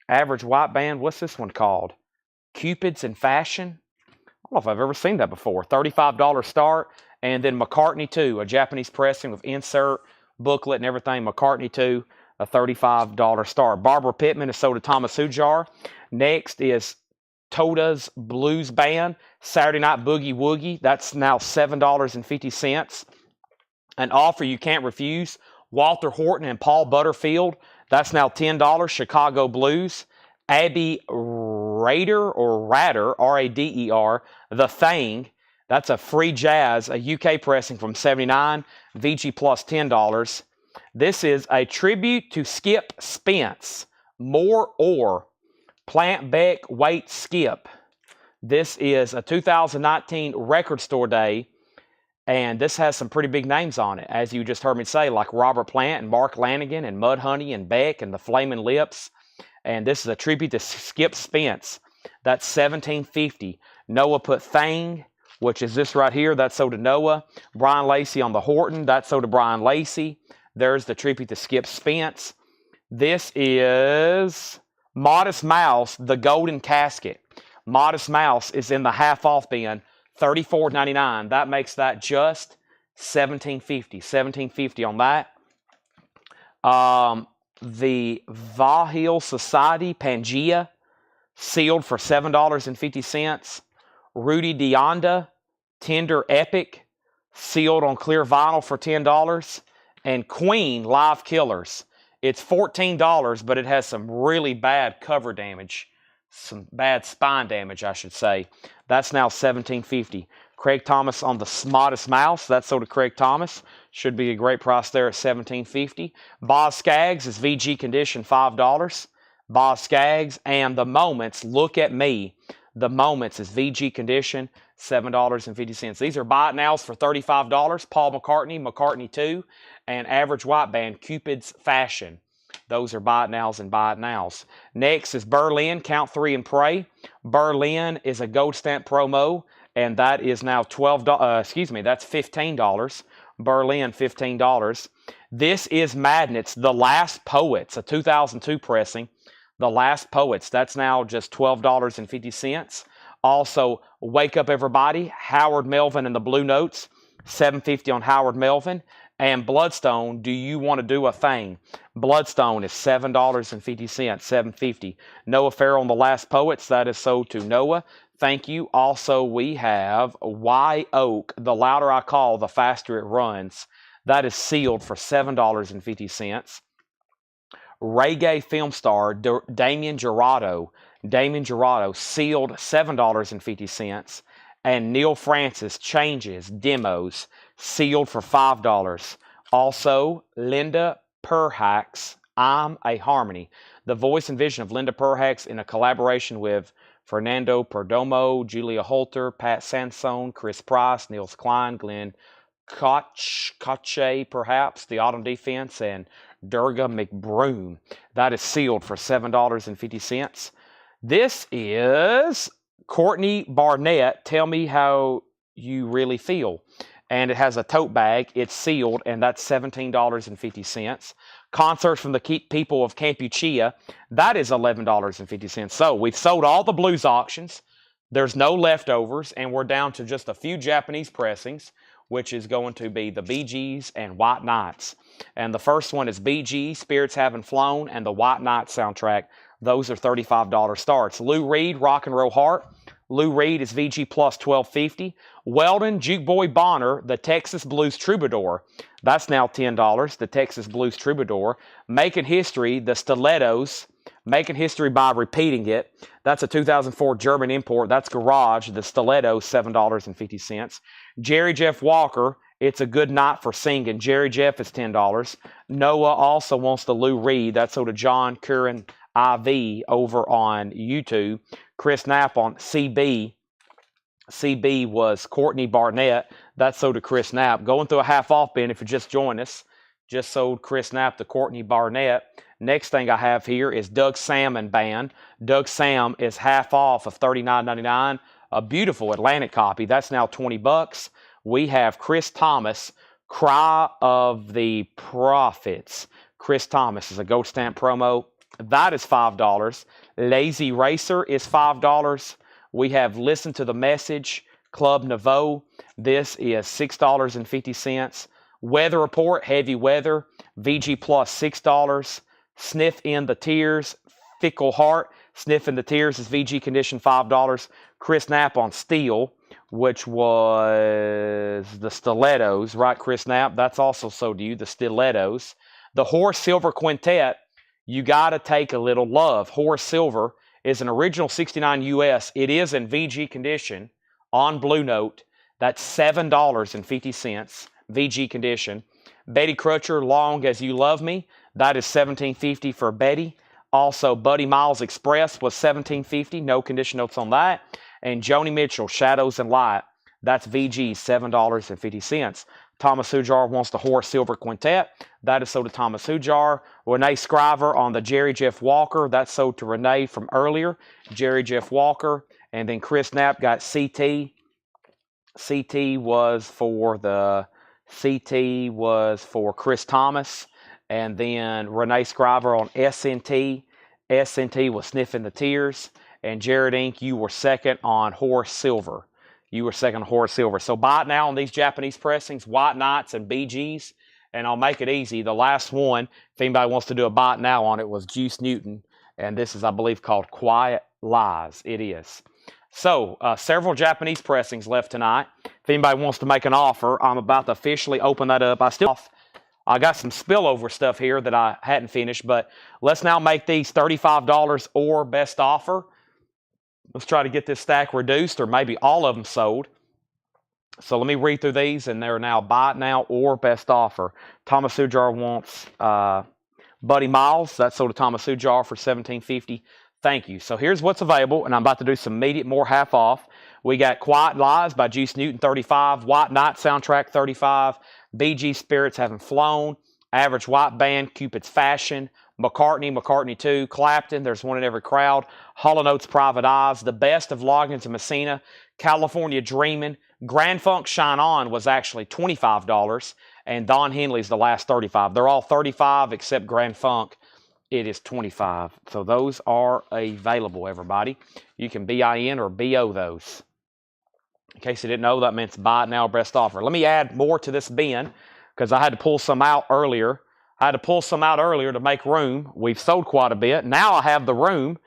Average white band. What's this one called? Cupids in Fashion. I don't know if I've ever seen that before. $35 start. And then McCartney 2, a Japanese pressing with insert, booklet, and everything. McCartney 2, a $35 start. Barbara Pittman is sold to Thomas Hujar. Next is Toda's Blues Band, Saturday Night Boogie Woogie. That's now $7.50. An offer you can't refuse. Walter Horton and Paul Butterfield. That's now $10. Chicago Blues. Abby Rader or Rader, R-A-D-E-R, The Thing. That's a free jazz, a UK pressing from 79. VG plus $10. This is a tribute to Skip Spence. More Ore. Plant Beck Wait Skip. This is a 2019 Record Store Day. And this has some pretty big names on it, as you just heard me say, like Robert Plant and Mark Lanigan and Mudhoney and Beck and the Flaming Lips. And this is a tribute to Skip Spence. That's $17.50. Noah put Thing, which is this right here. That's sold to Noah. Brian Lacey on the Horton. That's sold to Brian Lacey. There's the tribute to Skip Spence. This is Modest Mouse, the Golden Casket. Modest Mouse is in the half off bin. $34.99. That makes that just $17.50. $17.50 on that. The Vahil Society Pangea, sealed for $7.50. Rudy Deonda, Tender Epic, sealed on clear vinyl for $10. And Queen Live Killers. It's $14, but it has some really bad cover damage. Some bad spine damage, I should say. That's now $17.50. Craig Thomas on the Modest Mouse. That's sold to Craig Thomas. Should be a great price there at $17.50. Boz Scaggs is VG condition, $5. Boz Scaggs and The Moments, Look at Me. The Moments is VG condition, $7.50. These are buy it nows for $35. Paul McCartney, McCartney 2, and Average White Band, Cupid's Fashion. Those are buy it nows and buy it nows. Next is Berlin, Count 3 and Pray. Berlin is a gold stamp promo, and that is now that's $15. Berlin, $15. This is Magnets, The Last Poets, a 2002 pressing. The Last Poets, that's now just $12.50. Also, Wake Up Everybody, Howard Melvin and the Blue Notes, $7.50 on Howard Melvin. And Bloodstone, Do You Want to Do a Thing? Bloodstone is $7.50, $7.50. Noah Farrell and the Last Poets, that is sold to Noah. Thank you. Also, we have Y Oak, The Louder I Call, The Faster It Runs. That is sealed for $7.50. Reggae film star Damien Gerardo, sealed $7.50. And Neil Francis, Changes, Demos, sealed for $5. Also, Linda Perhacs, I'm a Harmony. The voice and vision of Linda Perhacs in a collaboration with Fernando Perdomo, Julia Holter, Pat Sansone, Chris Price, Niels Klein, Glenn Koche, perhaps, The Autumn Defense, and Durga McBroom. That is sealed for $7.50. This is Courtney Barnett, Tell Me How You Really Feel. And it has a tote bag. It's sealed, and that's $17.50. Concerts from the people of Campuchia, that is $11.50. So we've sold all the blues auctions. There's no leftovers, and we're down to just a few Japanese pressings, which is going to be the Bee Gees and White Nights. And the first one is Bee Gees, Spirits Haven't Flown, and the White Nights soundtrack. Those are $35 starts. Lou Reed, Rock and Roll Heart. Lou Reed is VG plus $12.50. Weldon, Juke Boy Bonner, the Texas Blues Troubadour. That's now $10, the Texas Blues Troubadour. Making History, the Stilettos. making history by repeating it. That's a 2004 German import. That's Garage. The Stiletto, $7.50. Jerry Jeff Walker, It's a Good Night for Singing. Jerry Jeff is $10. Noah also wants the Lou Reed. That's sold to John Curran IV over on YouTube. Chris Knapp on CB. CB was Courtney Barnett. That's sold to Chris Knapp. Going through a half-off bin if you just joined us. Just sold Chris Knapp to Courtney Barnett. Next thing I have here is Doug Salmon Band. Doug Sam is half off of $39.99. A beautiful Atlantic copy. That's now $20. We have Chris Thomas, Cry of the Prophets. Chris Thomas is a gold stamp promo. That is $5. Lazy Racer is $5. We have Listen to the Message, Club Nouveau. This is $6.50. Weather Report, Heavy Weather, VG Plus, $6. Sniff in the Tears, Fickle Heart. Sniff in the Tears is VG Condition, $5. Chris Knapp on Steel, which was the Stilettos, right, Chris Knapp? That's also sold to you, the Stilettos. The Horace Silver Quintet, You Gotta Take a Little Love. Horace Silver is an original 69 US. It is in VG condition on Blue Note. That's $7.50, VG condition. Betty Crutcher, Long as You Love Me. That is $17.50 for Betty. Also, Buddy Miles Express was $17.50. No condition notes on that. And Joni Mitchell, Shadows and Light. That's VG, $7.50. Thomas Hujar wants the Horace Silver Quintet. That is sold to Thomas Hujar. Renee Scriver on the Jerry Jeff Walker. That's sold to Renee from earlier. Jerry Jeff Walker. And then Chris Knapp got CT. CT was for Chris Thomas. And then Renee Scriver on SNT. SNT was Sniffing the Tears. And Jared Inc., you were second on Horace Silver. You were second on Horace Silver. So buy it now on these Japanese pressings, White Knights and BGs. And I'll make it easy. The last one, if anybody wants to do a buy it now on it, was Juice Newton. And this is, I believe, called Quiet Lies. It is. So, several Japanese pressings left tonight. If anybody wants to make an offer, I'm about to officially open that up. I got some spillover stuff here that I hadn't finished, but let's now make these $35 or best offer. Let's try to get this stack reduced or maybe all of them sold. So let me read through these, and they're now buy it now or best offer. Thomas Hujar wants Buddy Miles. That's sold to Thomas Hujar for $17.50. Thank you. So here's what's available, and I'm about to do some immediate more half off. We got Quiet Lies by Juice Newton, $35. White Knight soundtrack, $35. BG Spirits Haven't Flown. Average White Band, Cupid's Fashion. McCartney 2. Clapton, There's One in Every Crowd. Hall & Oates, Private Eyes. The Best of Loggins and Messina. California Dreamin'. Grand Funk Shine On was actually $25. And Don Henley's the last $35. They're all $35 except Grand Funk. It is $25. So those are available, everybody. You can BIN or BO those. In case you didn't know, that means buy it now, best offer. Let me add more to this bin because I had to pull some out earlier. To make room. We've sold quite a bit. Now I have the room,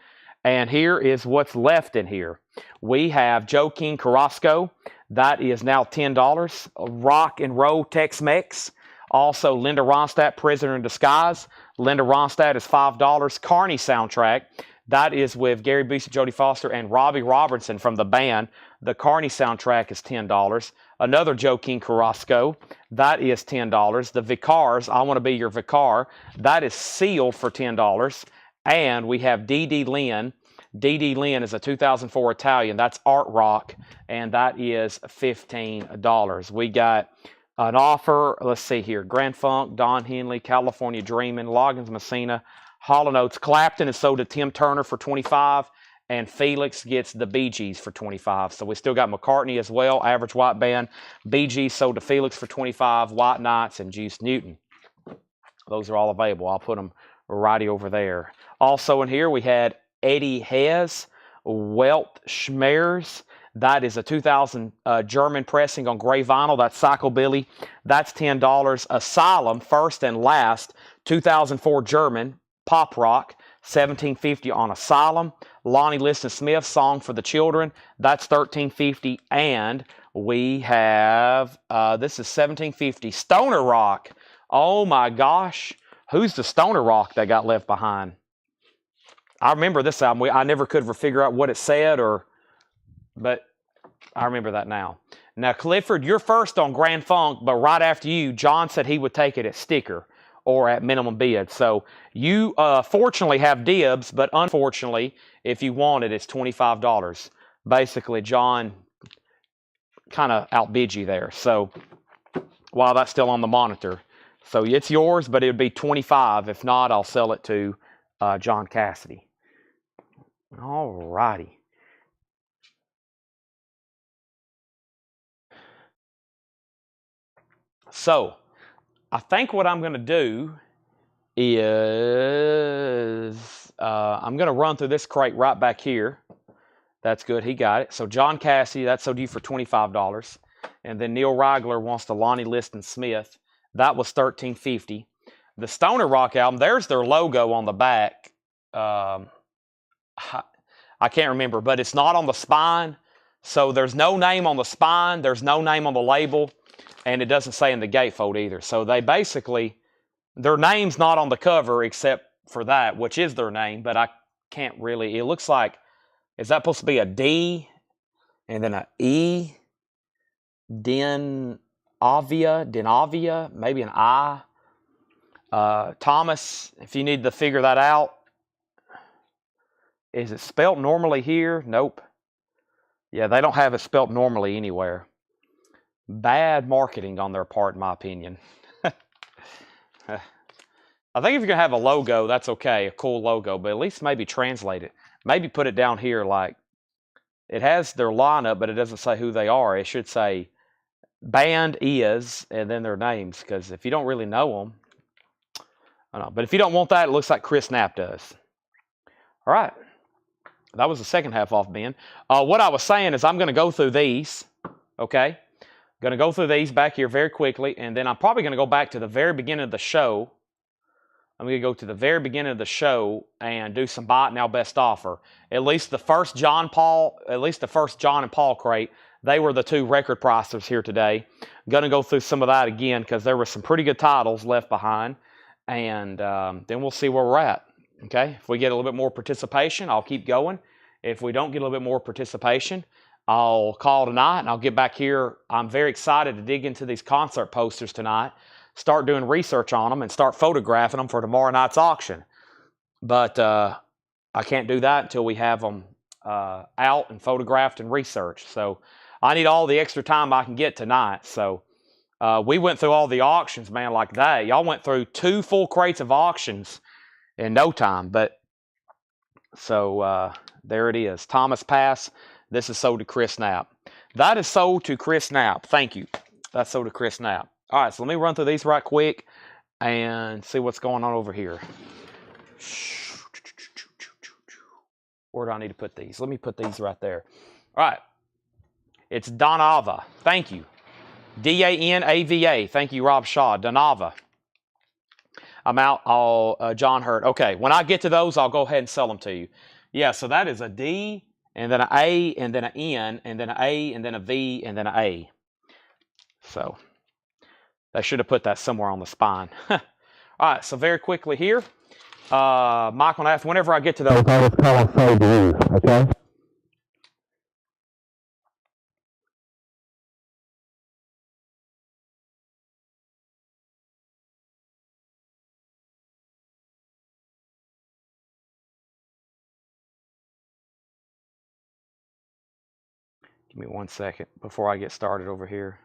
and here is what's left in here. We have Joe King Carrasco. That is now $10. Rock and Roll Tex-Mex. Also, Linda Ronstadt, Prisoner in Disguise. Linda Ronstadt is $5. Carney soundtrack. That is with Gary Busey, Jodie Foster, and Robbie Robertson from the band. The Carney soundtrack is $10. Another Joe King Carrasco. That is $10. The Vicars, I Want to Be Your Vicar. That is sealed for $10. And we have D.D. Lynn. D.D. Lynn is a 2004 Italian. That's art rock. And that is $15. We got an offer. Let's see here. Grand Funk, Don Henley, California Dreamin', Loggins Messina, Hall & Oates. Clapton is sold to Tim Turner for $25. And Felix gets the Bee Gees for $25. So we still got McCartney as well, Average White Band. Bee Gees sold to Felix for $25. White Knights and Juice Newton. Those are all available. I'll put them righty over there. Also in here we had Eddie Hess, Welt Schmerz. That is a 2000 German pressing on gray vinyl. That's Psychobilly. That's $10. Asylum, First and Last, 2004 German pop rock. $17.50 on Asylum. Lonnie Liston Smith, Song for the Children. That's $13.50. And we have, this is $17.50. Stoner Rock. Oh my gosh. Who's the Stoner Rock that got left behind? I remember this album. I never could figure out what it said, but I remember that now. Now, Clifford, you're first on Grand Funk, but right after you, John said he would take it at sticker or at minimum bid. So you fortunately have dibs, but unfortunately, if you want it, it's $25. Basically, John kind of outbid you there. So while that's still on the monitor. So it's yours, but it would be $25. If not, I'll sell it to John Cassidy. All righty. So I think what I'm going to do is I'm going to run through this crate right back here. That's good. He got it. So John Cassidy, that sold you for $25. And then Neil Rigler wants the Lonnie Liston Smith. That was $13.50. The Stoner Rock album, there's their logo on the back. I can't remember, but it's not on the spine. So there's no name on the spine. There's no name on the label. And it doesn't say in the gatefold either. So they basically, their name's not on the cover except for that, which is their name. But I can't really, it looks like, is that supposed to be a D and then an E? Denavia, maybe an I. Thomas, if you need to figure that out. Is it spelt normally here? Nope. Yeah, they don't have it spelt normally anywhere. Bad marketing on their part, in my opinion. I think if you're going to have a logo, that's okay, a cool logo, but at least maybe translate it. Maybe put it down here like, it has their lineup, but it doesn't say who they are. It should say band is, and then their names, because if you don't really know them, I don't know. But if you don't want that, it looks like Chris Knapp does. All right. That was the second half off, Ben. What I was saying is I'm going to go through these, okay? Going to go through these back here very quickly, and then I'm probably going to go back to the very beginning of the show. I'm going to go to the very beginning of the show and do some buy it now best offer. At least the first John and Paul crate, they were the two record pricers here today. Going to go through some of that again because there were some pretty good titles left behind, and then we'll see where we're at. Okay, if we get a little bit more participation, I'll keep going. If we don't get a little bit more participation, I'll call tonight and I'll get back here. I'm very excited to dig into these concert posters tonight, start doing research on them, and start photographing them for tomorrow night's auction. But I can't do that until we have them out and photographed and researched. So I need all the extra time I can get tonight. So we went through all the auctions, man, like that. Y'all went through 2 full crates of auctions in no time. But so there it is. Thomas Pass. This is sold to Chris Knapp. That is sold to Chris Knapp. Thank you. That's sold to Chris Knapp. All right, so let me run through these right quick and see what's going on over here. Where do I need to put these? Let me put these right there. All right. It's Donava. Thank you. D-A-N-A-V-A. Thank you, Rob Shaw. Donava. I'm out. John Hurt. Okay, when I get to those, I'll go ahead and sell them to you. Yeah, so that is a D, and then an A, and then an N, and then an A, and then a V, and then an A. So they should have put that somewhere on the spine. All right, so very quickly here. Michael and I, whenever I get to those, I'll just call and say to you, okay? Give me 1 second before I get started over here.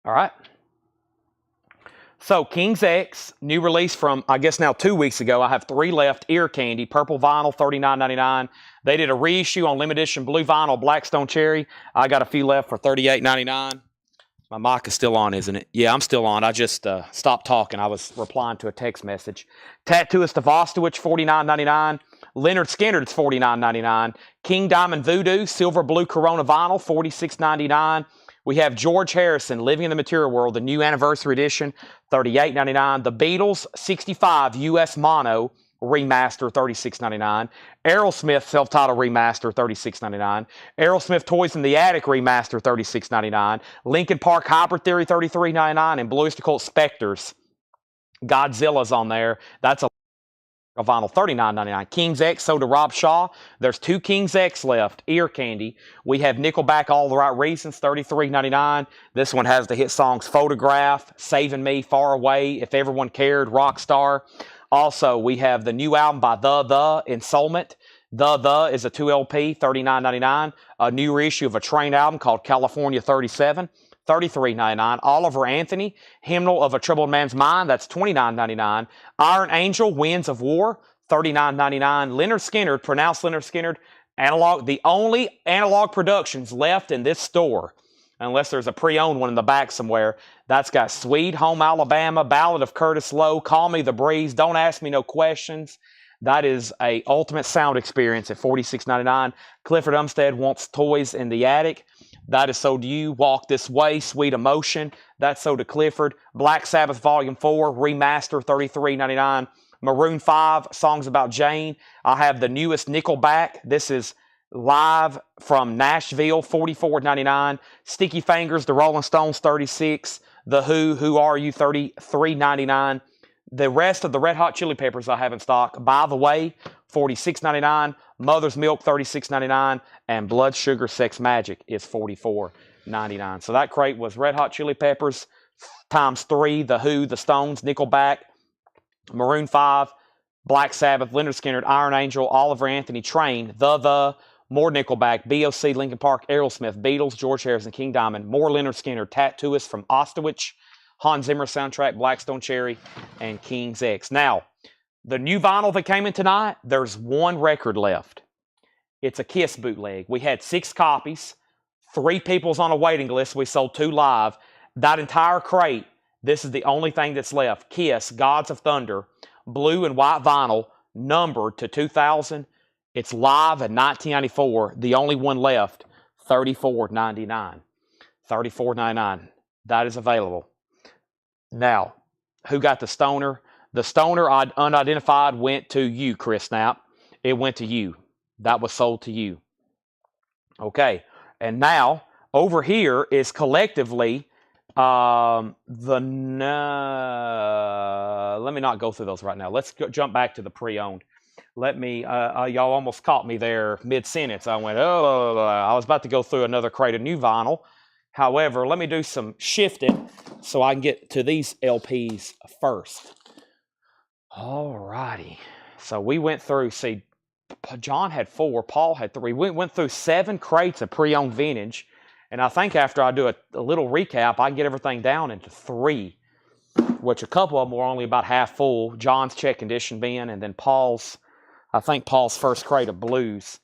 All right. So King's X, new release from, I guess now 2 weeks ago. I have 3 left. Ear Candy, purple vinyl, $39.99. They did a reissue on limited edition blue vinyl, Blackstone Cherry. I got a few left for $38.99. My mic is still on, isn't it? Yeah, I'm still on. I just stopped talking. I was replying to a text message. Tattooist of Ostwich, $49.99. Leonard Skinner, it's $49.99. King Diamond Voodoo, silver blue Corona vinyl, $46.99. We have George Harrison, Living in the Material World, the new anniversary edition, $38.99. The Beatles, 65 US Mono remaster, $36.99. Aerosmith self-titled remaster, $36.99. Aerosmith Toys in the Attic remaster, $36.99. Linkin Park Hybrid Theory, $33.99. And Blue Oyster Cult Spectres, Godzilla's on there. That's a vinyl, $39.99. King's X sold to Rob Shaw. There's 2 King's X left. Ear candy. We have Nickelback, All the Right Reasons, $33.99. This one has the hit songs Photograph, Saving Me, Far Away, If Everyone Cared, Rockstar. Also, we have the new album by The Ensoulment. The is a 2 LP, $39.99. A new reissue of a Train album called California 37. $33.99. Oliver Anthony, Hymnal of a Troubled Man's Mind, that's $29.99. Iron Angel, Winds of War, $39.99. Leonard Skinner, pronounced Leonard Skinner, analog, the only analog productions left in this store, unless there's a pre-owned one in the back somewhere. That's got Sweet Home Alabama, Ballad of Curtis Lowe, Call Me the Breeze, Don't Ask Me No Questions. That is a ultimate sound experience at $46.99. Clifford Umstead Wants Toys in the Attic. That is sold to you. Walk This Way, Sweet Emotion. That's sold to Clifford. Black Sabbath Volume 4, Remaster, $33.99. Maroon 5, Songs About Jane. I have the newest Nickelback. This is live from Nashville, $44.99. Sticky Fingers, The Rolling Stones, $36. The Who Are You, $33.99. The rest of the Red Hot Chili Peppers I have in stock. By the Way, $46.99. Mother's Milk, $36.99. And Blood Sugar Sex Magic is $44.99. So that crate was Red Hot Chili Peppers times 3, The Who, The Stones, Nickelback, Maroon 5, Black Sabbath, Leonard Skinner, Iron Angel, Oliver Anthony, Train, more Nickelback, B.O.C., Linkin Park, Aerosmith, Beatles, George Harrison, King Diamond, more Leonard Skinner, Tattooist from Ostowich, Hans Zimmer soundtrack, Blackstone Cherry, and King's X. Now, the new vinyl that came in tonight, there's 1 record left. It's a Kiss bootleg. We had 6 copies, 3 people's on a waiting list. We sold 2 live. That entire crate, this is the only thing that's left. Kiss, Gods of Thunder, blue and white vinyl, numbered to 2000. It's live in 1994. The only one left, $34.99. $34.99. That is available. Now, who got the Stoner? The Stoner unidentified went to you, Chris Snap. It went to you. That was sold to you. Okay. And now, over here is collectively let me not go through those right now. Let's jump back to the pre-owned. Let me, y'all almost caught me there mid-sentence. I went, oh, I was about to go through another crate of new vinyl. However, let me do some shifting so I can get to these LPs first. All righty. So we went through, see, John had 4, Paul had 3. We went through 7 crates of pre-owned vintage. And I think after I do a little recap, I can get everything down into 3, which a couple of them were only about half full. John's check condition bin, and then Paul's first crate of blues.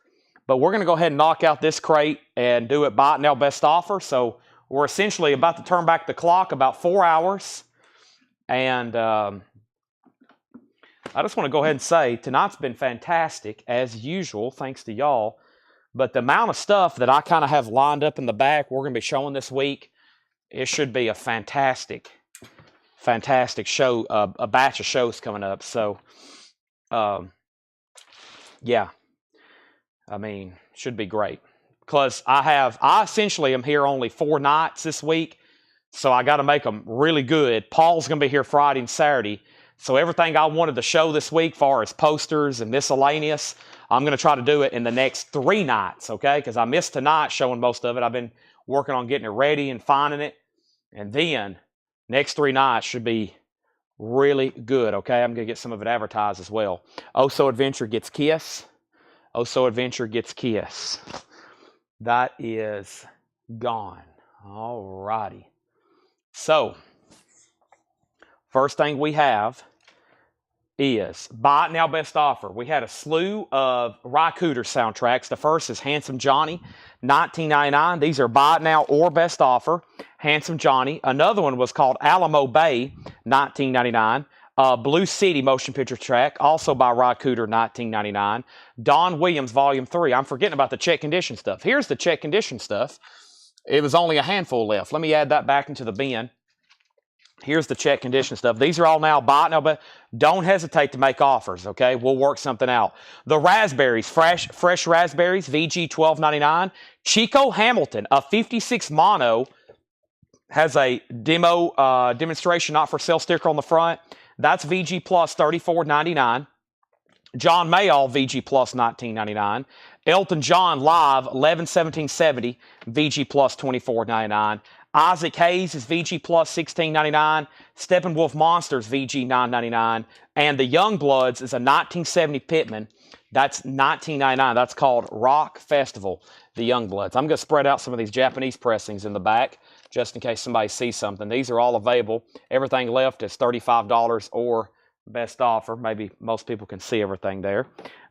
But we're going to go ahead and knock out this crate and do it buy it now best offer. So we're essentially about to turn back the clock about 4 hours. And I just want to go ahead and say tonight's been fantastic as usual, thanks to y'all. But the amount of stuff that I kind of have lined up in the back we're going to be showing this week, it should be a fantastic show, a batch of shows coming up. So, yeah, I mean, should be great. Because I essentially am here only 4 nights this week, so I got to make them really good. Paul's going to be here Friday and Saturday. So everything I wanted to show this week, far as posters and miscellaneous, I'm going to try to do it in the next 3 nights, okay? Because I missed tonight showing most of it. I've been working on getting it ready and finding it. And then next 3 nights should be really good, okay? I'm going to get some of it advertised as well. Oh So Adventure gets Kiss. Oh So Adventure gets Kiss. That is gone. All righty. So, first thing we have is buy it now best offer. We had a slew of Rycooter soundtracks. The first is Handsome Johnny, $19.99. These are buy it now or best offer. Handsome Johnny. Another one was called Alamo Bay, $19.99. Blue City motion picture track, also by Rycooter, $19.99. Don Williams, Volume 3. I'm forgetting about the check condition stuff. Here's the check condition stuff. It was only a handful left. Let me add that back into the bin. Here's the check condition stuff. These are all now bought now, but don't hesitate to make offers, okay? We'll work something out. The raspberries, fresh raspberries, VG $12.99. Chico Hamilton, a 56 mono, has a demonstration not for sale sticker on the front. That's VG Plus $34.99. John Mayall, VG Plus $19.99. Elton John Live 11/17/70, VG Plus $24.99. Isaac Hayes is VG Plus $16.99. Steppenwolf Monsters VG $9.99. And the Youngbloods is a 1970 Pittman. That's $19.99. That's called Rock Festival, the Youngbloods. I'm going to spread out some of these Japanese pressings in the back just in case somebody sees something. These are all available. Everything left is $35 or best offer. Maybe most people can see everything there.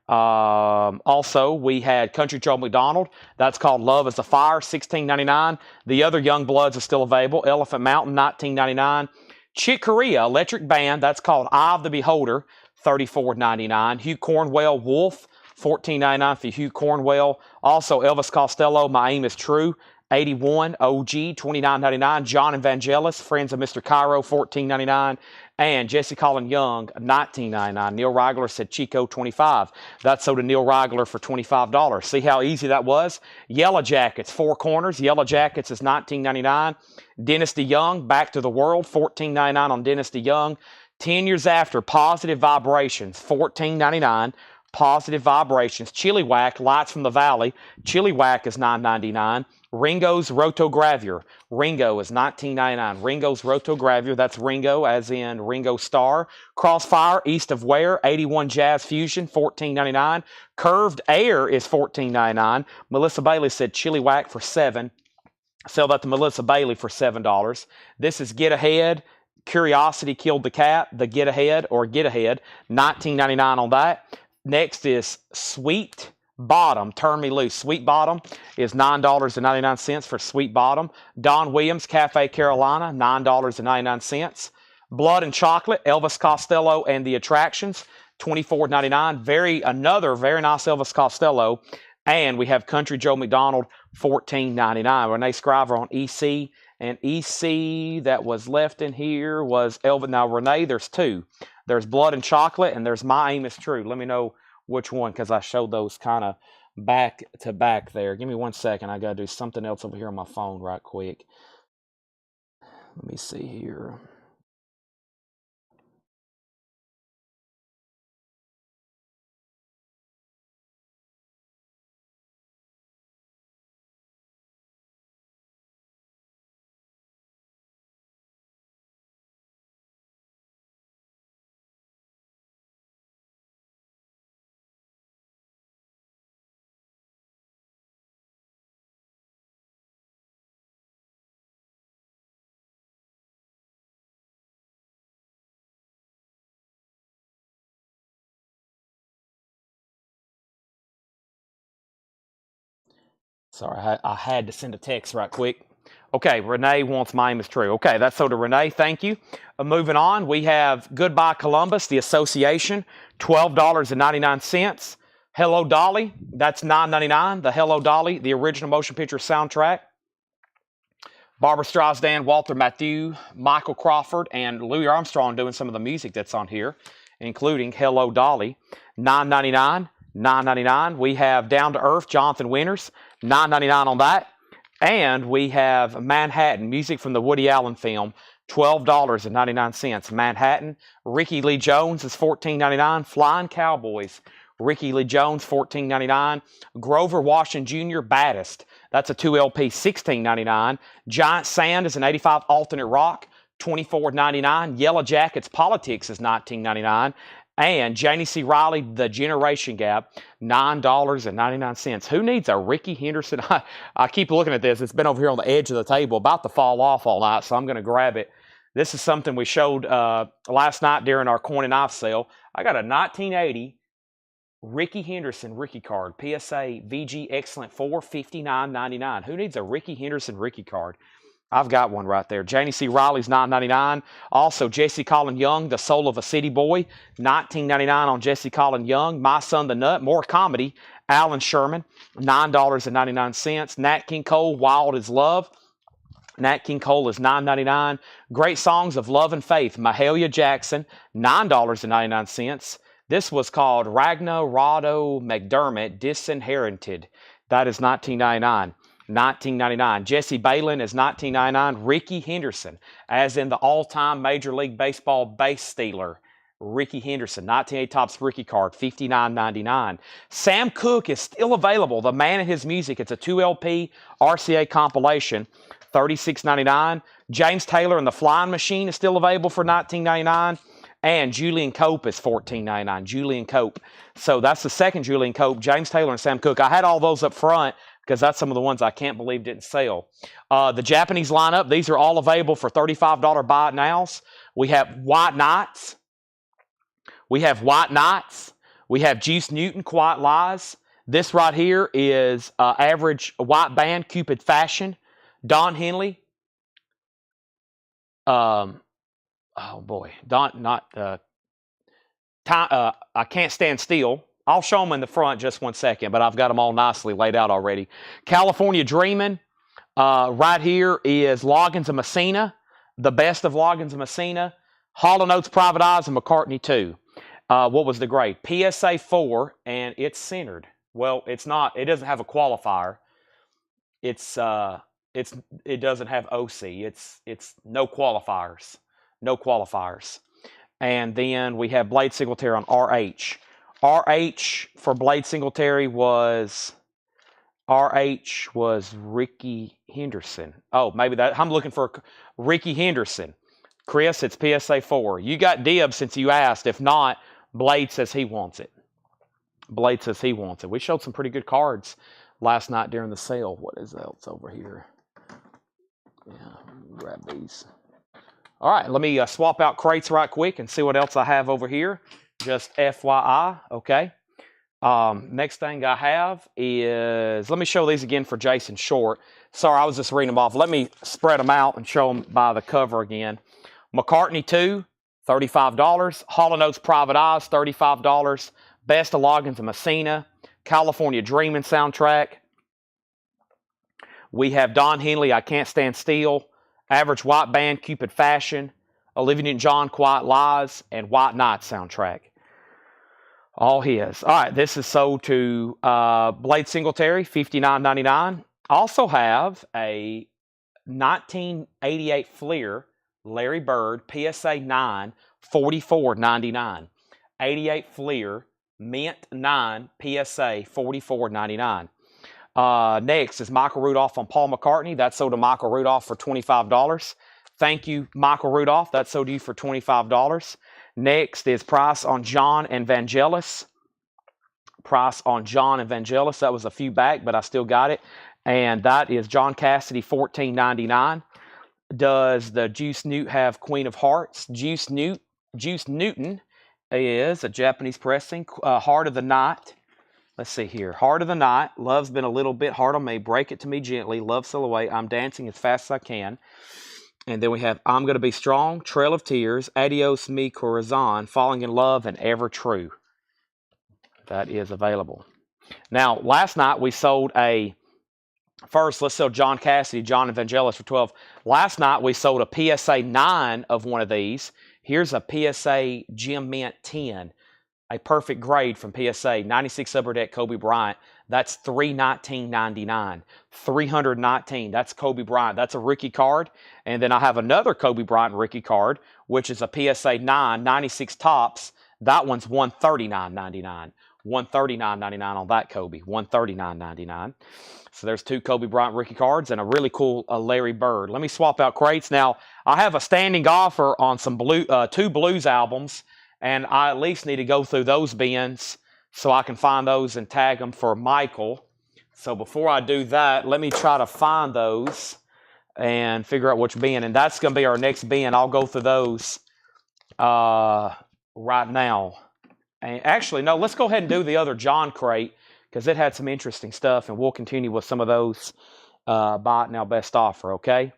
Also, we had Country Joe McDonald. That's called Love is a Fire, $16.99. The other Youngbloods are still available. Elephant Mountain, $19.99. Chick Corea Electric Band. That's called Eye of the Beholder, $34.99. Hugh Cornwell Wolf, $14.99 for Hugh Cornwell. Also, Elvis Costello, My Aim is True, 81. OG, $29.99. John Evangelis, Friends of Mr. Cairo, $14.99. And Jesse Colin Young, $19.99. Neil Reigler said Chico, $25. That sold to Neil Reigler for $25. See how easy that was? Yellow Jackets, Four Corners. Yellow Jackets is $19.99. Dynasty Young, Back to the World, $14.99 on Dynasty Young. 10 years after, Positive Vibrations, $14.99. Positive Vibrations. Chili Whack, Lights from the Valley. Chili Whack is $9.99. Ringo's Rotogravure. Ringo is $19.99. Ringo's Rotogravure. That's Ringo as in Ringo Starr. Crossfire, East of Ware. 81 Jazz Fusion, $14.99. Curved Air is $14.99. Melissa Bailey said Chili Whack for $7. Sell that to Melissa Bailey for $7. This is Get Ahead. Curiosity Killed the Cat. The Get Ahead or Get Ahead. $19.99 on that. Next is Sweet Bottom, Turn Me Loose. Sweet Bottom is $9.99 for Sweet Bottom. Don Williams, Cafe Carolina, $9.99. Blood and Chocolate, Elvis Costello and the Attractions, $24.99. Another very nice Elvis Costello. And we have Country Joe McDonald, $14.99. Renee Scriver on EC. And EC that was left in here was Elvis. Now, Renee, there's two. There's Blood and Chocolate, and there's My Aim is True. Let me know which one, because I showed those kind of back to back there. Give me 1 second. I got to do something else over here on my phone right quick. Let me see here. Sorry, I had to send a text right quick. Okay, Renee wants My Aim is True. Okay, that's so to Renee. Thank you. Moving on, we have Goodbye Columbus, The Association, $12.99. Hello Dolly, that's $9.99. The Hello Dolly, the original motion picture soundtrack. Barbara Streisand, Walter Matthau, Michael Crawford, and Louis Armstrong doing some of the music that's on here, including Hello Dolly, $9.99. $9.99. We have Down to Earth, Jonathan Winters, $9.99 on that. And we have Manhattan, music from the Woody Allen film, $12.99. Manhattan. Ricky Lee Jones is $14.99. Flying Cowboys, Ricky Lee Jones, $14.99. Grover Washington Jr., Baddest. That's a 2LP, $16.99. Giant Sand is an 85 alternate rock, $24.99. Yellow Jackets, Politics is $19.99. And Janie C. Riley, The Generation Gap, $9.99. Who needs a Ricky Henderson? I keep looking at this. It's been over here on the edge of the table, about to fall off all night, so I'm going to grab it. This is something we showed last night during our coin and knife sale. I got a 1980 Ricky Henderson Ricky card, PSA VG Excellent 4, $59.99. Who needs a Ricky Henderson Ricky card? I've got one right there. Janie C. Riley's $9.99. Also, Jesse Colin Young, The Soul of a City Boy, $19.99 on Jesse Colin Young. My Son the Nut, more comedy, Alan Sherman, $9.99. Nat King Cole, Wild as Love. Nat King Cole is $9.99. Great Songs of Love and Faith, Mahalia Jackson, $9.99. This was called Ragnar Rado McDermott, Disinherited. That is $19.99. $19.99. Jesse Balin is $19.99. Ricky Henderson, as in the all-time Major League Baseball base stealer, Ricky Henderson, 1980 Topps rookie card, $59.99. Sam Cooke is still available. The Man and His Music. It's a 2LP RCA compilation, $36.99. James Taylor and the Flying Machine is still available for $19.99. And Julian Cope is $14.99. Julian Cope. So that's the second Julian Cope, James Taylor and Sam Cooke. I had all those up front because that's some of the ones I can't believe didn't sell. The Japanese lineup, these are all available for $35 buy it nows. We have White Knights. We have White Knights. We have Juice Newton, Quiet Lies. This right here is average white band, Cupid Fashion. Don Henley. Oh boy, I Can't Stand Still. I'll show them in the front just one second, but I've got them all nicely laid out already. California Dreamin'. Right here is Loggins and Messina, the best of Loggins and Messina. Hall & Oates, Private Eyes, and McCartney 2. What was the grade? PSA 4, and it's centered. Well, it's not. It doesn't have a qualifier. It doesn't have OC. It's no qualifiers. No qualifiers. And then we have Blade Singletary on RH. RH for Blade Singletary was Ricky Henderson. Oh, maybe that. I'm looking for Ricky Henderson. Chris, it's PSA 4. You got dibs since you asked. If not, Blade says he wants it. Blade says he wants it. We showed some pretty good cards last night during the sale. What is else over here? Yeah, grab these. All right, let me swap out crates right quick and see what else I have over here. Just FYI, okay? Next thing I have is, let me show these again for Jason Short. Sorry, I was just reading them off. Let me spread them out and show them by the cover again. McCartney 2, $35. Hall & Oates Private Eyes, $35. Best of Loggins and Messina. California Dreamin' soundtrack. We have Don Henley, I Can't Stand Still. Average White Band, Cupid Fashion. Olivia Newton-John, Quiet Lies. And White Knight soundtrack. All his. All right, this is sold to Blade Singletary, $59.99. Also have a 1988 Fleer, Larry Bird, PSA 9, $44.99. 88 Fleer, Mint 9, PSA, $44.99. Next is Michael Rudolph on Paul McCartney. That's sold to Michael Rudolph for $25. Thank you, Michael Rudolph. That's sold to you for $25. Next is price on John and Vangelis. Price on John and Vangelis. That was a few back, but I still got it. And that is John Cassidy, $14.99. Does the Juice Newt have Queen of Hearts? Juice Newton is a Japanese pressing. Heart of the Night. Let's see here. Heart of the Night. Love's been a little bit hard on me. Break it to me gently. Love silhouette. I'm dancing as fast as I can. And then we have I'm Gonna Be Strong, Trail of Tears, Adios Mi Corazon, Falling in Love, and Ever True. That is available. Now, last night we sold a, first let's sell John Cassidy, John Evangelis for $12. Last night we sold a PSA 9 of one of these. Here's a PSA Gem Mint 10. A perfect grade from PSA, 96 Upper Deck Kobe Bryant. That's $319.99. $319. That's Kobe Bryant. That's a rookie card. And then I have another Kobe Bryant rookie card, which is a PSA 9, 96 Topps. That one's $139.99. $139.99 on that Kobe. $139.99. So there's two Kobe Bryant rookie cards and a really cool Larry Bird. Let me swap out crates. Now, I have a standing offer on some two blues albums, and I at least need to go through those bins so I can find those and tag them for Michael. So before I do that, let me try to find those and figure out which bin. And that's going to be our next bin. I'll go through those right now. And actually, no, let's go ahead and do the other John crate because it had some interesting stuff. And we'll continue with some of those buy it now best offer, okay?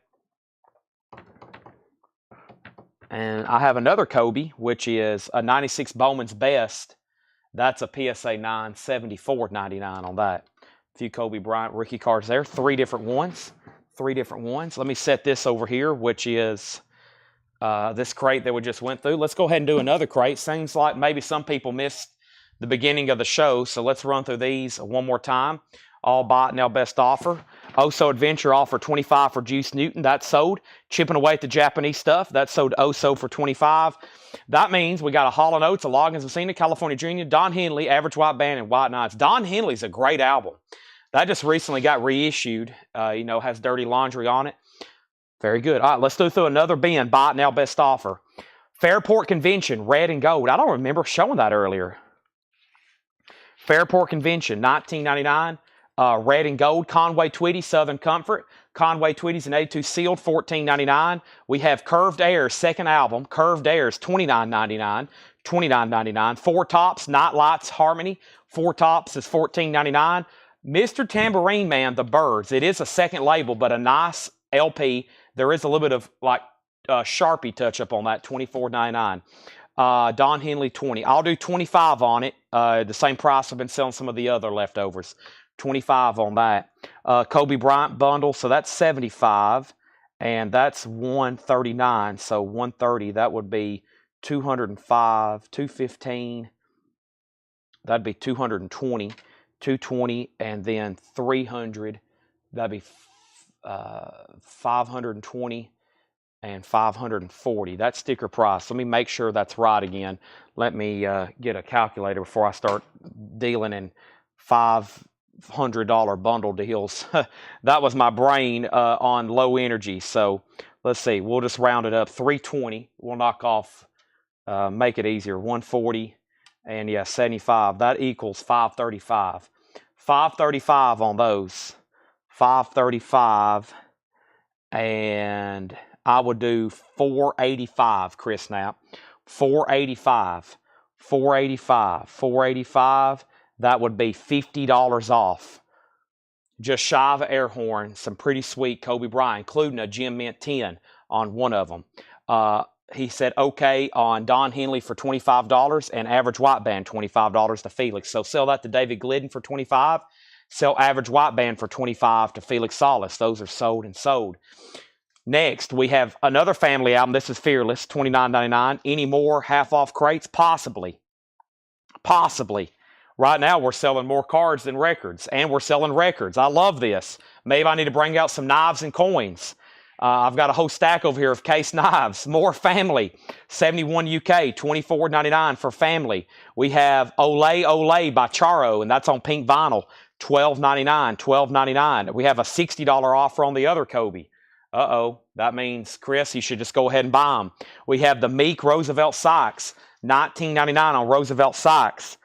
And I have another Kobe, which is a 96 Bowman's Best. That's a PSA 9, $74.99 on that. A few Kobe Bryant rookie cards there. Three different ones. Let me set this over here, which is this crate that we just went through. Let's go ahead and do another crate. Seems like maybe some people missed the beginning of the show, so let's run through these one more time. All buy it now best offer. Oso Adventure off for 25 for Juice Newton. That's sold. Chipping away at the Japanese stuff. That's sold Oso for 25. That means we got a Hall & Oates, a Loggins Messina, California Junior, Don Henley, Average White Band, and White Knights. Don Henley's a great album. That just recently got reissued. Has Dirty Laundry on it. Very good. All right, let's do through another bin. Buy it now, best offer. Fairport Convention, red and gold. I don't remember showing that earlier. Fairport Convention, $19.99. Red and gold. Conway Twitty, Southern Comfort. Conway Twitty's an A2 sealed, $14.99. We have Curved Air's second album. Curved Air's $29.99. $29.99. Four Tops, Night Lights Harmony. Four Tops is $14.99. Mr. Tambourine Man, The Birds. It is a second label, but a nice LP. There is a little bit of Sharpie touch up on that, $24.99. Don Henley, 20. I'll do 25 on it. The same price I've been selling some of the other leftovers. 25 on that. Kobe Bryant bundle, so that's 75, and that's 139. So 130, that would be 205, 215. That'd be 220, 220, and then 300. That'd be 520 and 540. That's sticker price. Let me make sure that's right again. Let me get a calculator before I start dealing in $500 bundle deals. That was my brain on low energy. So let's see. We'll just round it up. 320. We'll knock off, make it easier. 140 and 75. That equals 535. 535 on those. 535, and I would do 485, Chris Knapp. 485. 485. 485. That would be $50 off. Just shy of an air horn. Some pretty sweet Kobe Bryant, including a Gem Mint 10 on one of them. He said okay on Don Henley for $25 and Average White Band $25 to Felix. So sell that to David Glidden for $25. Sell Average White Band for $25 to Felix Solis. Those are sold and sold. Next, we have another family album. This is Fearless, $29.99. Any more half-off crates? Possibly. Possibly. Right now, we're selling more cards than records, and we're selling records. I love this. Maybe I need to bring out some knives and coins. I've got a whole stack over here of case knives. More family. 71 UK, $24.99 for family. We have Olay Olay by Charo, and that's on pink vinyl. $12.99, $12.99. We have a $60 offer on the other Kobe. Uh-oh. That means, Chris, you should just go ahead and buy them. We have the Meek Roosevelt Sykes, $19.99 on Roosevelt Sykes.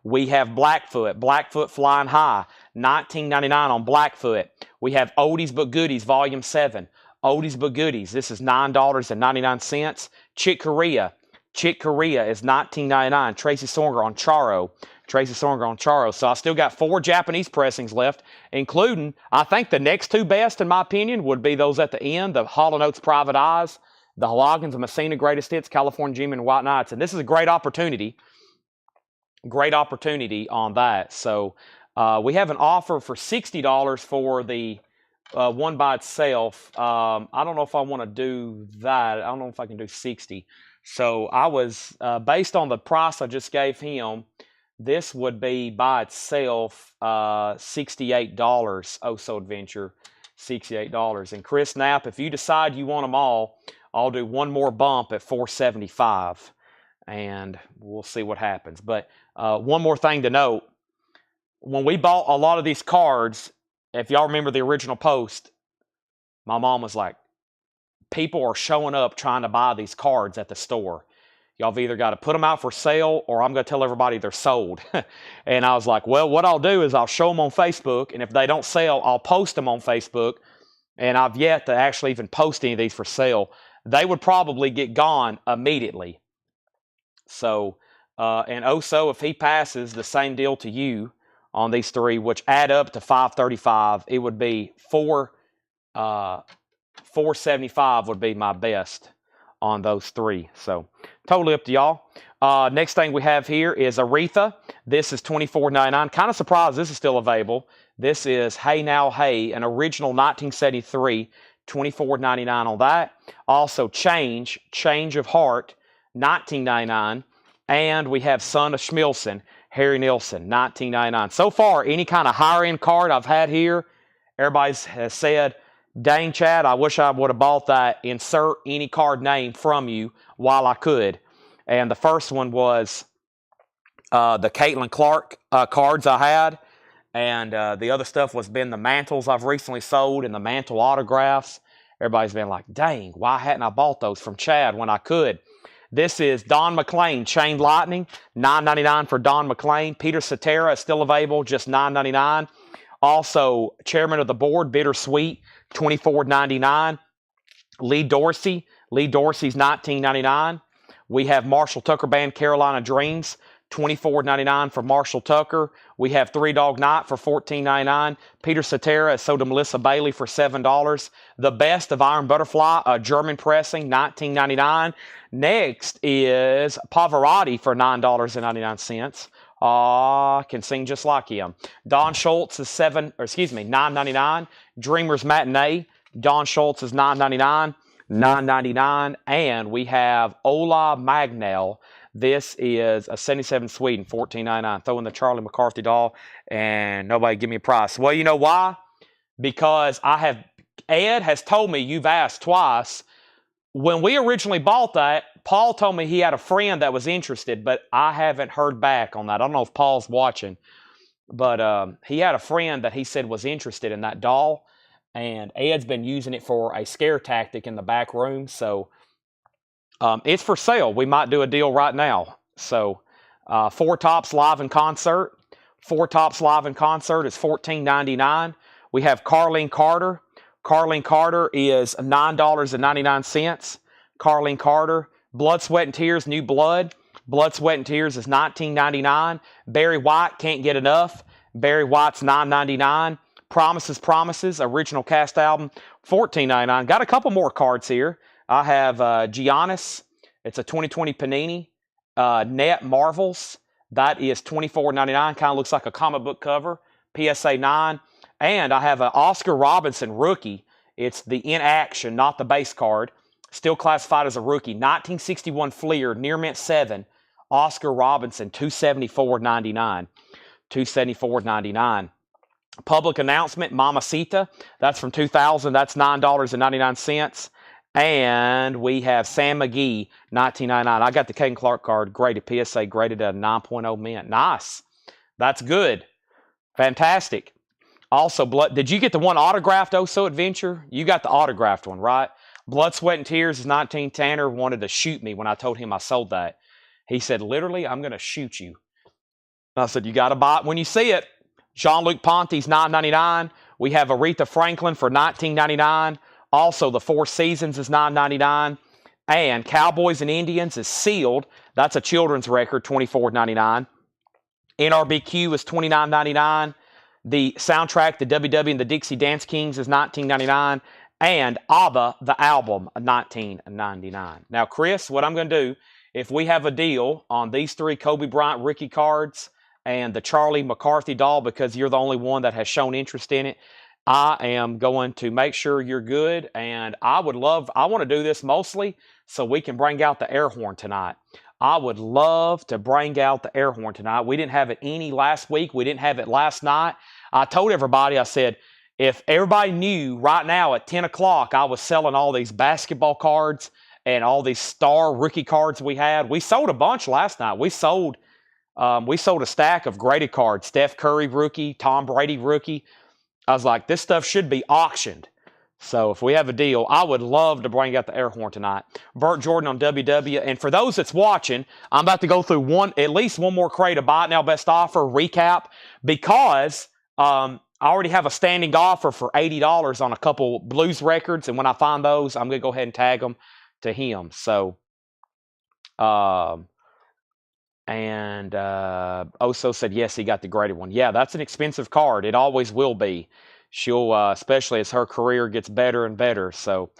We have Blackfoot, Blackfoot Flying High, $19.99 on Blackfoot. We have Oldies But Goodies, Volume 7. Oldies But Goodies, this is $9.99. Chick Corea is $19.99. Tracy Songer on Charo. Tracy Songer on Charo. So I still got 4 Japanese pressings left, including, I think the next 2 best, in my opinion, would be those at the end, the Hall & Oates Private Eyes, the Loggins Messina Greatest Hits, California Junior, and White Knights. And this is a great opportunity. Great opportunity on that. So we have an offer for $60 for the one by itself. I don't know if I want to do that. I don't know if I can do 60. So I was, based on the price I just gave him, this would be by itself $68. Oso Adventure, $68. And Chris Knapp, if you decide you want them all, I'll do one more bump at $475, and we'll see what happens. But one more thing to note: when we bought a lot of these cards, if y'all remember the original post, my mom was like, "People are showing up trying to buy these cards at the store. Y'all have either got to put them out for sale, or I'm going to tell everybody they're sold." And I was like, well, what I'll do is I'll show them on Facebook, and if they don't sell, I'll post them on Facebook. And I've yet to actually even post any of these for sale. They would probably get gone immediately. So, and Oso, if he passes the same deal to you on these 3, which add up to $535, it would be $475 would be my best on those 3. So totally up to y'all. Next thing we have here is Aretha. This is $24.99. Kind of surprised this is still available. This is Hey Now Hey, an original 1973, $24.99 on that. Also Change of Heart, $19.99. And we have Son of Schmilson, Harry Nilsson, $19.99. So far, any kind of higher end card I've had here, Everybody has said, dang, Chad, I wish I would have bought that. Insert any card name from you while I could. And the first one was the Caitlin Clark cards I had. And the other stuff was been the mantles I've recently sold and the mantle autographs. Everybody's been like, dang, why hadn't I bought those from Chad when I could? This is Don McLean Chain Lightning, $9.99 for Don McLean. Peter Cetera is still available, just $9.99. Also, Chairman of the Board, Bittersweet, $24.99. Lee Dorsey's $19.99. We have Marshall Tucker Band Carolina Dreams, $24.99 for Marshall Tucker. We have Three Dog Night for $14.99. Peter Cetera has sold to Melissa Bailey for $7. The Best of Iron Butterfly, German pressing, $19.99. Next is Pavarotti for $9.99. Can sing just like him. Don Schultz is $9.99. Dreamers Matinee, Don Schultz is $9.99. $9.99. And we have Ola Magnell. This is a 77 Sweden, $14.99. Throw in the Charlie McCarthy doll, and nobody give me a price. Well, you know why? Because Ed has told me, you've asked twice. When we originally bought that, Paul told me he had a friend that was interested, but I haven't heard back on that. I don't know if Paul's watching, but he had a friend that he said was interested in that doll, and Ed's been using it for a scare tactic in the back room, so it's for sale. We might do a deal right now. So Four Tops Live in Concert. Four Tops Live in Concert is $14.99. We have Carlene Carter. Carlene Carter is $9.99. Carlene Carter. Blood, Sweat, and Tears, New Blood. Blood, Sweat, and Tears is $19.99. Barry White, Can't Get Enough. Barry White's $9.99. Promises, original cast album, $14.99. Got a couple more cards here. I have Giannis. It's a 2020 Panini. Net Marvels. That is $24.99. Kind of looks like a comic book cover. PSA 9. And I have an Oscar Robinson rookie. It's the in action, not the base card. Still classified as a rookie. 1961 Fleer, near mint 7. Oscar Robinson, $274.99. $274.99. Public Announcement, Mamacita. That's from 2000. That's $9.99. And we have Sam McGee, $19.99. I got the Caden Clark card graded, PSA graded at a 9.0 mint. Nice. That's good. Fantastic. Also, did you get the one autographed Oh-So Adventure? You got the autographed one, right? Blood, Sweat, and Tears is 19. Tanner wanted to shoot me when I told him I sold that. He said, literally, I'm going to shoot you. And I said, you got to buy it when you see it. Jean-Luc Ponty's $9.99. We have Aretha Franklin for $19.99. Also, the Four Seasons is $9.99. And Cowboys and Indians is sealed. That's a children's record, $24.99. NRBQ is $29.99. The soundtrack, the WW and the Dixie Dance Kings is $19.99. And ABBA, the album, $19.99. Now, Chris, what I'm going to do, if we have a deal on these three Kobe Bryant rookie cards and the Charlie McCarthy doll, because you're the only one that has shown interest in it, I am going to make sure you're good. And I want to do this mostly so we can bring out the air horn tonight. I would love to bring out the air horn tonight. We didn't have it any last week. We didn't have it last night. I told everybody, I said, if everybody knew right now at 10 o'clock I was selling all these basketball cards and all these star rookie cards we had. We sold a bunch last night. We sold a stack of graded cards. Steph Curry rookie, Tom Brady rookie. I was like, this stuff should be auctioned. So if we have a deal, I would love to bring out the air horn tonight. Burt Jordan on WW. And for those that's watching, I'm about to go through at least one more crate of Buy It Now Best Offer recap, because I already have a standing offer for $80 on a couple blues records. And when I find those, I'm going to go ahead and tag them to him. So, Oh-So said, yes, he got the graded one. Yeah, that's an expensive card. It always will be. She'll, especially as her career gets better and better. So,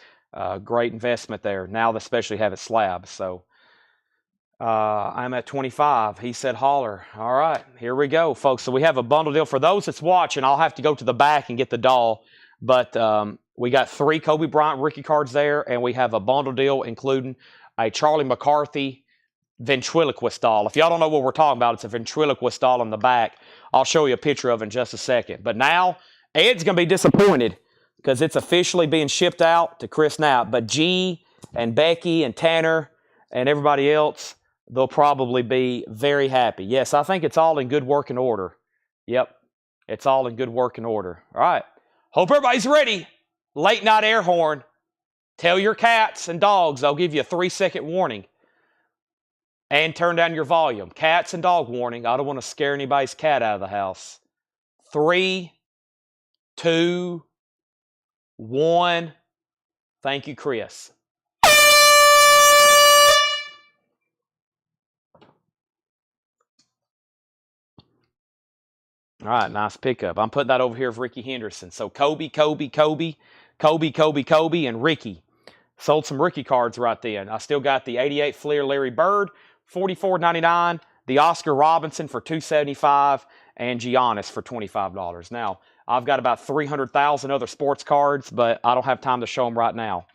great investment there. Now they especially have it slab. So, I'm at 25. He said, holler. All right, here we go, folks. So we have a bundle deal. For those that's watching, I'll have to go to the back and get the doll. But we got 3 Kobe Bryant rookie cards there, and we have a bundle deal including a Charlie McCarthy ventriloquist doll. If y'all don't know what we're talking about, it's a ventriloquist doll in the back. I'll show you a picture of it in just a second. But now, Ed's going to be disappointed because it's officially being shipped out to Chris Knapp. But G and Becky and Tanner and everybody else, they'll probably be very happy. Yes, I think it's all in good working order. Yep, it's all in good working order. All right. Hope everybody's ready. Late night air horn. Tell your cats and dogs I'll give you a 3-second warning. And turn down your volume. Cats and dog warning. I don't want to scare anybody's cat out of the house. 3, 2, 1. Thank you, Chris. All right, nice pickup. I'm putting that over here for Ricky Henderson. So Kobe, and Ricky. Sold some rookie cards right then. I still got the 88 Fleer Larry Bird, $44.99. The Oscar Robinson for $275, and Giannis for $25. Now, I've got about 300,000 other sports cards, but I don't have time to show them right now.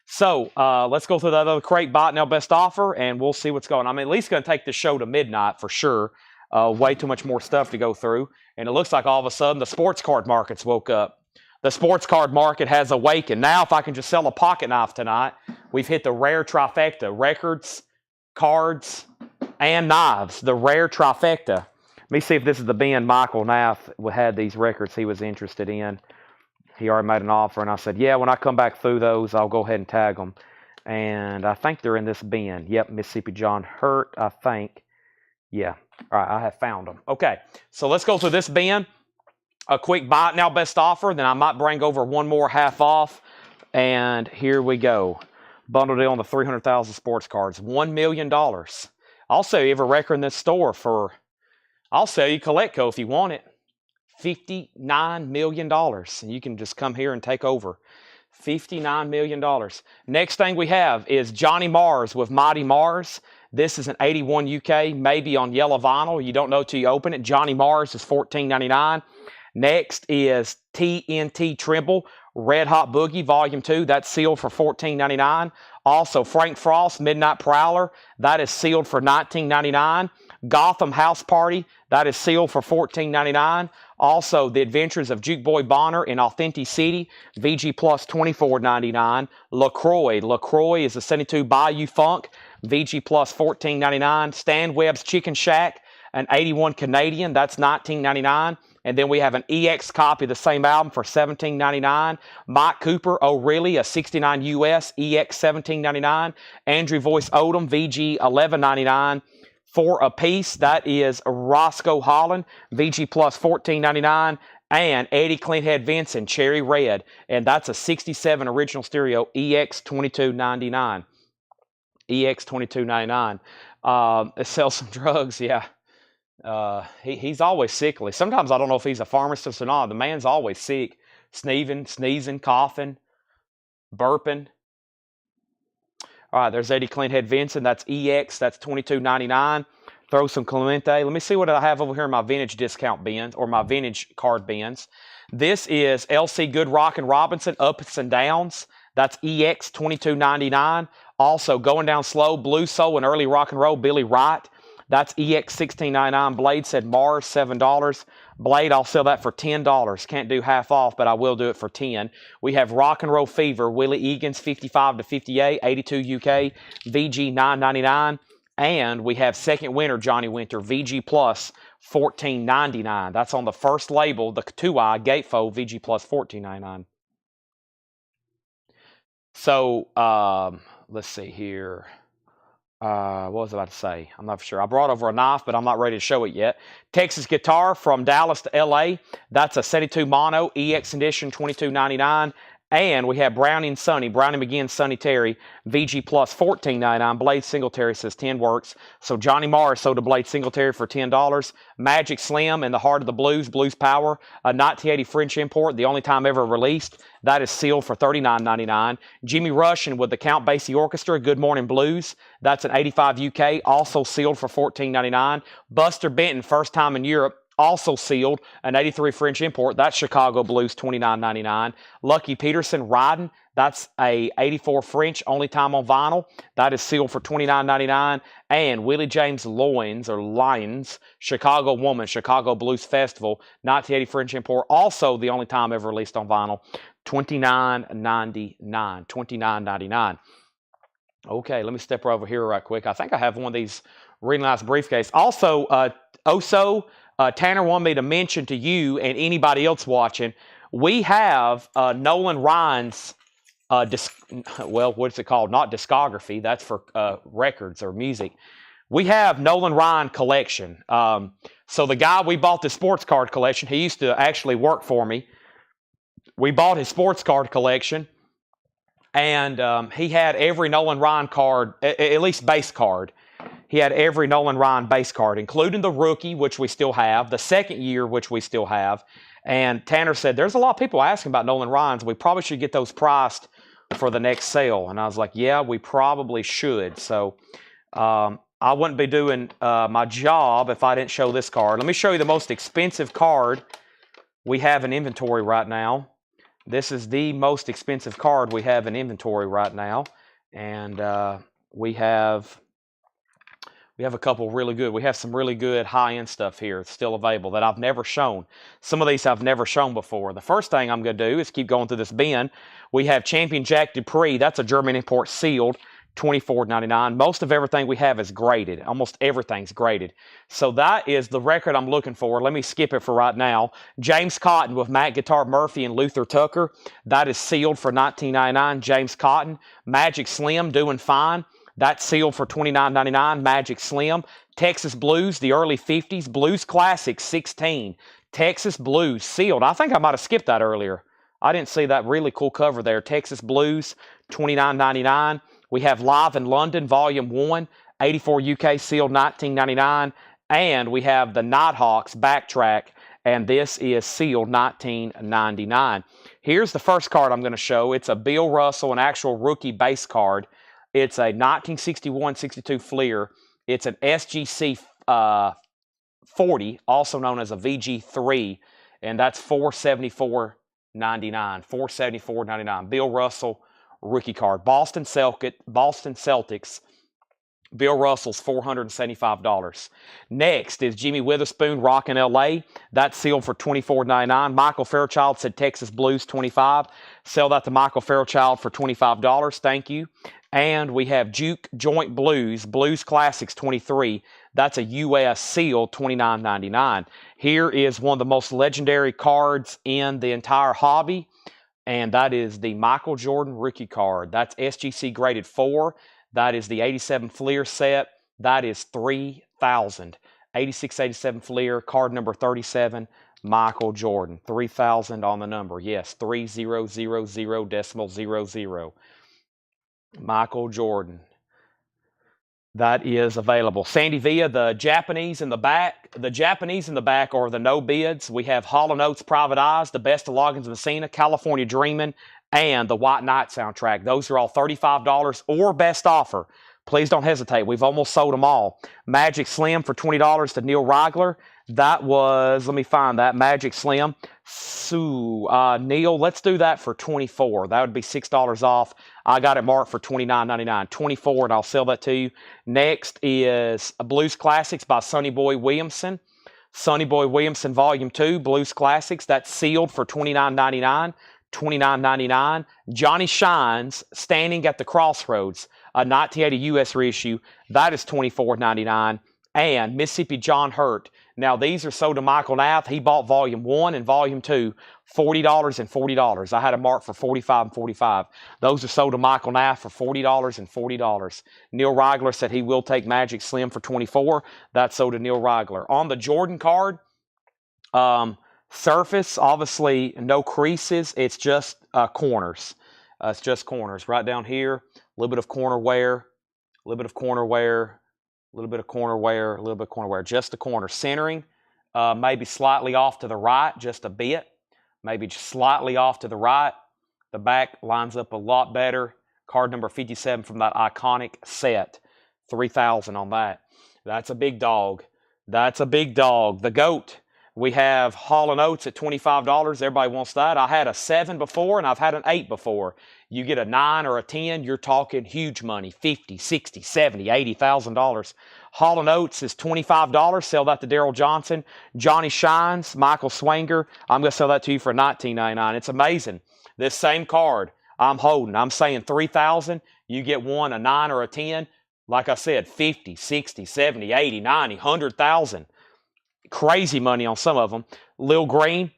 So let's go through that other crate, buy it now, best offer, and we'll see what's going on. I'm at least going to take this show to midnight for sure. Way too much more stuff to go through. And it looks like all of a sudden the sports card market's woke up. The sports card market has awakened. Now, if I can just sell a pocket knife tonight, we've hit the rare trifecta. Records, cards, and knives. The rare trifecta. Let me see if this is the Ben Michael Knaff had these records he was interested in. He already made an offer, and I said, yeah, when I come back through those, I'll go ahead and tag them. And I think they're in this bin. Yep, Mississippi John Hurt, I think. Yeah. All right, I have found them. Okay, so let's go through this bin. A quick buy it now, best offer. Then I might bring over one more half off. And here we go. Bundled it on the 300,000 sports cards. $1 million. I'll sell you every record in this store for, I'll sell you Colecco if you want it. $59 million. And you can just come here and take over. $59 million. Next thing we have is Johnny Mars with Mighty Mars. This is an 81 UK, maybe on yellow vinyl. You don't know till you open it. Johnny Mars is $14.99. Next is TNT Trimble, Red Hot Boogie, Volume 2. That's sealed for $14.99. Also, Frank Frost, Midnight Prowler. That is sealed for $19.99. Gotham House Party. That is sealed for $14.99. Also, The Adventures of Juke Boy Bonner in Authentic City, VG Plus $24.99. LaCroix. LaCroix is a 72 Bayou Funk, VG Plus $14.99. Stan Webb's Chicken Shack, an 81 Canadian. That's $19.99. And then we have an EX copy of the same album for $17.99. Mike Cooper, Oh Really, a 69 US, EX $17.99. Andrew Voice Odom, VG $11.99. For a piece, that is Roscoe Holland, VG Plus $14.99. And Eddie Cleanhead Vincent, Cherry Red. And that's a 67 original stereo, EX $22.99. EX $22.99. It sells some drugs, yeah. He's always sickly. Sometimes I don't know if he's a pharmacist or not. The man's always sick. Sneezing, coughing, burping. All right, there's Eddie Cleanhead Vincent. That's EX. That's $22.99. Throw some Clemente. Let me see what I have over here in my vintage discount bins or my vintage card bins. This is LC Good Rock and Robinson, Ups and Downs. That's EX $22.99. Also, Going Down Slow, Blue Soul and Early Rock and Roll, Billy Wright. That's EX $16.99. Blade said Mars, $7. Blade, I'll sell that for $10. Can't do half off, but I will do it for $10. We have Rock and Roll Fever, Willie Egan's 55 to 58, 82 UK, VG $9.99. And we have Second Winter, Johnny Winter, VG Plus $14.99. That's on the first label, the 2i Gatefold, VG Plus $14.99. So, let's see here. What was I about to say? I'm not sure. I brought over a knife, but I'm not ready to show it yet. Texas Guitar from Dallas to LA. That's a 72 Mono EX Edition, $22.99. And we have Brownie and Sonny, Brownie McGinn, Sonny Terry, VG Plus $14.99. Blade Singletary says 10 works. So Johnny Mars sold a Blade Singletary for $10. Magic Slim in the Heart of the Blues, Blues Power, a 1980 French import, the only time ever released. That is sealed for $39.99. Jimmy Rushing with the Count Basie Orchestra, Good Morning Blues. That's an 85 UK, also sealed for $14.99. Buster Benton, first time in Europe, also sealed, an 83 French import. That's Chicago Blues, $29.99. Lucky Peterson riding. That's a 84 French, only time on vinyl. That is sealed for $29.99. And Willie James Lyons, Chicago Woman, Chicago Blues Festival, 1980 French import. Also the only time ever released on vinyl. $29.99. $29.99. Okay, let me step over here right quick. I think I have one of these really nice briefcase. Also, Tanner wanted me to mention to you and anybody else watching, we have Nolan Ryan's, what's it called? Not discography. That's for records or music. We have Nolan Ryan collection. So the guy we bought the sports card collection, he used to actually work for me. We bought his sports card collection. And he had every Nolan Ryan card, at least base card. He had every Nolan Ryan base card, including the rookie, which we still have, the second year, which we still have. And Tanner said, there's a lot of people asking about Nolan Ryan's. We probably should get those priced for the next sale. And I was like, yeah, we probably should. So I wouldn't be doing my job if I didn't show this card. Let me show you the most expensive card we have in inventory right now. This is the most expensive card we have in inventory right now. And we have a couple really good. We have some really good high-end stuff here still available that I've never shown. Some of these I've never shown before. The first thing I'm going to do is keep going through this bin. We have Champion Jack Dupree. That's a German import sealed. $24.99. Most of everything we have is graded. Almost everything's graded. So that is the record I'm looking for. Let me skip it for right now. James Cotton with Matt Guitar Murphy and Luther Tucker. That is sealed for $19.99. James Cotton. Magic Slim doing fine. That's sealed for $29.99. Magic Slim. Texas Blues, the early 50s. Blues Classic, 16. Texas Blues, sealed. I think I might have skipped that earlier. I didn't see that really cool cover there. Texas Blues, $29.99. We have Live in London, Volume 1, 84 UK, sealed, $19.99. And we have the Nighthawks Backtrack, and this is sealed, $19.99. Here's the first card I'm going to show. It's a Bill Russell, an actual rookie base card. It's a 1961-62 Fleer. It's an SGC 40, also known as a VG3, and that's $474.99. $474.99. Bill Russell rookie card. Boston Celtics. Bill Russell's $475. Next is Jimmy Witherspoon, Rockin' LA. That's sealed for $24.99. Michael Fairchild said Texas Blues, $25. Sell that to Michael Fairchild for $25. Thank you. And we have Juke Joint Blues, Blues Classics, $23. That's a US seal, $29.99. Here is one of the most legendary cards in the entire hobby. And that is the Michael Jordan rookie card. That's SGC graded 4. That is the 87 Fleer set. That is $3,000. 86-87 Fleer, card number 37, Michael Jordan. $3,000 on the number. Yes, 3000.00. Michael Jordan. That is available. Sandy Villa, the Japanese in the back. The Japanese in the back are the no bids. We have Hall & Oates Private Eyes, The Best of Loggins Messina, California Dreamin', and the White Knight soundtrack. Those are all $35 or best offer. Please don't hesitate. We've almost sold them all. Magic Slim for $20 to Neil Rigler. That was, let me find that, Magic Slim. So, Neil, let's do that for $24. That would be $6 off. I got it marked for $29.99. $24, and I'll sell that to you. Next is Blues Classics by Sonny Boy Williamson. Sonny Boy Williamson Volume 2, Blues Classics. That's sealed for $29.99. $29.99. Johnny Shines, Standing at the Crossroads, a 1980 U.S. reissue. That is $24.99. And Mississippi John Hurt. Now, these are sold to Michael Nath. He bought Volume 1 and Volume 2, $40 and $40. I had a mark for $45 and $45. Those are sold to Michael Nath for $40 and $40. Neil Rigler said he will take Magic Slim for $24. That's sold to Neil Rigler. On the Jordan card, surface, obviously no creases. It's just corners. It's just corners. Right down here, a little bit of corner wear, a little bit of corner wear, a little bit of corner wear, a little bit of corner wear. Just the corner. Centering, maybe slightly off to the right, just a bit. Maybe just slightly off to the right. The back lines up a lot better. Card number 57 from that iconic set. $3,000 on that. That's a big dog. That's a big dog. The GOAT. We have Hall & Oates at $25. Everybody wants that. I had a 7 before, and I've had an 8 before. You get a 9 or a 10, you're talking huge money, $50, $60, $70, $80,000. Hall & Oates is $25. Sell that to Daryl Johnson. Johnny Shines, Michael Swanger. I'm going to sell that to you for $19.99. It's amazing. This same card I'm holding. I'm saying $3,000. You get one, a 9 or a 10. Like I said, 50, 60, 70, 80, 90, 100,000. Crazy money on some of them. Lil Green,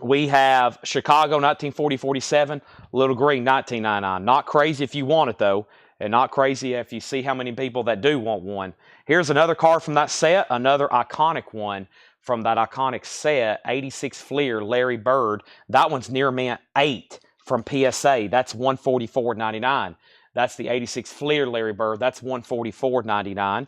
we have Chicago 1940-47, Little Green 1999. Not crazy if you want it though, and not crazy if you see how many people that do want one. Here's another card from that set, another iconic one from that iconic set, 86 Fleer Larry Bird. That one's near mint 8 from PSA. That's $144.99. That's the 86 Fleer Larry Bird. That's $144.99.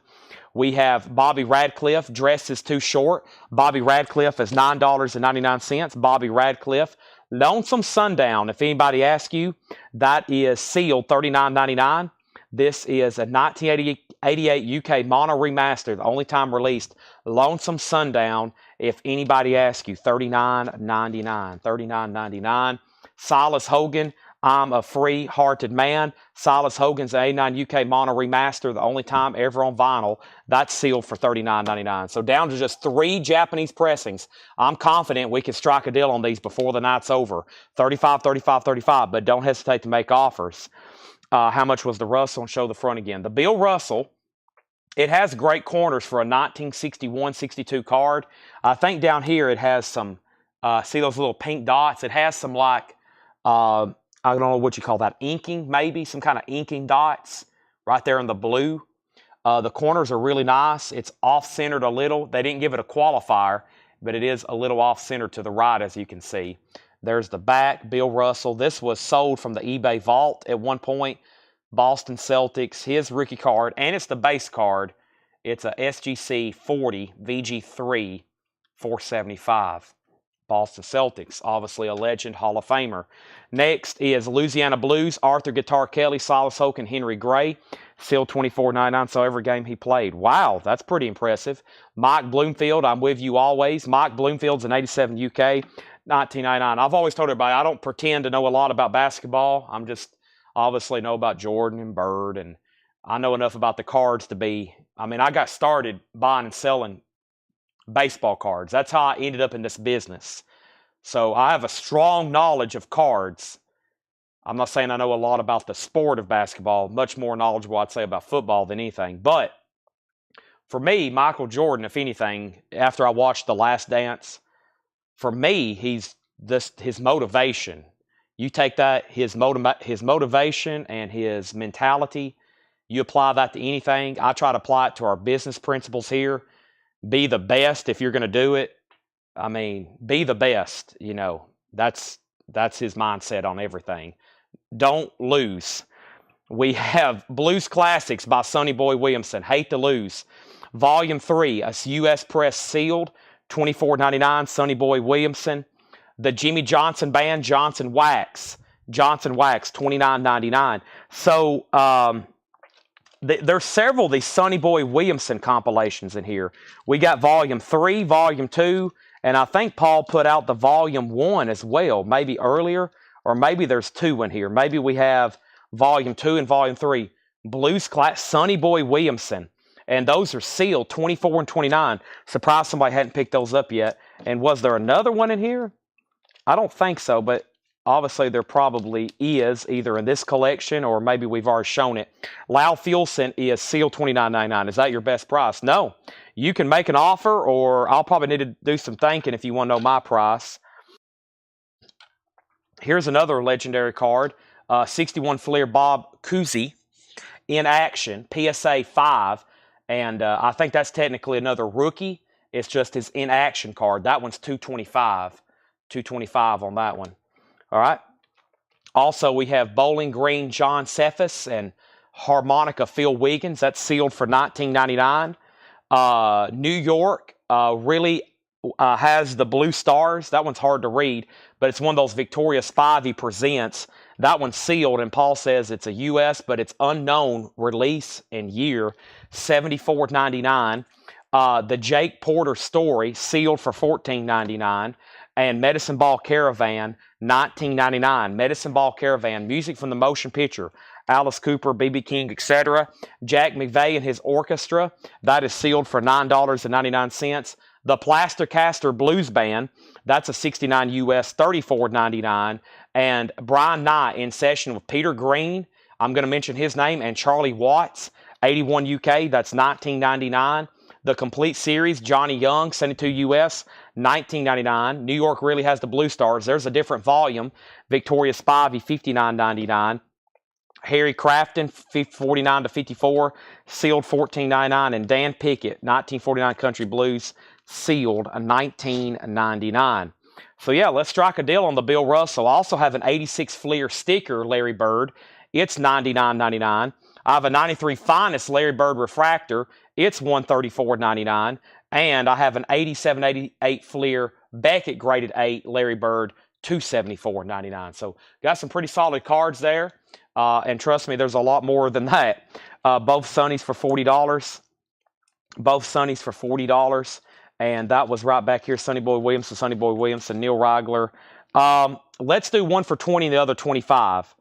We have Bobby Radcliffe, Dress is Too Short. Bobby Radcliffe is $9.99. Bobby Radcliffe, Lonesome Sundown. If anybody asks you, that is sealed $39.99. This is a 1988 UK mono remaster, the only time released. Lonesome Sundown, if anybody asks you, $39.99. $39.99. Silas Hogan, I'm a Free-Hearted Man. Silas Hogan's 89 UK mono remaster, the only time ever on vinyl. That's sealed for $39.99. So down to just 3 Japanese pressings. I'm confident we can strike a deal on these before the night's over. 35, 35, 35, but don't hesitate to make offers. How much was the Russell? And show the front again. The Bill Russell, it has great corners for a 1961-62 card. I think down here it has some, see those little pink dots? It has some like, I don't know what you call that, inking maybe, some kind of inking dots right there in the blue. The corners are really nice. It's off-centered a little. They didn't give it a qualifier, but it is a little off-centered to the right, as you can see. There's the back, Bill Russell. This was sold from the eBay vault at one point. Boston Celtics, his rookie card, and it's the base card. It's a SGC 40 VG3 475. Boston Celtics, obviously a legend, Hall of Famer. Next is Louisiana Blues, Arthur Guitar Kelly, Silas Hoke, and Henry Gray. Sealed $24.99, so every game he played. Wow, that's pretty impressive. Mike Bloomfield, I'm with you always. Mike Bloomfield's an 87 UK, $19.99. I've always told everybody I don't pretend to know a lot about basketball. I'm just obviously know about Jordan and Bird, and I know enough about the cards to be, I mean, I got started buying and selling baseball cards. That's how I ended up in this business. So I have a strong knowledge of cards. I'm not saying I know a lot about the sport of basketball, much more knowledgeable I'd say about football than anything. But for me, Michael Jordan, if anything, after I watched The Last Dance, for me, his motivation. You take that, his motivation and his mentality, you apply that to anything. I try to apply it to our business principles here. Be the best if you're going to do it. I mean, be the best, you know. That's his mindset on everything. Don't lose. We have Blues Classics by Sonny Boy Williamson. Hate to Lose. Volume 3, a U.S. press sealed, $24.99, Sonny Boy Williamson. The Jimmy Johnson Band, Johnson Wax, $29.99. So, there's several of these Sonny Boy Williamson compilations in here. We got Volume 3, Volume 2, and I think Paul put out the Volume 1 as well, maybe earlier, or maybe there's 2 in here. Maybe we have Volume 2 and Volume 3. Blues Class, Sonny Boy Williamson, and those are sealed, 24 and 29. Surprised somebody hadn't picked those up yet. And was there another one in here? I don't think so, but obviously, there probably is, either in this collection or maybe we've already shown it. Lau Fuelson is sealed $29.99. Is that your best price? No. You can make an offer, or I'll probably need to do some thinking if you want to know my price. Here's another legendary card. 61 Fleer Bob Cousy in action, PSA 5. And I think that's technically another rookie. It's just his in action card. That one's $225. $225 on that one. All right. Also, we have Bowling Green John Cephas and Harmonica Phil Wiggins. That's sealed for $19.99. New York really has the Blue Stars. That one's hard to read, but it's one of those Victorious 5 he presents. That one's sealed, and Paul says it's a U.S., but it's unknown release and year, $74.99. The Jake Porter Story, sealed for $14.99. And Medicine Ball Caravan, $19.99. Medicine Ball Caravan, music from the motion picture. Alice Cooper, B.B. King, etc. Jack McVeigh and his orchestra, that is sealed for $9.99. The Plaster Caster Blues Band, that's a $69 US, $34.99. And Brian Nye in session with Peter Green, I'm going to mention his name, and Charlie Watts, 81 UK, that's $19.99. The complete series, Johnny Young, 72 US, $19.99. New York Really Has the Blue Stars. There's a different volume. Victoria Spivey, $59.99. Harry Crafton, 49 to 54, sealed $14.99. And Dan Pickett, 1949 Country Blues, sealed $19.99. So yeah, let's strike a deal on the Bill Russell. I also have an 86 Fleer sticker, Larry Bird. It's $99.99. I have a 93 Finest Larry Bird refractor. It's $134.99. And I have an 87-88 Fleer Beckett graded 8 Larry Bird, $274.99. So got some pretty solid cards there. And trust me, there's a lot more than that. Both Sunnies for $40. Both Sunnies for $40. And that was right back here, Sonny Boy Williamson, Neil Rigler. Let's do one for 20 and the other 25.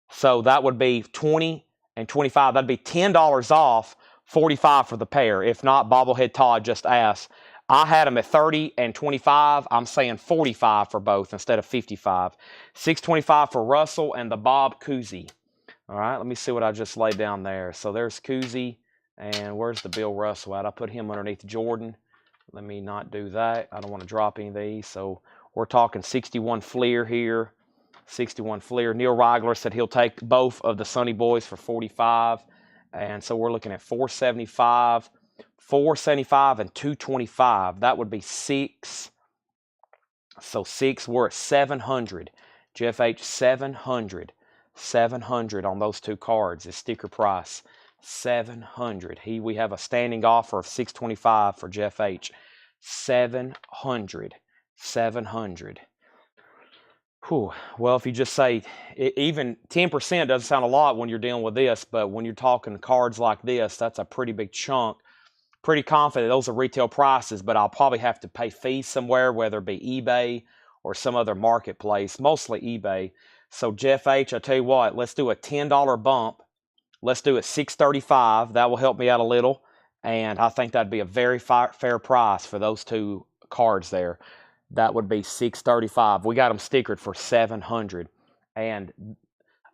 So that would be 20 and 25. That'd be $10 off, 45 for the pair. If not, Bobblehead Todd just asked. I had them at 30 and 25. I'm saying 45 for both instead of 55. 625 for Russell and the Bob Cousy. All right, let me see what I just laid down there. So there's Cousy, and where's the Bill Russell at? I put him underneath Jordan. Let me not do that. I don't want to drop any of these. So we're talking 61 Fleer here. 61 Fleer. Neil Rigler said he'll take both of the Sonny Boys for 45. And so we're looking at 475, 475, and 225. That would be 6. So 6, we're at 700. Jeff H, 700. 700 on those two cards is sticker price. 700. We have a standing offer of 625 for Jeff H. 700. 700. Whew. Well, if you just say even 10% doesn't sound a lot when you're dealing with this, but when you're talking cards like this, that's a pretty big chunk. Pretty confident those are retail prices, but I'll probably have to pay fees somewhere, whether it be eBay or some other marketplace, mostly eBay. So Jeff H, I tell you what, let's do a $10 bump. Let's do it $635. That will help me out a little, and I think that'd be a very fair price for those two cards there. That would be $635. We got them stickered for $700, and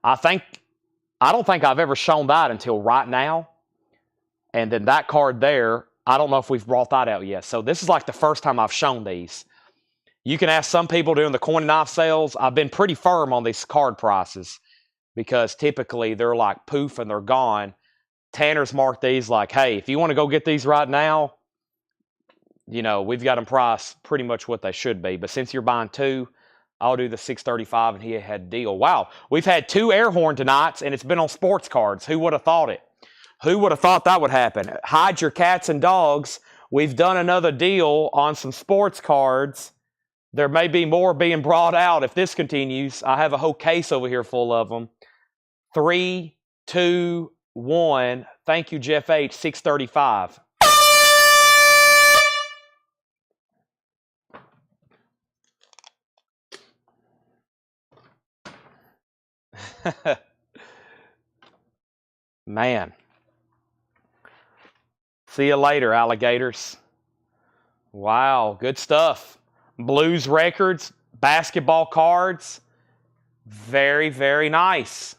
I don't think I've ever shown that until right now. And then that card there, I don't know if we've brought that out yet. So this is like the first time I've shown these. You can ask some people during the coin and knife sales. I've been pretty firm on these card prices because typically they're like poof and they're gone. Tanner's marked these like, hey, if you want to go get these right now, you know, we've got them priced pretty much what they should be. But since you're buying two, I'll do the $635, and he had a deal. Wow, we've had 2 air horn tonights, and it's been on sports cards. Who would have thought it? Who would have thought that would happen? Hide your cats and dogs. We've done another deal on some sports cards. There may be more being brought out if this continues. I have a whole case over here full of them. 3, 2, 1. Thank you, Jeff H. 635. Man. See you later, alligators. Wow, good stuff. Blues records, basketball cards. Very, very nice.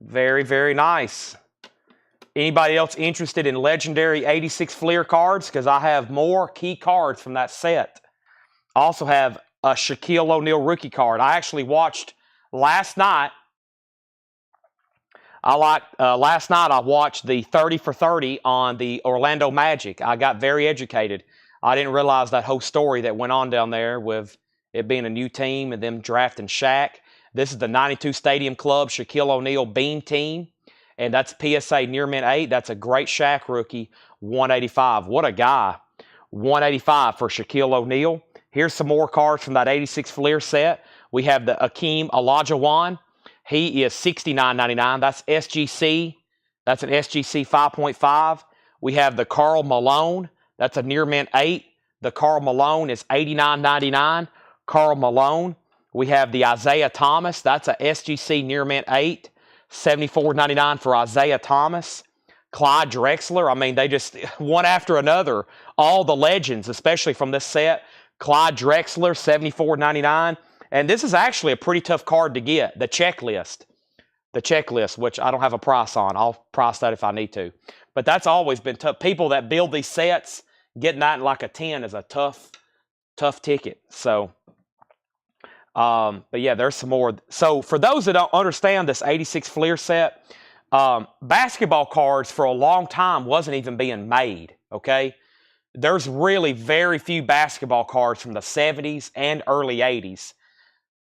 Very, very nice. Anybody else interested in legendary 86 Fleer cards? Because I have more key cards from that set. I also have a Shaquille O'Neal rookie card. I actually watched last night. Last night I watched the 30 for 30 on the Orlando Magic. I got very educated. I didn't realize that whole story that went on down there with it being a new team and them drafting Shaq. This is the 92 Stadium Club Shaquille O'Neal Beam team, and that's PSA Near Mint 8. That's a great Shaq rookie, 185. What a guy. 185 for Shaquille O'Neal. Here's some more cards from that 86 Fleer set. We have the Akeem Olajuwon. He is $69.99. That's SGC. That's an SGC 5.5. We have the Karl Malone. That's a near mint 8. The Karl Malone is $89.99. Karl Malone. We have the Isaiah Thomas. That's a SGC near mint 8. $74.99 for Isaiah Thomas. Clyde Drexler. I mean, they just, one after another, all the legends, especially from this set. Clyde Drexler, $74.99. And this is actually a pretty tough card to get, the checklist. The checklist, which I don't have a price on. I'll price that if I need to. But that's always been tough. People that build these sets, getting that in like a 10 is a tough ticket. So, but yeah, there's some more. So for those that don't understand this 86 Fleer set, basketball cards for a long time wasn't even being made, okay? There's really very few basketball cards from the 70s and early 80s.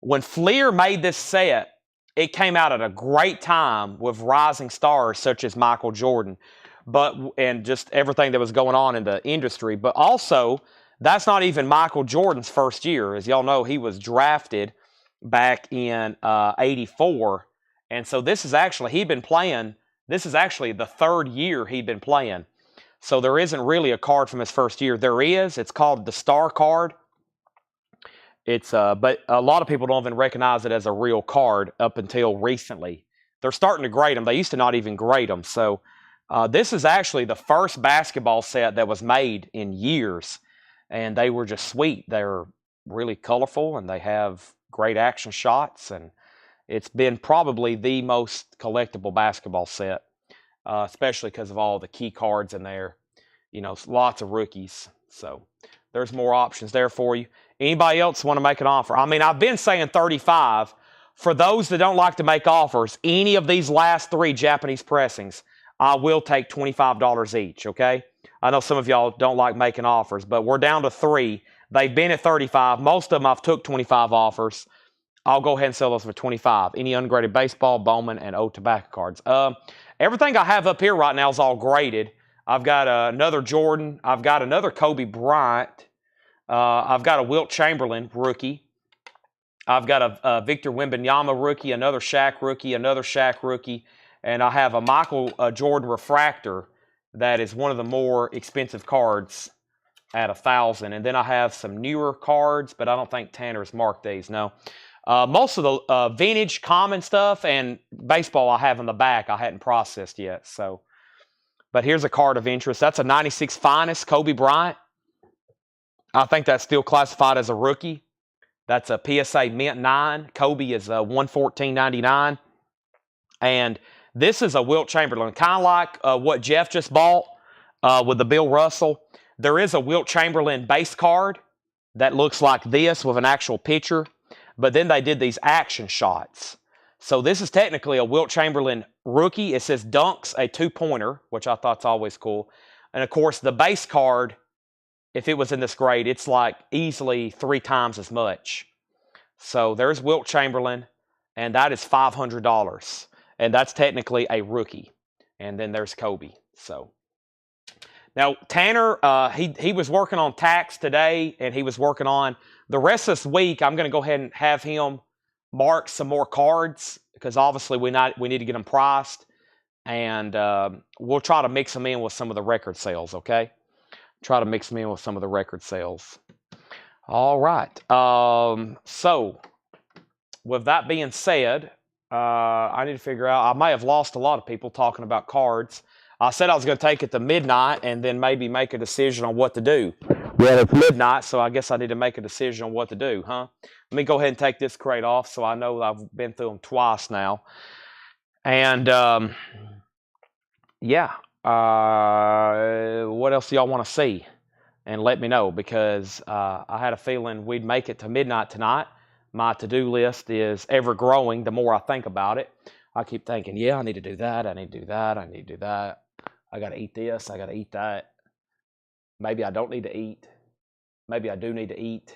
When Fleer made this set, it came out at a great time with rising stars such as Michael Jordan, and just everything that was going on in the industry. But also, that's not even Michael Jordan's first year. As y'all know, he was drafted back in 84. And so this is actually, this is actually the third year he'd been playing. So there isn't really a card from his first year. There is. It's called the Star card. But a lot of people don't even recognize it as a real card up until recently. They're starting to grade them. They used to not even grade them. So this is actually the first basketball set that was made in years. And they were just sweet. They're really colorful and they have great action shots. And it's been probably the most collectible basketball set, especially because of all the key cards in there. You know, lots of rookies. So there's more options there for you. Anybody else want to make an offer? I mean, I've been saying 35. For those that don't like to make offers, any of these last 3 Japanese pressings, I will take $25 each, okay? I know some of y'all don't like making offers, but we're down to 3. They've been at 35. Most of them I've took 25 offers. I'll go ahead and sell those for 25. Any ungraded baseball, Bowman, and old tobacco cards. Everything I have up here right now is all graded. I've got another Jordan. I've got another Kobe Bryant. I've got a Wilt Chamberlain rookie. I've got a Victor Wembanyama rookie, another Shaq rookie, another Shaq rookie, and I have a Michael Jordan refractor that is one of the more expensive cards at $1,000. And then I have some newer cards, but I don't think Tanner's marked these. No. Most of the vintage common stuff and baseball I have in the back I hadn't processed yet. So, but here's a card of interest. That's a 96 Finest Kobe Bryant. I think that's still classified as a rookie. That's a PSA Mint 9. Kobe is $114.99. And this is a Wilt Chamberlain, kind of like what Jeff just bought with the Bill Russell. There is a Wilt Chamberlain base card that looks like this with an actual picture. But then they did these action shots. So this is technically a Wilt Chamberlain rookie. It says dunks, a 2-pointer, which I thought's always cool. And of course, the base card, if it was in this grade, it's like easily 3 times as much. So there's Wilt Chamberlain, and that is $500. And that's technically a rookie. And then there's Kobe. So now Tanner, he was working on tax today, and he was working on the rest of this week. I'm going to go ahead and have him mark some more cards because obviously we need to get them priced, and we'll try to mix them in with some of the record sales. Okay. Try to mix them in with some of the record sales. All right. So, with that being said, I need to figure out, I may have lost a lot of people talking about cards. I said I was going to take it to midnight and then maybe make a decision on what to do. Well, it's midnight, so I guess I need to make a decision on what to do, huh? Let me go ahead and take this crate off so I know I've been through them twice now. And, yeah. What else do y'all want to see? And let me know, because I had a feeling we'd make it to midnight tonight. My to-do list is ever growing the more I think about it. I keep thinking, yeah, I need to do that, I need to do that, I need to do that. I got to eat this, I got to eat that. Maybe I don't need to eat. Maybe I do need to eat.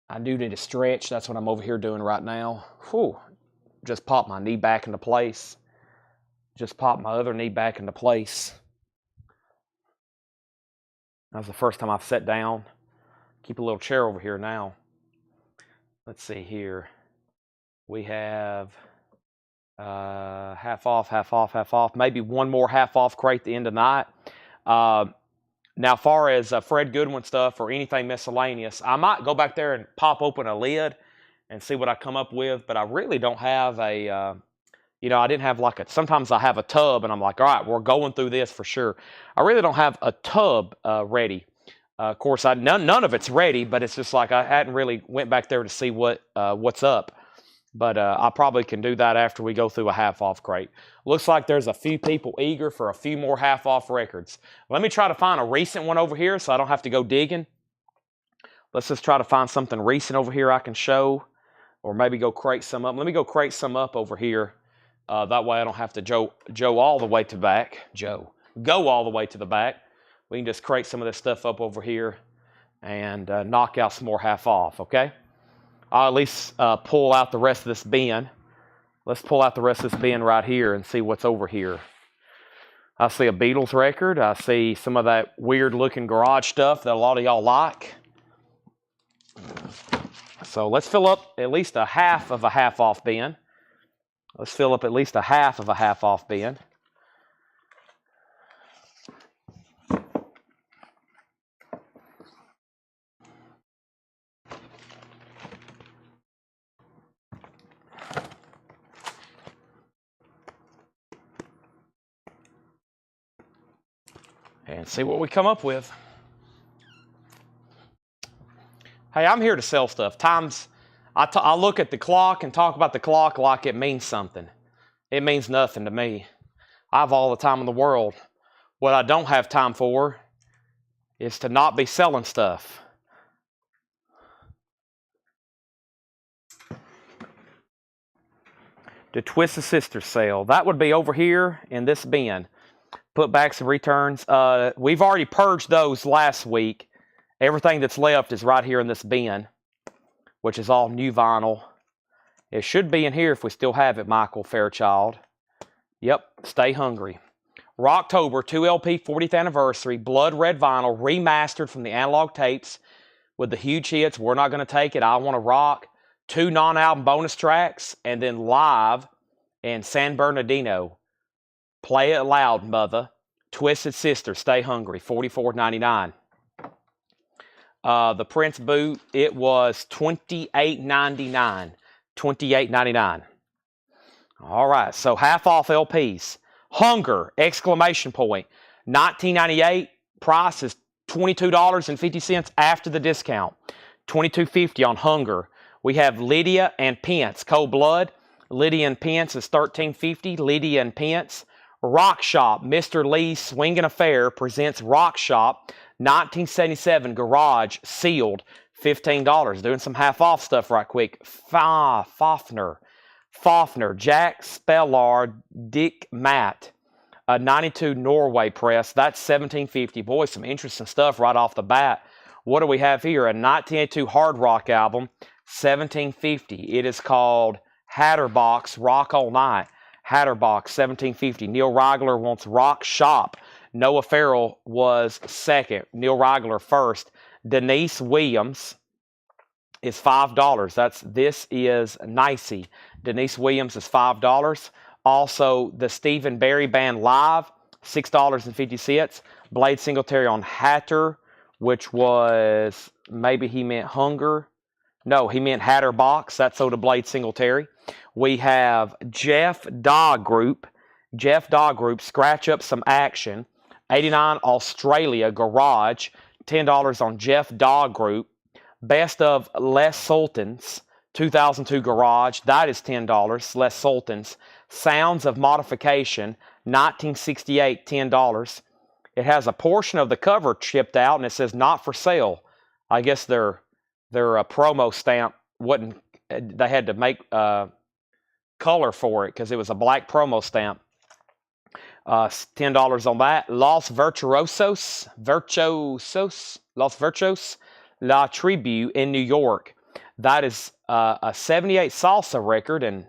I do need to stretch. That's what I'm over here doing right now. Whew. Just popped my knee back into place. Just popped my other knee back into place. That was the first time I've sat down. Keep a little chair over here now. Let's see here. We have half off, half off, half off. Maybe one more half off crate at the end of the night. Now, far as Fred Goodwin stuff or anything miscellaneous, I might go back there and pop open a lid and see what I come up with, but I really don't have a, I didn't have like sometimes I have a tub and I'm like, all right, we're going through this for sure. I really don't have a tub ready. Of course, none of it's ready, but it's just like I hadn't really went back there to see what's up. But I probably can do that after we go through a half-off crate. Looks like there's a few people eager for a few more half-off records. Let me try to find a recent one over here so I don't have to go digging. Let's just try to find something recent over here I can show, or maybe go crate some up. Let me go crate some up over here. That way I don't have to Joe all the way to back. Go all the way to the back. We can just crate some of this stuff up over here and knock out some more half-off, okay? I'll at least pull out the rest of this bin. Let's pull out the rest of this bin right here and see what's over here. I see a Beatles record. I see some of that weird-looking garage stuff that a lot of y'all like. So let's fill up at least a half of a half-off bin. Let's fill up at least a half of a half-off bin. And see what we come up with. Hey, I'm here to sell stuff. Times I look at the clock and talk about the clock like it means something. It means nothing to me. I have all the time in the world. What I don't have time for is to not be selling stuff. The Twisted Sister sale. That would be over here in this bin. Putbacks and returns. We've already purged those last week. Everything that's left is right here in this bin, which is all new vinyl. It should be in here if we still have it, Michael Fairchild. Yep, Stay Hungry. Rocktober 2LP 40th anniversary, blood red vinyl, remastered from the analog tapes with the huge hits, We're Not Gonna Take It, I Wanna Rock, 2 non-album bonus tracks, and then live in San Bernardino. Play It Loud, Mother. Twisted Sister, Stay Hungry, $44.99. The Prince boot, it was $28.99. $28.99. All right, so half off LPs. Hunger, exclamation point. $19.98. Price is $22.50 after the discount. $22.50 on Hunger. We have Lydia and Pence, Cold Blood. Lydia and Pence is $13.50. Lydia and Pence. Rock Shop, Mr. Lee's Swingin' Affair presents Rock Shop, 1977 Garage, sealed, $15. Doing some half-off stuff right quick. Fafner, Jack Spellard, Dick Matt, 92 Norway press, that's $17.50. Boy, some interesting stuff right off the bat. What do we have here? A 1982 hard rock album, $17.50. It is called Hatterbox Rock All Night. Hatterbox, $17.50. Neil Reigler wants Rock Shop. Noah Farrell was second. Neil Reigler first. Denise Williams is $5. This is Nicey. Denise Williams is $5. Also, the Stephen Barry Band Live, $6.50. Blade Singletary on Hatter, which was, maybe he meant Hunger. No, he meant Hatterbox. That's Soda Blade Singletary. We have Jeff Dog Group, Scratch Up Some Action, 89 Australia Garage, $10 on Jeff Dog Group. Best of Les Sultans, 2002 Garage, that is $10, Les Sultans. Sounds of Modification, 1968, $10. It has a portion of the cover chipped out and it says not for sale. I guess their promo stamp wasn't, they had to make color for it because it was a black promo stamp. $10 on that. Los Virtuosos, La Tribu in New York. That is a 78 salsa record, and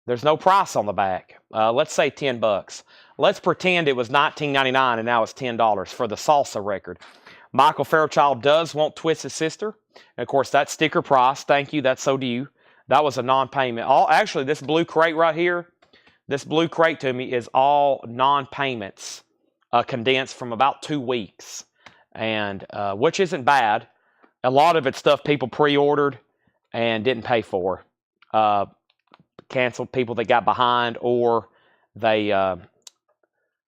there's no price on the back. Let's say $10. Let's pretend it was $19.99 and now it's $10 for the salsa record. Michael Fairchild does want Twisted Sister. And of course, that's sticker price. Thank you. That's so do you. That was a non-payment. Actually, this blue crate right here, this blue crate to me is all non-payments condensed from about 2 weeks. and which isn't bad. A lot of it's stuff people pre-ordered and didn't pay for, canceled, people that got behind, or they.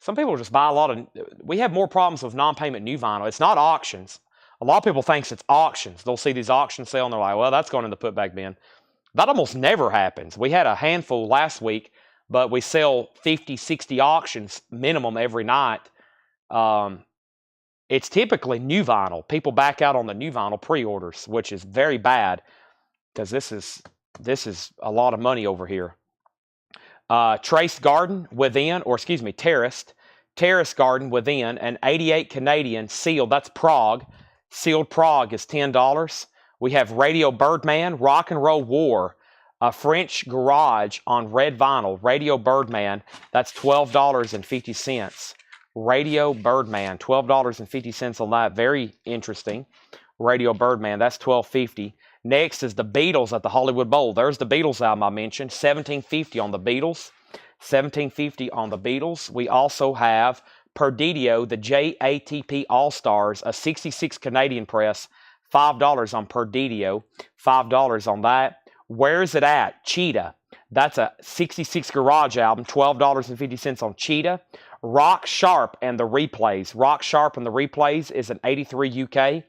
Some people just buy a lot of. We have more problems with non-payment new vinyl. It's not auctions. A lot of people think it's auctions. They'll see these auctions sale and they're like, well, that's going in the putback bin. That almost never happens. We had a handful last week, but we sell 50, 60 auctions minimum every night. It's typically new vinyl. People back out on the new vinyl pre-orders, which is very bad because this is a lot of money over here. Traced garden within, or excuse me, terraced garden within, an 88 Canadian sealed. That's Prague. Sealed Prague is $10. We have Radio Birdman, Rock and Roll War, a French garage on red vinyl. Radio Birdman, that's $12.50. Radio Birdman, $12.50 on that. Very interesting. Radio Birdman, that's $12.50. Next is the Beatles at the Hollywood Bowl. There's the Beatles album I mentioned, $17.50 on the Beatles. $17.50 on the Beatles. We also have Perdidio, the JATP All-Stars, a 66 Canadian press, $5 on Perdidio, $5 on that. Where is it at? Cheetah. That's a 66 Garage album, $12.50 on Cheetah. Rock Sharp and the Replays. Rock Sharp and the Replays is an 83 UK,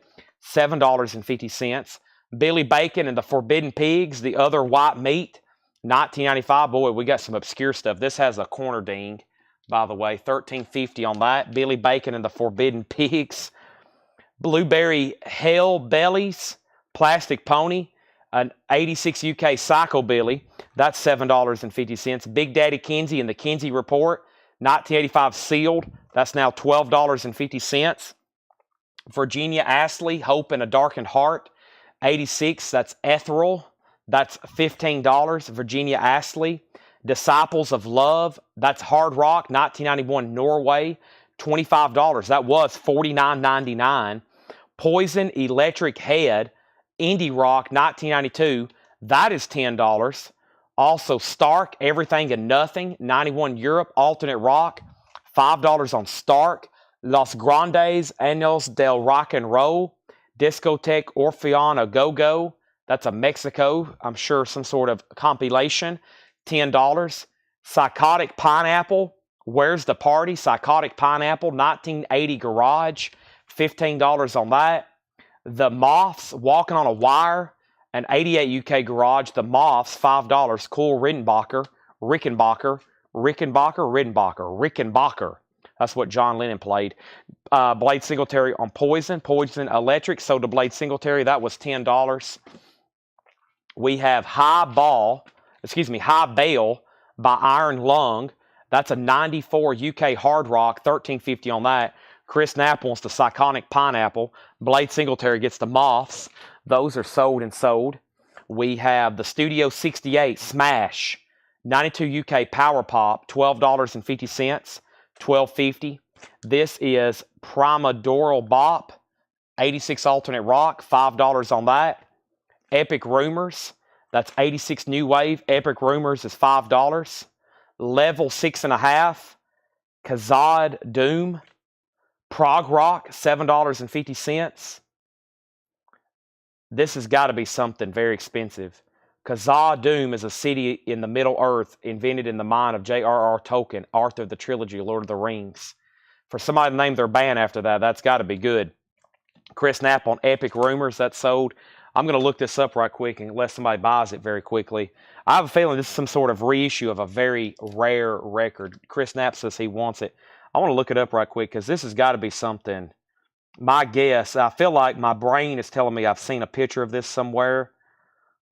$7.50. Billy Bacon and the Forbidden Pigs, the other white meat, $19.95. Boy, we got some obscure stuff. This has a corner ding, by the way, $13.50 on that. Billy Bacon and the Forbidden Pigs. Blueberry Hell Bellies, Plastic Pony, an 86 UK Psychobilly, that's $7.50. Big Daddy Kinsey and the Kinsey Report, 1985 sealed, that's now $12.50. Virginia Astley, Hope in a Darkened Heart, 86, that's Ethereal, that's $15. Virginia Astley. Disciples of Love, that's Hard Rock, 1991 Norway, $25. That was $49.99. Poison Electric Head, Indie Rock, 1992, that is $10. Also Stark, Everything and Nothing, 91 Europe, Alternate Rock, $5 on Stark. Los Grandes Años del Rock and Roll, Discotheque Orpheon a Go-Go, that's a Mexico, I'm sure some sort of compilation, $10. Psychotic Pineapple, Where's the Party? Psychotic Pineapple, 1980 Garage, $15 on that. The Moths, Walking on a Wire, an 88 UK Garage. The Moths, $5. Cool Rickenbacker. That's what John Lennon played. Blade Singletary on Poison Electric, sold to Blade Singletary. That was $10. We have High Bale by Iron Lung. That's a 94 UK Hard Rock, $13.50 on that. Chris Knapp wants the Psychotic Pineapple. Blade Singletary gets the Moths. Those are sold and sold. We have the Studio 68 Smash, 92 UK Power Pop, $12.50, $12.50. This is Primadoral Bop, 86 Alternate Rock, $5 on that. Epic Rumors, that's 86 New Wave. Epic Rumors is $5. Level 6.5, Kazad Doom, Prog Rock, $7.50. This has got to be something very expensive. Kazad Doom is a city in the Middle Earth invented in the mind of J.R.R. Tolkien, author of the trilogy Lord of the Rings. For somebody to name their band after that, that's got to be good. Chris Knapp on Epic Rumors, that's sold. I'm going to look this up right quick unless somebody buys it very quickly. I have a feeling this is some sort of reissue of a very rare record. Chris Knapp says he wants it. I want to look it up right quick because this has got to be something. My guess, I feel like my brain is telling me I've seen a picture of this somewhere.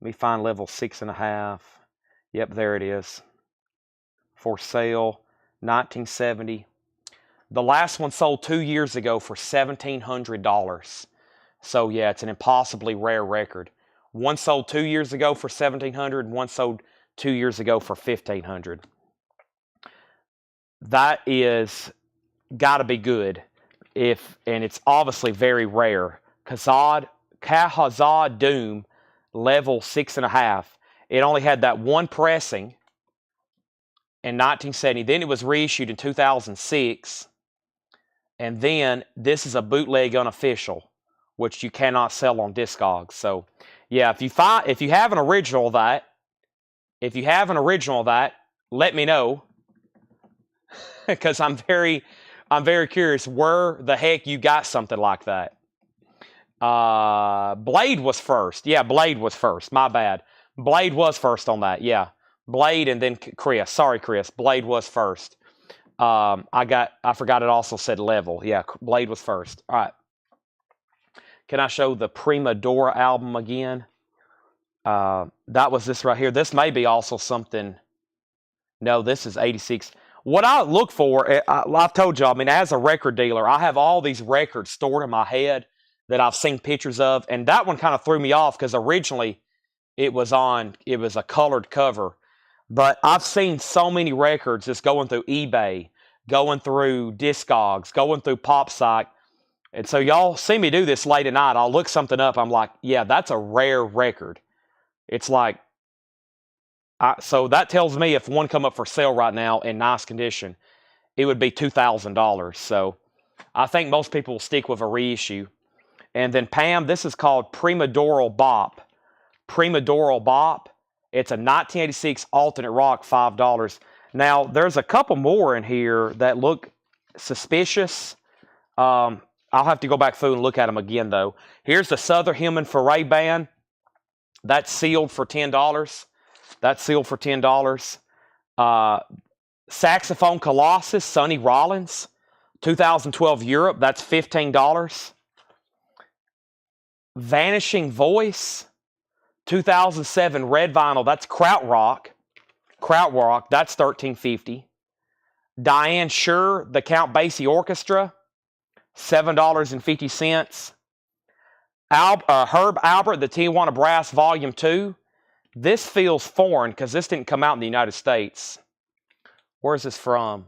Let me find level 6.5. Yep, there it is. For sale, 1970. The last one sold 2 years ago for $1,700. So yeah, it's an impossibly rare record. One sold 2 years ago for $1,700, and one sold 2 years ago for $1,500. That is got to be good, and it's obviously very rare. Kazad Doom, level 6.5. It only had that one pressing in 1970. Then it was reissued in 2006. And then this is a bootleg unofficial, which you cannot sell on Discogs. So yeah, if you have an original of that, let me know, because I'm very curious where the heck you got something like that. Blade was first. Yeah, Blade was first. My bad. Blade was first on that. Yeah, Blade and then Chris. Sorry, Chris. Blade was first. I forgot it also said Level. Yeah, Blade was first. All right. Can I show the Prima Dora album again? That was this right here. This may be also something. No, this is 86. What I look for, I've told y'all, I mean, as a record dealer, I have all these records stored in my head that I've seen pictures of, and that one kind of threw me off because originally it was a colored cover. But I've seen so many records just going through eBay, going through Discogs, going through PopSpsych. And so y'all see me do this late at night. I'll look something up. I'm like, yeah, that's a rare record. It's like, so that tells me if one come up for sale right now in nice condition, it would be $2,000. So I think most people will stick with a reissue. And then Pam, this is called Prima Dora Bop. Prima Dora Bop. It's a 1986 alternate rock, $5. Now, there's a couple more in here that look suspicious. I'll have to go back through and look at them again, though. Here's the Southern Human Foray Band. That's sealed for $10. That's sealed for $10. Saxophone Colossus, Sonny Rollins, 2012 Europe. That's $15. Vanishing Voice, 2007 red vinyl. That's Krautrock. Krautrock. That's $13.50. Diane Shure, the Count Basie Orchestra, $7.50. Herb Albert, the Tijuana Brass Volume 2. This feels foreign because this didn't come out in the United States. Where is this from?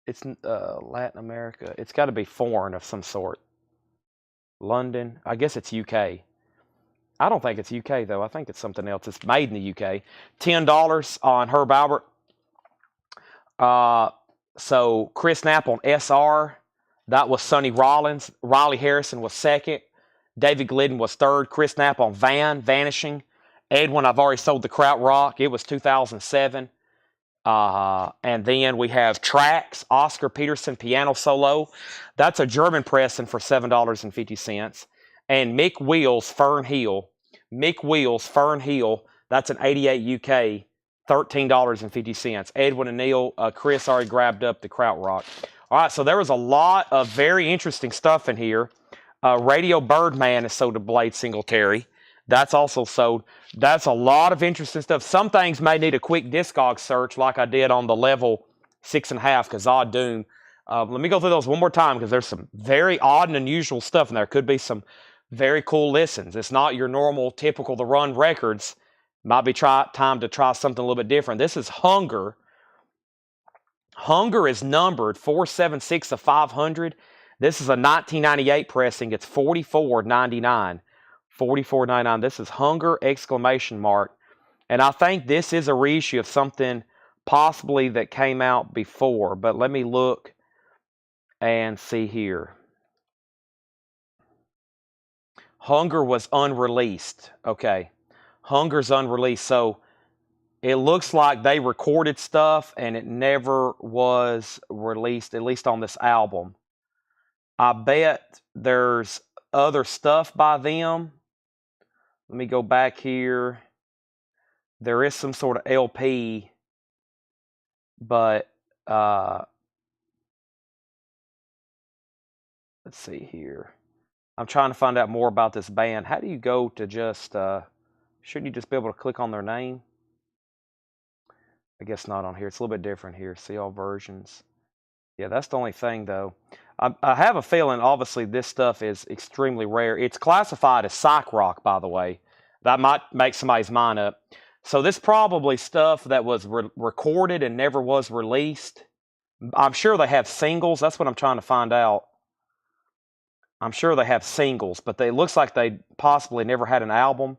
It's Latin America. It's got to be foreign of some sort. London. I guess it's UK. I don't think it's UK, though. I think it's something else. It's made in the UK. $10 on Herb Albert. So Chris Knapp on SR. That was Sonny Rollins. Riley Harrison was second. David Glidden was third. Chris Knapp on Vanishing. Edwin, I've already sold the Krautrock. It was 2007. And then we have Tracks, Oscar Peterson Piano Solo. That's a German pressing for $7.50. And Mick Wheels, Fern Hill. Mick Wheels, Fern Hill. That's an 88 UK, $13.50. Edwin and Neil, Chris already grabbed up the Krautrock. All right, so there was a lot of very interesting stuff in here. Radio Birdman is sold to Blade Singletary. That's also sold. That's a lot of interesting stuff. Some things may need a quick Discog search like I did on the level 6.5, Kazaa Doom. Let me go through those one more time because there's some very odd and unusual stuff in there. Could be some very cool listens. It's not your normal, typical The Run records. Might be time to try something a little bit different. This is Hunger. Hunger is numbered 476 of 500. This is a 1998 pressing. It's $44.99. $44.99. This is Hunger, exclamation mark. And I think this is a reissue of something possibly that came out before. But let me look and see here. Hunger was unreleased. Okay. Hunger's unreleased. So it looks like they recorded stuff and it never was released, at least on this album. I bet there's other stuff by them. Let me go back here. There is some sort of LP, but let's see here. I'm trying to find out more about this band. How do you go to just, shouldn't you just be able to click on their name? I guess not on here. It's a little bit different here. See all versions. Yeah, that's the only thing, though. I have a feeling, obviously, this stuff is extremely rare. It's classified as psych rock, by the way. That might make somebody's mind up. So this probably stuff that was recorded and never was released. I'm sure they have singles. That's what I'm trying to find out. I'm sure they have singles, but it looks like they possibly never had an album.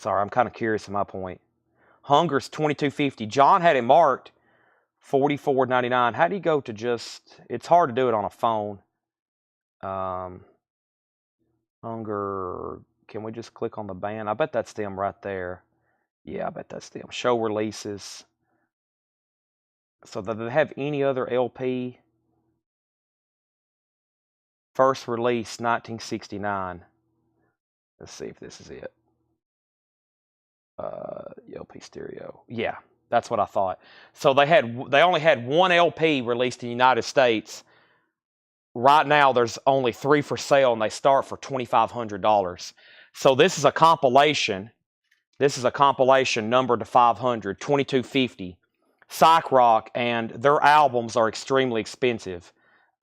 Sorry, I'm kind of curious at my point. Hunger's $22.50. John had it marked $44.99. How do you go to just? It's hard to do it on a phone. Hunger. Can we just click on the band? I bet that's them right there. Yeah, I bet that's them. Show releases. So do they have any other LP? First release 1969. Let's see if this is it. LP stereo. Yeah, that's what I thought. So they only had one LP released in the United States. Right now, there's only 3 for sale, and they start for $2,500. So this is a compilation. This is a compilation numbered to 500, $22.50. Psych Rock, and their albums are extremely expensive.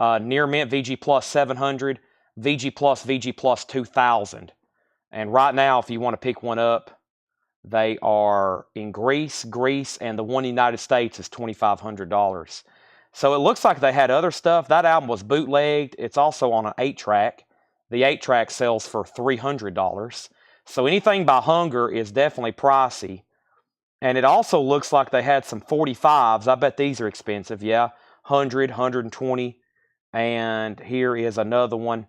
Near Mint VG Plus 700, VG Plus 2000. And right now, if you want to pick one up, they are in Greece, and the one in the United States is $2,500. So it looks like they had other stuff. That album was bootlegged. It's also on an 8-track. The 8-track sells for $300. So anything by Hunger is definitely pricey. And it also looks like they had some 45s. I bet these are expensive. Yeah, 100, 120. And here is another one.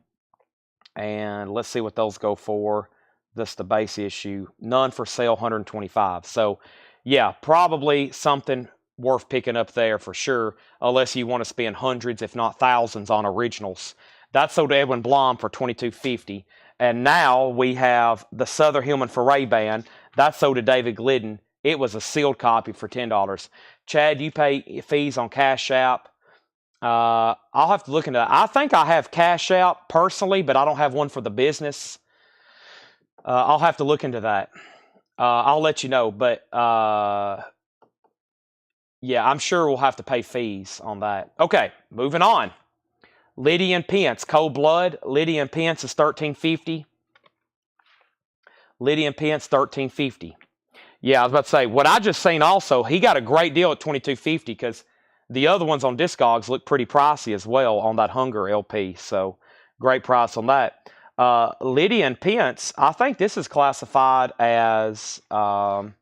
And let's see what those go for. That's the base issue. None for sale, 125. So, yeah, probably something worth picking up there for sure, unless you want to spend hundreds, if not thousands, on originals. That's sold to Edwin Blom for $22.50. And now we have the Southern Human Foray Band. That's sold to David Glidden. It was a sealed copy for $10. Chad, you pay fees on Cash App. I'll have to look into that. I think I have Cash App personally, but I don't have one for the business. I'll have to look into that. I'll let you know. But yeah, I'm sure we'll have to pay fees on that. Okay, moving on. Lydian Pence, Cold Blood. Lydian Pence is $13.50. Lydian Pence, $13.50. Yeah, I was about to say, what I just seen also, he got a great deal at $22.50 because the other ones on Discogs look pretty pricey as well on that Hunger LP. So, great price on that. Lydian Pence, I think this is classified as, I've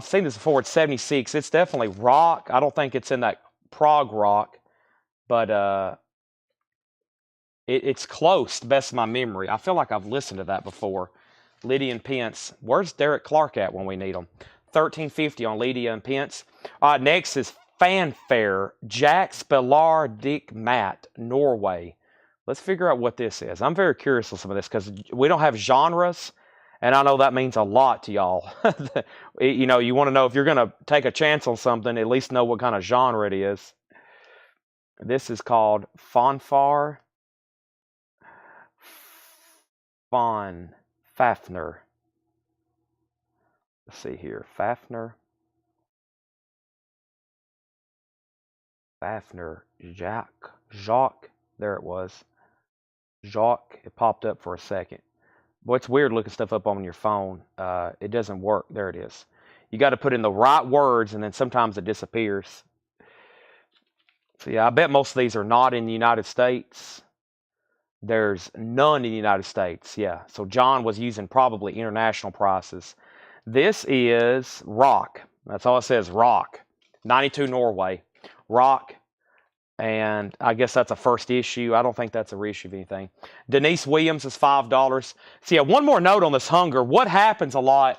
seen this before, it's 76. It's definitely rock. I don't think it's in that prog rock, but it's close to the best of my memory. I feel like I've listened to that before. Lydian Pence. Where's Derek Clark at when we need him? $13.50 on Lydian Pence. Next is Fanfare, Jack Spillar Dick Matt, Norway. Let's figure out what this is. I'm very curious on some of this because we don't have genres, and I know that means a lot to y'all. You know, you want to know if you're going to take a chance on something, at least know what kind of genre it is. This is called Fanfare. Fafner. Let's see here. Fafner. Jacques. There it was. Jacques. It popped up for a second. Boy, it's weird looking stuff up on your phone. It doesn't work. There it is. You got to put in the right words, and then sometimes it disappears. So yeah, I bet most of these are not in the United States. There's none in the United States. Yeah, so John was using probably international prices. This is Rock. That's all it says, Rock. 92 Norway. Rock. And I guess that's a first issue. I don't think that's a reissue of anything. Denise Williams is $5. So yeah, one more note on this Hunger. What happens a lot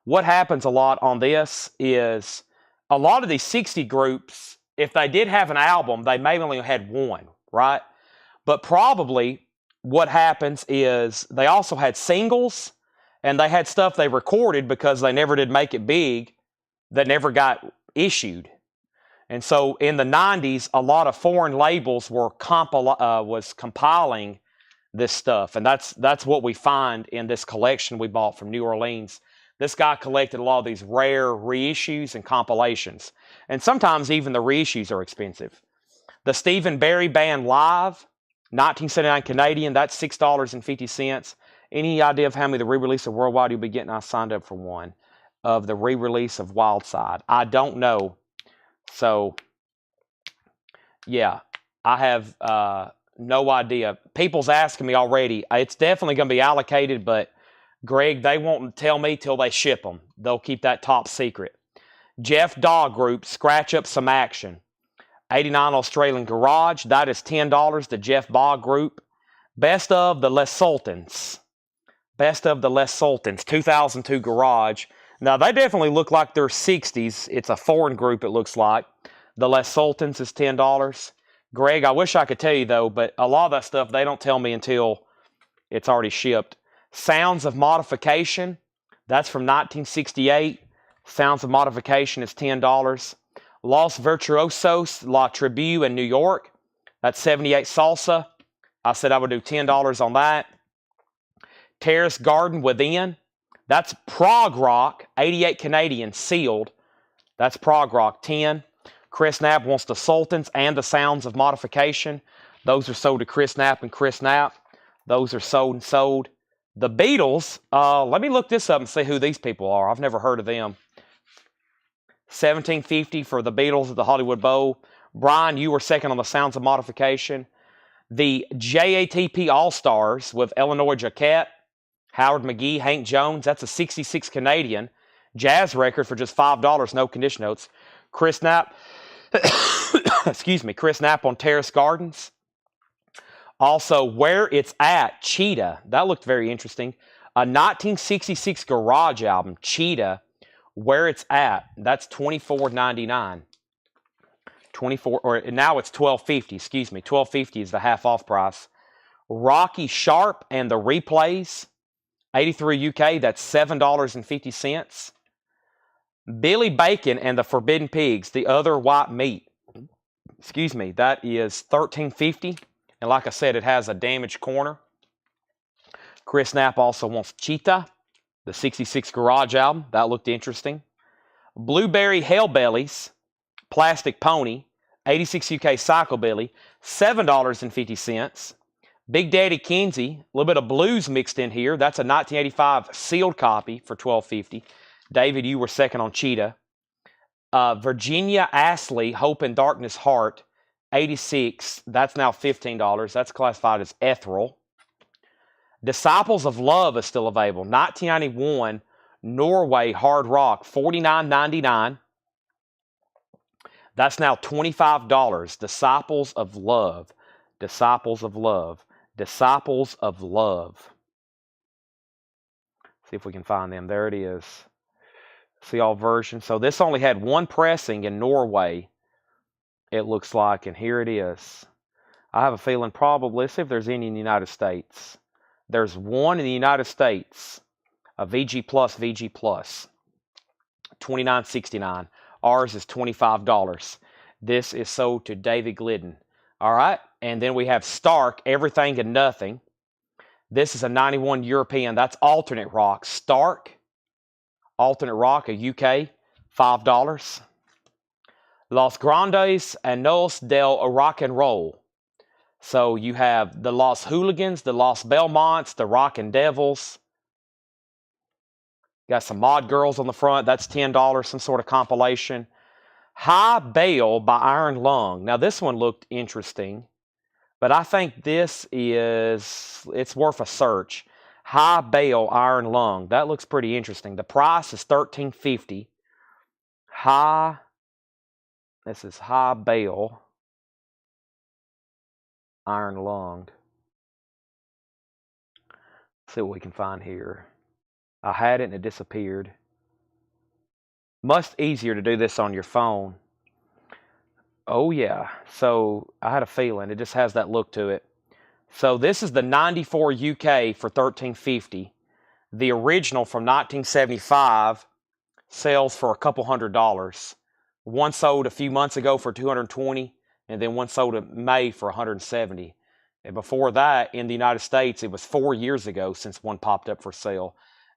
on this is a lot of these 60 groups, if they did have an album, they may only had one, right? But probably what happens is they also had singles, and they had stuff they recorded because they never did make it big that never got issued. And so in the 90s, a lot of foreign labels were compiling this stuff. And that's what we find in this collection we bought from New Orleans. This guy collected a lot of these rare reissues and compilations. And sometimes even the reissues are expensive. The Stephen Barry Band Live, 1979 Canadian, that's $6.50. Any idea of how many the re-release of Worldwide you'll be getting? I signed up for one of the re-release of Wildside. I don't know. So, yeah, I have no idea. People's asking me already. It's definitely going to be allocated, but Greg, they won't tell me till they ship them. They'll keep that top secret. Jeff Dog Group, Scratch Up Some Action. 89 Australian Garage. That is $10. The Jeff Dog Group. Best of the Les Sultans. Best of the Les Sultans. 2002 Garage. Now, they definitely look like they're 60s. It's a foreign group, it looks like. The Les Sultans is $10. Greg, I wish I could tell you, though, but a lot of that stuff, they don't tell me until it's already shipped. Sounds of Modification. That's from 1968. Sounds of Modification is $10. Los Virtuosos, La Tribu in New York. That's 78 Salsa. I said I would do $10 on that. Terrace Garden Within. That's prog rock, 88 Canadian, sealed. That's prog rock, 10. Chris Knapp wants the Sultans and the Sounds of Modification. Those are sold to Chris Knapp and Chris Knapp. Those are sold and sold. The Beatles, let me look this up and see who these people are. I've never heard of them. $17.50 for the Beatles at the Hollywood Bowl. Brian, you were second on the Sounds of Modification. The JATP All-Stars with Eleanor Jacquet, Howard McGee, Hank Jones. That's a 66 Canadian jazz record for just $5, no condition notes. Chris Knapp, excuse me, Chris Knapp on Terrace Gardens. Also, Where It's At, Cheetah. That looked very interesting. A 1966 garage album, Cheetah, Where It's At. That's $24.99. 24, or now it's $12.50. Excuse me, $12.50 is the half off price. Rocky Sharp and the Replays, 83 UK. That's $7.50. Billy Bacon and the Forbidden Pigs, the other white meat. Excuse me, that is $13.50. And like I said, it has a damaged corner. Chris Knapp also wants Cheetah, the 66 Garage album. That looked interesting. Blueberry Hellbellies, Plastic Pony, 86 UK Psychobilly, $7.50. Big Daddy Kinsey, a little bit of blues mixed in here. That's a 1985 sealed copy for $12.50. David, you were second on Cheetah. Virginia Astley, Hope and Darkness Heart, 86. That's now $15. That's classified as ethereal. Disciples of Love is still available. 1991 Norway Hard Rock, $49.99. That's now $25. Disciples of Love. Disciples of Love. Disciples of Love. See if we can find them. There it is. See all versions. So this only had one pressing in Norway, it looks like, and here it is. I have a feeling probably, let's see if there's any in the United States. There's one in the United States, a VG Plus, $29.69. Ours is $25. This is sold to David Glidden. All right, and then we have Stark, Everything and Nothing. This is a 91 European. That's alternate rock. Stark, alternate rock, a UK, $5. Los Grandes Años del Rock and Roll. So you have the Los Hooligans, the Los Belmonts, the Rockin' Devils. Got some Mod Girls on the front. That's $10, some sort of compilation. High Bail by Iron Lung. Now this one looked interesting, but I think this is, it's worth a search. High Bail Iron Lung. That looks pretty interesting. The price is $13.50. This is High Bail Iron Lung. See what we can find here. I had it and it disappeared. Much easier to do this on your phone. Oh yeah, so I had a feeling. It just has that look to it. So this is the 94 UK for $13.50. The original from 1975 sells for a couple $100. One sold a few months ago for $220, and then one sold in May for $170. And before that, in the United States, it was 4 years ago since one popped up for sale.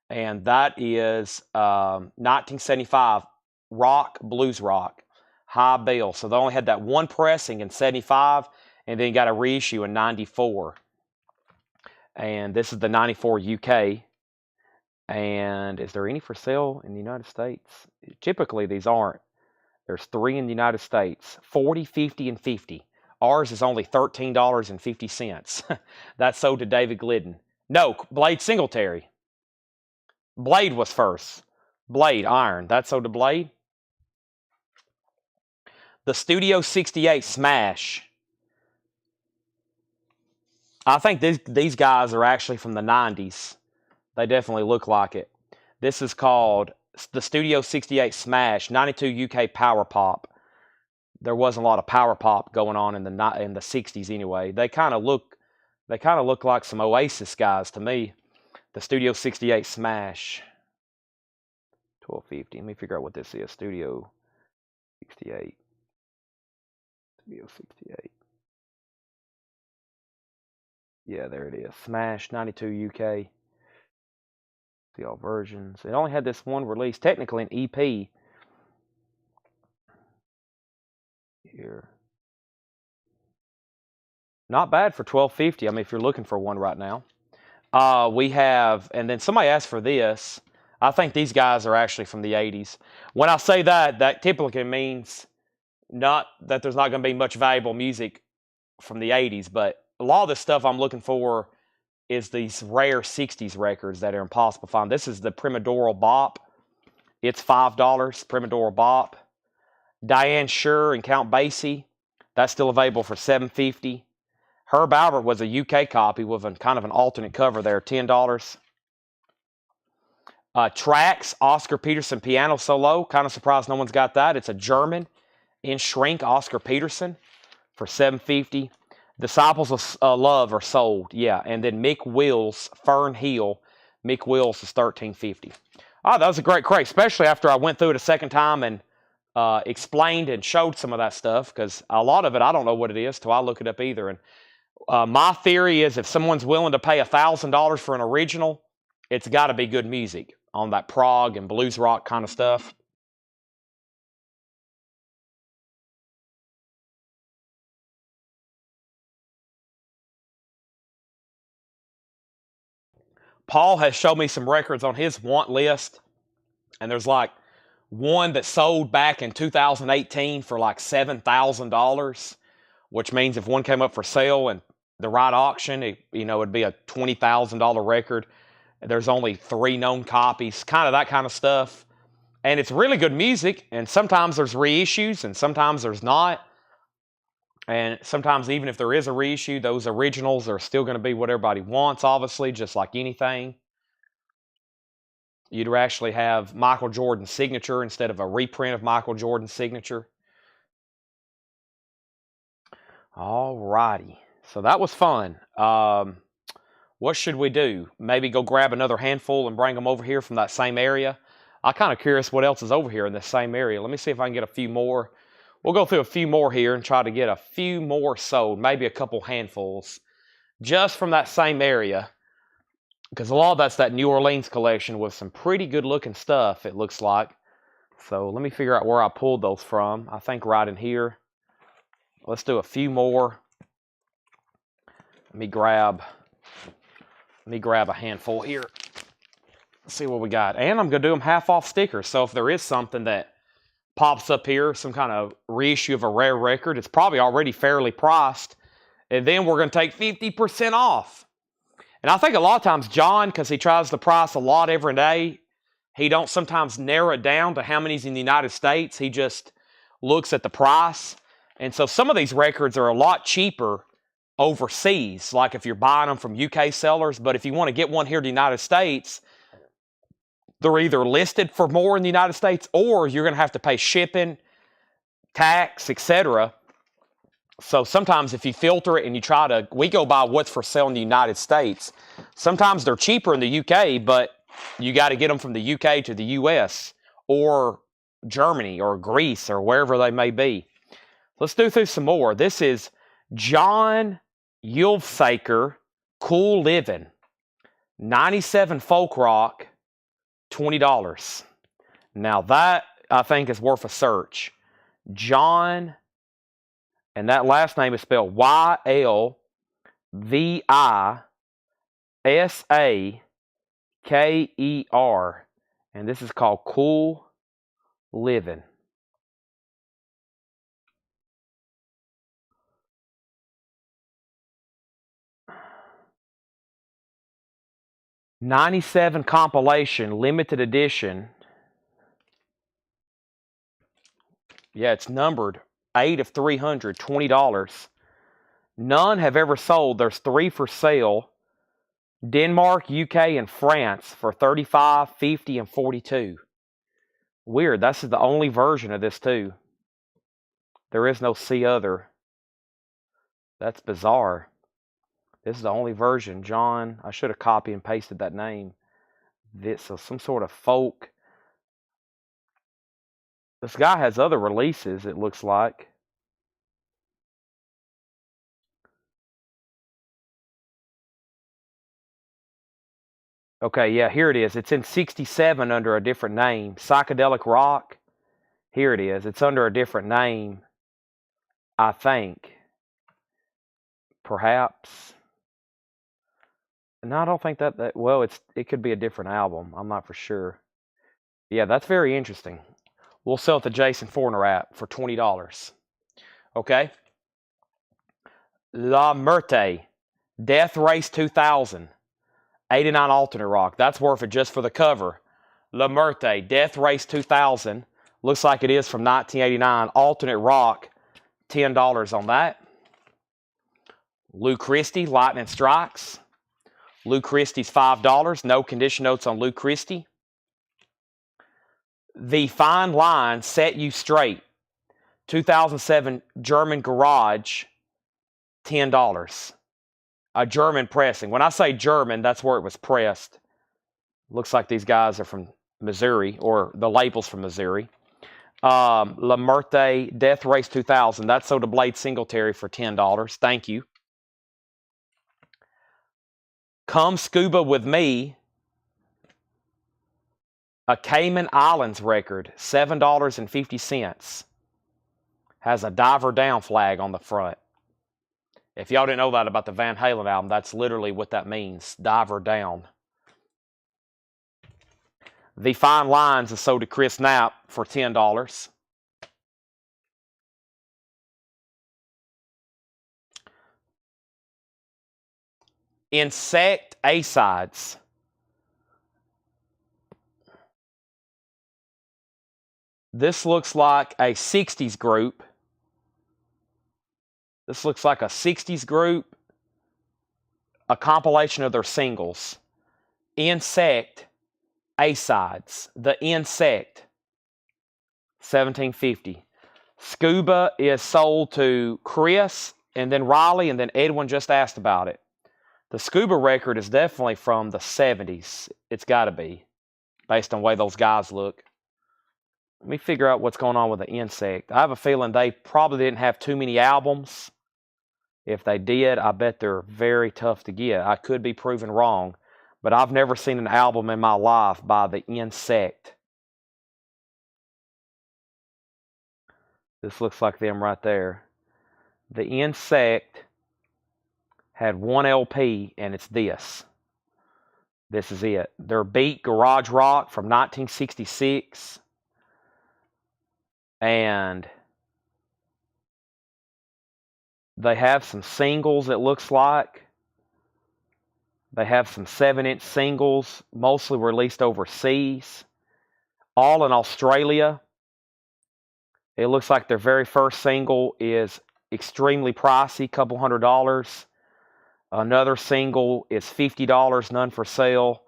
And that is 1975 rock, blues rock, High Bail. So they only had that one pressing in 75, and then got a reissue in 94. And this is the 94 UK. And is there any for sale in the United States? Typically, these aren't. There's 3 in the United States, 40, 50, and 50. Ours is only $13.50. That's sold to David Glidden. No, Blade Singletary. Blade was first. Blade, iron. That's so the Blade. The Studio 68 Smash. I think these guys are actually from the 90s. They definitely look like it. This is called the Studio 68 Smash, 92 UK Power Pop. There wasn't a lot of power pop going on in the 60s anyway. They kind of look like some Oasis guys to me. The Studio 68 Smash. 1250. Let me figure out what this is. Studio 68. Studio 68. Yeah, there it is. Smash 92 UK. See all versions. It only had this one release, technically an EP. Here. Not bad for $12.50. I mean, if you're looking for one right now. We have, and then somebody asked for this. I think these guys are actually from the 80s. When I say that, that typically means not that there's not going to be much valuable music from the 80s, but a lot of the stuff I'm looking for is these rare 60s records that are impossible to find. This is the Primadoral Bop. It's $5, Primadoral Bop. Diane Shure and Count Basie. That's still available for $7.50. Herb Albert was a UK copy with kind of an alternate cover there, $10. Tracks, Oscar Peterson Piano Solo. Kind of surprised no one's got that. It's a German in shrink, Oscar Peterson, for $7.50. Disciples of Love are sold, yeah. And then Mick Wills, Fern Hill. Mick Wills is $13.50. Oh, that was a great crate, especially after I went through it a second time and explained and showed some of that stuff, because a lot of it I don't know what it is till I look it up either. And my theory is if someone's willing to pay $1,000 for an original, it's got to be good music on that prog and blues rock kind of stuff. Paul has showed me some records on his want list, and there's like one that sold back in 2018 for like $7,000, which means if one came up for sale and the right auction, it'd be a $20,000 record. There's only 3 known copies, kind of that kind of stuff. And it's really good music, and sometimes there's reissues, and sometimes there's not. And sometimes even if there is a reissue, those originals are still going to be what everybody wants, obviously, just like anything. You'd actually have Michael Jordan's signature instead of a reprint of Michael Jordan's signature. All righty. So that was fun. What should we do? Maybe go grab another handful and bring them over here from that same area. I'm kind of curious what else is over here in this same area. Let me see if I can get a few more. We'll go through a few more here and try to get a few more sold, maybe a couple handfuls, just from that same area. Because a lot of that's that New Orleans collection with some pretty good looking stuff, it looks like. So let me figure out where I pulled those from. I think right in here. Let's do a few more. Let me grab a handful here. Let's see what we got. And I'm going to do them half off stickers. So if there is something that pops up here, some kind of reissue of a rare record, it's probably already fairly priced. And then we're going to take 50% off. And I think a lot of times John, because he tries to price a lot every day, he don't sometimes narrow it down to how many's in the United States. He just looks at the price. And so some of these records are a lot cheaper overseas, like if you're buying them from UK sellers. But if you want to get one here in the United States, they're either listed for more in the United States or you're going to have to pay shipping, tax, etc. So sometimes if you filter it and you try to, we go by what's for sale in the United States. Sometimes they're cheaper in the UK, but you got to get them from the UK to the US or Germany or Greece or wherever they may be. Let's do through some more. This is John Yulfsaker, Cool Living, 97 folk rock, $20. Now that I think is worth a search. John, and that last name is spelled Yilvisaker, and this is called Cool Living. 97 compilation, limited edition. Yeah, it's numbered 8 of 300, $20. None have ever sold. There's 3 for sale. Denmark, UK, and France for 35, 50, and 42. Weird. This is the only version of this too. There is no see other. That's bizarre. This is the only version. John, I should have copied and pasted that name. This is some sort of folk. This guy has other releases, it looks like. Okay, yeah, here it is. It's in 67 under a different name. Psychedelic Rock. Here it is. It's under a different name, I think. Perhaps. No, I don't think that well, it could be a different album. I'm not for sure. Yeah, that's very interesting. We'll sell it to Jason Forner app for $20. Okay? La Muerte, Death Race 2000, 89 alternate rock. That's worth it just for the cover. La Muerte, Death Race 2000. Looks like it is from 1989. Alternate rock, $10 on that. Lou Christie, Lightning Strikes. Lou Christie's $5. No condition notes on Lou Christie. The Fine Line, Set You Straight, 2007 German Garage, $10. A German pressing. When I say German, that's where it was pressed. Looks like these guys are from Missouri, or the label's from Missouri. La Muerte, Death Race 2000. That's Soda Blade Singletary for $10. Thank you. Come Scuba With Me, a Cayman Islands record, $7.50. Has a Diver Down flag on the front. If y'all didn't know that about the Van Halen album, that's literally what that means, Diver Down. The Fine Lines is sold to Chris Knapp for $10. Insect A-Sides. This looks like a 60s group. This looks like a 60s group, a compilation of their singles. Insect A-Sides. The Insect, $17.50. Scuba is sold to Chris, and then Riley, and then Edwin just asked about it. The Scuba record is definitely from the 70s. It's got to be, based on the way those guys look. Let me figure out what's going on with the Insect. I have a feeling they probably didn't have too many albums. If they did, I bet they're very tough to get. I could be proven wrong, but I've never seen an album in my life by the Insect. This looks like them right there. The Insect had one LP, and it's this. This is it. Their Beat Garage Rock from 1966. And they have some singles, it looks like. They have some 7-inch singles, mostly released overseas. All in Australia. It looks like their very first single is extremely pricey, couple $100. Another single is $50, none for sale.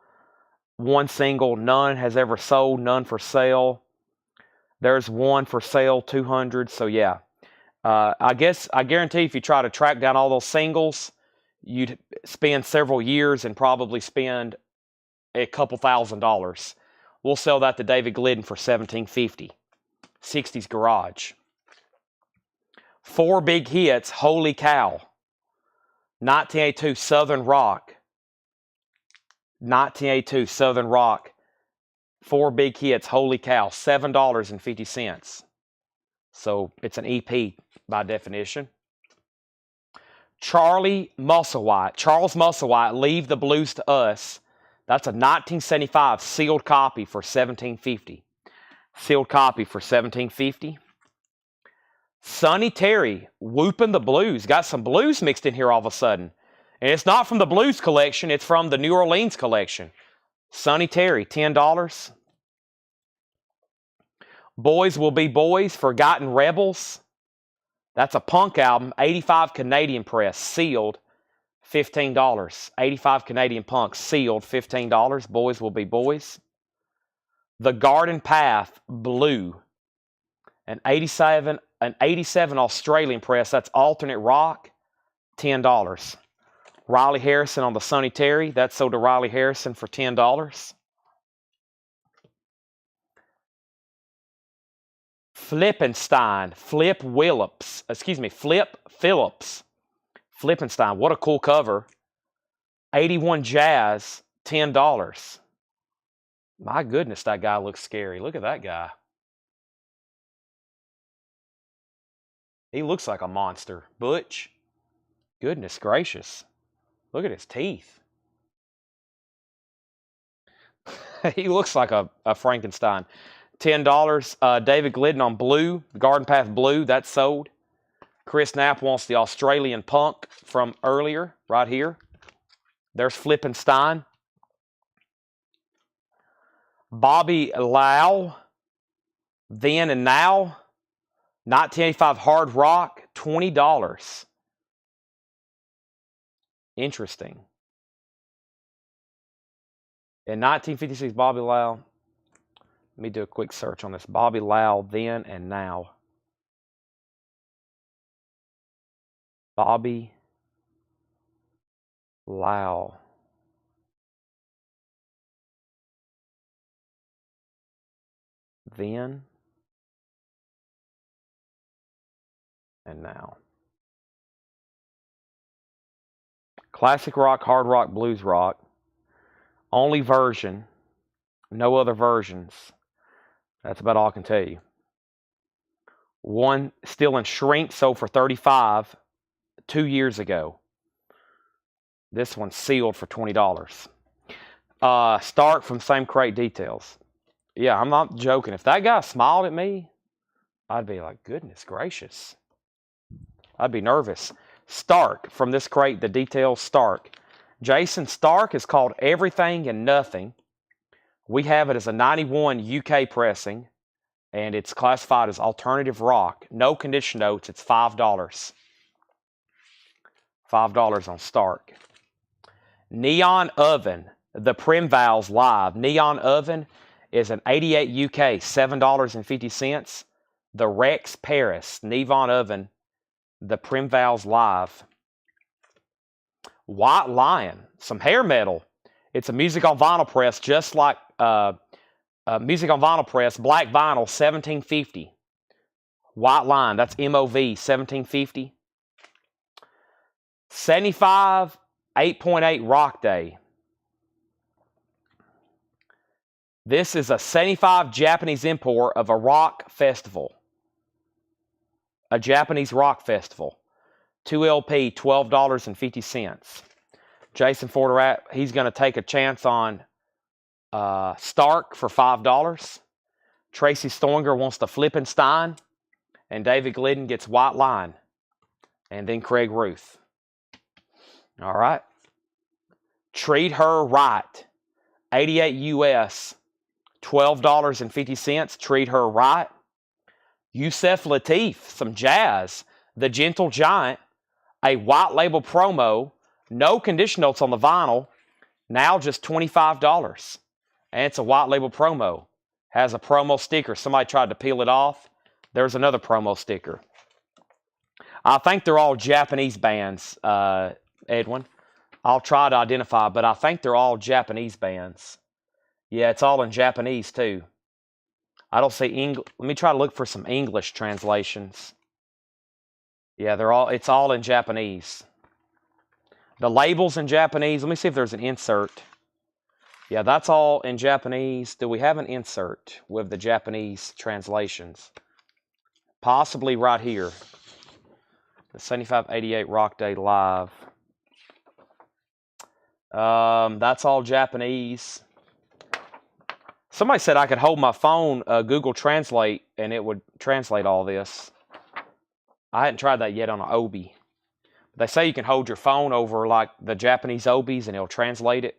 One single, none has ever sold, none for sale. There's one for sale, $200. So yeah, I guarantee if you try to track down all those singles, you'd spend several years and probably spend a couple $1,000s. We'll sell that to David Glidden for $17.50. 60s Garage. 4 big hits, Holy Cow. 1982 Southern Rock. 1982 Southern Rock. 4 big hits, Holy Cow, $7.50. So it's an EP by definition. Charles Musselwhite, Leave the Blues to Us. That's a 1975 sealed copy for $17.50. Sealed copy for $17.50. Sonny Terry, Whoopin' the Blues. Got some blues mixed in here all of a sudden. And it's not from the Blues collection. It's from the New Orleans collection. Sonny Terry, $10. Boys Will Be Boys, Forgotten Rebels. That's a punk album, 85 Canadian press, sealed, $15. 85 Canadian punk, sealed, $15. Boys Will Be Boys. The Garden Path, blue, an 87 Australian press. That's alternate rock, $10. Riley Harrison on the Sonny Terry. That's sold to Riley Harrison for $10. Flippenstein, Flip Phillips. Flippenstein, what a cool cover. 81 Jazz, $10. My goodness, that guy looks scary. Look at that guy. He looks like a monster. Butch. Goodness gracious. Look at his teeth. He looks like a Frankenstein. $10. David Glidden on blue. Garden Path blue. That's sold. Chris Knapp wants the Australian punk from earlier. Right here. There's Flippenstein. Bobby Lau. Then and Now. 1985 Hard Rock. $20. Interesting. In 1956, Bobby Lau. Let me do a quick search on this. Bobby Lau, Then and Now. Bobby Lau. Then and Now. Classic rock, hard rock, blues rock. Only version. No other versions. That's about all I can tell you. One still in shrink, sold for $35 2 years ago. This one's sealed for $20. Stark from Same Crate Details. Yeah, I'm not joking. If that guy smiled at me, I'd be like, goodness gracious. I'd be nervous. Stark from this crate, the Details Stark. Jason Stark is called Everything and Nothing. We have it as a 91 UK pressing, and it's classified as alternative rock. No condition notes. It's $5. $5 on Stark. Neon Oven, the Primvals Live. Neon Oven is an 88 UK, $7.50. The Rex Paris, Neon Oven, the Primvals Live. White Lion, some hair metal. It's a music on vinyl press, just like music on vinyl press, black vinyl, $17.50. White Lion, that's MOV, $17.50. 75 8.8 Rock Day. This is a 75 Japanese import of a rock festival. A Japanese rock festival. 2 LP, $12.50. Jason Forterat, he's going to take a chance on Stark for $5. Tracy Stoinger wants the Flippenstein. And David Glidden gets White Line. And then Craig Ruth. All right. Treat Her Right. 88 US. $12.50. Treat Her Right. Yusef Lateef, some jazz. The Gentle Giant. A white label promo. No condition notes on the vinyl. Now just $25. And it's a white label promo. Has a promo sticker. Somebody tried to peel it off. There's another promo sticker. I think they're all Japanese bands, Edwin. I'll try to identify, but I think they're all Japanese bands. Yeah, it's all in Japanese too. I don't see English. Let me try to look for some English translations. Yeah, it's all in Japanese. The label's in Japanese. Let me see if there's an insert. Yeah, that's all in Japanese. Do we have an insert with the Japanese translations? Possibly right here. The 7588 Rock Day Live. That's all Japanese. Somebody said I could hold my phone, Google Translate, and it would translate all this. I hadn't tried that yet on an Obi. They say you can hold your phone over like the Japanese obis and it'll translate it.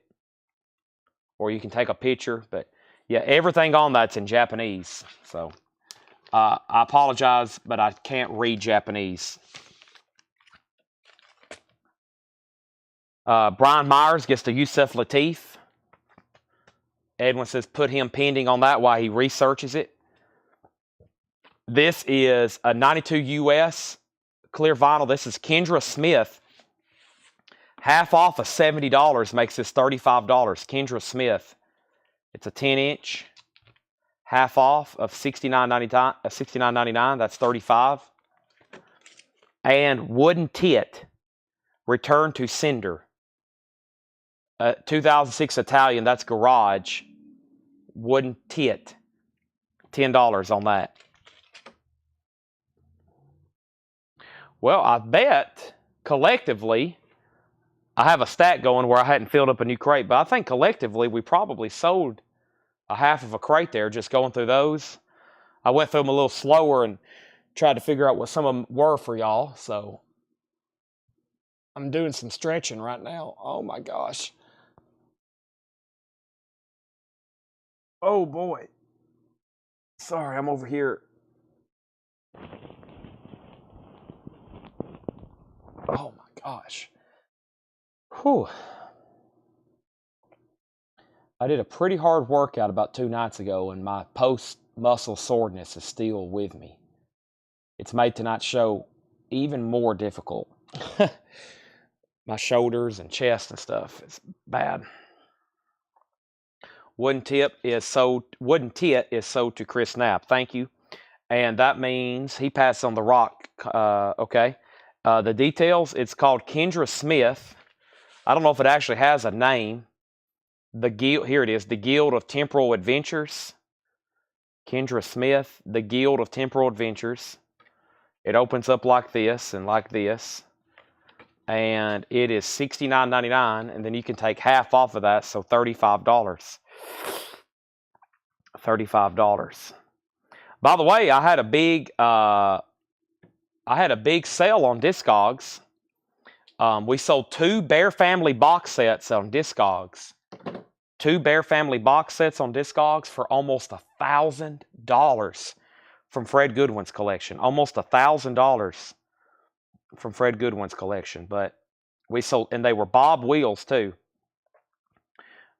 Or you can take a picture. But yeah, everything on that's in Japanese. So I apologize, but I can't read Japanese. Brian Myers gets to Yusuf Lateef. Edwin says put him pending on that while he researches it. This is a 92 US clear vinyl. This is Kendra Smith. Half off of $70 makes this $35. Kendra Smith. It's a 10-inch. Half off of $69.99. That's $35. And Wooden Tit. Return to Cinder. 2006 Italian. That's Garage. Wooden Tit. $10 on that. Well, I bet collectively, I have a stat going where I hadn't filled up a new crate, but I think collectively we probably sold a half of a crate there just going through those. I went through them a little slower and tried to figure out what some of them were for y'all, so I'm doing some stretching right now. Oh my gosh. Oh boy. Sorry, I'm over here. Oh my gosh. Whew. I did a pretty hard workout about 2 nights ago, and my post-muscle soreness is still with me. It's made tonight's show even more difficult. My shoulders and chest and stuff is bad. Wooden Tit is sold to Chris Knapp. Thank you. And that means he passed on the rock. Okay. The details, it's called Kendra Smith. I don't know if it actually has a name. Here it is, the Guild of Temporal Adventures. Kendra Smith, the Guild of Temporal Adventures. It opens up like this and like this. And it is $69.99, and then you can take half off of that, so $35. $35. By the way, I had a big sale on Discogs. We sold 2 Bear Family box sets on Discogs. 2 Bear Family box sets on Discogs for almost $1,000 from Fred Goodwin's collection. Almost $1,000 from Fred Goodwin's collection. But we sold, and they were Bob Wheels too.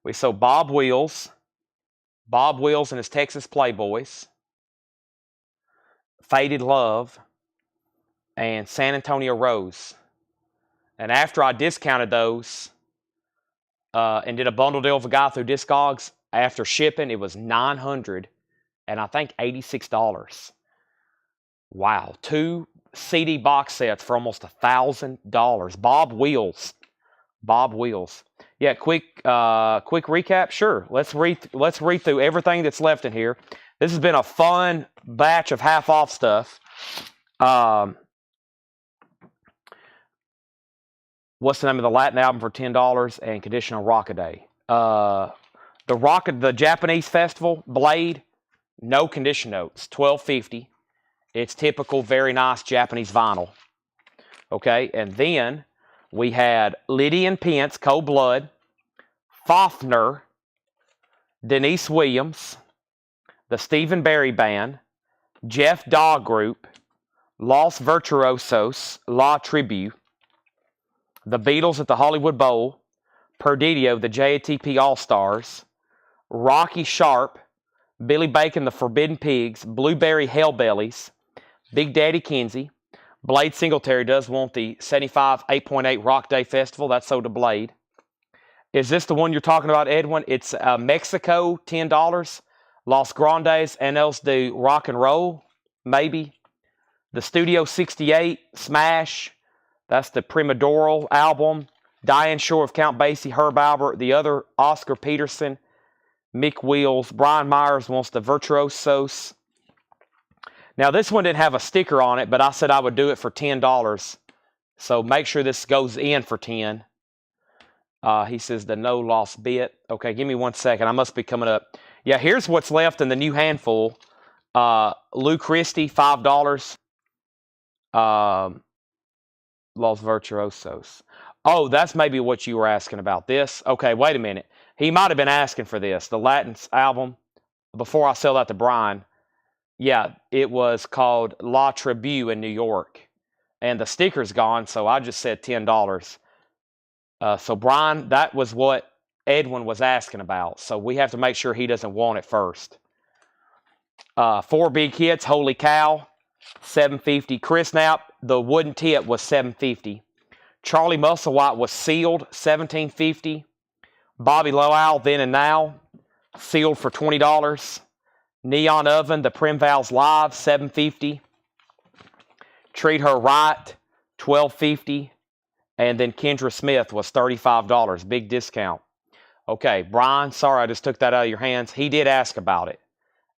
We sold Bob Wheels and his Texas Playboys, Faded Love, and San Antonio Rose. And after I discounted those and did a bundle deal with a guy through Discogs, after shipping, it was $900 and I think $86. Wow, 2 CD box sets for almost $1,000. Bob Wheels. Yeah, quick recap. Sure, let's read through everything that's left in here. This has been a fun batch of half off stuff. What's the name of the Latin album for $10 and Conditional Rockaday? The Japanese Festival Blade, no condition notes, $12.50. It's typical, very nice Japanese vinyl. Okay, and then we had Lydian Pence, Cold Blood, Fafner, Denise Williams, the Stephen Barry Band, Jeff Daw Group, Los Virtuosos, La Tribu, the Beatles at the Hollywood Bowl, Perdidio, the JATP All-Stars, Rocky Sharp, Billy Bacon, the Forbidden Pigs, Blueberry Hellbellies, Big Daddy Kinsey. Blade Singletary does want the 75 8.8 Rock Day Festival. That's sold to Blade. Is this the one you're talking about, Edwin? It's Mexico, $10. Los Grandes Anels de Rock and Roll, maybe. The Studio 68, Smash. That's the Primadoral album. Diane Shore of Count Basie, Herb Albert. The other, Oscar Peterson, Mick Wheels. Brian Myers wants the Virtuosos. Now, this one didn't have a sticker on it, but I said I would do it for $10. So make sure this goes in for $10. He says the no loss bit. Okay, give me 1 second. I must be coming up. Yeah, here's what's left in the new handful. Lou Christie, $5. Los Virtuosos. Oh, that's maybe what you were asking about. This? Okay, wait a minute. He might have been asking for this. The Latins album, before I sell that to Brian. Yeah, it was called La Tribu in New York. And the sticker's gone, so I just said $10. So, Brian, that was what Edwin was asking about. So we have to make sure he doesn't want it first. 4 big hits, Holy Cow, $7.50. Chris Knapp, the wooden tip was $7.50. Charlie Musselwhite was sealed, $17.50. Bobby Lowell, Then and Now, sealed for $20. Neon Oven, the Primvals Live, $7.50. Treat Her Right, $12.50. And then Kendra Smith was $35, big discount. Okay, Brian, sorry I just took that out of your hands. He did ask about it.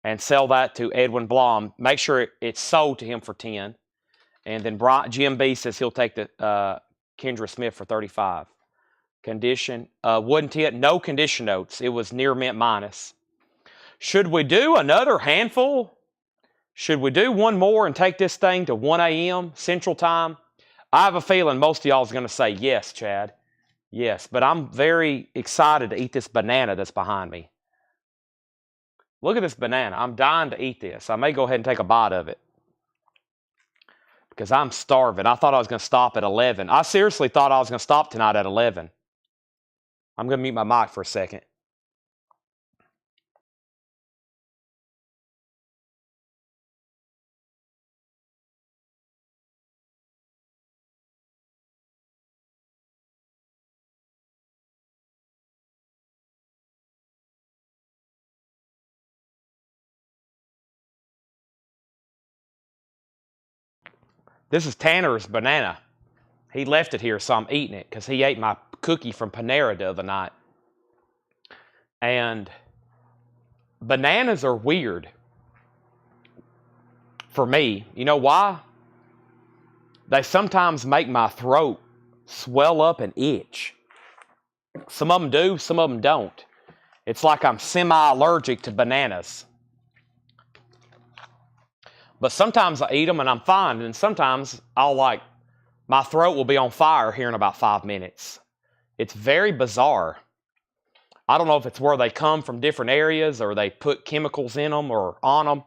And sell that to Edwin Blom. Make sure it's sold to him for $10. And then Jim B says he'll take the Kendra Smith for $35. Condition, wooden tip, no condition notes. It was near mint minus. Should we do another handful? Should we do one more and take this thing to 1 a.m. Central Time? I have a feeling most of y'all is going to say yes, Chad. Yes, but I'm very excited to eat this banana that's behind me. Look at this banana. I'm dying to eat this. I may go ahead and take a bite of it because I'm starving. I thought I was going to stop at 11. I seriously thought I was going to stop tonight at 11. I'm going to mute my mic for a second. This is Tanner's banana. He left it here, so I'm eating it because he ate my cookie from Panera the other night. And bananas are weird for me. You know why? They sometimes make my throat swell up and itch. Some of them do, some of them don't. It's like I'm semi-allergic to bananas. But sometimes I eat them and I'm fine, and sometimes my throat will be on fire here in about 5 minutes. It's very bizarre. I don't know if it's where they come from different areas or they put chemicals in them or on them.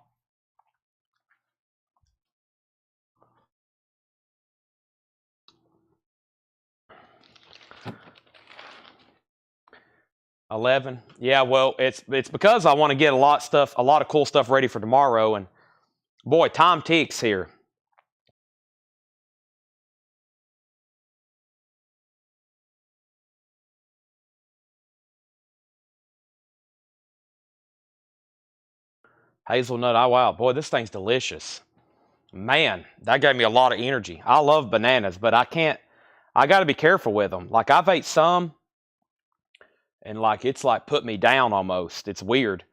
$11. Yeah, well, it's because I want to get a lot of cool stuff ready for tomorrow, and boy, time ticks here. Hazelnut, oh wow, boy, this thing's delicious. Man, that gave me a lot of energy. I love bananas, but I got to be careful with them. Like, I've ate some, and it's put me down almost. It's weird,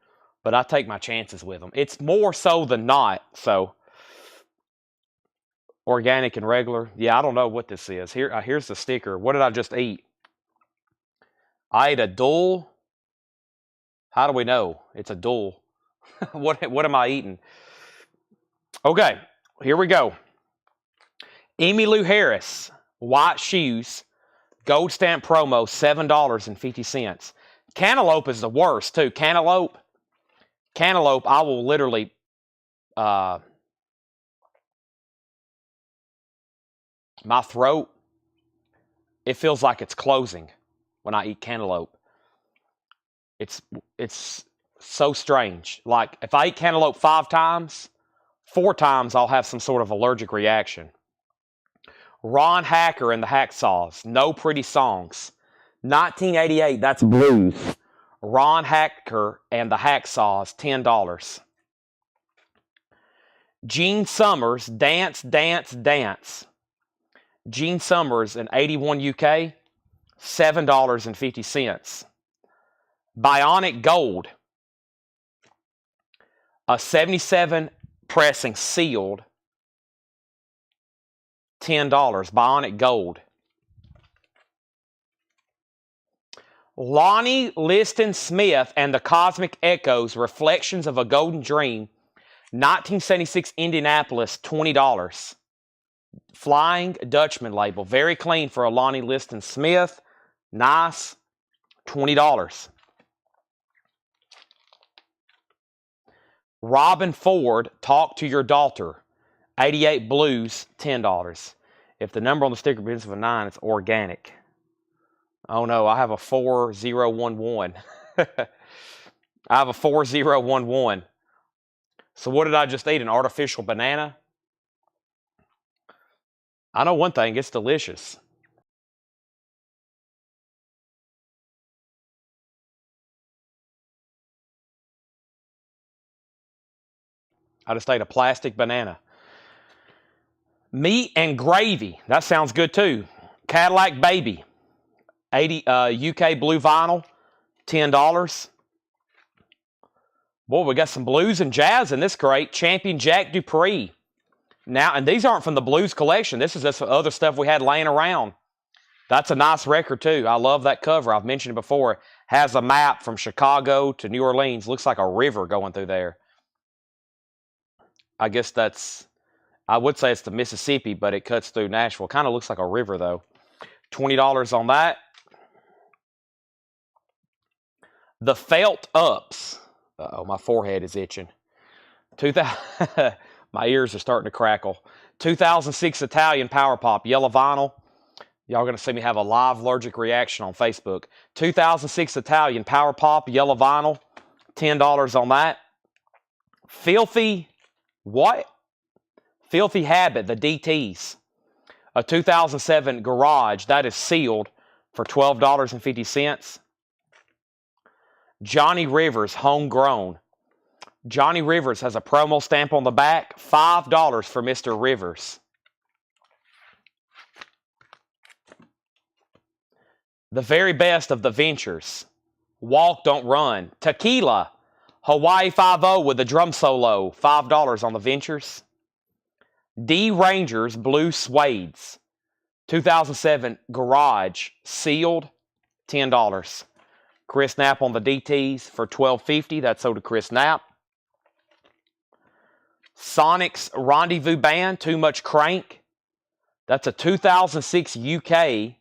but I take my chances with them. It's more so than not, so. Organic and regular. Yeah, I don't know what this is. Here's the sticker. What did I just eat? I ate a dull. How do we know it's a dull? What am I eating? Okay, here we go. Emmylou Harris, white shoes, gold stamp promo, $7.50. Cantaloupe is the worst too. Cantaloupe, I will literally my throat, it feels like it's closing when I eat cantaloupe. It's so strange. Like, if I eat cantaloupe 5 times, 4 times I'll have some sort of allergic reaction. Ron Hacker and the Hacksaws, No Pretty Songs. 1988, that's blues. Ron Hacker and the Hacksaws, $10. Gene Summers, Dance, Dance, Dance. Gene Summers in 81 UK, $7.50. Bionic Gold, a 77 pressing sealed, $10. Bionic Gold. Lonnie Liston Smith and the Cosmic Echoes, Reflections of a Golden Dream, 1976 Indianapolis, $20. Flying Dutchman label. Very clean for a Lonnie Liston Smith. Nice. $20. Robin Ford, Talk to Your Daughter. 88 blues, $10. If the number on the sticker begins with a 9, it's organic. Oh no, I have a 4011. I have a 4011. So what did I just eat? An artificial banana? I know one thing, it's delicious. I just ate a plastic banana. Meat and Gravy. That sounds good too. Cadillac Baby. 80 UK blue vinyl. $10. Boy, we got some blues and jazz in this crate. Champion Jack Dupree. Now, and these aren't from the blues collection. This is just other stuff we had laying around. That's a nice record too. I love that cover. I've mentioned it before. Has a map from Chicago to New Orleans. Looks like a river going through there. I guess that's, I would say it's the Mississippi, but it cuts through Nashville. Kind of looks like a river though. $20 on that. The Felt Ups. Uh-oh, my forehead is itching. 2000, my ears are starting to crackle. 2006 Italian Power Pop, yellow vinyl. Y'all going to see me have a live allergic reaction on Facebook. 2006 Italian Power Pop, yellow vinyl. $10 on that. Filthy, what? Filthy Habit, the DTs. A 2007 Garage, that is sealed for $12.50. Johnny Rivers, Homegrown. Johnny Rivers has a promo stamp on the back. $5 for Mr. Rivers. The very best of the Ventures. Walk, Don't Run. Tequila. Hawaii 5-0 with a drum solo. $5 on the Ventures. D Rangers Blue Suedes. 2007 Garage. Sealed. $10. Chris Knapp on the DTs for $12.50. That's sold to Chris Knapp. Sonic's Rendezvous Band, Too Much Crank. That's a 2006 UK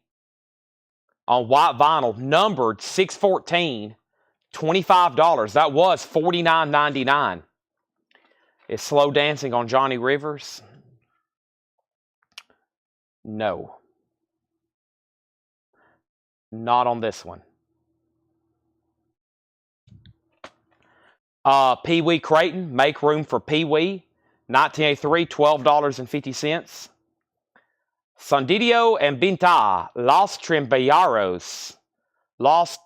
on white vinyl, numbered 614, $25. That was $49.99. Is Slow Dancing on Johnny Rivers? No. Not on this one. Pee Wee Creighton, Make Room for Pee Wee, 1983, $12.50. Sondidio and Binta, Los Trimbellaros, Los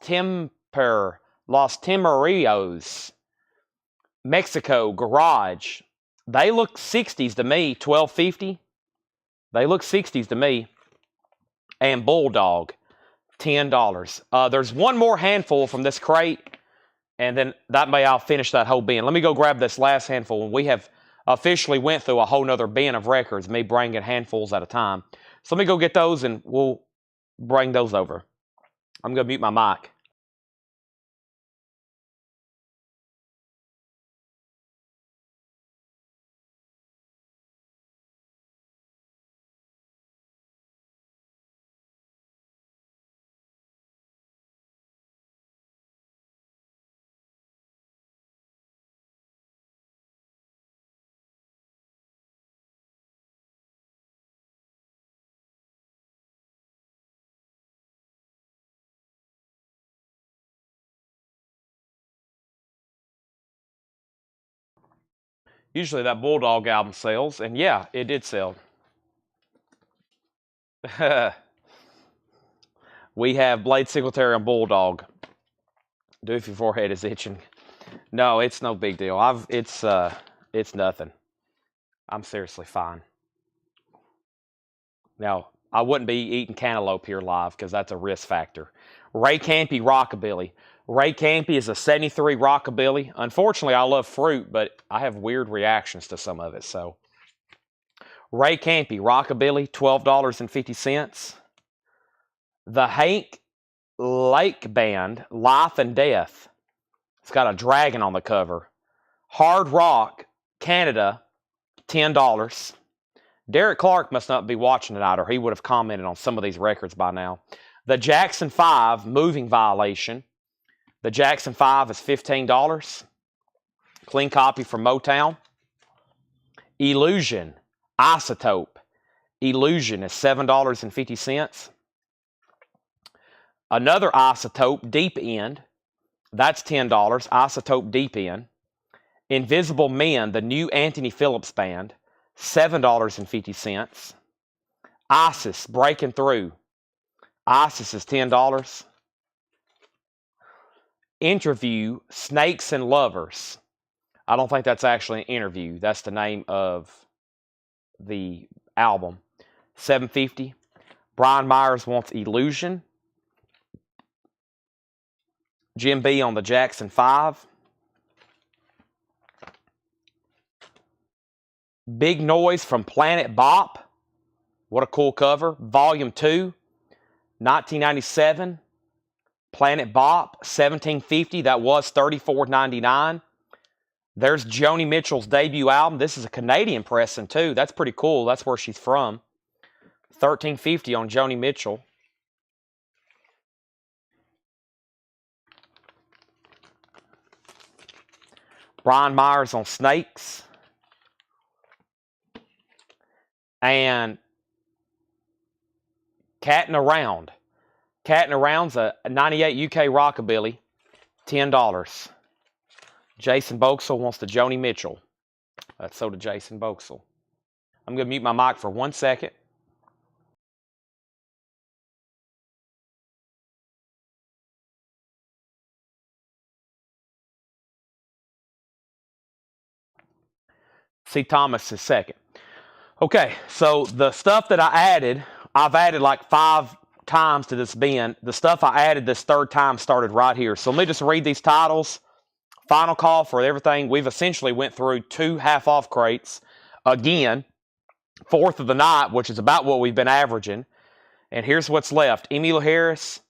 Temerillos, Mexico, Garage. They look 60s to me, $12.50. They look 60s to me. And Bulldog, $10. There's one more handful from this crate. And then I'll finish that whole bin. Let me go grab this last handful. We have officially went through a whole nother bin of records, me bringing handfuls at a time. So let me go get those and we'll bring those over. I'm going to mute my mic. Usually that Bulldog album sells, and yeah, it did sell. We have Blade Singletary and Bulldog. Do if your forehead is itching. No, it's no big deal. It's nothing. I'm seriously fine. Now, I wouldn't be eating cantaloupe here live because that's a risk factor. Ray Campy Rockabilly. Ray Campy is a 73 Rockabilly. Unfortunately, I love fruit, but I have weird reactions to some of it. So, Ray Campy Rockabilly, $12.50. The Hank Lake Band, Life and Death. It's got a dragon on the cover. Hard Rock, Canada, $10. Derek Clark must not be watching tonight, or he would have commented on some of these records by now. The Jackson 5 moving violation. The Jackson 5 is $15. Clean copy from Motown. Illusion Isotope. Illusion is $7.50. Another Isotope Deep End. That's $10. Isotope Deep End. Invisible Men, the new Anthony Phillips band, $7.50. ISIS Breaking Through. ISIS is $10. Interview Snakes and Lovers. I don't think that's actually an interview. That's the name of the album. $7.50. Brian Myers wants Illusion. Jim B on the Jackson 5. Big Noise from Planet Bop. What a cool cover. Volume 2. 1997. Planet Bop. $17.50. That was $34.99. There's Joni Mitchell's debut album. This is a Canadian pressing too. That's pretty cool. That's where she's from. $13.50 on Joni Mitchell. Brian Myers on Snakes. And Cattin' Around. Cattin' Around's a 98 UK rockabilly. $10. Jason Boxall wants the Joni Mitchell. So did Jason Boxall. I'm going to mute my mic for 1 second. See Thomas is second. Okay, so the stuff that I added, I've added like 5 times to this bin. The stuff I added this third time started right here. So let me just read these titles. Final call for everything. We've essentially went through 2 half-off crates. Again, 4th of the night, which is about what we've been averaging. And here's what's left. Emil Harris,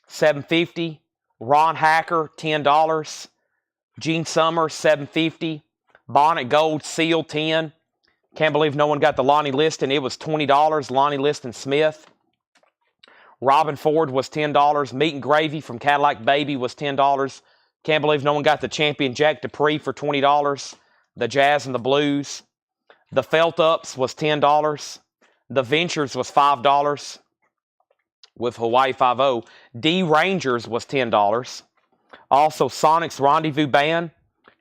$7.50. Ron Hacker, $10. Gene Summers, $7.50. Bonnet Gold Seal, $10. Can't believe no one got the Lonnie Liston. It was $20. Lonnie Liston Smith. Robin Ford was $10. Meat and Gravy from Cadillac Baby was $10. Can't believe no one got the Champion Jack Dupree for $20. The Jazz and the Blues. The Felt Ups was $10. The Ventures was $5 with Hawaii 5-0. D Rangers was $10. Also Sonic's Rendezvous Band,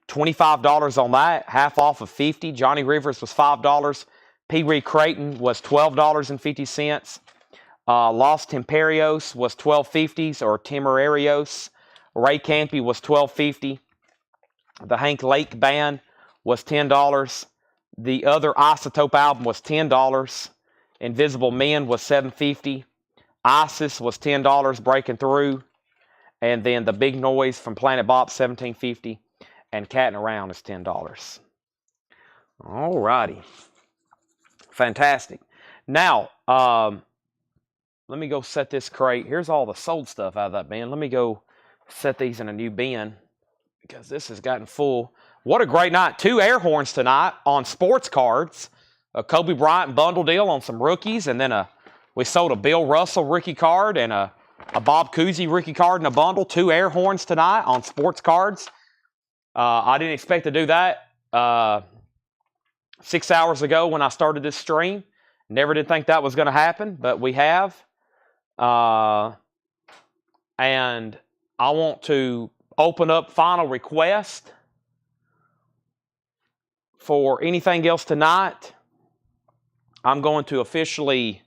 $25 on that, half off of $50. Johnny Rivers was $5. Pee Wee Creighton was $12.50. Los Temperios was $12.50 or Temerarios. Ray Campy was $12.50. The Hank Lake Band was $10. The other Isotope album was $10. Invisible Men was $7.50. ISIS was $10, Breaking Through. And then the Big Noise from Planet Bop, $17.50. And Cattin' Around is $10. All righty. Fantastic. Now, let me go set this crate. Here's all the sold stuff out of that bin. Let me go set these in a new bin because this has gotten full. What a great night. 2 air horns tonight on sports cards. A Kobe Bryant bundle deal on some rookies, and then we sold a Bill Russell rookie card and a Bob Cousy rookie card in a bundle. 2 air horns tonight on sports cards. I didn't expect to do that 6 hours ago when I started this stream. Never did think that was going to happen, but we have. And I want to open up final request for anything else tonight. I'm going to officially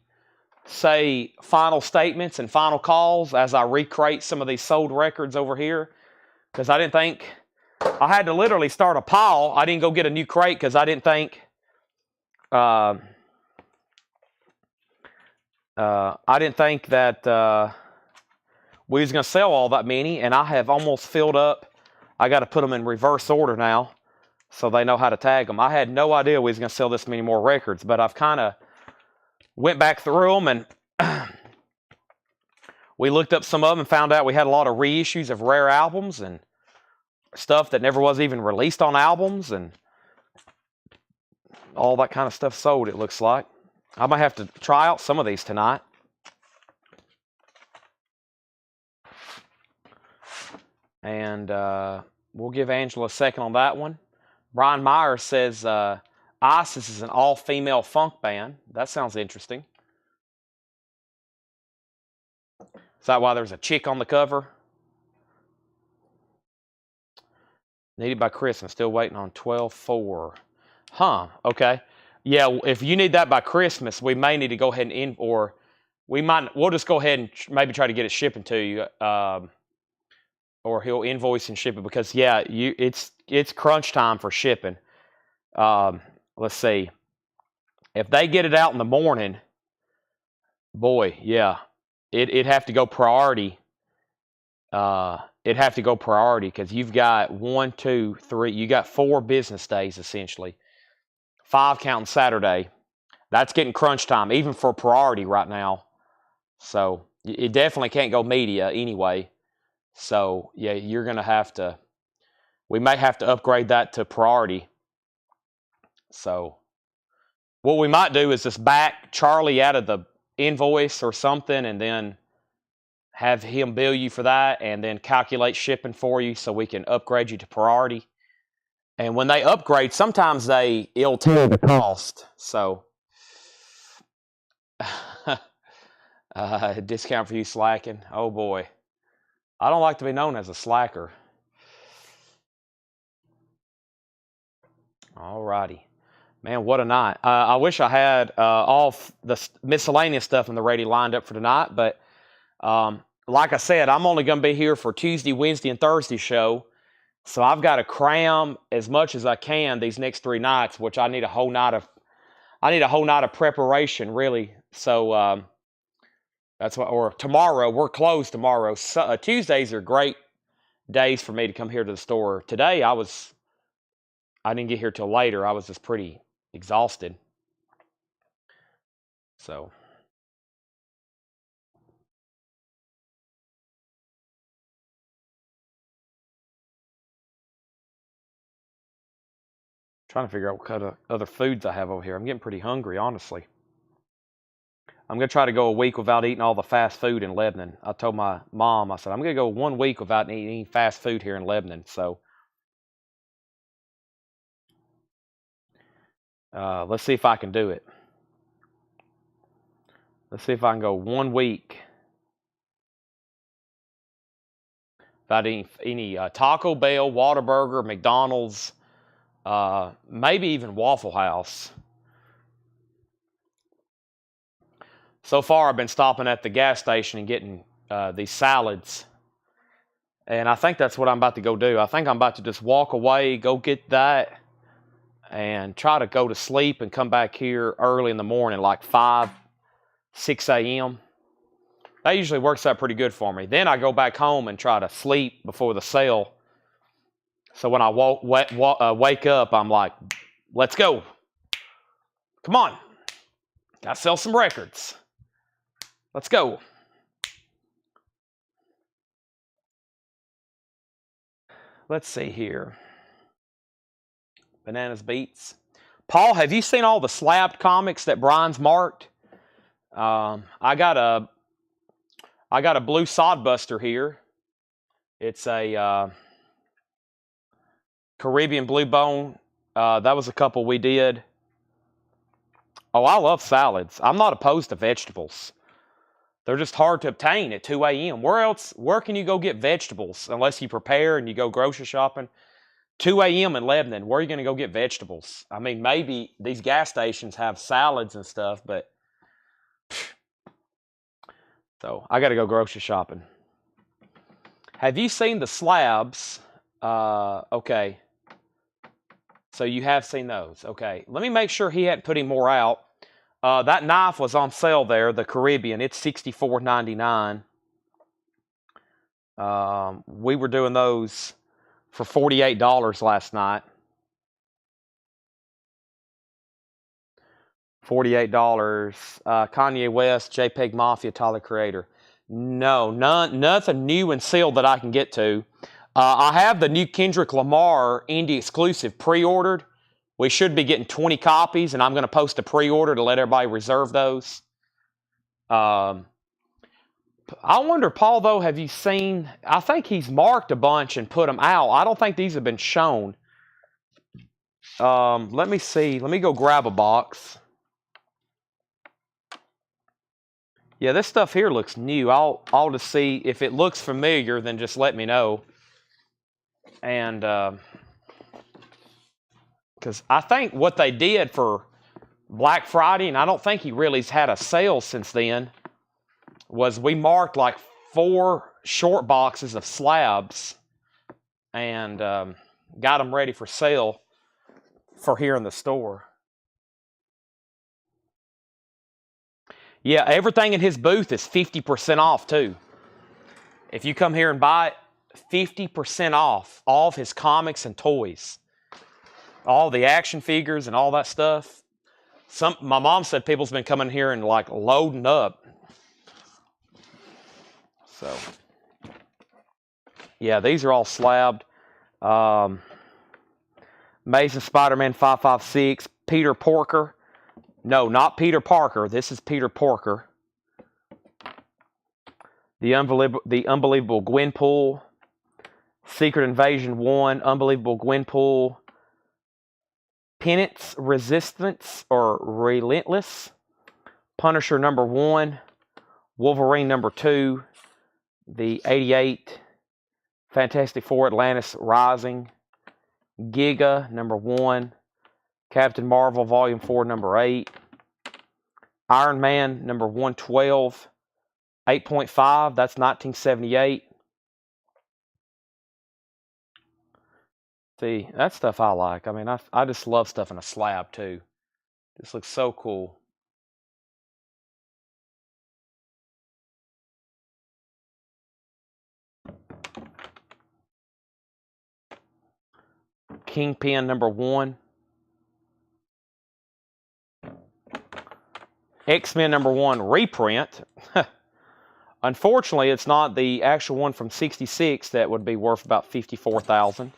say final statements and final calls as I recrate some of these sold records over here, because I didn't think I had to literally start a pile. I didn't go get a new crate because I didn't think that we was going to sell all that many, and I have almost filled up. I got to put them in reverse order now so they know how to tag them. I had no idea we was going to sell this many more records, but I've kind of went back through them, and we looked up some of them and found out we had a lot of reissues of rare albums and stuff that never was even released on albums, and all that kind of stuff sold, it looks like. I might have to try out some of these tonight. And we'll give Angela a second on that one. Brian Myers says ISIS is an all-female funk band. That sounds interesting. Is that why there's a chick on the cover? Needed by Christmas. Still waiting on 12/4. Huh. Okay. Yeah. If you need that by Christmas, we may need to go ahead and we'll just go ahead and maybe try to get it shipping to you. Or he'll invoice and ship it because it's crunch time for shipping. Let's see. If they get it out in the morning, boy, yeah, it'd have to go priority. It'd have to go priority because you've got 1, 2, 3. You got 4 business days essentially. 5 counting Saturday. That's getting crunch time, even for priority right now. So it definitely can't go media anyway. So yeah, you're gonna have to. We may have to upgrade that to priority. So what we might do is just back Charlie out of the invoice or something, and then have him bill you for that, and then calculate shipping for you, so we can upgrade you to priority. And when they upgrade, sometimes it'll tell the cost. So discount for you slacking. Oh boy. I don't like to be known as a slacker. All righty. Man, what a night. I wish I had all the miscellaneous stuff in the ready lined up for tonight, but like I said, I'm only going to be here for Tuesday, Wednesday, and Thursday show, so I've got to cram as much as I can these next 3 nights, which I need a whole night of preparation, really. So that's why, or tomorrow, we're closed tomorrow. So, Tuesdays are great days for me to come here to the store. Today, I didn't get here till later. I was just pretty exhausted. So. Trying to figure out what kind of other foods I have over here. I'm getting pretty hungry, honestly. I'm going to try to go a week without eating all the fast food in Lebanon. I told my mom, I said, I'm going to go 1 week without eating any fast food here in Lebanon. So let's see if I can do it. Let's see if I can go 1 week without any Taco Bell, Whataburger, McDonald's, maybe even Waffle House. So far, I've been stopping at the gas station and getting these salads. And I think that's what I'm about to go do. I think I'm about to just walk away, go get that, and try to go to sleep and come back here early in the morning, like 5, 6 a.m. That usually works out pretty good for me. Then I go back home and try to sleep before the sale. So when I wake up, I'm like, let's go. Come on. Got to sell some records. Let's go. Let's see here. Bananas Beats. Paul, have you seen all the slabbed comics that Brian's marked? I got a blue sodbuster here. It's a Caribbean blue bone. That was a couple we did. Oh, I love salads. I'm not opposed to vegetables. They're just hard to obtain at 2 a.m. Where can you go get vegetables unless you prepare and you go grocery shopping? 2 a.m. in Lebanon, where are you going to go get vegetables? I mean, maybe these gas stations have salads and stuff, but so I got to go grocery shopping. Have you seen the slabs? Okay. So you have seen those. Okay. Let me make sure he hadn't put any more out. That knife was on sale there, the Caribbean. It's $64.99. We were doing those for $48 last night. $48. Kanye West, JPEG Mafia, Tyler Creator. No, nothing new and sealed that I can get to. I have the new Kendrick Lamar indie exclusive pre-ordered. We should be getting 20 copies, and I'm going to post a pre-order to let everybody reserve those. I wonder, Paul, though, have you seen... I think he's marked a bunch and put them out. I don't think these have been shown. Let me see. Let me go grab a box. Yeah, this stuff here looks new. I'll just see if it looks familiar, then just let me know. And because I think what they did for Black Friday, and I don't think he really's had a sale since then, was we marked like 4 short boxes of slabs and got them ready for sale for here in the store. Yeah, everything in his booth is 50% off too. If you come here and buy it, 50% off all of his comics and toys. All the action figures and all that stuff. My mom said people's been coming here and like loading up. So, yeah, these are all slabbed. Amazing Spider-Man 556, Peter Porker. No, not Peter Parker. This is Peter Porker. The Unbelievable Gwenpool. Secret Invasion 1, Unbelievable Gwenpool. Penance, Resistance, or Relentless. Punisher number 1. Wolverine number 2. The 88. Fantastic Four Atlantis Rising. Giga number 1. Captain Marvel Volume 4 number 8. Iron Man number 112. 8.5, that's 1978. See, that stuff I like. I mean, I just love stuff in a slab too. This looks so cool. Kingpin number 1. X-Men number 1 reprint. Unfortunately, it's not the actual one from '66 that would be worth about $54,000.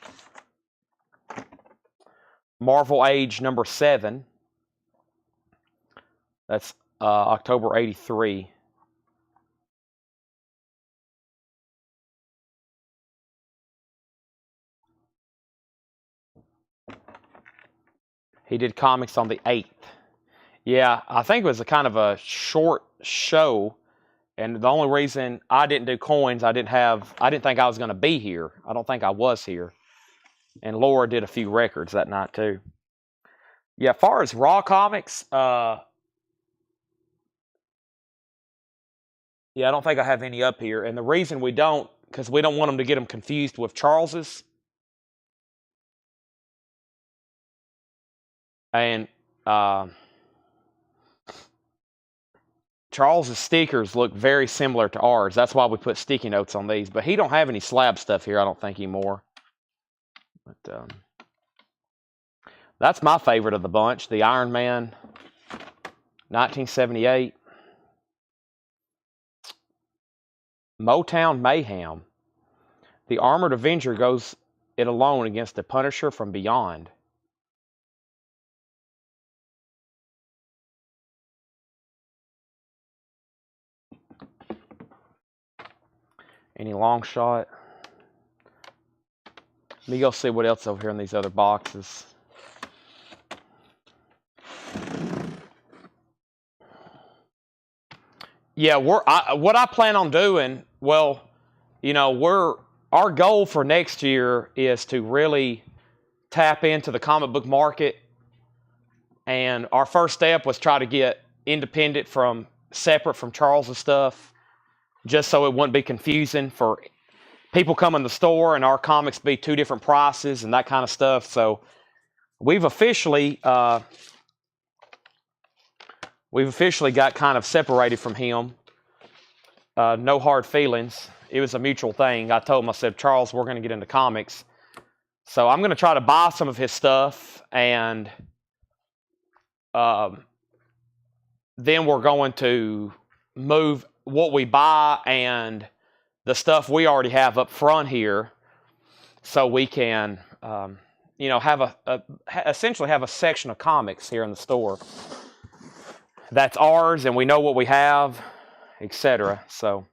Marvel Age number 7. That's October '83. He did comics on the 8th. Yeah, I think it was a kind of a short show, and the only reason I didn't do coins, I didn't think I was going to be here. I don't think I was here. And Laura did a few records that night too. Yeah, as far as Raw comics, yeah, I don't think I have any up here. And the reason we don't, because we don't want them to get them confused with Charles's. And Charles's stickers look very similar to ours. That's why we put sticky notes on these. But he don't have any slab stuff here, I don't think, anymore. But that's my favorite of the bunch, the Iron Man 1978. Motown Mayhem. The Armored Avenger goes it alone against the Punisher from beyond. Any long shot? Let me go see what else over here in these other boxes. Yeah, what I plan on doing, well, you know, our goal for next year is to really tap into the comic book market. And our first step was try to get independent separate from Charles's stuff, just so it wouldn't be confusing for people come in the store and our comics be 2 different prices and that kind of stuff. So we've officially got kind of separated from him. No hard feelings. It was a mutual thing. I told him, I said, Charles, we're going to get into comics. So I'm going to try to buy some of his stuff, and then we're going to move what we buy and the stuff we already have up front here, so we can, you know, essentially have a section of comics here in the store. That's ours, and we know what we have, etc. So.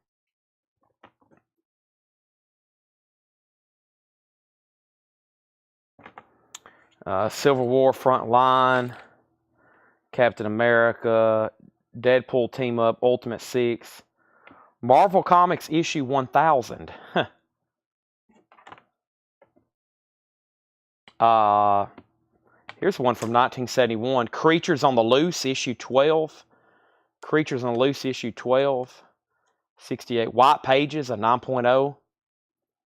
Civil War Front Line, Captain America, Deadpool Team Up, Ultimate 6, Marvel Comics issue 1000. Here's one from 1971, Creatures on the Loose issue 12. Creatures on the Loose issue 12. 68 white pages, a 9.0.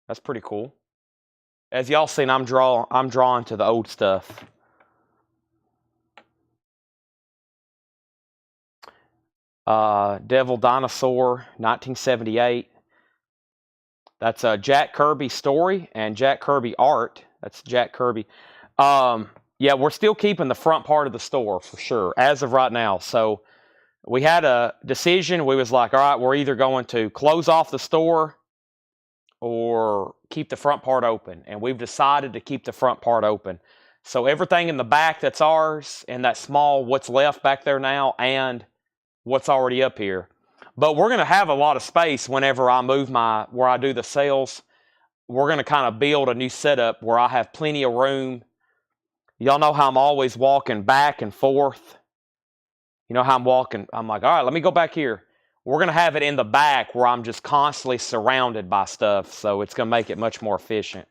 That's pretty cool. As y'all seen, I'm drawn to the old stuff. Devil Dinosaur, 1978. That's a Jack Kirby story and Jack Kirby art. That's Jack Kirby. Yeah, we're still keeping the front part of the store for sure, as of right now. So we had a decision. We was like, all right, we're either going to close off the store or keep the front part open. And we've decided to keep the front part open. So everything in the back that's ours, and that small what's left back there now, and what's already up here. But we're going to have a lot of space whenever I move where I do the sales. We're going to kind of build a new setup where I have plenty of room. Y'all know how I'm always walking back and forth. You know how I'm walking. I'm like, all right, let me go back here. We're going to have it in the back where I'm just constantly surrounded by stuff. So it's going to make it much more efficient.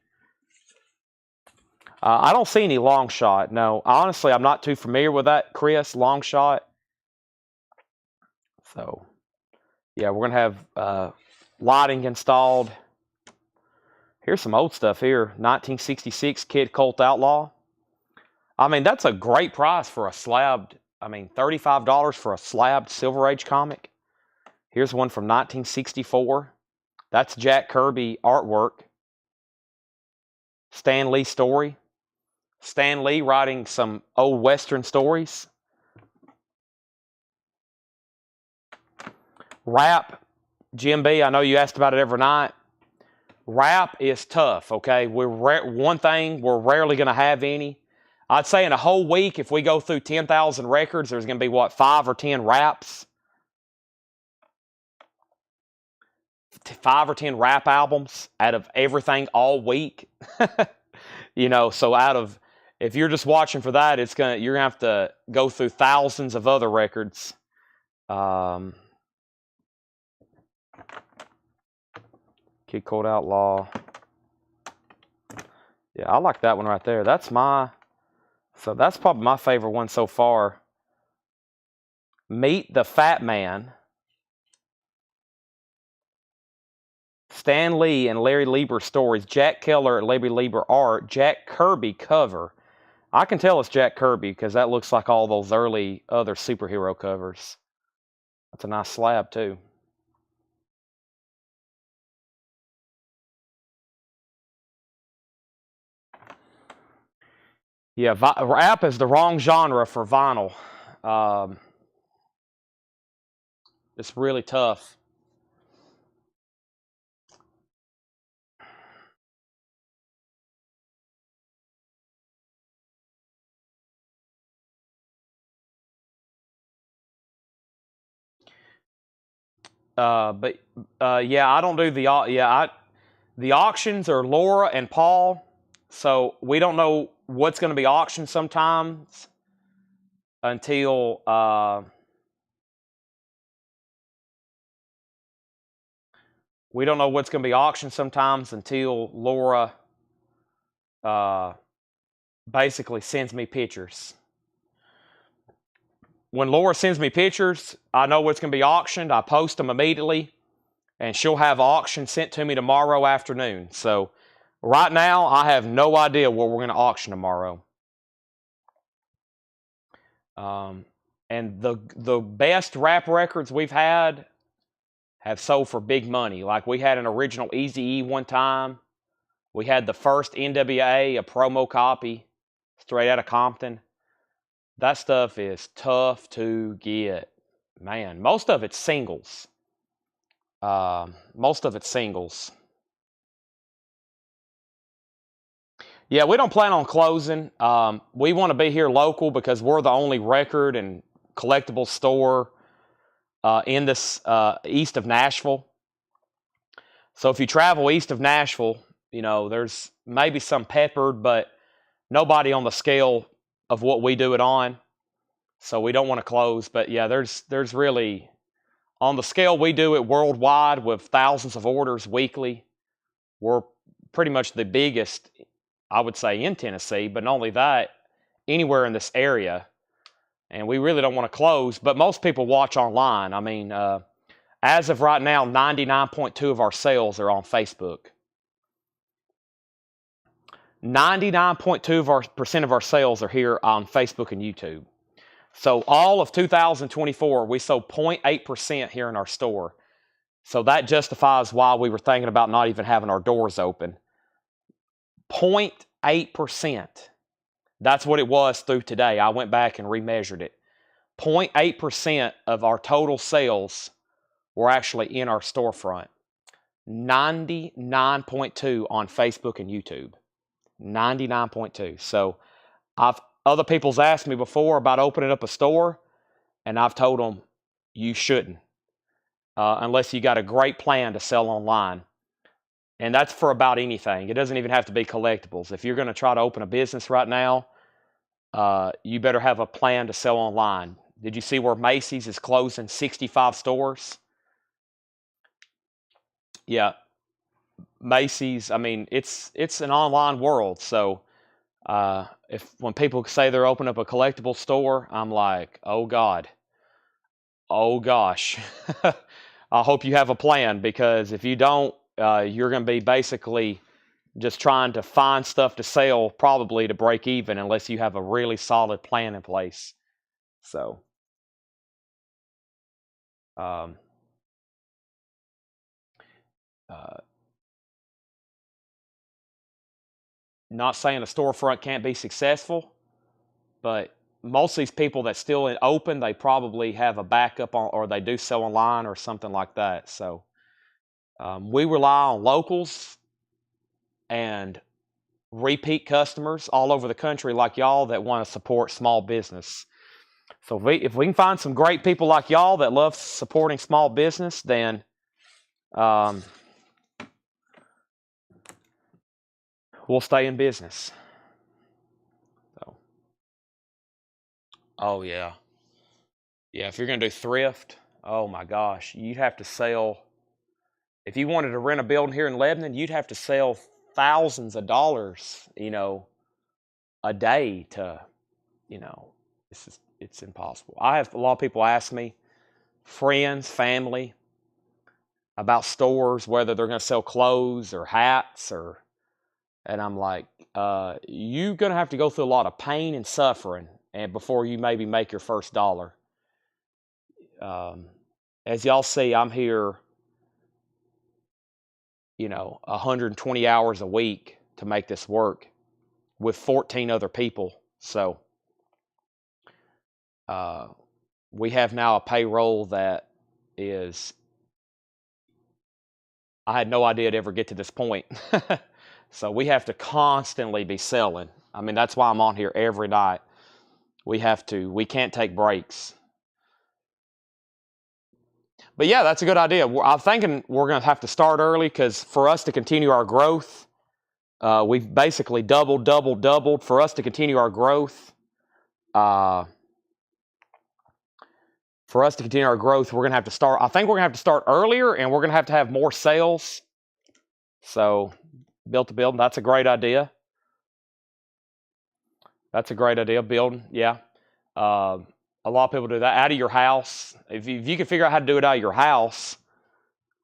I don't see any long shot. No, honestly, I'm not too familiar with that, Chris, long shot. So, yeah, we're going to have lighting installed. Here's some old stuff here. 1966 Kid Colt Outlaw. I mean, that's a great price for a slabbed, $35 for a slabbed Silver Age comic. Here's one from 1964. That's Jack Kirby artwork. Stan Lee story. Stan Lee writing some old Western stories. Rap. Jim B, I know you asked about it every night. Rap is tough, okay? One thing, we're rarely going to have any. I'd say in a whole week, if we go through 10,000 records, there's going to be, 5 or 10 raps? 5 or 10 rap albums out of everything all week. You know, so if you're just watching for that, you're going to have to go through thousands of other records. Kid Colt Outlaw. Yeah, I like that one right there. That's probably my favorite one so far. Meet the Fat Man. Stan Lee and Larry Lieber stories. Jack Keller and Larry Lieber art. Jack Kirby cover. I can tell it's Jack Kirby because that looks like all those early other superhero covers. That's a nice slab too. Yeah, rap is the wrong genre for vinyl. It's really tough. Yeah, I don't do the auctions are Laura and Paul, so we don't know what's going to be auctioned sometimes until we don't know what's going to be auctioned sometimes until Laura basically sends me pictures. When Laura sends me pictures, I know what's going to be auctioned. I post them immediately, and she'll have auction sent to me tomorrow afternoon. So right now, I have no idea what we're going to auction tomorrow. And the best rap records we've had have sold for big money. Like we had an original Eazy-E one time. We had the first NWA, a promo copy, straight out of Compton. That stuff is tough to get. Man, most of it's singles. Yeah, we don't plan on closing. We want to be here local because we're the only record and collectible store in this east of Nashville. So if you travel east of Nashville, there's maybe some peppered, but nobody on the scale of what we do it on. So we don't want to close. But yeah, there's really, on the scale we do it worldwide with thousands of orders weekly, we're pretty much the biggest, I would say, in Tennessee, but not only that, anywhere in this area. And we really don't want to close, but most people watch online. I mean, as of right now, 99.2% of our sales are on Facebook. 99.2% of our sales are here on Facebook and YouTube. So all of 2024, we sold 0.8% here in our store. So that justifies why we were thinking about not even having our doors open. 0.8%. That's what it was through today. I went back and remeasured it. 0.8% of our total sales were actually in our storefront. 99.2% on Facebook and YouTube. 99.2%. So other people's asked me before about opening up a store, and I've told them you shouldn't unless you got a great plan to sell online. And that's for about anything. It doesn't even have to be collectibles. If you're going to try to open a business right now, you better have a plan to sell online. Did you see where Macy's is closing 65 stores? Yeah. Macy's, I mean, it's an online world. So when people say they're opening up a collectible store, I'm like, oh God. Oh gosh. I hope you have a plan, because if you don't, you're going to be basically just trying to find stuff to sell, probably to break even, unless you have a really solid plan in place. So, not saying a storefront can't be successful, but most of these people that still open, they probably have a backup on, or they do sell online or something like that. So we rely on locals and repeat customers all over the country like y'all that want to support small business. So if we can find some great people like y'all that love supporting small business, then we'll stay in business. So, oh yeah. Yeah, if you're going to do thrift, oh my gosh, you'd have to sell. If you wanted to rent a building here in Lebanon, you'd have to sell thousands of dollars, a day to, it's impossible. I have a lot of people ask me, friends, family, about stores, whether they're going to sell clothes or hats, and I'm like, you're going to have to go through a lot of pain and suffering and before you maybe make your first dollar. As y'all see, I'm here, 120 hours a week to make this work with 14 other people. So we have now a payroll that is, I had no idea it'd ever get to this point. So we have to constantly be selling. I mean, that's why I'm on here every night. We can't take breaks. But yeah, that's a good idea. I'm thinking we're going to have to start early, because for us to continue our growth, we've basically doubled. For us to continue our growth, we're going to have to start. I think we're going to have to start earlier, and we're going to have more sales. So, built a building. That's a great idea. Building, yeah. A lot of people do that out of your house. If you can figure out how to do it out of your house,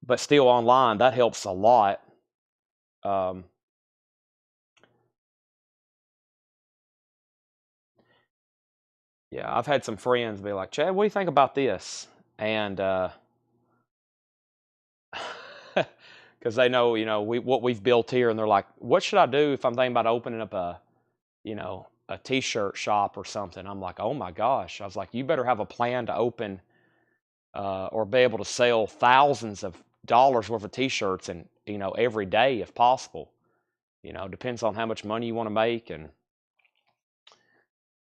but still online, that helps a lot. Yeah, I've had some friends be like, Chad, what do you think about this? And because they know, what we've built here, and they're like, what should I do if I'm thinking about opening up a t-shirt shop or something? I'm like, oh my gosh. I was like, you better have a plan to open or be able to sell thousands of dollars worth of t-shirts and every day if possible. You know, depends on how much money you want to make, and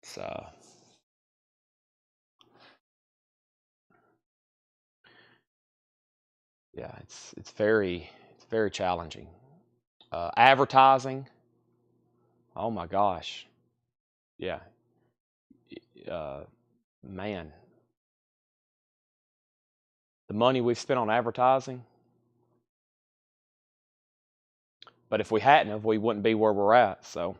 it's yeah, it's very challenging. Advertising, oh my gosh, yeah, man, the money we've spent on advertising. But if we hadn't, we wouldn't be where we're at. So,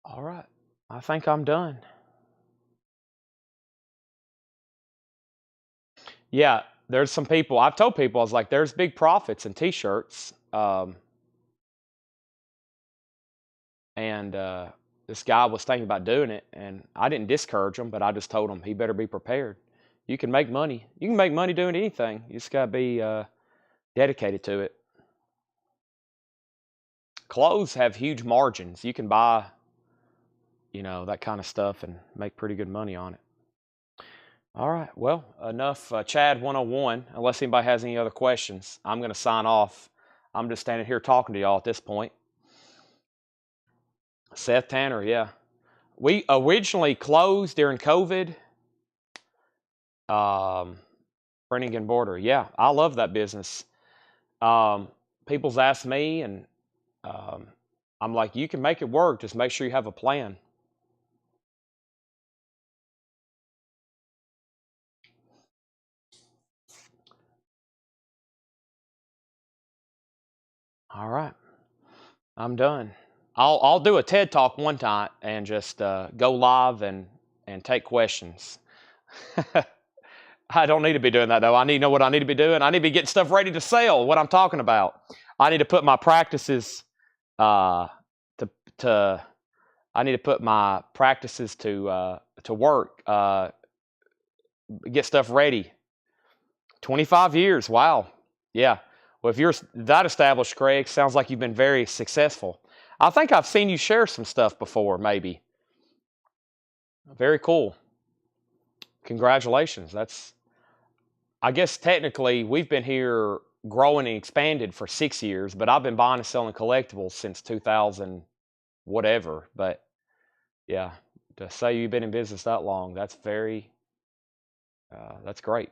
all right, I think I'm done. Yeah, there's some people. I've told people, I was like, there's big profits in T-shirts. And this guy was thinking about doing it, and I didn't discourage him, but I just told him he better be prepared. You can make money. You can make money doing anything. You just got to be dedicated to it. Clothes have huge margins. You can buy, you know, that kind of stuff and make pretty good money on it. All right, well, enough Chad 101. Unless anybody has any other questions, I'm going to sign off. I'm just standing here talking to y'all at this point. Seth Tanner, yeah. We originally closed during COVID. Printing and border, yeah, I love that business. People's asked me, and I'm like, you can make it work. Just make sure you have a plan. All right, I'm done. I'll do a TED Talk one time and just go live and take questions. I don't need to be doing that though. I need to know what I need to be doing. I need to be getting stuff ready to sell. What I'm talking about. I need to put my practices I need to put my practices to work. Get stuff ready. 25 years. Wow. Yeah. Well, if you're that established, Craig, sounds like you've been very successful. I think I've seen you share some stuff before, maybe. Very cool. Congratulations. I guess technically we've been here growing and expanded for 6 years, but I've been buying and selling collectibles since 2000 whatever. But yeah, to say you've been in business that long, that's great.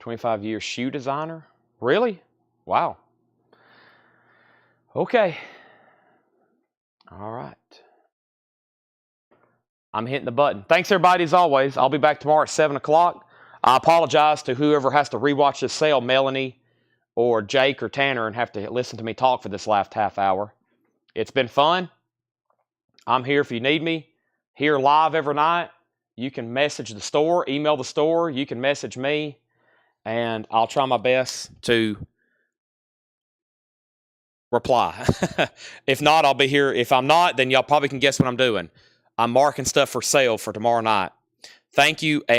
25 years shoe designer? Really? Wow. Okay. All right. I'm hitting the button. Thanks, everybody, as always. I'll be back tomorrow at 7 o'clock. I apologize to whoever has to rewatch this sale, Melanie or Jake or Tanner, and have to listen to me talk for this last half hour. It's been fun. I'm here if you need me. Here live every night. You can message the store, email the store. You can message me, and I'll try my best to reply. If not, I'll be here. If I'm not, then y'all probably can guess what I'm doing. I'm marking stuff for sale for tomorrow night. Thank you, and